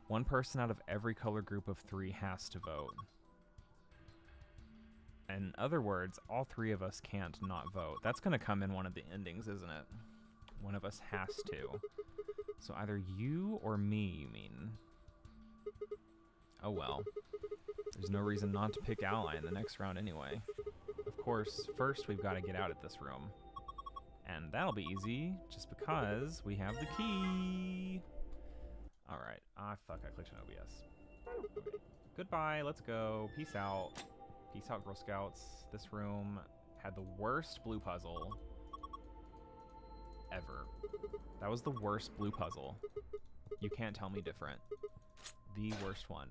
One person out of every color group of 3 has to vote. In other words, all 3 of us can't not vote. That's going to come in one of the endings, isn't it? One of us has to. So either you or me, you mean? Oh well. There's no reason not to pick Ally in the next round anyway. Of course, first we've got to get out of this room. And that'll be easy, just because we have the key. Alright. Ah, fuck, I clicked on OBS. Okay. Goodbye, let's go. Peace out. Peace out, Girl Scouts. This room had the worst blue puzzle ever. That was the worst blue puzzle. You can't tell me different. the worst one.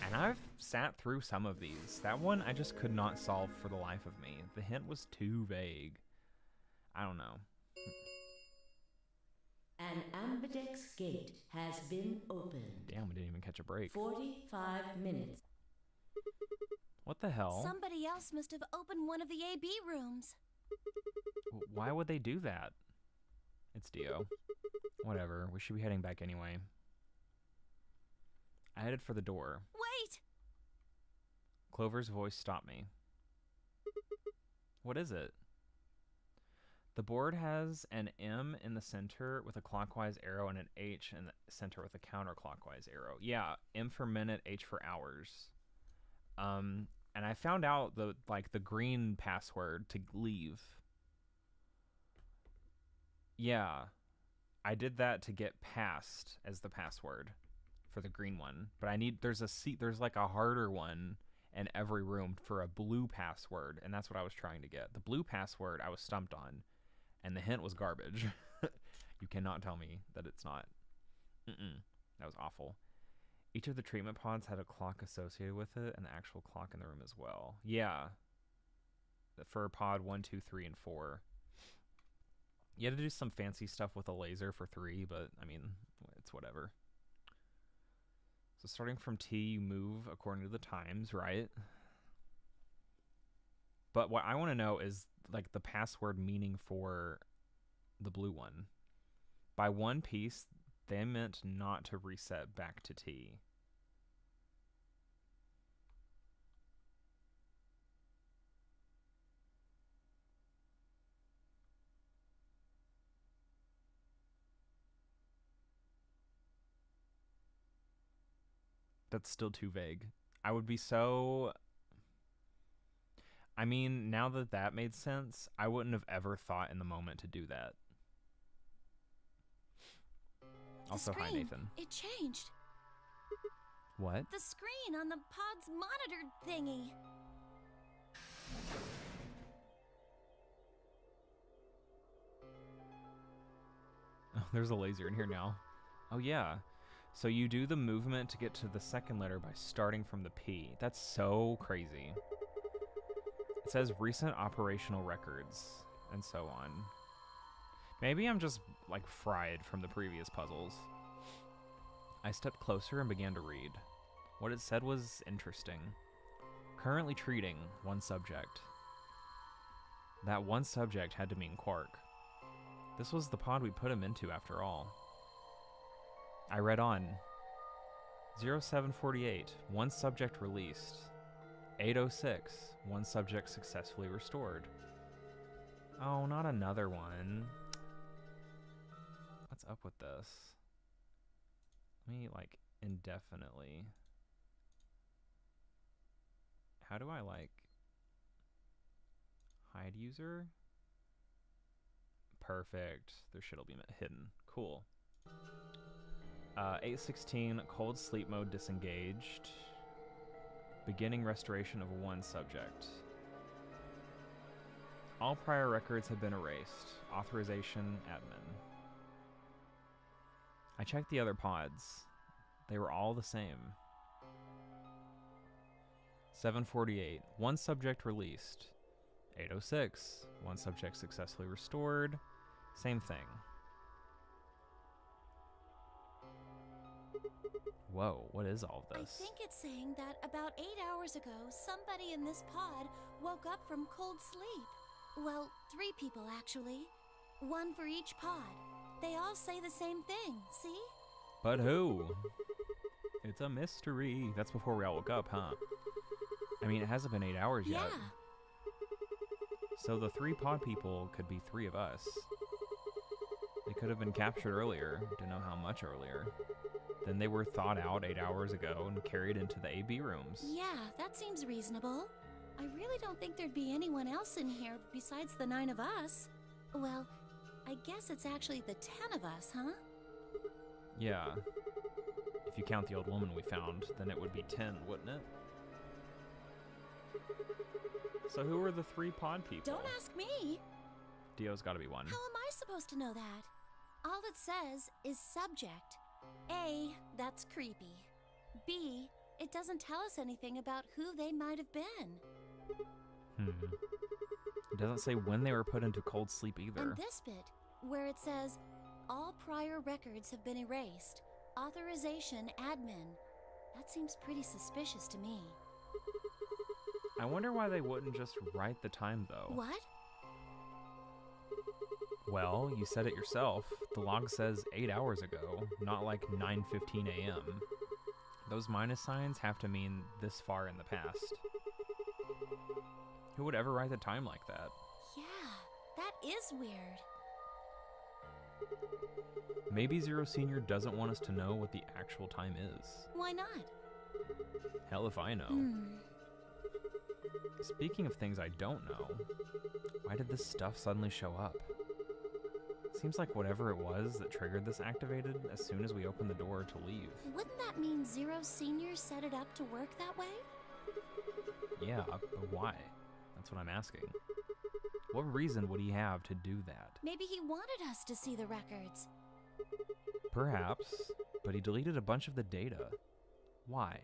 And I've sat through some of these. That one I just could not solve for the life of me. The hint was too vague. I don't know. An ambidex gate has been opened. Damn, we didn't even catch a break. 45 minutes. What the hell? Somebody else must have opened one of the AB rooms. Why would they do that? It's Dio. Whatever, we should be heading back anyway. I headed for the door. Wait! Clover's voice stopped me. What is it? The board has an M in the center with a clockwise arrow and an H in the center with a counterclockwise arrow. Yeah, M for minute, H for hours. And I found out the green password to leave. Yeah, I did that to get past as the password for the green one. But there's like a harder one in every room for a blue password, and that's what I was trying to get. The blue password I was stumped on, and the hint was garbage. You cannot tell me that it's not. That was awful. Each of the treatment pods had a clock associated with it, and the actual clock in the room as well. Yeah. For pod 1, 2, 3, and 4. You had to do some fancy stuff with a laser for 3, but, I mean, it's whatever. So starting from T, you move according to the times, right? But what I want to know is, like, the password meaning for the blue one. By one piece, they meant not to reset back to T. That's still too vague. I would be so... I mean, now that that made sense, I wouldn't have ever thought in the moment to do that. Also, hi, Nathan. It changed. What? The screen on the pod's monitor thingy. Oh, there's a laser in here now. Oh, yeah. So you do the movement to get to the second letter by starting from the P. That's so crazy. It says recent operational records and so on. Maybe I'm just, like, fried from the previous puzzles. I stepped closer and began to read. What it said was interesting. Currently treating one subject. That one subject had to mean Quark. This was the pod we put him into after all. I read on. 0748, one subject released. 806, one subject successfully restored. Oh, not another one. What's up with this? Let me, like, indefinitely. How do I, like, hide user? Perfect. Their shit'll be hidden. Cool. 816, cold sleep mode disengaged. Beginning restoration of one subject. All prior records have been erased. Authorization, admin. I checked the other pods. They were all the same. 748, one subject released. 806, one subject successfully restored. Same thing. Whoa, what is all of this? I think it's saying that about 8 hours ago, somebody in this pod woke up from cold sleep. Well, 3 people actually. One for each pod. They all say the same thing, see? But who? It's a mystery. That's before we all woke up, huh? I mean, it hasn't been 8 hours yet. Yeah. So the 3 pod people could be 3 of us. They could have been captured earlier. Don't know how much earlier. Then they were thawed out 8 hours ago and carried into the AB rooms. Yeah, that seems reasonable. I really don't think there'd be anyone else in here besides the 9 of us. Well, I guess it's actually the 10 of us, huh? Yeah. If you count the old woman we found, then it would be 10, wouldn't it? So who are the 3 pod people? Don't ask me. Dio's gotta be one. How am I supposed to know that? All it says is subject. A, that's creepy. B, it doesn't tell us anything about who they might have been. It doesn't say when they were put into cold sleep either. And this bit, where it says, all prior records have been erased. Authorization admin. That seems pretty suspicious to me. I wonder why they wouldn't just write the time, though. What? Well, you said it yourself. The log says 8 hours ago, not like 9:15 a.m. Those minus signs have to mean this far in the past. Who would ever write the time like that? Yeah, that is weird. Maybe Zero Senior doesn't want us to know what the actual time is. Why not? Hell if I know. Speaking of things I don't know, why did this stuff suddenly show up? Seems like whatever it was that triggered this activated as soon as we opened the door to leave. Wouldn't that mean Zero Senior set it up to work that way? Yeah, but why? That's what I'm asking. What reason would he have to do that? Maybe he wanted us to see the records. Perhaps, but he deleted a bunch of the data. Why?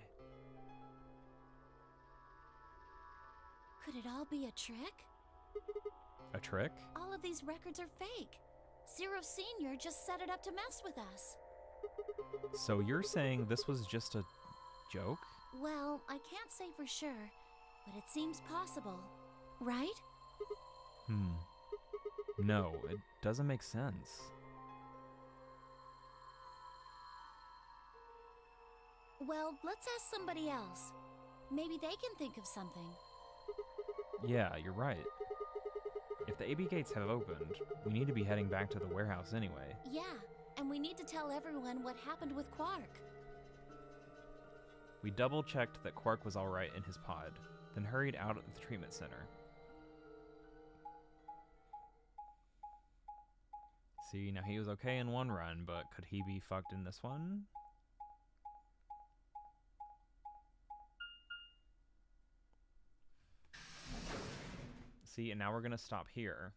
Could it all be a trick? A trick? All of these records are fake. Zero Senior just set it up to mess with us. So you're saying this was just a joke? Well, I can't say for sure, but it seems possible, right? No, it doesn't make sense. Well, let's ask somebody else. Maybe they can think of something. Yeah, you're right. If the AB gates have opened, we need to be heading back to the warehouse anyway. Yeah, and we need to tell everyone what happened with Quark. We double-checked that Quark was alright in his pod, then hurried out at the treatment center. See, now he was okay in one run, but could he be fucked in this one? See, and now we're gonna stop here.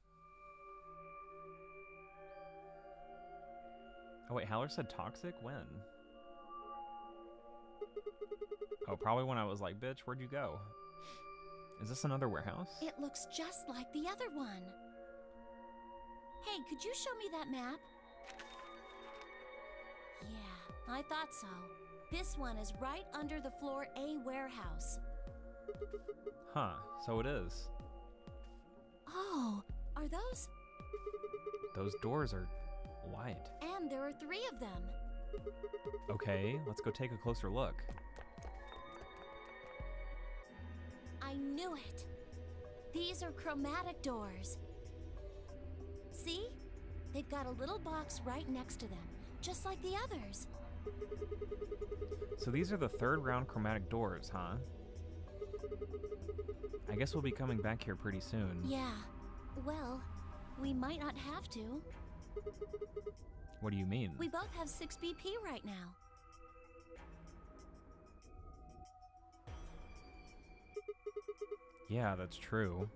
Oh wait, Haller said toxic? When? Oh, probably when I was like, bitch, where'd you go? Is this another warehouse? It looks just like the other one. Hey, could you show me that map? Yeah, I thought so. This one is right under the Floor A warehouse. Huh, so it is. Oh, are those? Those doors are white. And there are 3 of them. Okay, let's go take a closer look. I knew it. These are chromatic doors. See? They've got a little box right next to them, just like the others. So these are the 3rd round chromatic doors, huh? I guess we'll be coming back here pretty soon. Yeah. Well, we might not have to. What do you mean? We both have 6 BP right now. Yeah, that's true.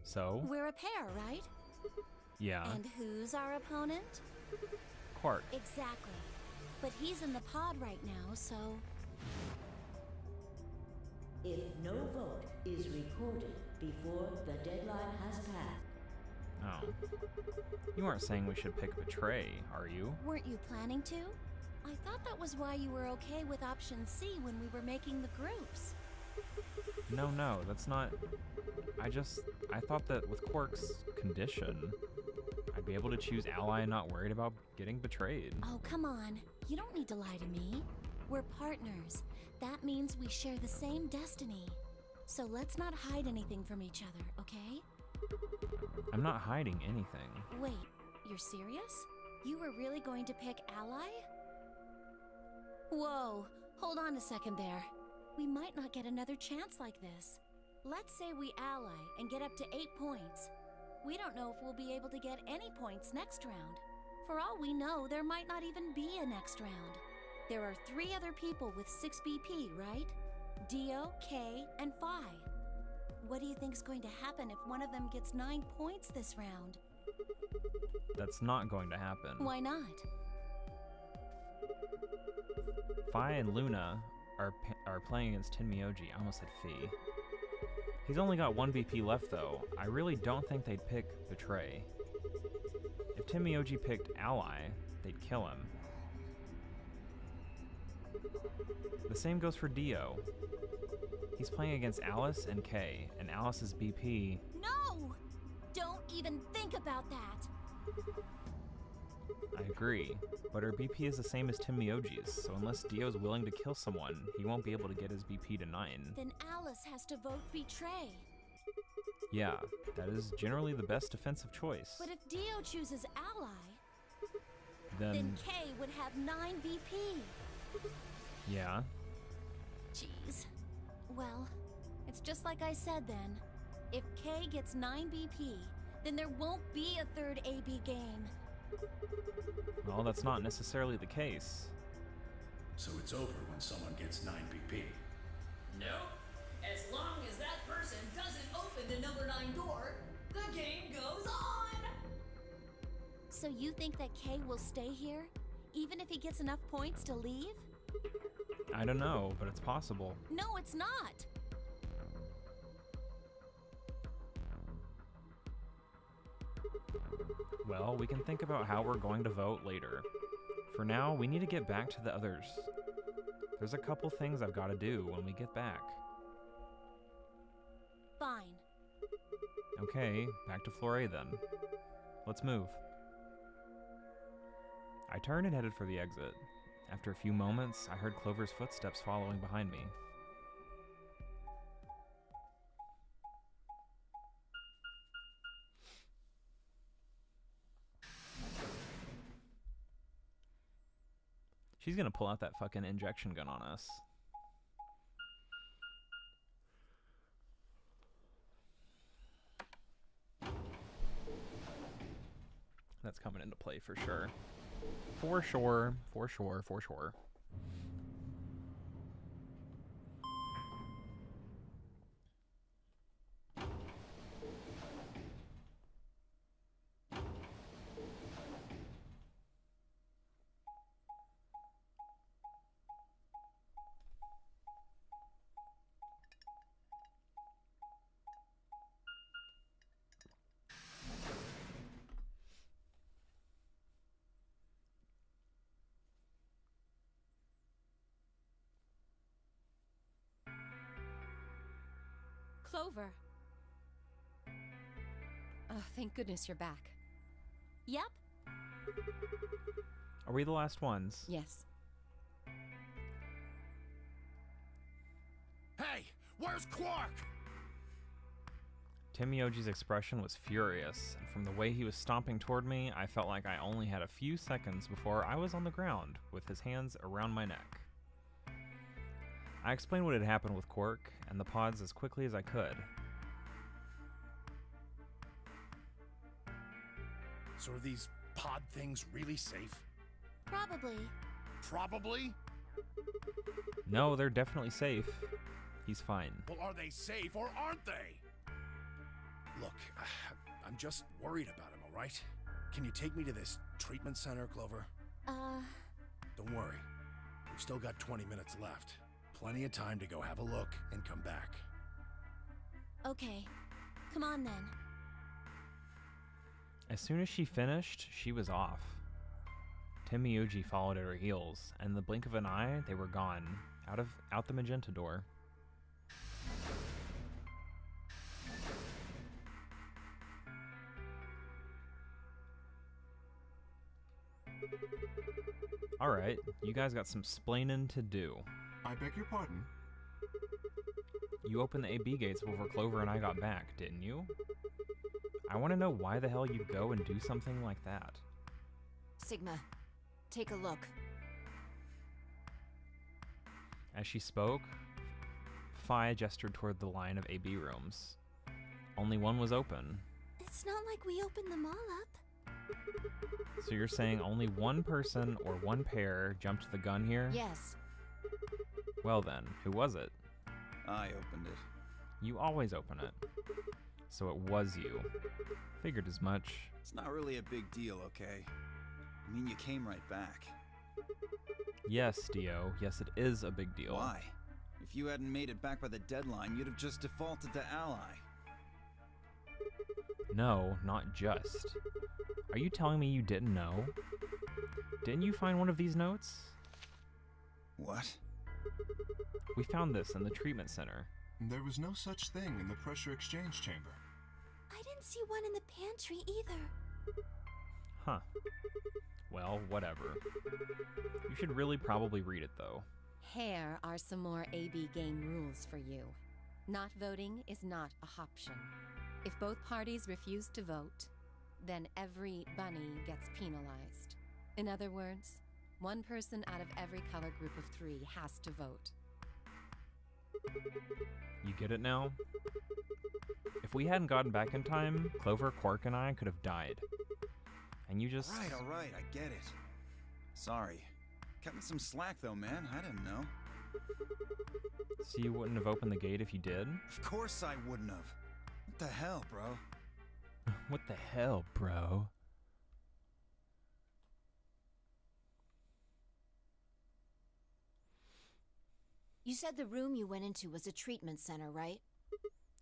So? We're a pair, right? Yeah. And who's our opponent? Quark. Exactly. But he's in the pod right now, so... If no vote is recorded before the deadline has passed. Oh. You aren't saying we should pick Betray, are you? Weren't you planning to? I thought that was why you were okay with option C when we were making the groups. No, that's not... I thought that with Quark's condition, I'd be able to choose ally and not worried about getting betrayed. Oh, come on. You don't need to lie to me. We're partners. That means we share the same destiny. So let's not hide anything from each other, okay? I'm not hiding anything. Wait, you're serious? You were really going to pick ally? Whoa, hold on a second there. We might not get another chance like this. Let's say we ally and get up to 8 points. We don't know if we'll be able to get any points next round. For all we know, there might not even be a next round. There are 3 other people with 6 BP, right? Dio, K, and Phi. What do you think's going to happen if one of them gets 9 points this round? That's not going to happen. Why not? Fi and Luna are playing against Tenmyoji. I almost said Fee. He's only got 1 BP left, though. I really don't think they'd pick Betray. If Tenmyoji picked Ally, they'd kill him. The same goes for Dio. He's playing against Alice and Kay, and Alice's BP... No! Don't even think about that! I agree, but her BP is the same as Tenmyoji's, so unless Dio's willing to kill someone, he won't be able to get his BP to 9. Then Alice has to vote Betray. Yeah, that is generally the best defensive choice. But if Dio chooses Ally, then Kay would have 9 BP. Yeah. Jeez. Well, it's just like I said then. If Kay gets 9 BP, then there won't be a third AB game. Well, that's not necessarily the case. So it's over when someone gets 9 BP. Nope. As long as that person doesn't open the number 9 door, the game goes on! So you think that Kay will stay here, even if he gets enough points to leave? I don't know, but it's possible. No, it's not! Well, we can think about how we're going to vote later. For now, we need to get back to the others. There's a couple things I've got to do when we get back. Fine. Okay, back to floor A then. Let's move. I turned and headed for the exit. After a few moments, I heard Clover's footsteps following behind me. She's gonna pull out that fucking injection gun on us. That's coming into play for sure. For sure, for sure, for sure. Clover. Oh, thank goodness you're back. Yep. Are we the last ones? Yes. Hey, where's Quark? Tenmyoji's expression was furious, and from the way he was stomping toward me, I felt like I only had a few seconds before I was on the ground, with his hands around my neck. I explained what had happened with Quark and the pods as quickly as I could. So are these pod things really safe? Probably. Probably? No, they're definitely safe. He's fine. Well, are they safe or aren't they? Look, I'm just worried about him, all right? Can you take me to this treatment center, Clover? Don't worry. We've still got 20 minutes left. Plenty of time to go have a look and come back. Okay. Come on then. As soon as she finished, she was off. Tenmyoji followed at her heels, and in the blink of an eye, they were gone, out the magenta door. Alright, you guys got some splaining to do. I beg your pardon? You opened the AB gates before Clover and I got back, didn't you? I want to know why the hell you'd go and do something like that. Sigma, take a look. As she spoke, Fi gestured toward the line of AB rooms. Only one was open. It's not like we opened them all up. So you're saying only one person or one pair jumped the gun here? Yes. Well then, who was it? I opened it. You always open it. So it was you. Figured as much. It's not really a big deal, okay? I mean, you came right back. Yes, Dio. Yes, it is a big deal. Why? If you hadn't made it back by the deadline, you'd have just defaulted to ally. No, not just. Are you telling me you didn't know? Didn't you find one of these notes? What? We found this in the treatment center. There was no such thing in the pressure exchange chamber. I didn't see one in the pantry either. Huh. Well, whatever. You should really probably read it, though. Here are some more AB game rules for you. Not voting is not a option. If both parties refuse to vote, then every bunny gets penalized. In other words, one person out of every color group of 3 has to vote. You get it now? If we hadn't gotten back in time, Clover, Quark, and I could have died. And you just... All right, I get it. Sorry. Cut me some slack though, man. I didn't know. So you wouldn't have opened the gate if you did? Of course I wouldn't have. What the hell, bro? What the hell, bro? You said the room you went into was a treatment center, right?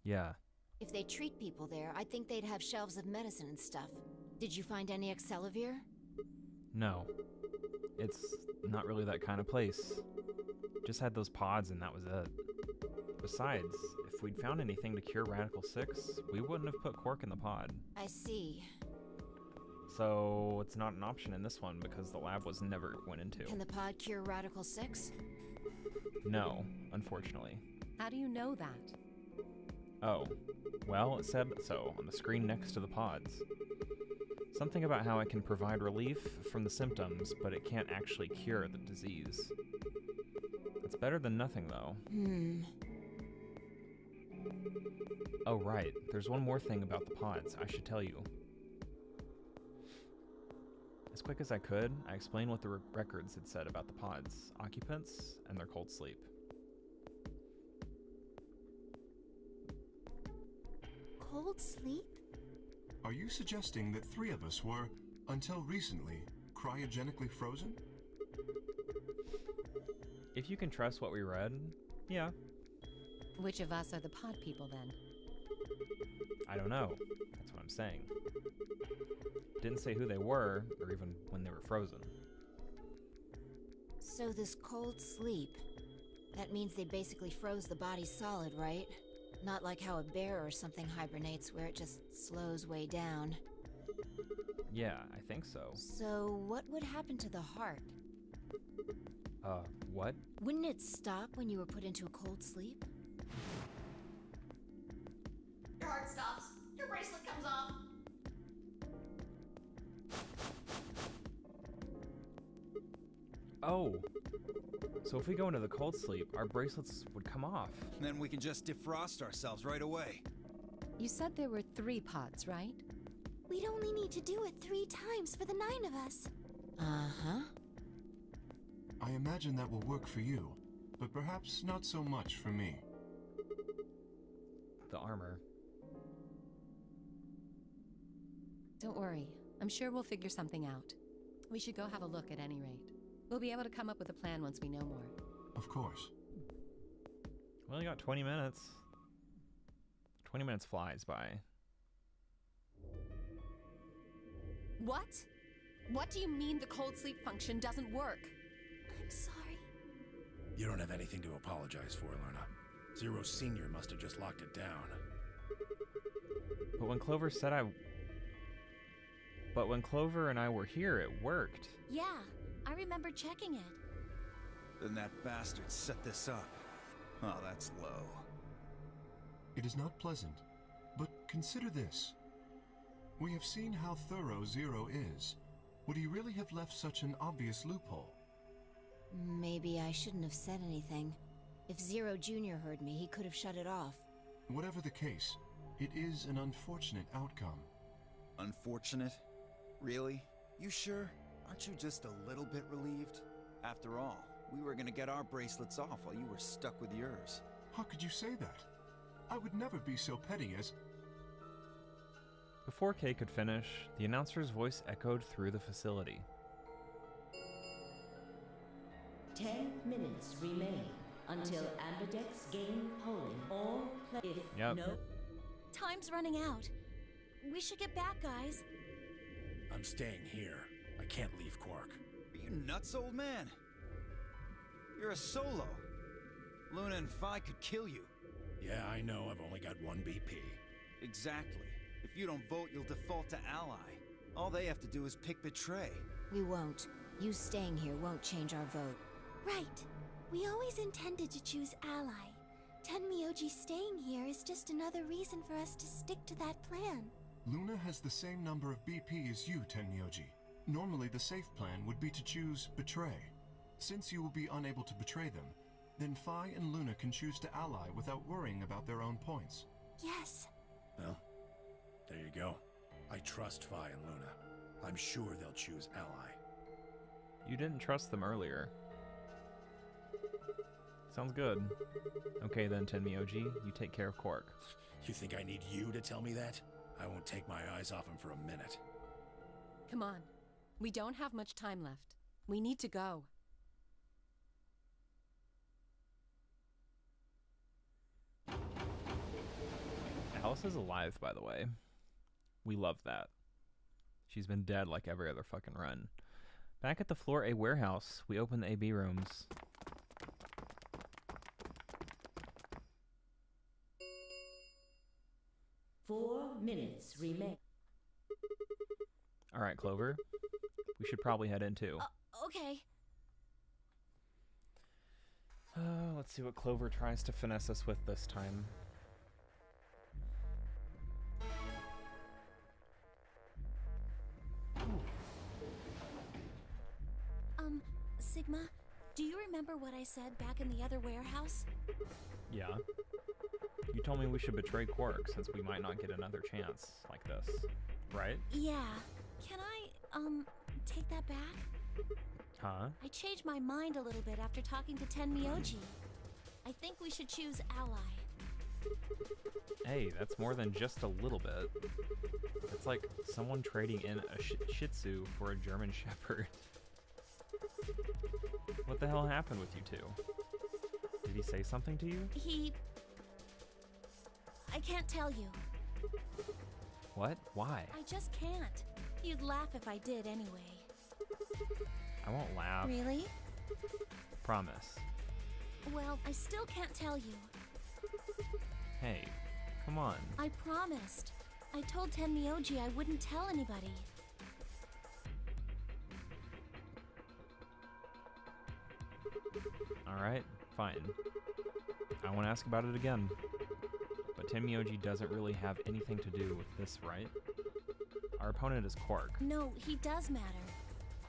Yeah. If they treat people there, I'd think they'd have shelves of medicine and stuff. Did you find any Accelavir? No. It's not really that kind of place. Just had those pods and that was it. Besides, if we'd found anything to cure Radical 6, we wouldn't have put Quark in the pod. I see. So it's not an option in this one because the lab was never went into. Can the pod cure Radical 6? No, unfortunately. How do you know that? Oh, well, it said so on the screen next to the pods. Something about how it can provide relief from the symptoms, but it can't actually cure the disease. It's better than nothing, though. Oh, right. There's one more thing about the pods I should tell you. As quick as I could, I explained what the records had said about the pods, occupants, and their cold sleep. Cold sleep? Are you suggesting that 3 of us were, until recently, cryogenically frozen? If you can trust what we read, yeah. Which of us are the pod people, then? I don't know. That's what I'm saying. Didn't say who they were, or even when they were frozen. So this cold sleep, that means they basically froze the body solid, right? Not like how a bear or something hibernates where it just slows way down. Yeah, I think so. So what would happen to the heart? What? Wouldn't it stop when you were put into a cold sleep? Your heart stops. Your bracelet comes off. Oh. So if we go into the cold sleep, our bracelets would come off. Then we can just defrost ourselves right away. You said there were 3 pods, right? We'd only need to do it 3 times for the 9 of us. Uh-huh. I imagine that will work for you, but perhaps not so much for me. The armor. Don't worry. I'm sure we'll figure something out. We should go have a look at any rate. We'll be able to come up with a plan once we know more. Of course. We only got 20 minutes. 20 minutes flies by. What? What do you mean the cold sleep function doesn't work? I'm sorry. You don't have anything to apologize for, Lorna. Zero Senior must have just locked it down. But when Clover and I were here, it worked. Yeah, I remember checking it. Then that bastard set this up. Oh, that's low. It is not pleasant, but consider this. We have seen how thorough Zero is. Would he really have left such an obvious loophole? Maybe I shouldn't have said anything. If Zero Jr. heard me, he could have shut it off. Whatever the case, it is an unfortunate outcome. Unfortunate? Really? You sure? Aren't you just a little bit relieved? After all, we were gonna get our bracelets off while you were stuck with yours. How could you say that? I would never be so petty as... Before Kay could finish, the announcer's voice echoed through the facility. 10 minutes remain until Ambidex game polling. All play. If Yep. no. Time's running out. We should get back, guys. I'm staying here. I can't leave Quark. Are you nuts, old man? You're a solo. Luna and Phi could kill you. Yeah, I know. I've only got one BP. Exactly. If you don't vote, you'll default to ally. All they have to do is pick Betray. We won't. You staying here won't change our vote. Right. We always intended to choose ally. Tenmyoji staying here is just another reason for us to stick to that plan. Luna has the same number of BP as you, Tenmyoji. Normally, the safe plan would be to choose Betray. Since you will be unable to betray them, then Phi and Luna can choose to ally without worrying about their own points. Yes. Well, there you go. I trust Phi and Luna. I'm sure they'll choose ally. You didn't trust them earlier. Sounds good. Okay then, Tenmyoji, you take care of Quark. You think I need you to tell me that? I won't take my eyes off him for a minute. Come on. We don't have much time left. We need to go. Alice is alive, by the way. We love that. She's been dead like every other fucking run. Back at the Floor A warehouse, we open the AB rooms. Four minutes remain. All right, Clover. We should probably head in too. Okay. Let's see what Clover tries to finesse us with this time. Sigma, do you remember what I said back in the other warehouse? Yeah. You told me we should betray Quark since we might not get another chance like this, right? Yeah. Can I, take that back? Huh? I changed my mind a little bit after talking to Tenmyoji. I think we should choose ally. Hey, that's more than just a little bit. It's like someone trading in a Shih Tzu for a German Shepherd. What the hell happened with you two? Did he say something to you? I can't tell you. What? Why? I just can't. You'd laugh if I did anyway. I won't laugh. Really? Promise. Well, I still can't tell you. Hey, come on. I promised. I told Tenmyoji I wouldn't tell anybody. Alright, fine. I won't ask about it again. But Tenmyoji doesn't really have anything to do with this, right? Our opponent is Quark. No, he does matter.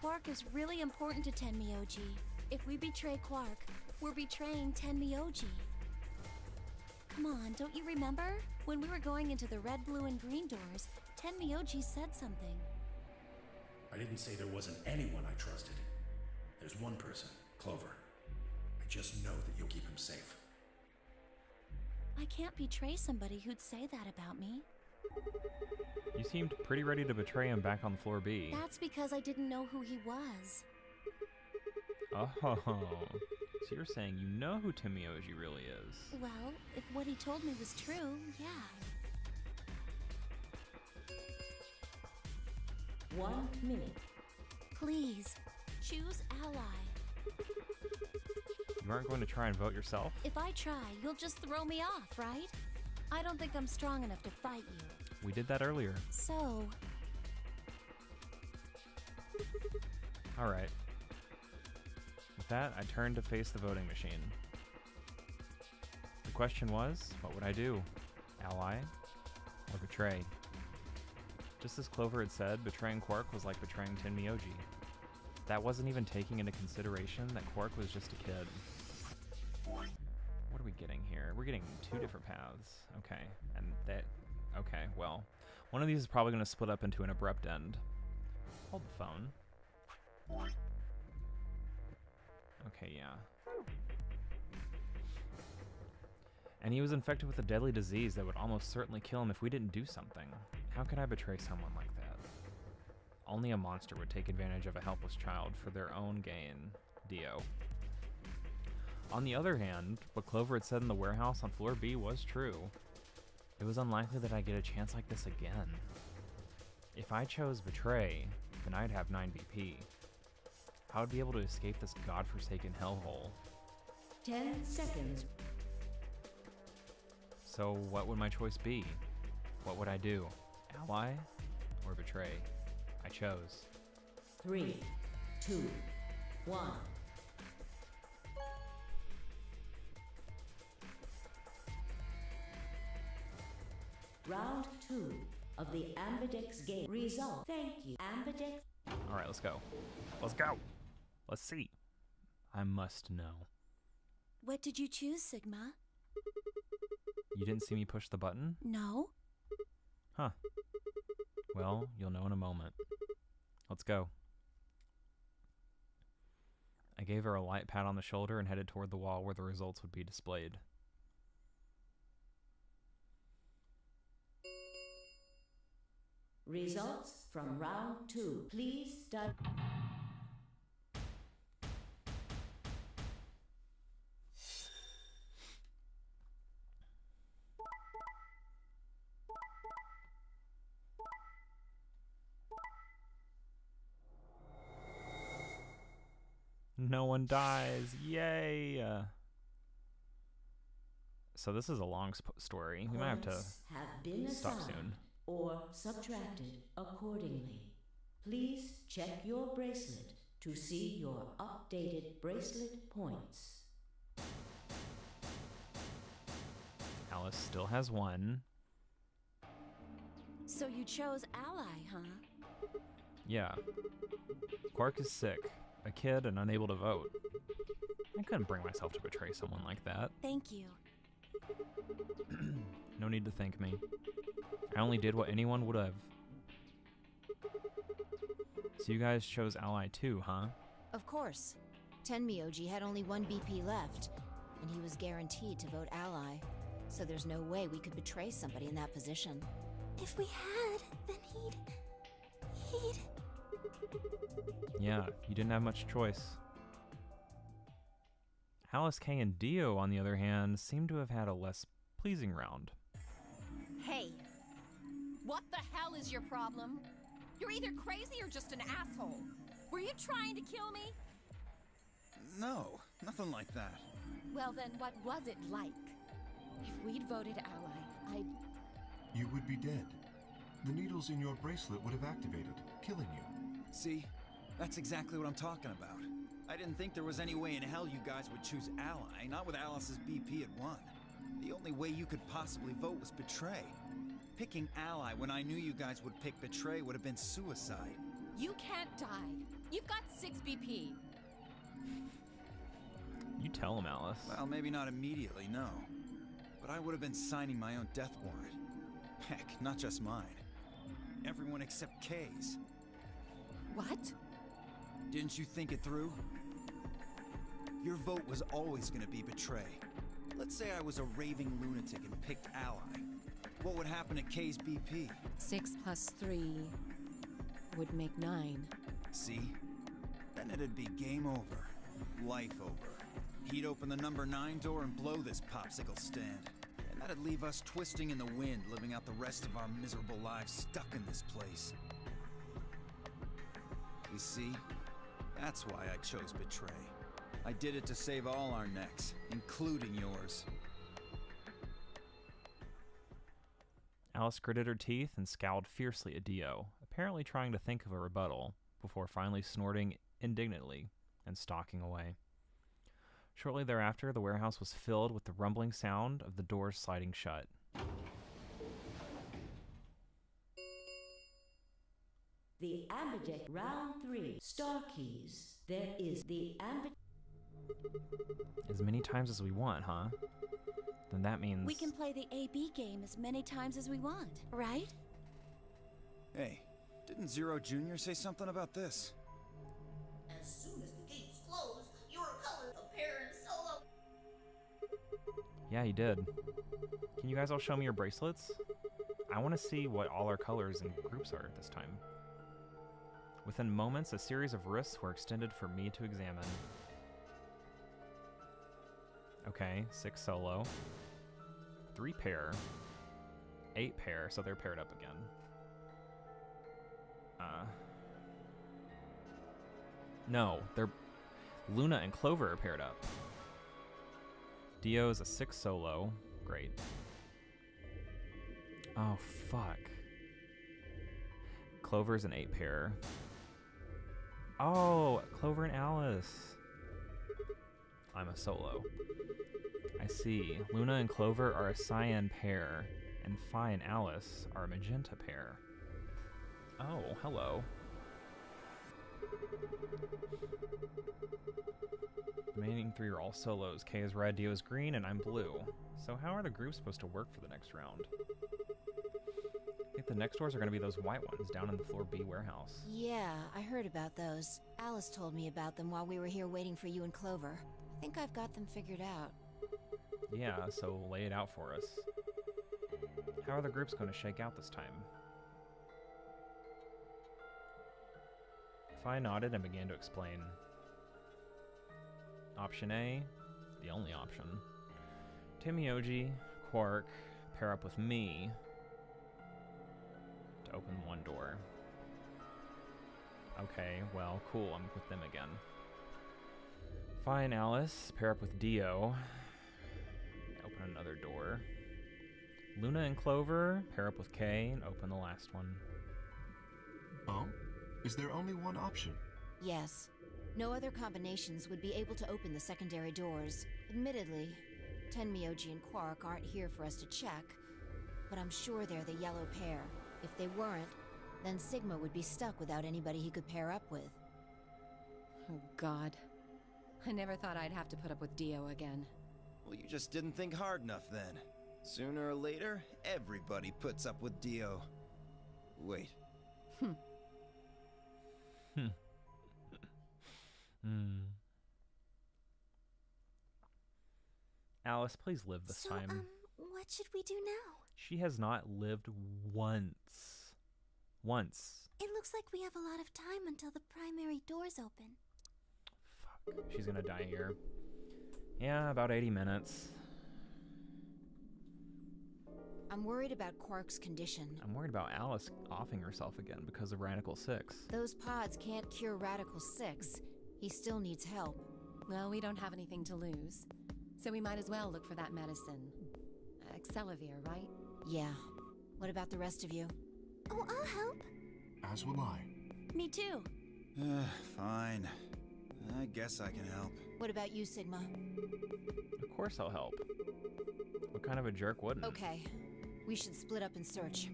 Quark is really important to Tenmyoji. If we betray Quark, we're betraying Tenmyoji. Come on, don't you remember? When we were going into the red, blue, and green doors, Tenmyoji said something. I didn't say there wasn't anyone I trusted. There's one person, Clover. I just know that you'll keep him safe. I can't betray somebody who'd say that about me. You seemed pretty ready to betray him back on floor B. That's because I didn't know who he was. Oh, so you're saying you know who Tenmyoji really is? Well, if what he told me was true, yeah. 1 minute. Please, choose ally. You aren't going to try and vote yourself? If I try, you'll just throw me off, right? I don't think I'm strong enough to fight you. We did that earlier. So... Alright. With that, I turned to face the voting machine. The question was, what would I do? Ally or betray? Just as Clover had said, betraying Quark was like betraying Tenmyoji. That wasn't even taking into consideration that Quark was just a kid. What are we getting here? We're getting two different paths. Okay, and that... Okay, well, one of these is probably going to split up into an abrupt end. Hold the phone. Okay, yeah. And he was infected with a deadly disease that would almost certainly kill him if we didn't do something. How could I betray someone like that? Only a monster would take advantage of a helpless child for their own gain. Dio. On the other hand, what Clover had said in the warehouse on floor B was true. It was unlikely that I'd get a chance like this again. If I chose Betray, then I'd have 9 BP. How would I be able to escape this godforsaken hellhole? 10 seconds. So what would my choice be? What would I do? Ally or Betray? I chose. 3, 2, 1. Round 2 of the Ambidex game. Result. Thank you, Ambidex. Alright, let's go. Let's go! Let's see. I must know. What did you choose, Sigma? You didn't see me push the button? No. Huh. Well, you'll know in a moment. Let's go. I gave her a light pat on the shoulder and headed toward the wall where the results would be displayed. Results from round 2. Please start. No one dies. Yay! So this is a long story. We might have to Have been stop assigned soon. or subtracted accordingly. Please check your bracelet to see your updated bracelet points. Alice still has 1. So you chose Ally, huh? Yeah. Quark is sick, a kid, and unable to vote. I couldn't bring myself to betray someone like that. Thank you. No need to thank me. I only did what anyone would have. So you guys chose Ally too, huh? Of course. Tenmyoji had only 1 BP left, and he was guaranteed to vote Ally. So there's no way we could betray somebody in that position. If we had, then he'd... Yeah, you didn't have much choice. Alice, Kay, and Dio, on the other hand, seem to have had a less pleasing round. Hey, what the hell is your problem? You're either crazy or just an asshole. Were you trying to kill me? No, nothing like that. Well then, what was it like? If we'd voted Ally, I'd... You would be dead. The needles in your bracelet would have activated, killing you. See? That's exactly what I'm talking about. I didn't think there was any way in hell you guys would choose Ally, not with Alice's BP at 1. The only way you could possibly vote was Betray. Picking Ally when I knew you guys would pick Betray would have been suicide. You can't die. You've got 6 BP. You tell him, Alice. Well, maybe not immediately, no. But I would have been signing my own death warrant. Heck, not just mine. Everyone except Kay's. What? Didn't you think it through? Your vote was always gonna be Betray. Let's say I was a raving lunatic and picked Ally. What would happen to Kay's BP? 6 plus 3 would make 9. See? Then it'd be game over. Life over. He'd open the number 9 door and blow this popsicle stand. And that'd leave us twisting in the wind, living out the rest of our miserable lives stuck in this place. You see? That's why I chose Betray. I did it to save all our necks, including yours. Alice gritted her teeth and scowled fiercely at Dio, apparently trying to think of a rebuttal, before finally snorting indignantly and stalking away. Shortly thereafter, the warehouse was filled with the rumbling sound of the doors sliding shut. The Ambidex round 3. Star keys. There is the Ambidex. As many times as we want, huh? Then that means... We can play the AB game as many times as we want, right? Hey, didn't Zero Jr. say something about this? As soon as the gates close, your colors appear in solo. Yeah, he did. Can you guys all show me your bracelets? I want to see what all our colors and groups are this time. Within moments, a series of wrists were extended for me to examine. Okay, 6 solo. 3 pair. 8 pair, so they're paired up again. No, they're... Luna and Clover are paired up. Dio is a 6 solo. Great. Oh, fuck. Clover's an 8 pair. Oh, Clover and Alice. I'm a solo. I see. Luna and Clover are a cyan pair, and Phi and Alice are a magenta pair. Oh, hello. The remaining 3 are all solos. Kay is red, Dio is green, and I'm blue. So how are the groups supposed to work for the next round? I think the next doors are going to be those white ones down in the floor B warehouse. Yeah, I heard about those. Alice told me about them while we were here waiting for you and Clover. I think I've got them figured out. Yeah, so lay it out for us. How are the groups going to shake out this time? Phi nodded and began to explain. Option A, the only option. Timioji, Quark, pair up with me to open one door. Okay, well, cool, I'm with them again. Phi and Alice, pair up with Dio, open another door. Luna and Clover, pair up with Kay and open the last one. Oh? Is there only one option? Yes. No other combinations would be able to open the secondary doors. Admittedly, Tenmyoji and Quark aren't here for us to check, but I'm sure they're the yellow pair. If they weren't, then Sigma would be stuck without anybody he could pair up with. Oh, God. I never thought I'd have to put up with Dio again. Well, you just didn't think hard enough then. Sooner or later, everybody puts up with Dio. Wait. Alice, please live this time. What should we do now? She has not lived once. Once. It looks like we have a lot of time until the primary doors open. Fuck. She's gonna die here. Yeah, about 80 minutes. I'm worried about Quark's condition. I'm worried about Alice offing herself again because of Radical 6. Those pods can't cure Radical 6. He still needs help. Well, we don't have anything to lose, so we might as well look for that medicine. Excelavir, right? Yeah. What about the rest of you? Oh, I'll help. As will I. Me too. Fine. I guess I can help. What about you, Sigma? Of course I'll help. What kind of a jerk wouldn't? Okay. We should split up and search.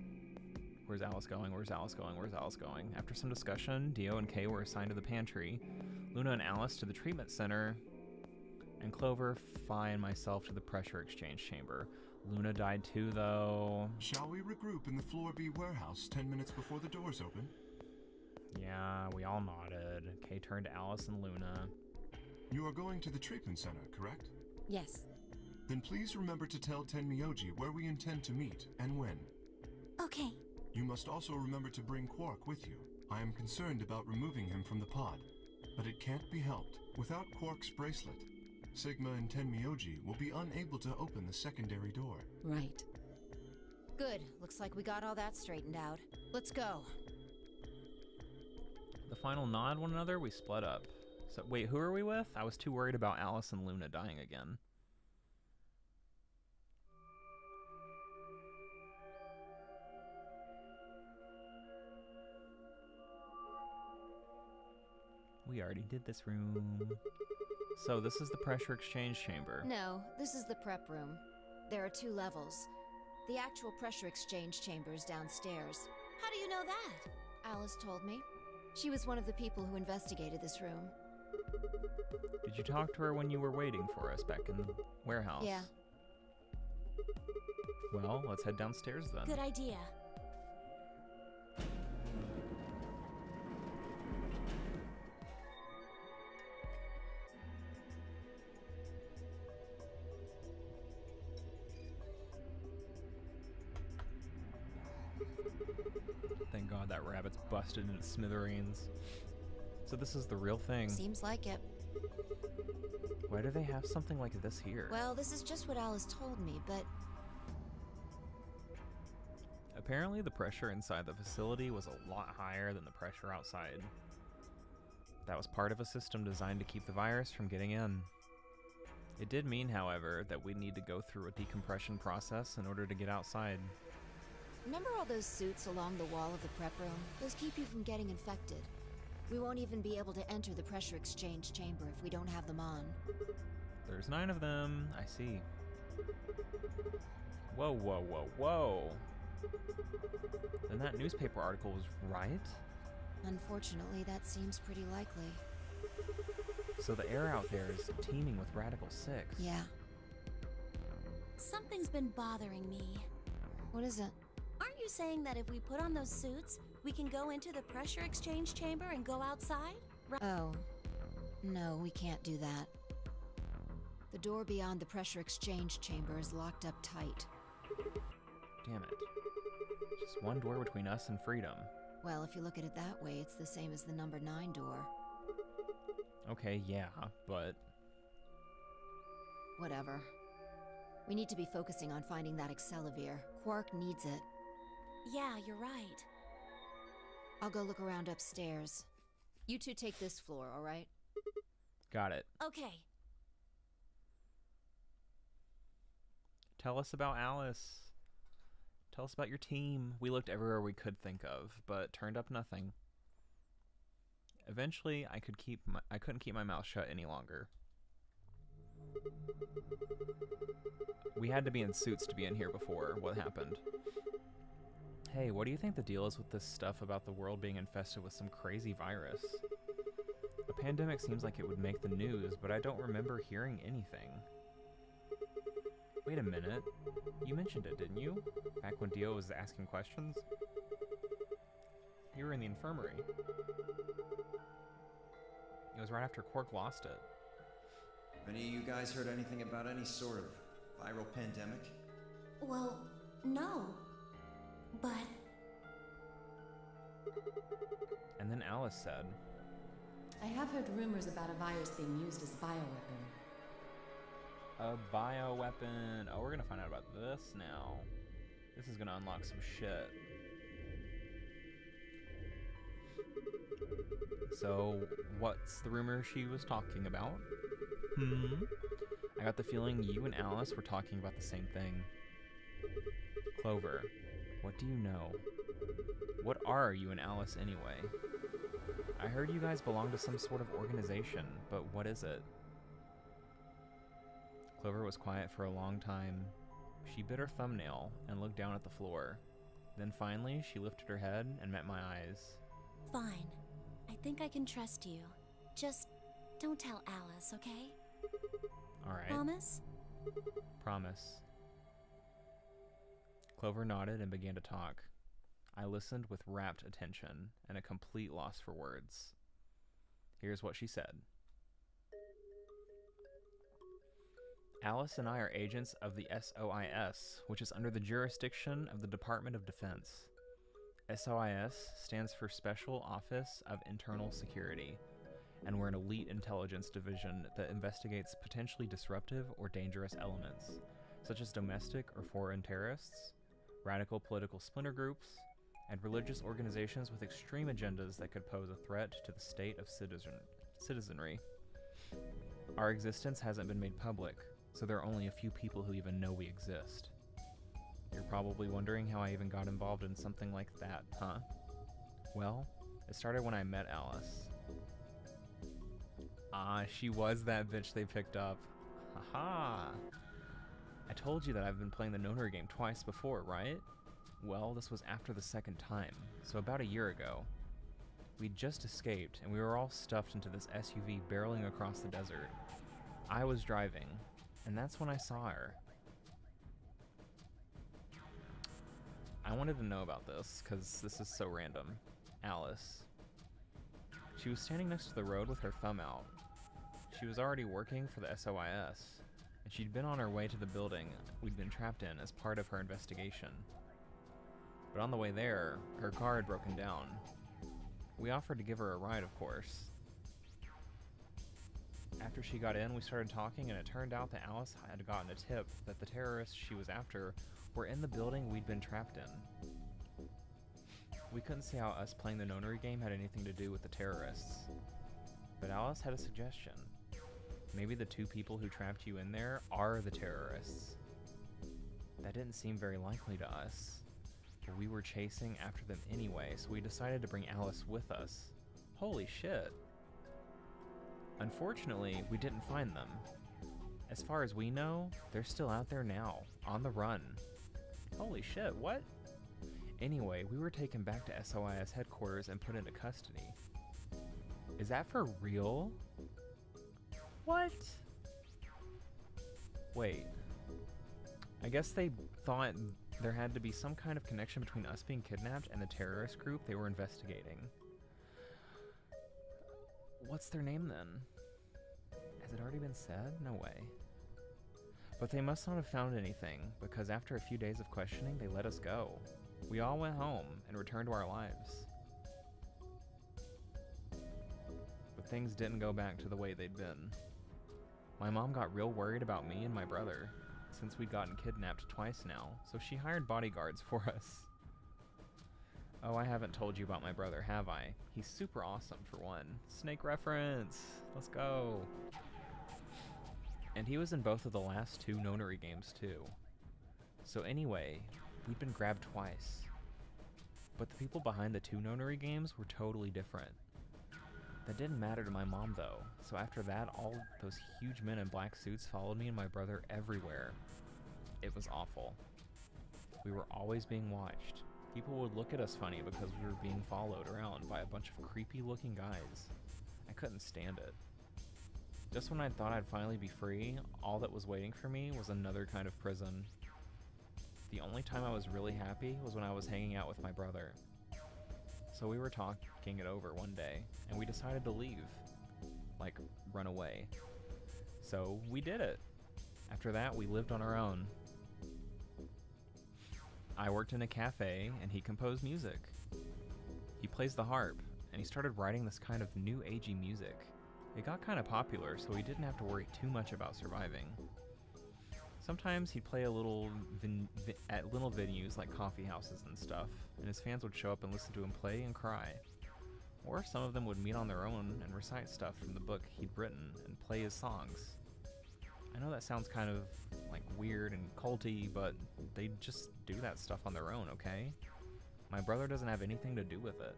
Where's Alice going? Where's Alice going? Where's Alice going? After some discussion, Dio and Kay were assigned to the pantry, Luna and Alice to the treatment center, and Clover, Phi, and myself to the pressure exchange chamber. Luna died too, though. Shall we regroup in the floor B warehouse 10 minutes before the doors open? Yeah, we all nodded. Kay turned to Alice and Luna. You are going to the treatment center, correct? Yes. Then please remember to tell Tenmyoji where we intend to meet and when. Okay. You must also remember to bring Quark with you. I am concerned about removing him from the pod, but it can't be helped. Without Quark's bracelet, Sigma and Tenmyoji will be unable to open the secondary door. Right. Good. Looks like we got all that straightened out. Let's go. The final nod one another, we split up. So wait, who are we with? I was too worried about Alice and Luna dying again. We already did this room. So this is the pressure exchange chamber. No, this is the prep room. There are 2 levels. The actual pressure exchange chamber is downstairs. How do you know that? Alice told me. She was one of the people who investigated this room. Did you talk to her when you were waiting for us back in the warehouse? Yeah. Well, let's head downstairs then. Good idea. Thank God that rabbit's busted into smithereens. So this is the real thing. Seems like it. Why do they have something like this here? Well, this is just what Alice told me, but apparently the pressure inside the facility was a lot higher than the pressure outside. That was part of a system designed to keep the virus from getting in. It did mean, however, that we'd need to go through a decompression process in order to get outside. remember all those suits along the wall of the prep room? Those keep you from getting infected. We won't even be able to enter the pressure exchange chamber if we don't have them on. There's 9 of them, I see. Whoa, whoa, whoa, whoa. Then that newspaper article was right? Unfortunately, that seems pretty likely. So the air out there is teeming with Radical 6. Yeah. Something's been bothering me. What is it? Aren't you saying that if we put on those suits, we can go into the pressure exchange chamber and go outside? Oh. No, we can't do that. The door beyond the pressure exchange chamber is locked up tight. Damn it. Just one door between us and freedom. Well, if you look at it that way, it's the same as the number 9 door. Okay, yeah, but... Whatever. We need to be focusing on finding that Accelavir. Quark needs it. Yeah, you're right. I'll go look around upstairs. You two take this floor, all right? Got it. Okay. Tell us about Alice. Tell us about your team. We looked everywhere we could think of, but turned up nothing. Eventually, I couldn't keep my mouth shut any longer. We had to be in suits to be in here before what happened. Hey, what do you think the deal is with this stuff about the world being infested with some crazy virus? A pandemic seems like it would make the news, but I don't remember hearing anything. Wait a minute. You mentioned it, didn't you? Back when Dio was asking questions? You were in the infirmary. It was right after Quark lost it. Have any of you guys heard anything about any sort of viral pandemic? Well, no. But... And then Alice said, I have heard rumors about a virus being used as a bioweapon. a bioweapon. Oh, we're gonna find out about this now. This is gonna unlock some shit. So, what's the rumor she was talking about? I got the feeling you and Alice were talking about the same thing. Clover, what do you know? What are you and Alice anyway? I heard you guys belong to some sort of organization, but what is it? Clover was quiet for a long time. She bit her thumbnail and looked down at the floor. Then finally, she lifted her head and met my eyes. Fine. I think I can trust you. Just don't tell Alice, okay? All right. Promise? Promise. Clover nodded and began to talk. I listened with rapt attention and a complete loss for words. Here's what she said. Alice and I are agents of the SOIS, which is under the jurisdiction of the Department of Defense. SOIS stands for Special Office of Internal Security, and we're an elite intelligence division that investigates potentially disruptive or dangerous elements, such as domestic or foreign terrorists, radical political splinter groups, and religious organizations with extreme agendas that could pose a threat to the state of citizenry. Our existence hasn't been made public, so there are only a few people who even know we exist. You're probably wondering how I even got involved in something like that, huh? Well, it started when I met Alice. Ah, she was that bitch they picked up. Haha! I told you that I've been playing the Noner game twice before, right? Well, this was after the second time, so about a year ago. We'd just escaped, and we were all stuffed into this SUV barreling across the desert. I was driving, and that's when I saw her. I wanted to know about this, because this is so random. Alice. She was standing next to the road with her thumb out. She was already working for the SOIS, and she'd been on her way to the building we'd been trapped in as part of her investigation. But on the way there, her car had broken down. We offered to give her a ride, of course. After she got in, we started talking, and it turned out that Alice had gotten a tip that the terrorists she was after were in the building we'd been trapped in. We couldn't see how us playing the nonary game had anything to do with the terrorists. But Alice had a suggestion. Maybe the two people who trapped you in there are the terrorists. That didn't seem very likely to us, but we were chasing after them anyway, so we decided to bring Alice with us. Holy shit. Unfortunately, we didn't find them. As far as we know, they're still out there now, on the run. Holy shit, what? Anyway, we were taken back to SOIS headquarters and put into custody. Is that for real? What? Wait. I guess they thought there had to be some kind of connection between us being kidnapped and the terrorist group they were investigating. What's their name then? Has it already been said? No way. But they must not have found anything, because after a few days of questioning, they let us go. We all went home and returned to our lives. But things didn't go back to the way they'd been. My mom got real worried about me and my brother, since we'd gotten kidnapped twice now, so she hired bodyguards for us. Oh, I haven't told you about my brother, have I? He's super awesome, for one. Snake reference! Let's go! And he was in both of the last two nonary games, too. So anyway, we'd been grabbed twice. But the people behind the two nonary games were totally different. That didn't matter to my mom, though, so after that, all those huge men in black suits followed me and my brother everywhere. It was awful. We were always being watched. People would look at us funny because we were being followed around by a bunch of creepy-looking guys. I couldn't stand it. Just when I thought I'd finally be free, all that was waiting for me was another kind of prison. The only time I was really happy was when I was hanging out with my brother. So we were talking it over one day, and we decided to leave. Like, run away. So we did it. After that, we lived on our own. I worked in a cafe, and he composed music. He plays the harp, and he started writing this kind of new agey music. It got kind of popular, so he didn't have to worry too much about surviving. Sometimes he'd play a little at little venues like coffee houses and stuff, and his fans would show up and listen to him play and cry. Or some of them would meet on their own and recite stuff from the book he'd written and play his songs. I know that sounds kind of like weird and culty, but they just do that stuff on their own, okay? My brother doesn't have anything to do with it.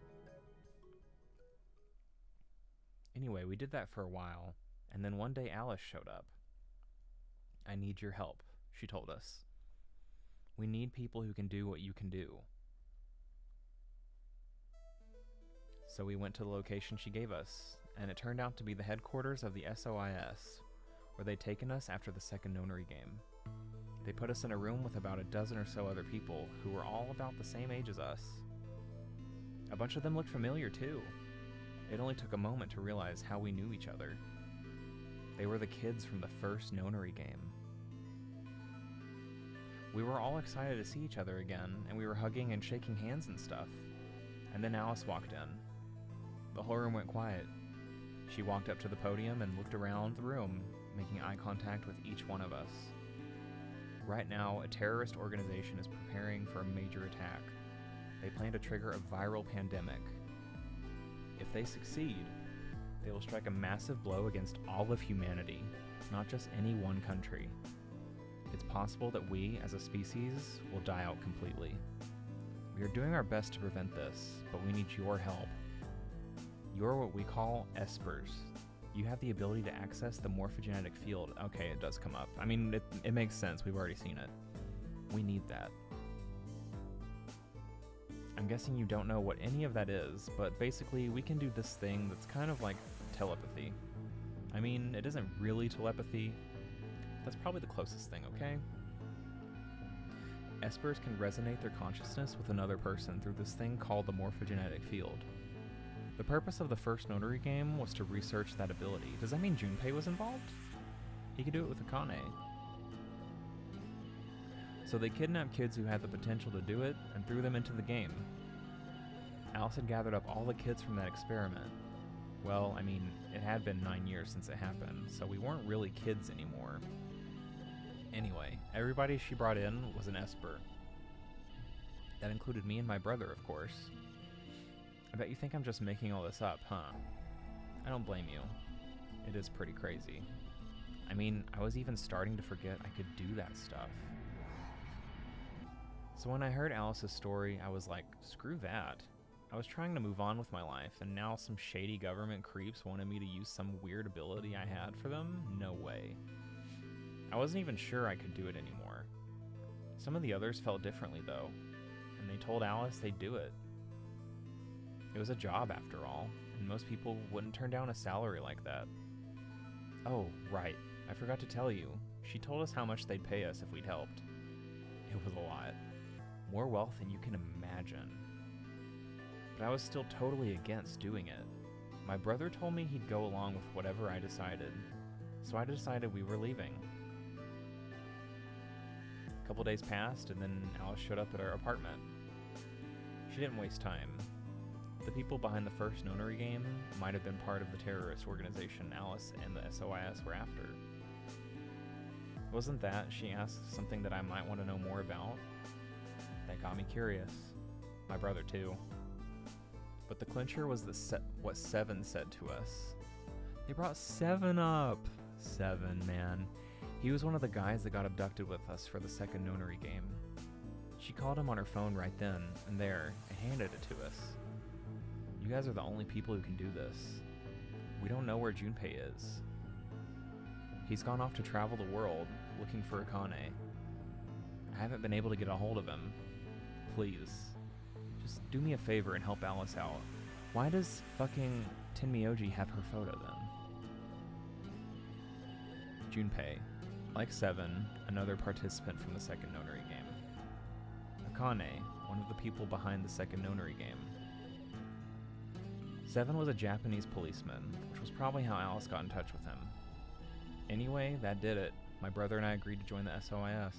Anyway, we did that for a while, and then one day Alice showed up. I need your help, she told us. We need people who can do what you can do. So we went to the location she gave us, and it turned out to be the headquarters of the SOIS, where they'd taken us after the second nonary game. They put us in a room with about a dozen or so other people who were all about the same age as us. A bunch of them looked familiar too. It only took a moment to realize how we knew each other. They were the kids from the first nonary game. We were all excited to see each other again, and we were hugging and shaking hands and stuff. And then Alice walked in. The whole room went quiet. She walked up to the podium and looked around the room, making eye contact with each one of us. Right now, a terrorist organization is preparing for a major attack. They plan to trigger a viral pandemic. If they succeed, they will strike a massive blow against all of humanity, not just any one country. It's possible that we, as a species, will die out completely. We are doing our best to prevent this, but we need your help. You're what we call espers. You have the ability to access the morphogenetic field. Okay, it does come up. I mean, it makes sense. We've already seen it. We need that. I'm guessing you don't know what any of that is, but basically we can do this thing that's kind of like telepathy. I mean, it isn't really telepathy. That's probably the closest thing, okay? Espers can resonate their consciousness with another person through this thing called the morphogenetic field. The purpose of the first notary game was to research that ability. Does that mean Junpei was involved? He could do it with Akane. So they kidnapped kids who had the potential to do it and threw them into the game. Alice had gathered up all the kids from that experiment. Well, I mean, it had been 9 years since it happened, so we weren't really kids anymore. Anyway, everybody she brought in was an Esper. That included me and my brother, of course. I bet you think I'm just making all this up, huh? I don't blame you. It is pretty crazy. I mean, I was even starting to forget I could do that stuff. So when I heard Alice's story, I was like, screw that. I was trying to move on with my life, and now some shady government creeps wanted me to use some weird ability I had for them? No way. I wasn't even sure I could do it anymore. Some of the others felt differently though, and they told Alice they'd do it. It was a job after all, and most people wouldn't turn down a salary like that. Oh, right, I forgot to tell you. She told us how much they'd pay us if we'd helped. It was a lot. More wealth than you can imagine. But I was still totally against doing it. My brother told me he'd go along with whatever I decided, so I decided we were leaving. A couple days passed, and then Alice showed up at our apartment. She didn't waste time. The people behind the first Nonary game might have been part of the terrorist organization Alice and the SOIS were after. It wasn't that she asked something that I might want to know more about. That got me curious. My brother too. But the clincher was what Seven said to us. They brought Seven up. Seven, man. He was one of the guys that got abducted with us for the second Nonary game. She called him on her phone right then and there and handed it to us. You guys are the only people who can do this. We don't know where Junpei is. He's gone off to travel the world looking for Akane. I haven't been able to get a hold of him. Please, just do me a favor and help Alice out. Why does fucking Tenmyoji have her photo then? Junpei, like Seven, another participant from the second Nonary game. Akane, one of the people behind the second Nonary game. Seven was a Japanese policeman, which was probably how Alice got in touch with him. Anyway, that did it. My brother and I agreed to join the SOIS.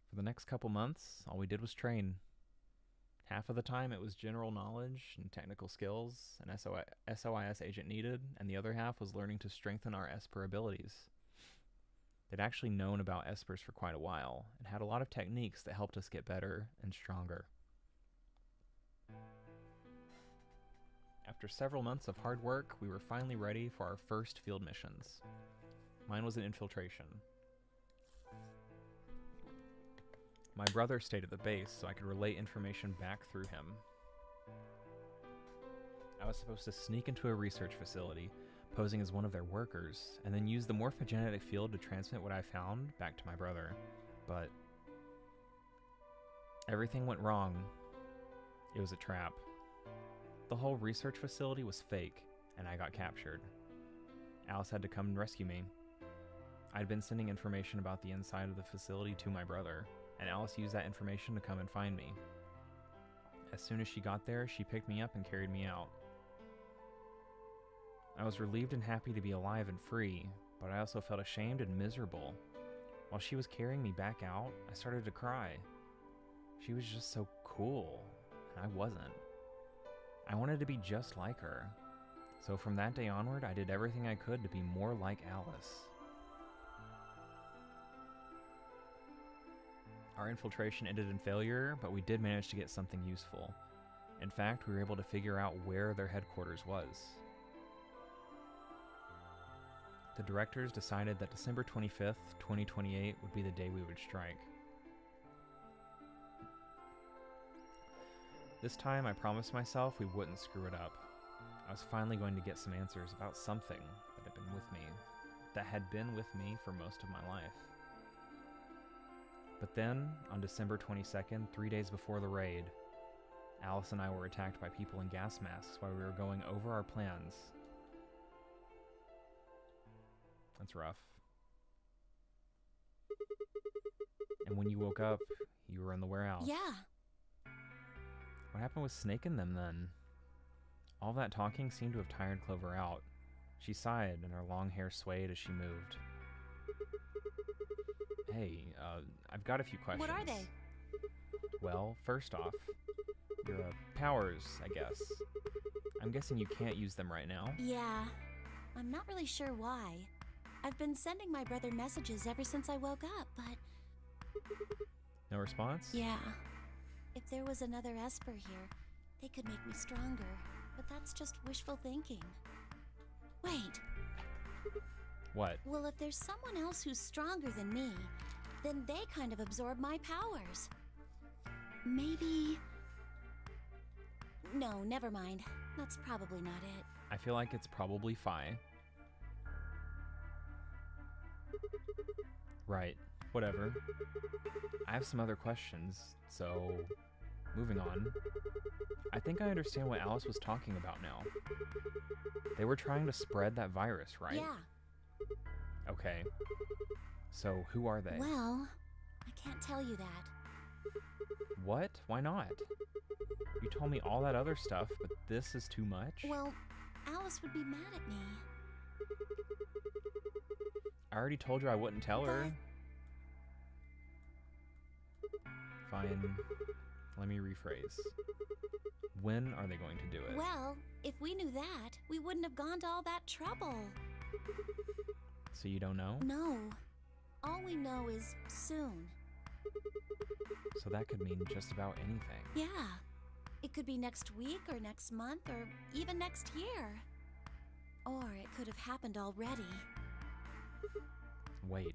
For the next couple months, all we did was train. Half of the time it was general knowledge and technical skills an SOIS agent needed, and the other half was learning to strengthen our Esper abilities. They'd actually known about Espers for quite a while, and had a lot of techniques that helped us get better and stronger. After several months of hard work, we were finally ready for our first field missions. Mine was an infiltration. My brother stayed at the base so I could relay information back through him. I was supposed to sneak into a research facility, posing as one of their workers, and then use the morphogenetic field to transmit what I found back to my brother. But everything went wrong. It was a trap. The whole research facility was fake, and I got captured. Alice had to come and rescue me. I'd been sending information about the inside of the facility to my brother, and Alice used that information to come and find me. As soon as she got there, she picked me up and carried me out. I was relieved and happy to be alive and free, but I also felt ashamed and miserable. While she was carrying me back out, I started to cry. She was just so cool, and I wasn't. I wanted to be just like her. So from that day onward, I did everything I could to be more like Alice. Our infiltration ended in failure, but we did manage to get something useful. In fact, we were able to figure out where their headquarters was. The directors decided that December 25th, 2028 would be the day we would strike. This time, I promised myself we wouldn't screw it up. I was finally going to get some answers about something that had been with me for most of my life. But then, on December 22nd, 3 days before the raid, Alice and I were attacked by people in gas masks while we were going over our plans. That's rough. And when you woke up, you were in the warehouse. Yeah. What happened with Snake and them then? All that talking seemed to have tired Clover out. She sighed and her long hair swayed as she moved. Hey, I've got a few questions. What are they? Well, first off, Your powers, I guess. I'm guessing you can't use them right now. Yeah, I'm not really sure why. I've been sending my brother messages ever since I woke up, but... No response? Yeah. If there was another Esper here, they could make me stronger. But that's just wishful thinking. Wait. What? Well, if there's someone else who's stronger than me, then they kind of absorb my powers. Maybe... No, never mind. That's probably not it. I feel like it's probably Phi. Right. Whatever. I have some other questions, so... Moving on. I think I understand what Alice was talking about now. They were trying to spread that virus, right? Yeah. Okay. So, who are they? Well, I can't tell you that. What? Why not? You told me all that other stuff, but this is too much? Well, Alice would be mad at me. I already told you I wouldn't tell her. Fine. Let me rephrase. When are they going to do it? Well, if we knew that, we wouldn't have gone to all that trouble. So you don't know? No. All we know is soon. So that could mean just about anything. Yeah. It could be next week or next month or even next year. Or it could have happened already. Wait.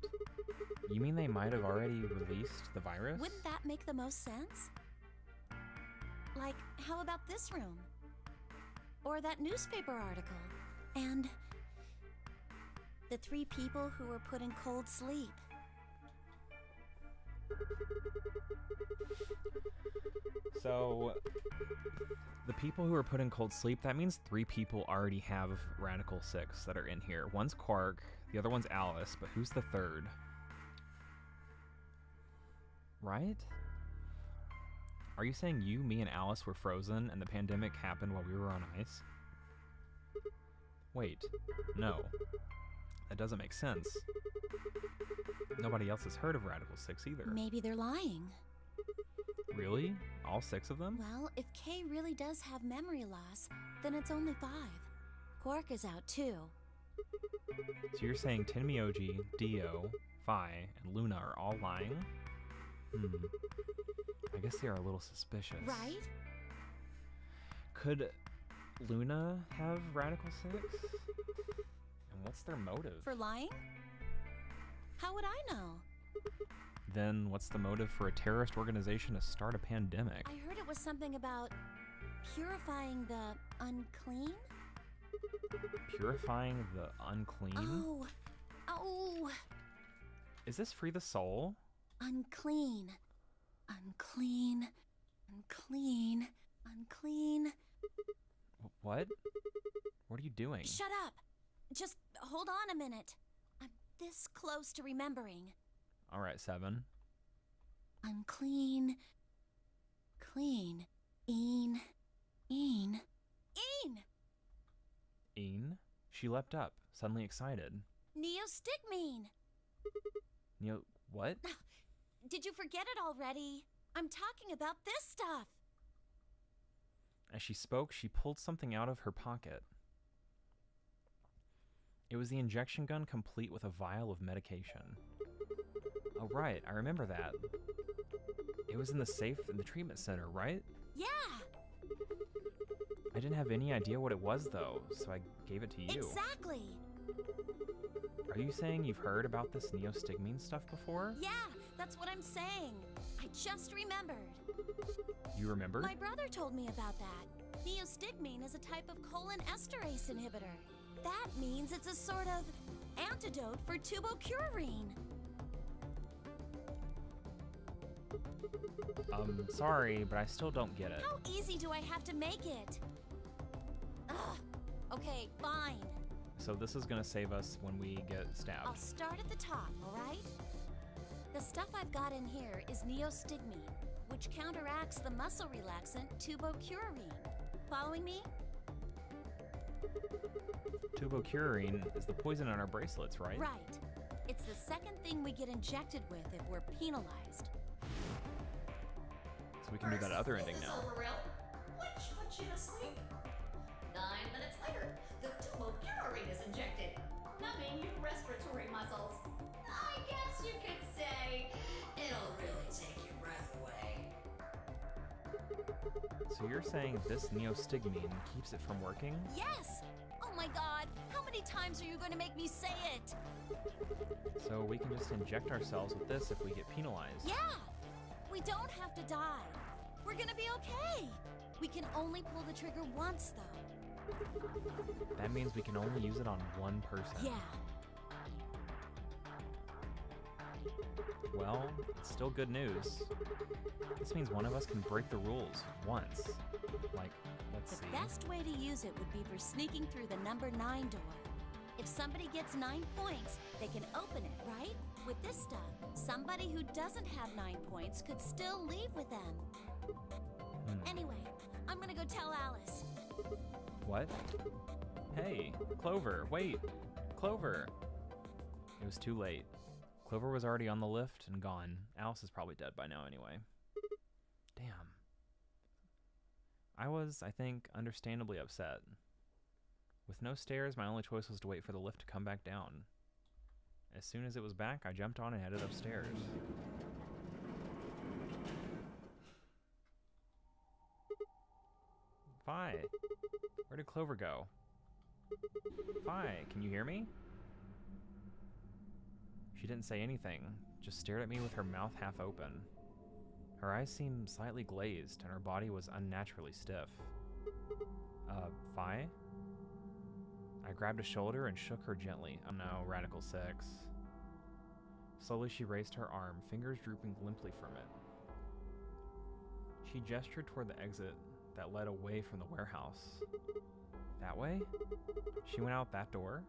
You mean they might have already released the virus? Wouldn't that make the most sense? Like, how about this room? Or that newspaper article? And the 3 people who were put in cold sleep. So, the people who are put in cold sleep, that means 3 people already have Radical 6 that are in here. One's Quark, the other one's Alice, but who's the third? Right? Are you saying you, me, and Alice were frozen and the pandemic happened while we were on ice? Wait, no. That doesn't make sense. Nobody else has heard of Radical 6 either. Maybe they're lying. Really? All 6 of them? Well, if Kay really does have memory loss, then it's only 5. Quark is out too. So you're saying Tenmyoji, Dio, Phi, and Luna are all lying? I guess they are a little suspicious. Right? Could Luna have Radical 6? And what's their motive? For lying? How would I know? Then what's the motive for a terrorist organization to start a pandemic? I heard it was something about purifying the unclean? Purifying the unclean? Oh! Is this Free the Soul? Unclean. Unclean. Unclean. Unclean. What? What are you doing? Shut up! Just hold on a minute. I'm this close to remembering. Alright, 7. Unclean. Clean. Een. Een. Een? She leapt up, suddenly excited. Neostigmine! What? Did you forget it already? I'm talking about this stuff. As she spoke, she pulled something out of her pocket. It was the injection gun complete with a vial of medication. Oh, right, I remember that. It was in the safe in the treatment center, right? Yeah! I didn't have any idea what it was, though, so I gave it to you. Exactly! Are you saying you've heard about this neostigmine stuff before? Yeah, that's what I'm saying. I just remembered. You remember? My brother told me about that. Neostigmine is a type of colon esterase inhibitor. That means it's a sort of antidote for tubocurarine. Sorry, but I still don't get it. How easy do I have to make it? Ugh. Okay, fine. So this is gonna save us when we get stabbed. I'll start at the top, all right? The stuff I've got in here is neostigmine, which counteracts the muscle relaxant tubocurarine. Following me? Tubocurarine is the poison in our bracelets, right? Right. It's the second thing we get injected with if we're penalized. So we can do that other ending Is this now. over real? put you to sleep. 9 minutes later, the tubocularine is injected, numbing your respiratory muscles. I guess you could say it'll really take your breath away. So you're saying this neostigmine keeps it from working? Yes! Oh my god, how many times are you going to make me say it? So we can just inject ourselves with this if we get penalized. Yeah! We don't have to die. We're gonna be okay. We can only pull the trigger once, though. That means we can only use it on one person. Yeah. Well, it's still good news. This means one of us can break the rules once. Like, let's see. The best way to use it would be for sneaking through the number 9 door. If somebody gets 9 points, they can open it, right? With this stuff, somebody who doesn't have 9 points could still leave with them. Anyway, I'm gonna go tell Alice. What? Hey, Clover, wait. Clover! It was too late. Clover was already on the lift and gone. Alice is probably dead by now anyway. Damn. I was, I think, understandably upset. With no stairs, my only choice was to wait for the lift to come back down. As soon as it was back, I jumped on and headed upstairs. Vi, where did Clover go? Vi, can you hear me? She didn't say anything, just stared at me with her mouth half open. Her eyes seemed slightly glazed, and her body was unnaturally stiff. Vi? I grabbed a shoulder and shook her gently. Oh no, Radical 6. Slowly she raised her arm, fingers drooping limply from it. She gestured toward the exit that led away from the warehouse. That way? She went out that door?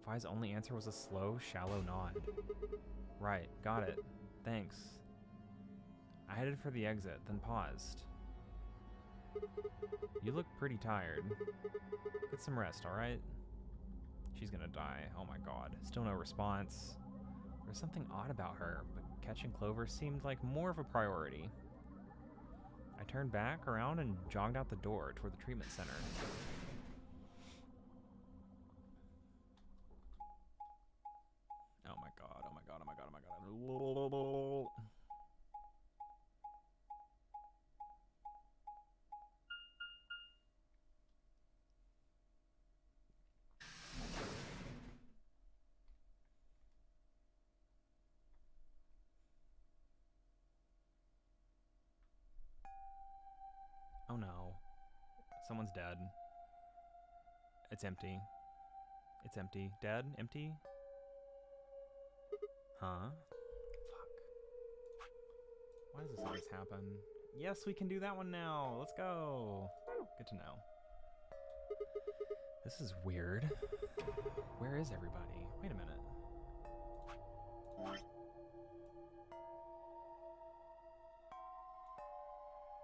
Vi's only answer was a slow, shallow nod. Right, got it. Thanks. I headed for the exit, then paused. You look pretty tired. Get some rest, alright? She's gonna die. Oh my god. Still no response. There was something odd about her, but catching Clover seemed like more of a priority. I turned back around and jogged out the door toward the treatment center. Oh my god, oh my god, oh my god, oh my god. Oh no. Someone's dead. It's empty. It's empty. Dead? Empty? Huh? Fuck. Why does this always happen? Yes, we can do that one now. Let's go. Good to know. This is weird. Where is everybody? Wait a minute.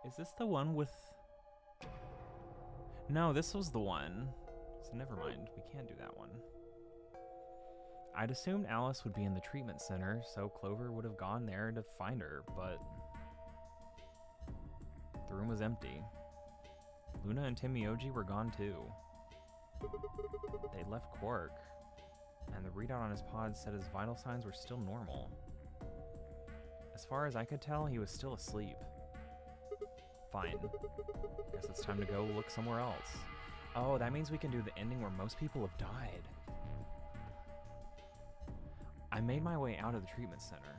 Is this the one with... No, this was the one. So never mind, we can't do that one. I'd assumed Alice would be in the treatment center, so Clover would have gone there to find her, but... the room was empty. Luna and Timioji were gone too. They left Quark, and the readout on his pod said his vital signs were still normal. As far as I could tell, he was still asleep. Fine. Guess it's time to go look somewhere else. Oh, that means we can do the ending where most people have died. I made my way out of the treatment center.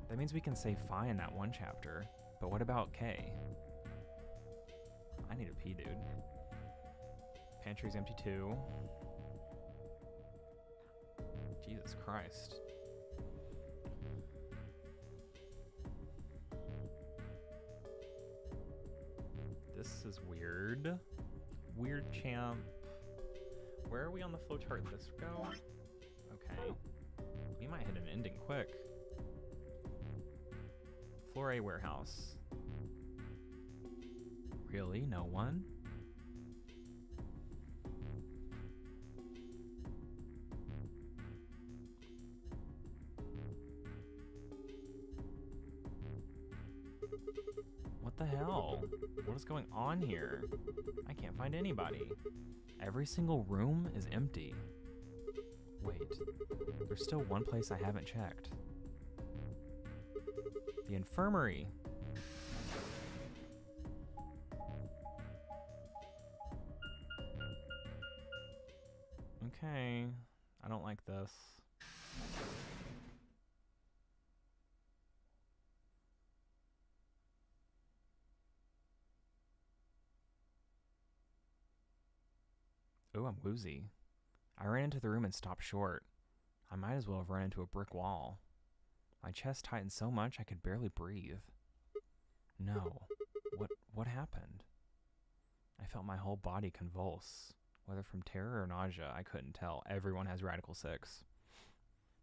That means we can save Phi in that one chapter. But what about Kay? I need a pee, dude. Pantry's empty too. Jesus Christ. This is weird. Weird champ. Where are we on the flowchart this go? Okay. We might hit an ending quick. Floor A warehouse. Really? No one? What the hell? What is going on here? I can't find anybody. Every single room is empty. Wait, there's still one place I haven't checked. The infirmary. Okay, I don't like this. Ooh, I'm woozy. I ran into the room and stopped short. I might as well have run into a brick wall. My chest tightened so much I could barely breathe. No. What happened? I felt my whole body convulse. Whether from terror or nausea, I couldn't tell. Everyone has Radical 6.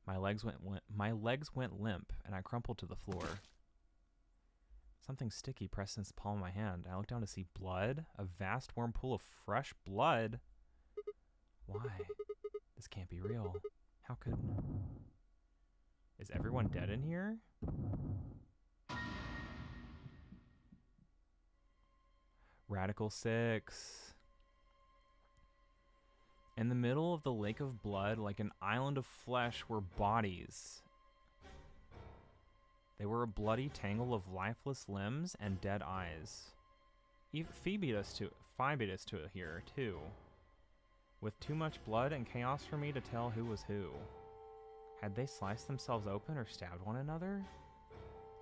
My legs went limp, and I crumpled to the floor. Something sticky pressed against the palm of my hand. I looked down to see blood, a vast warm pool of fresh blood. Why? This can't be real. How could... Is everyone dead in here? Radical 6. In the middle of the lake of blood, like an island of flesh, were bodies. They were a bloody tangle of lifeless limbs and dead eyes. Phi beat us to it here, too. With too much blood and chaos for me to tell who was who. Had they sliced themselves open or stabbed one another?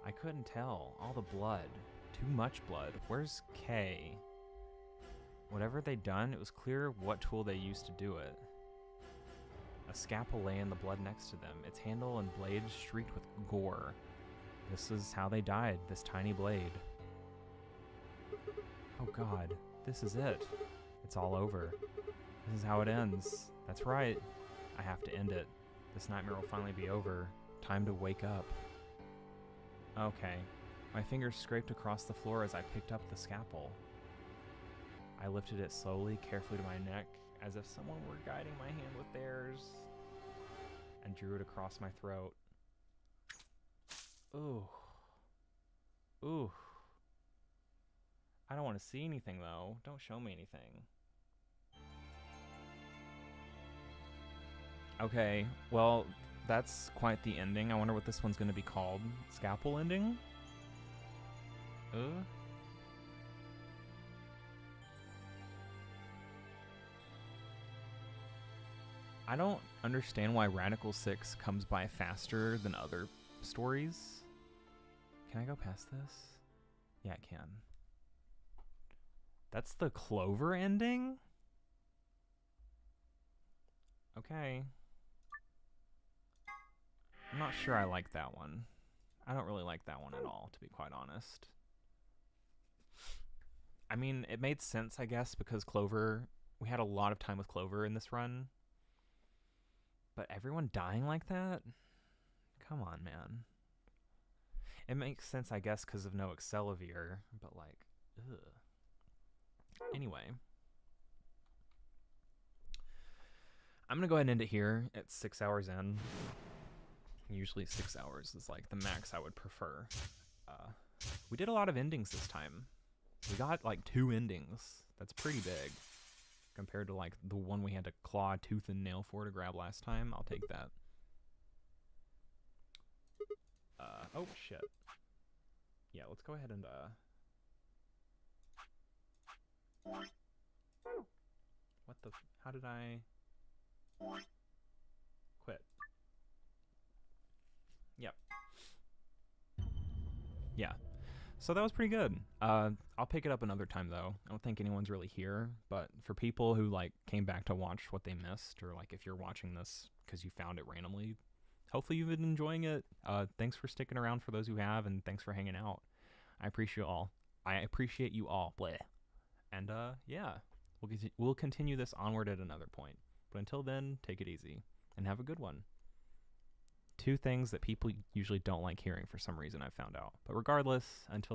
I couldn't tell. All the blood. Too much blood. Where's Kay? Whatever they'd done, it was clear what tool they used to do it. A scalpel lay in the blood next to them, its handle and blade streaked with gore. This is how they died, this tiny blade. Oh god, this is it. It's all over. This is how it ends. That's right. I have to end it. This nightmare will finally be over. Time to wake up. Okay. My fingers scraped across the floor as I picked up the scalpel. I lifted it slowly, carefully to my neck, as if someone were guiding my hand with theirs, and drew it across my throat. Ooh. Ooh. I don't want to see anything, though. Don't show me anything. Okay, well, that's quite the ending. I wonder what this one's going to be called. Scalpel ending? I don't understand why Radical 6 comes by faster than other stories. Can I go past this? Yeah, I can. That's the Clover ending? Okay. I'm not sure I like that one. I don't really like that one at all, to be quite honest. I mean, it made sense, I guess, because Clover... We had a lot of time with Clover in this run. But everyone dying like that? Come on, man. It makes sense, I guess, because of no Excelivir, but like, ugh. Anyway. I'm gonna go ahead and end it here at 6 hours in. Usually 6 hours is like the max I would prefer. We did a lot of endings this time. We got like 2 endings. That's pretty big. Compared to like the one we had to claw tooth and nail for to grab last time. I'll take that. Oh shit. Yeah, let's go ahead and what the how did I quit? Yep. Yeah. So that was pretty good. I'll pick it up another time though. I don't think anyone's really here, but for people who like came back to watch what they missed, or like if you're watching this because you found it randomly, hopefully you've been enjoying it. Thanks for sticking around for those who have, and thanks for hanging out. I appreciate you all. Bleh. And yeah, we'll continue this onward at another point. But until then, take it easy and have a good one. 2 things that people usually don't like hearing for some reason, I've found out. But regardless, until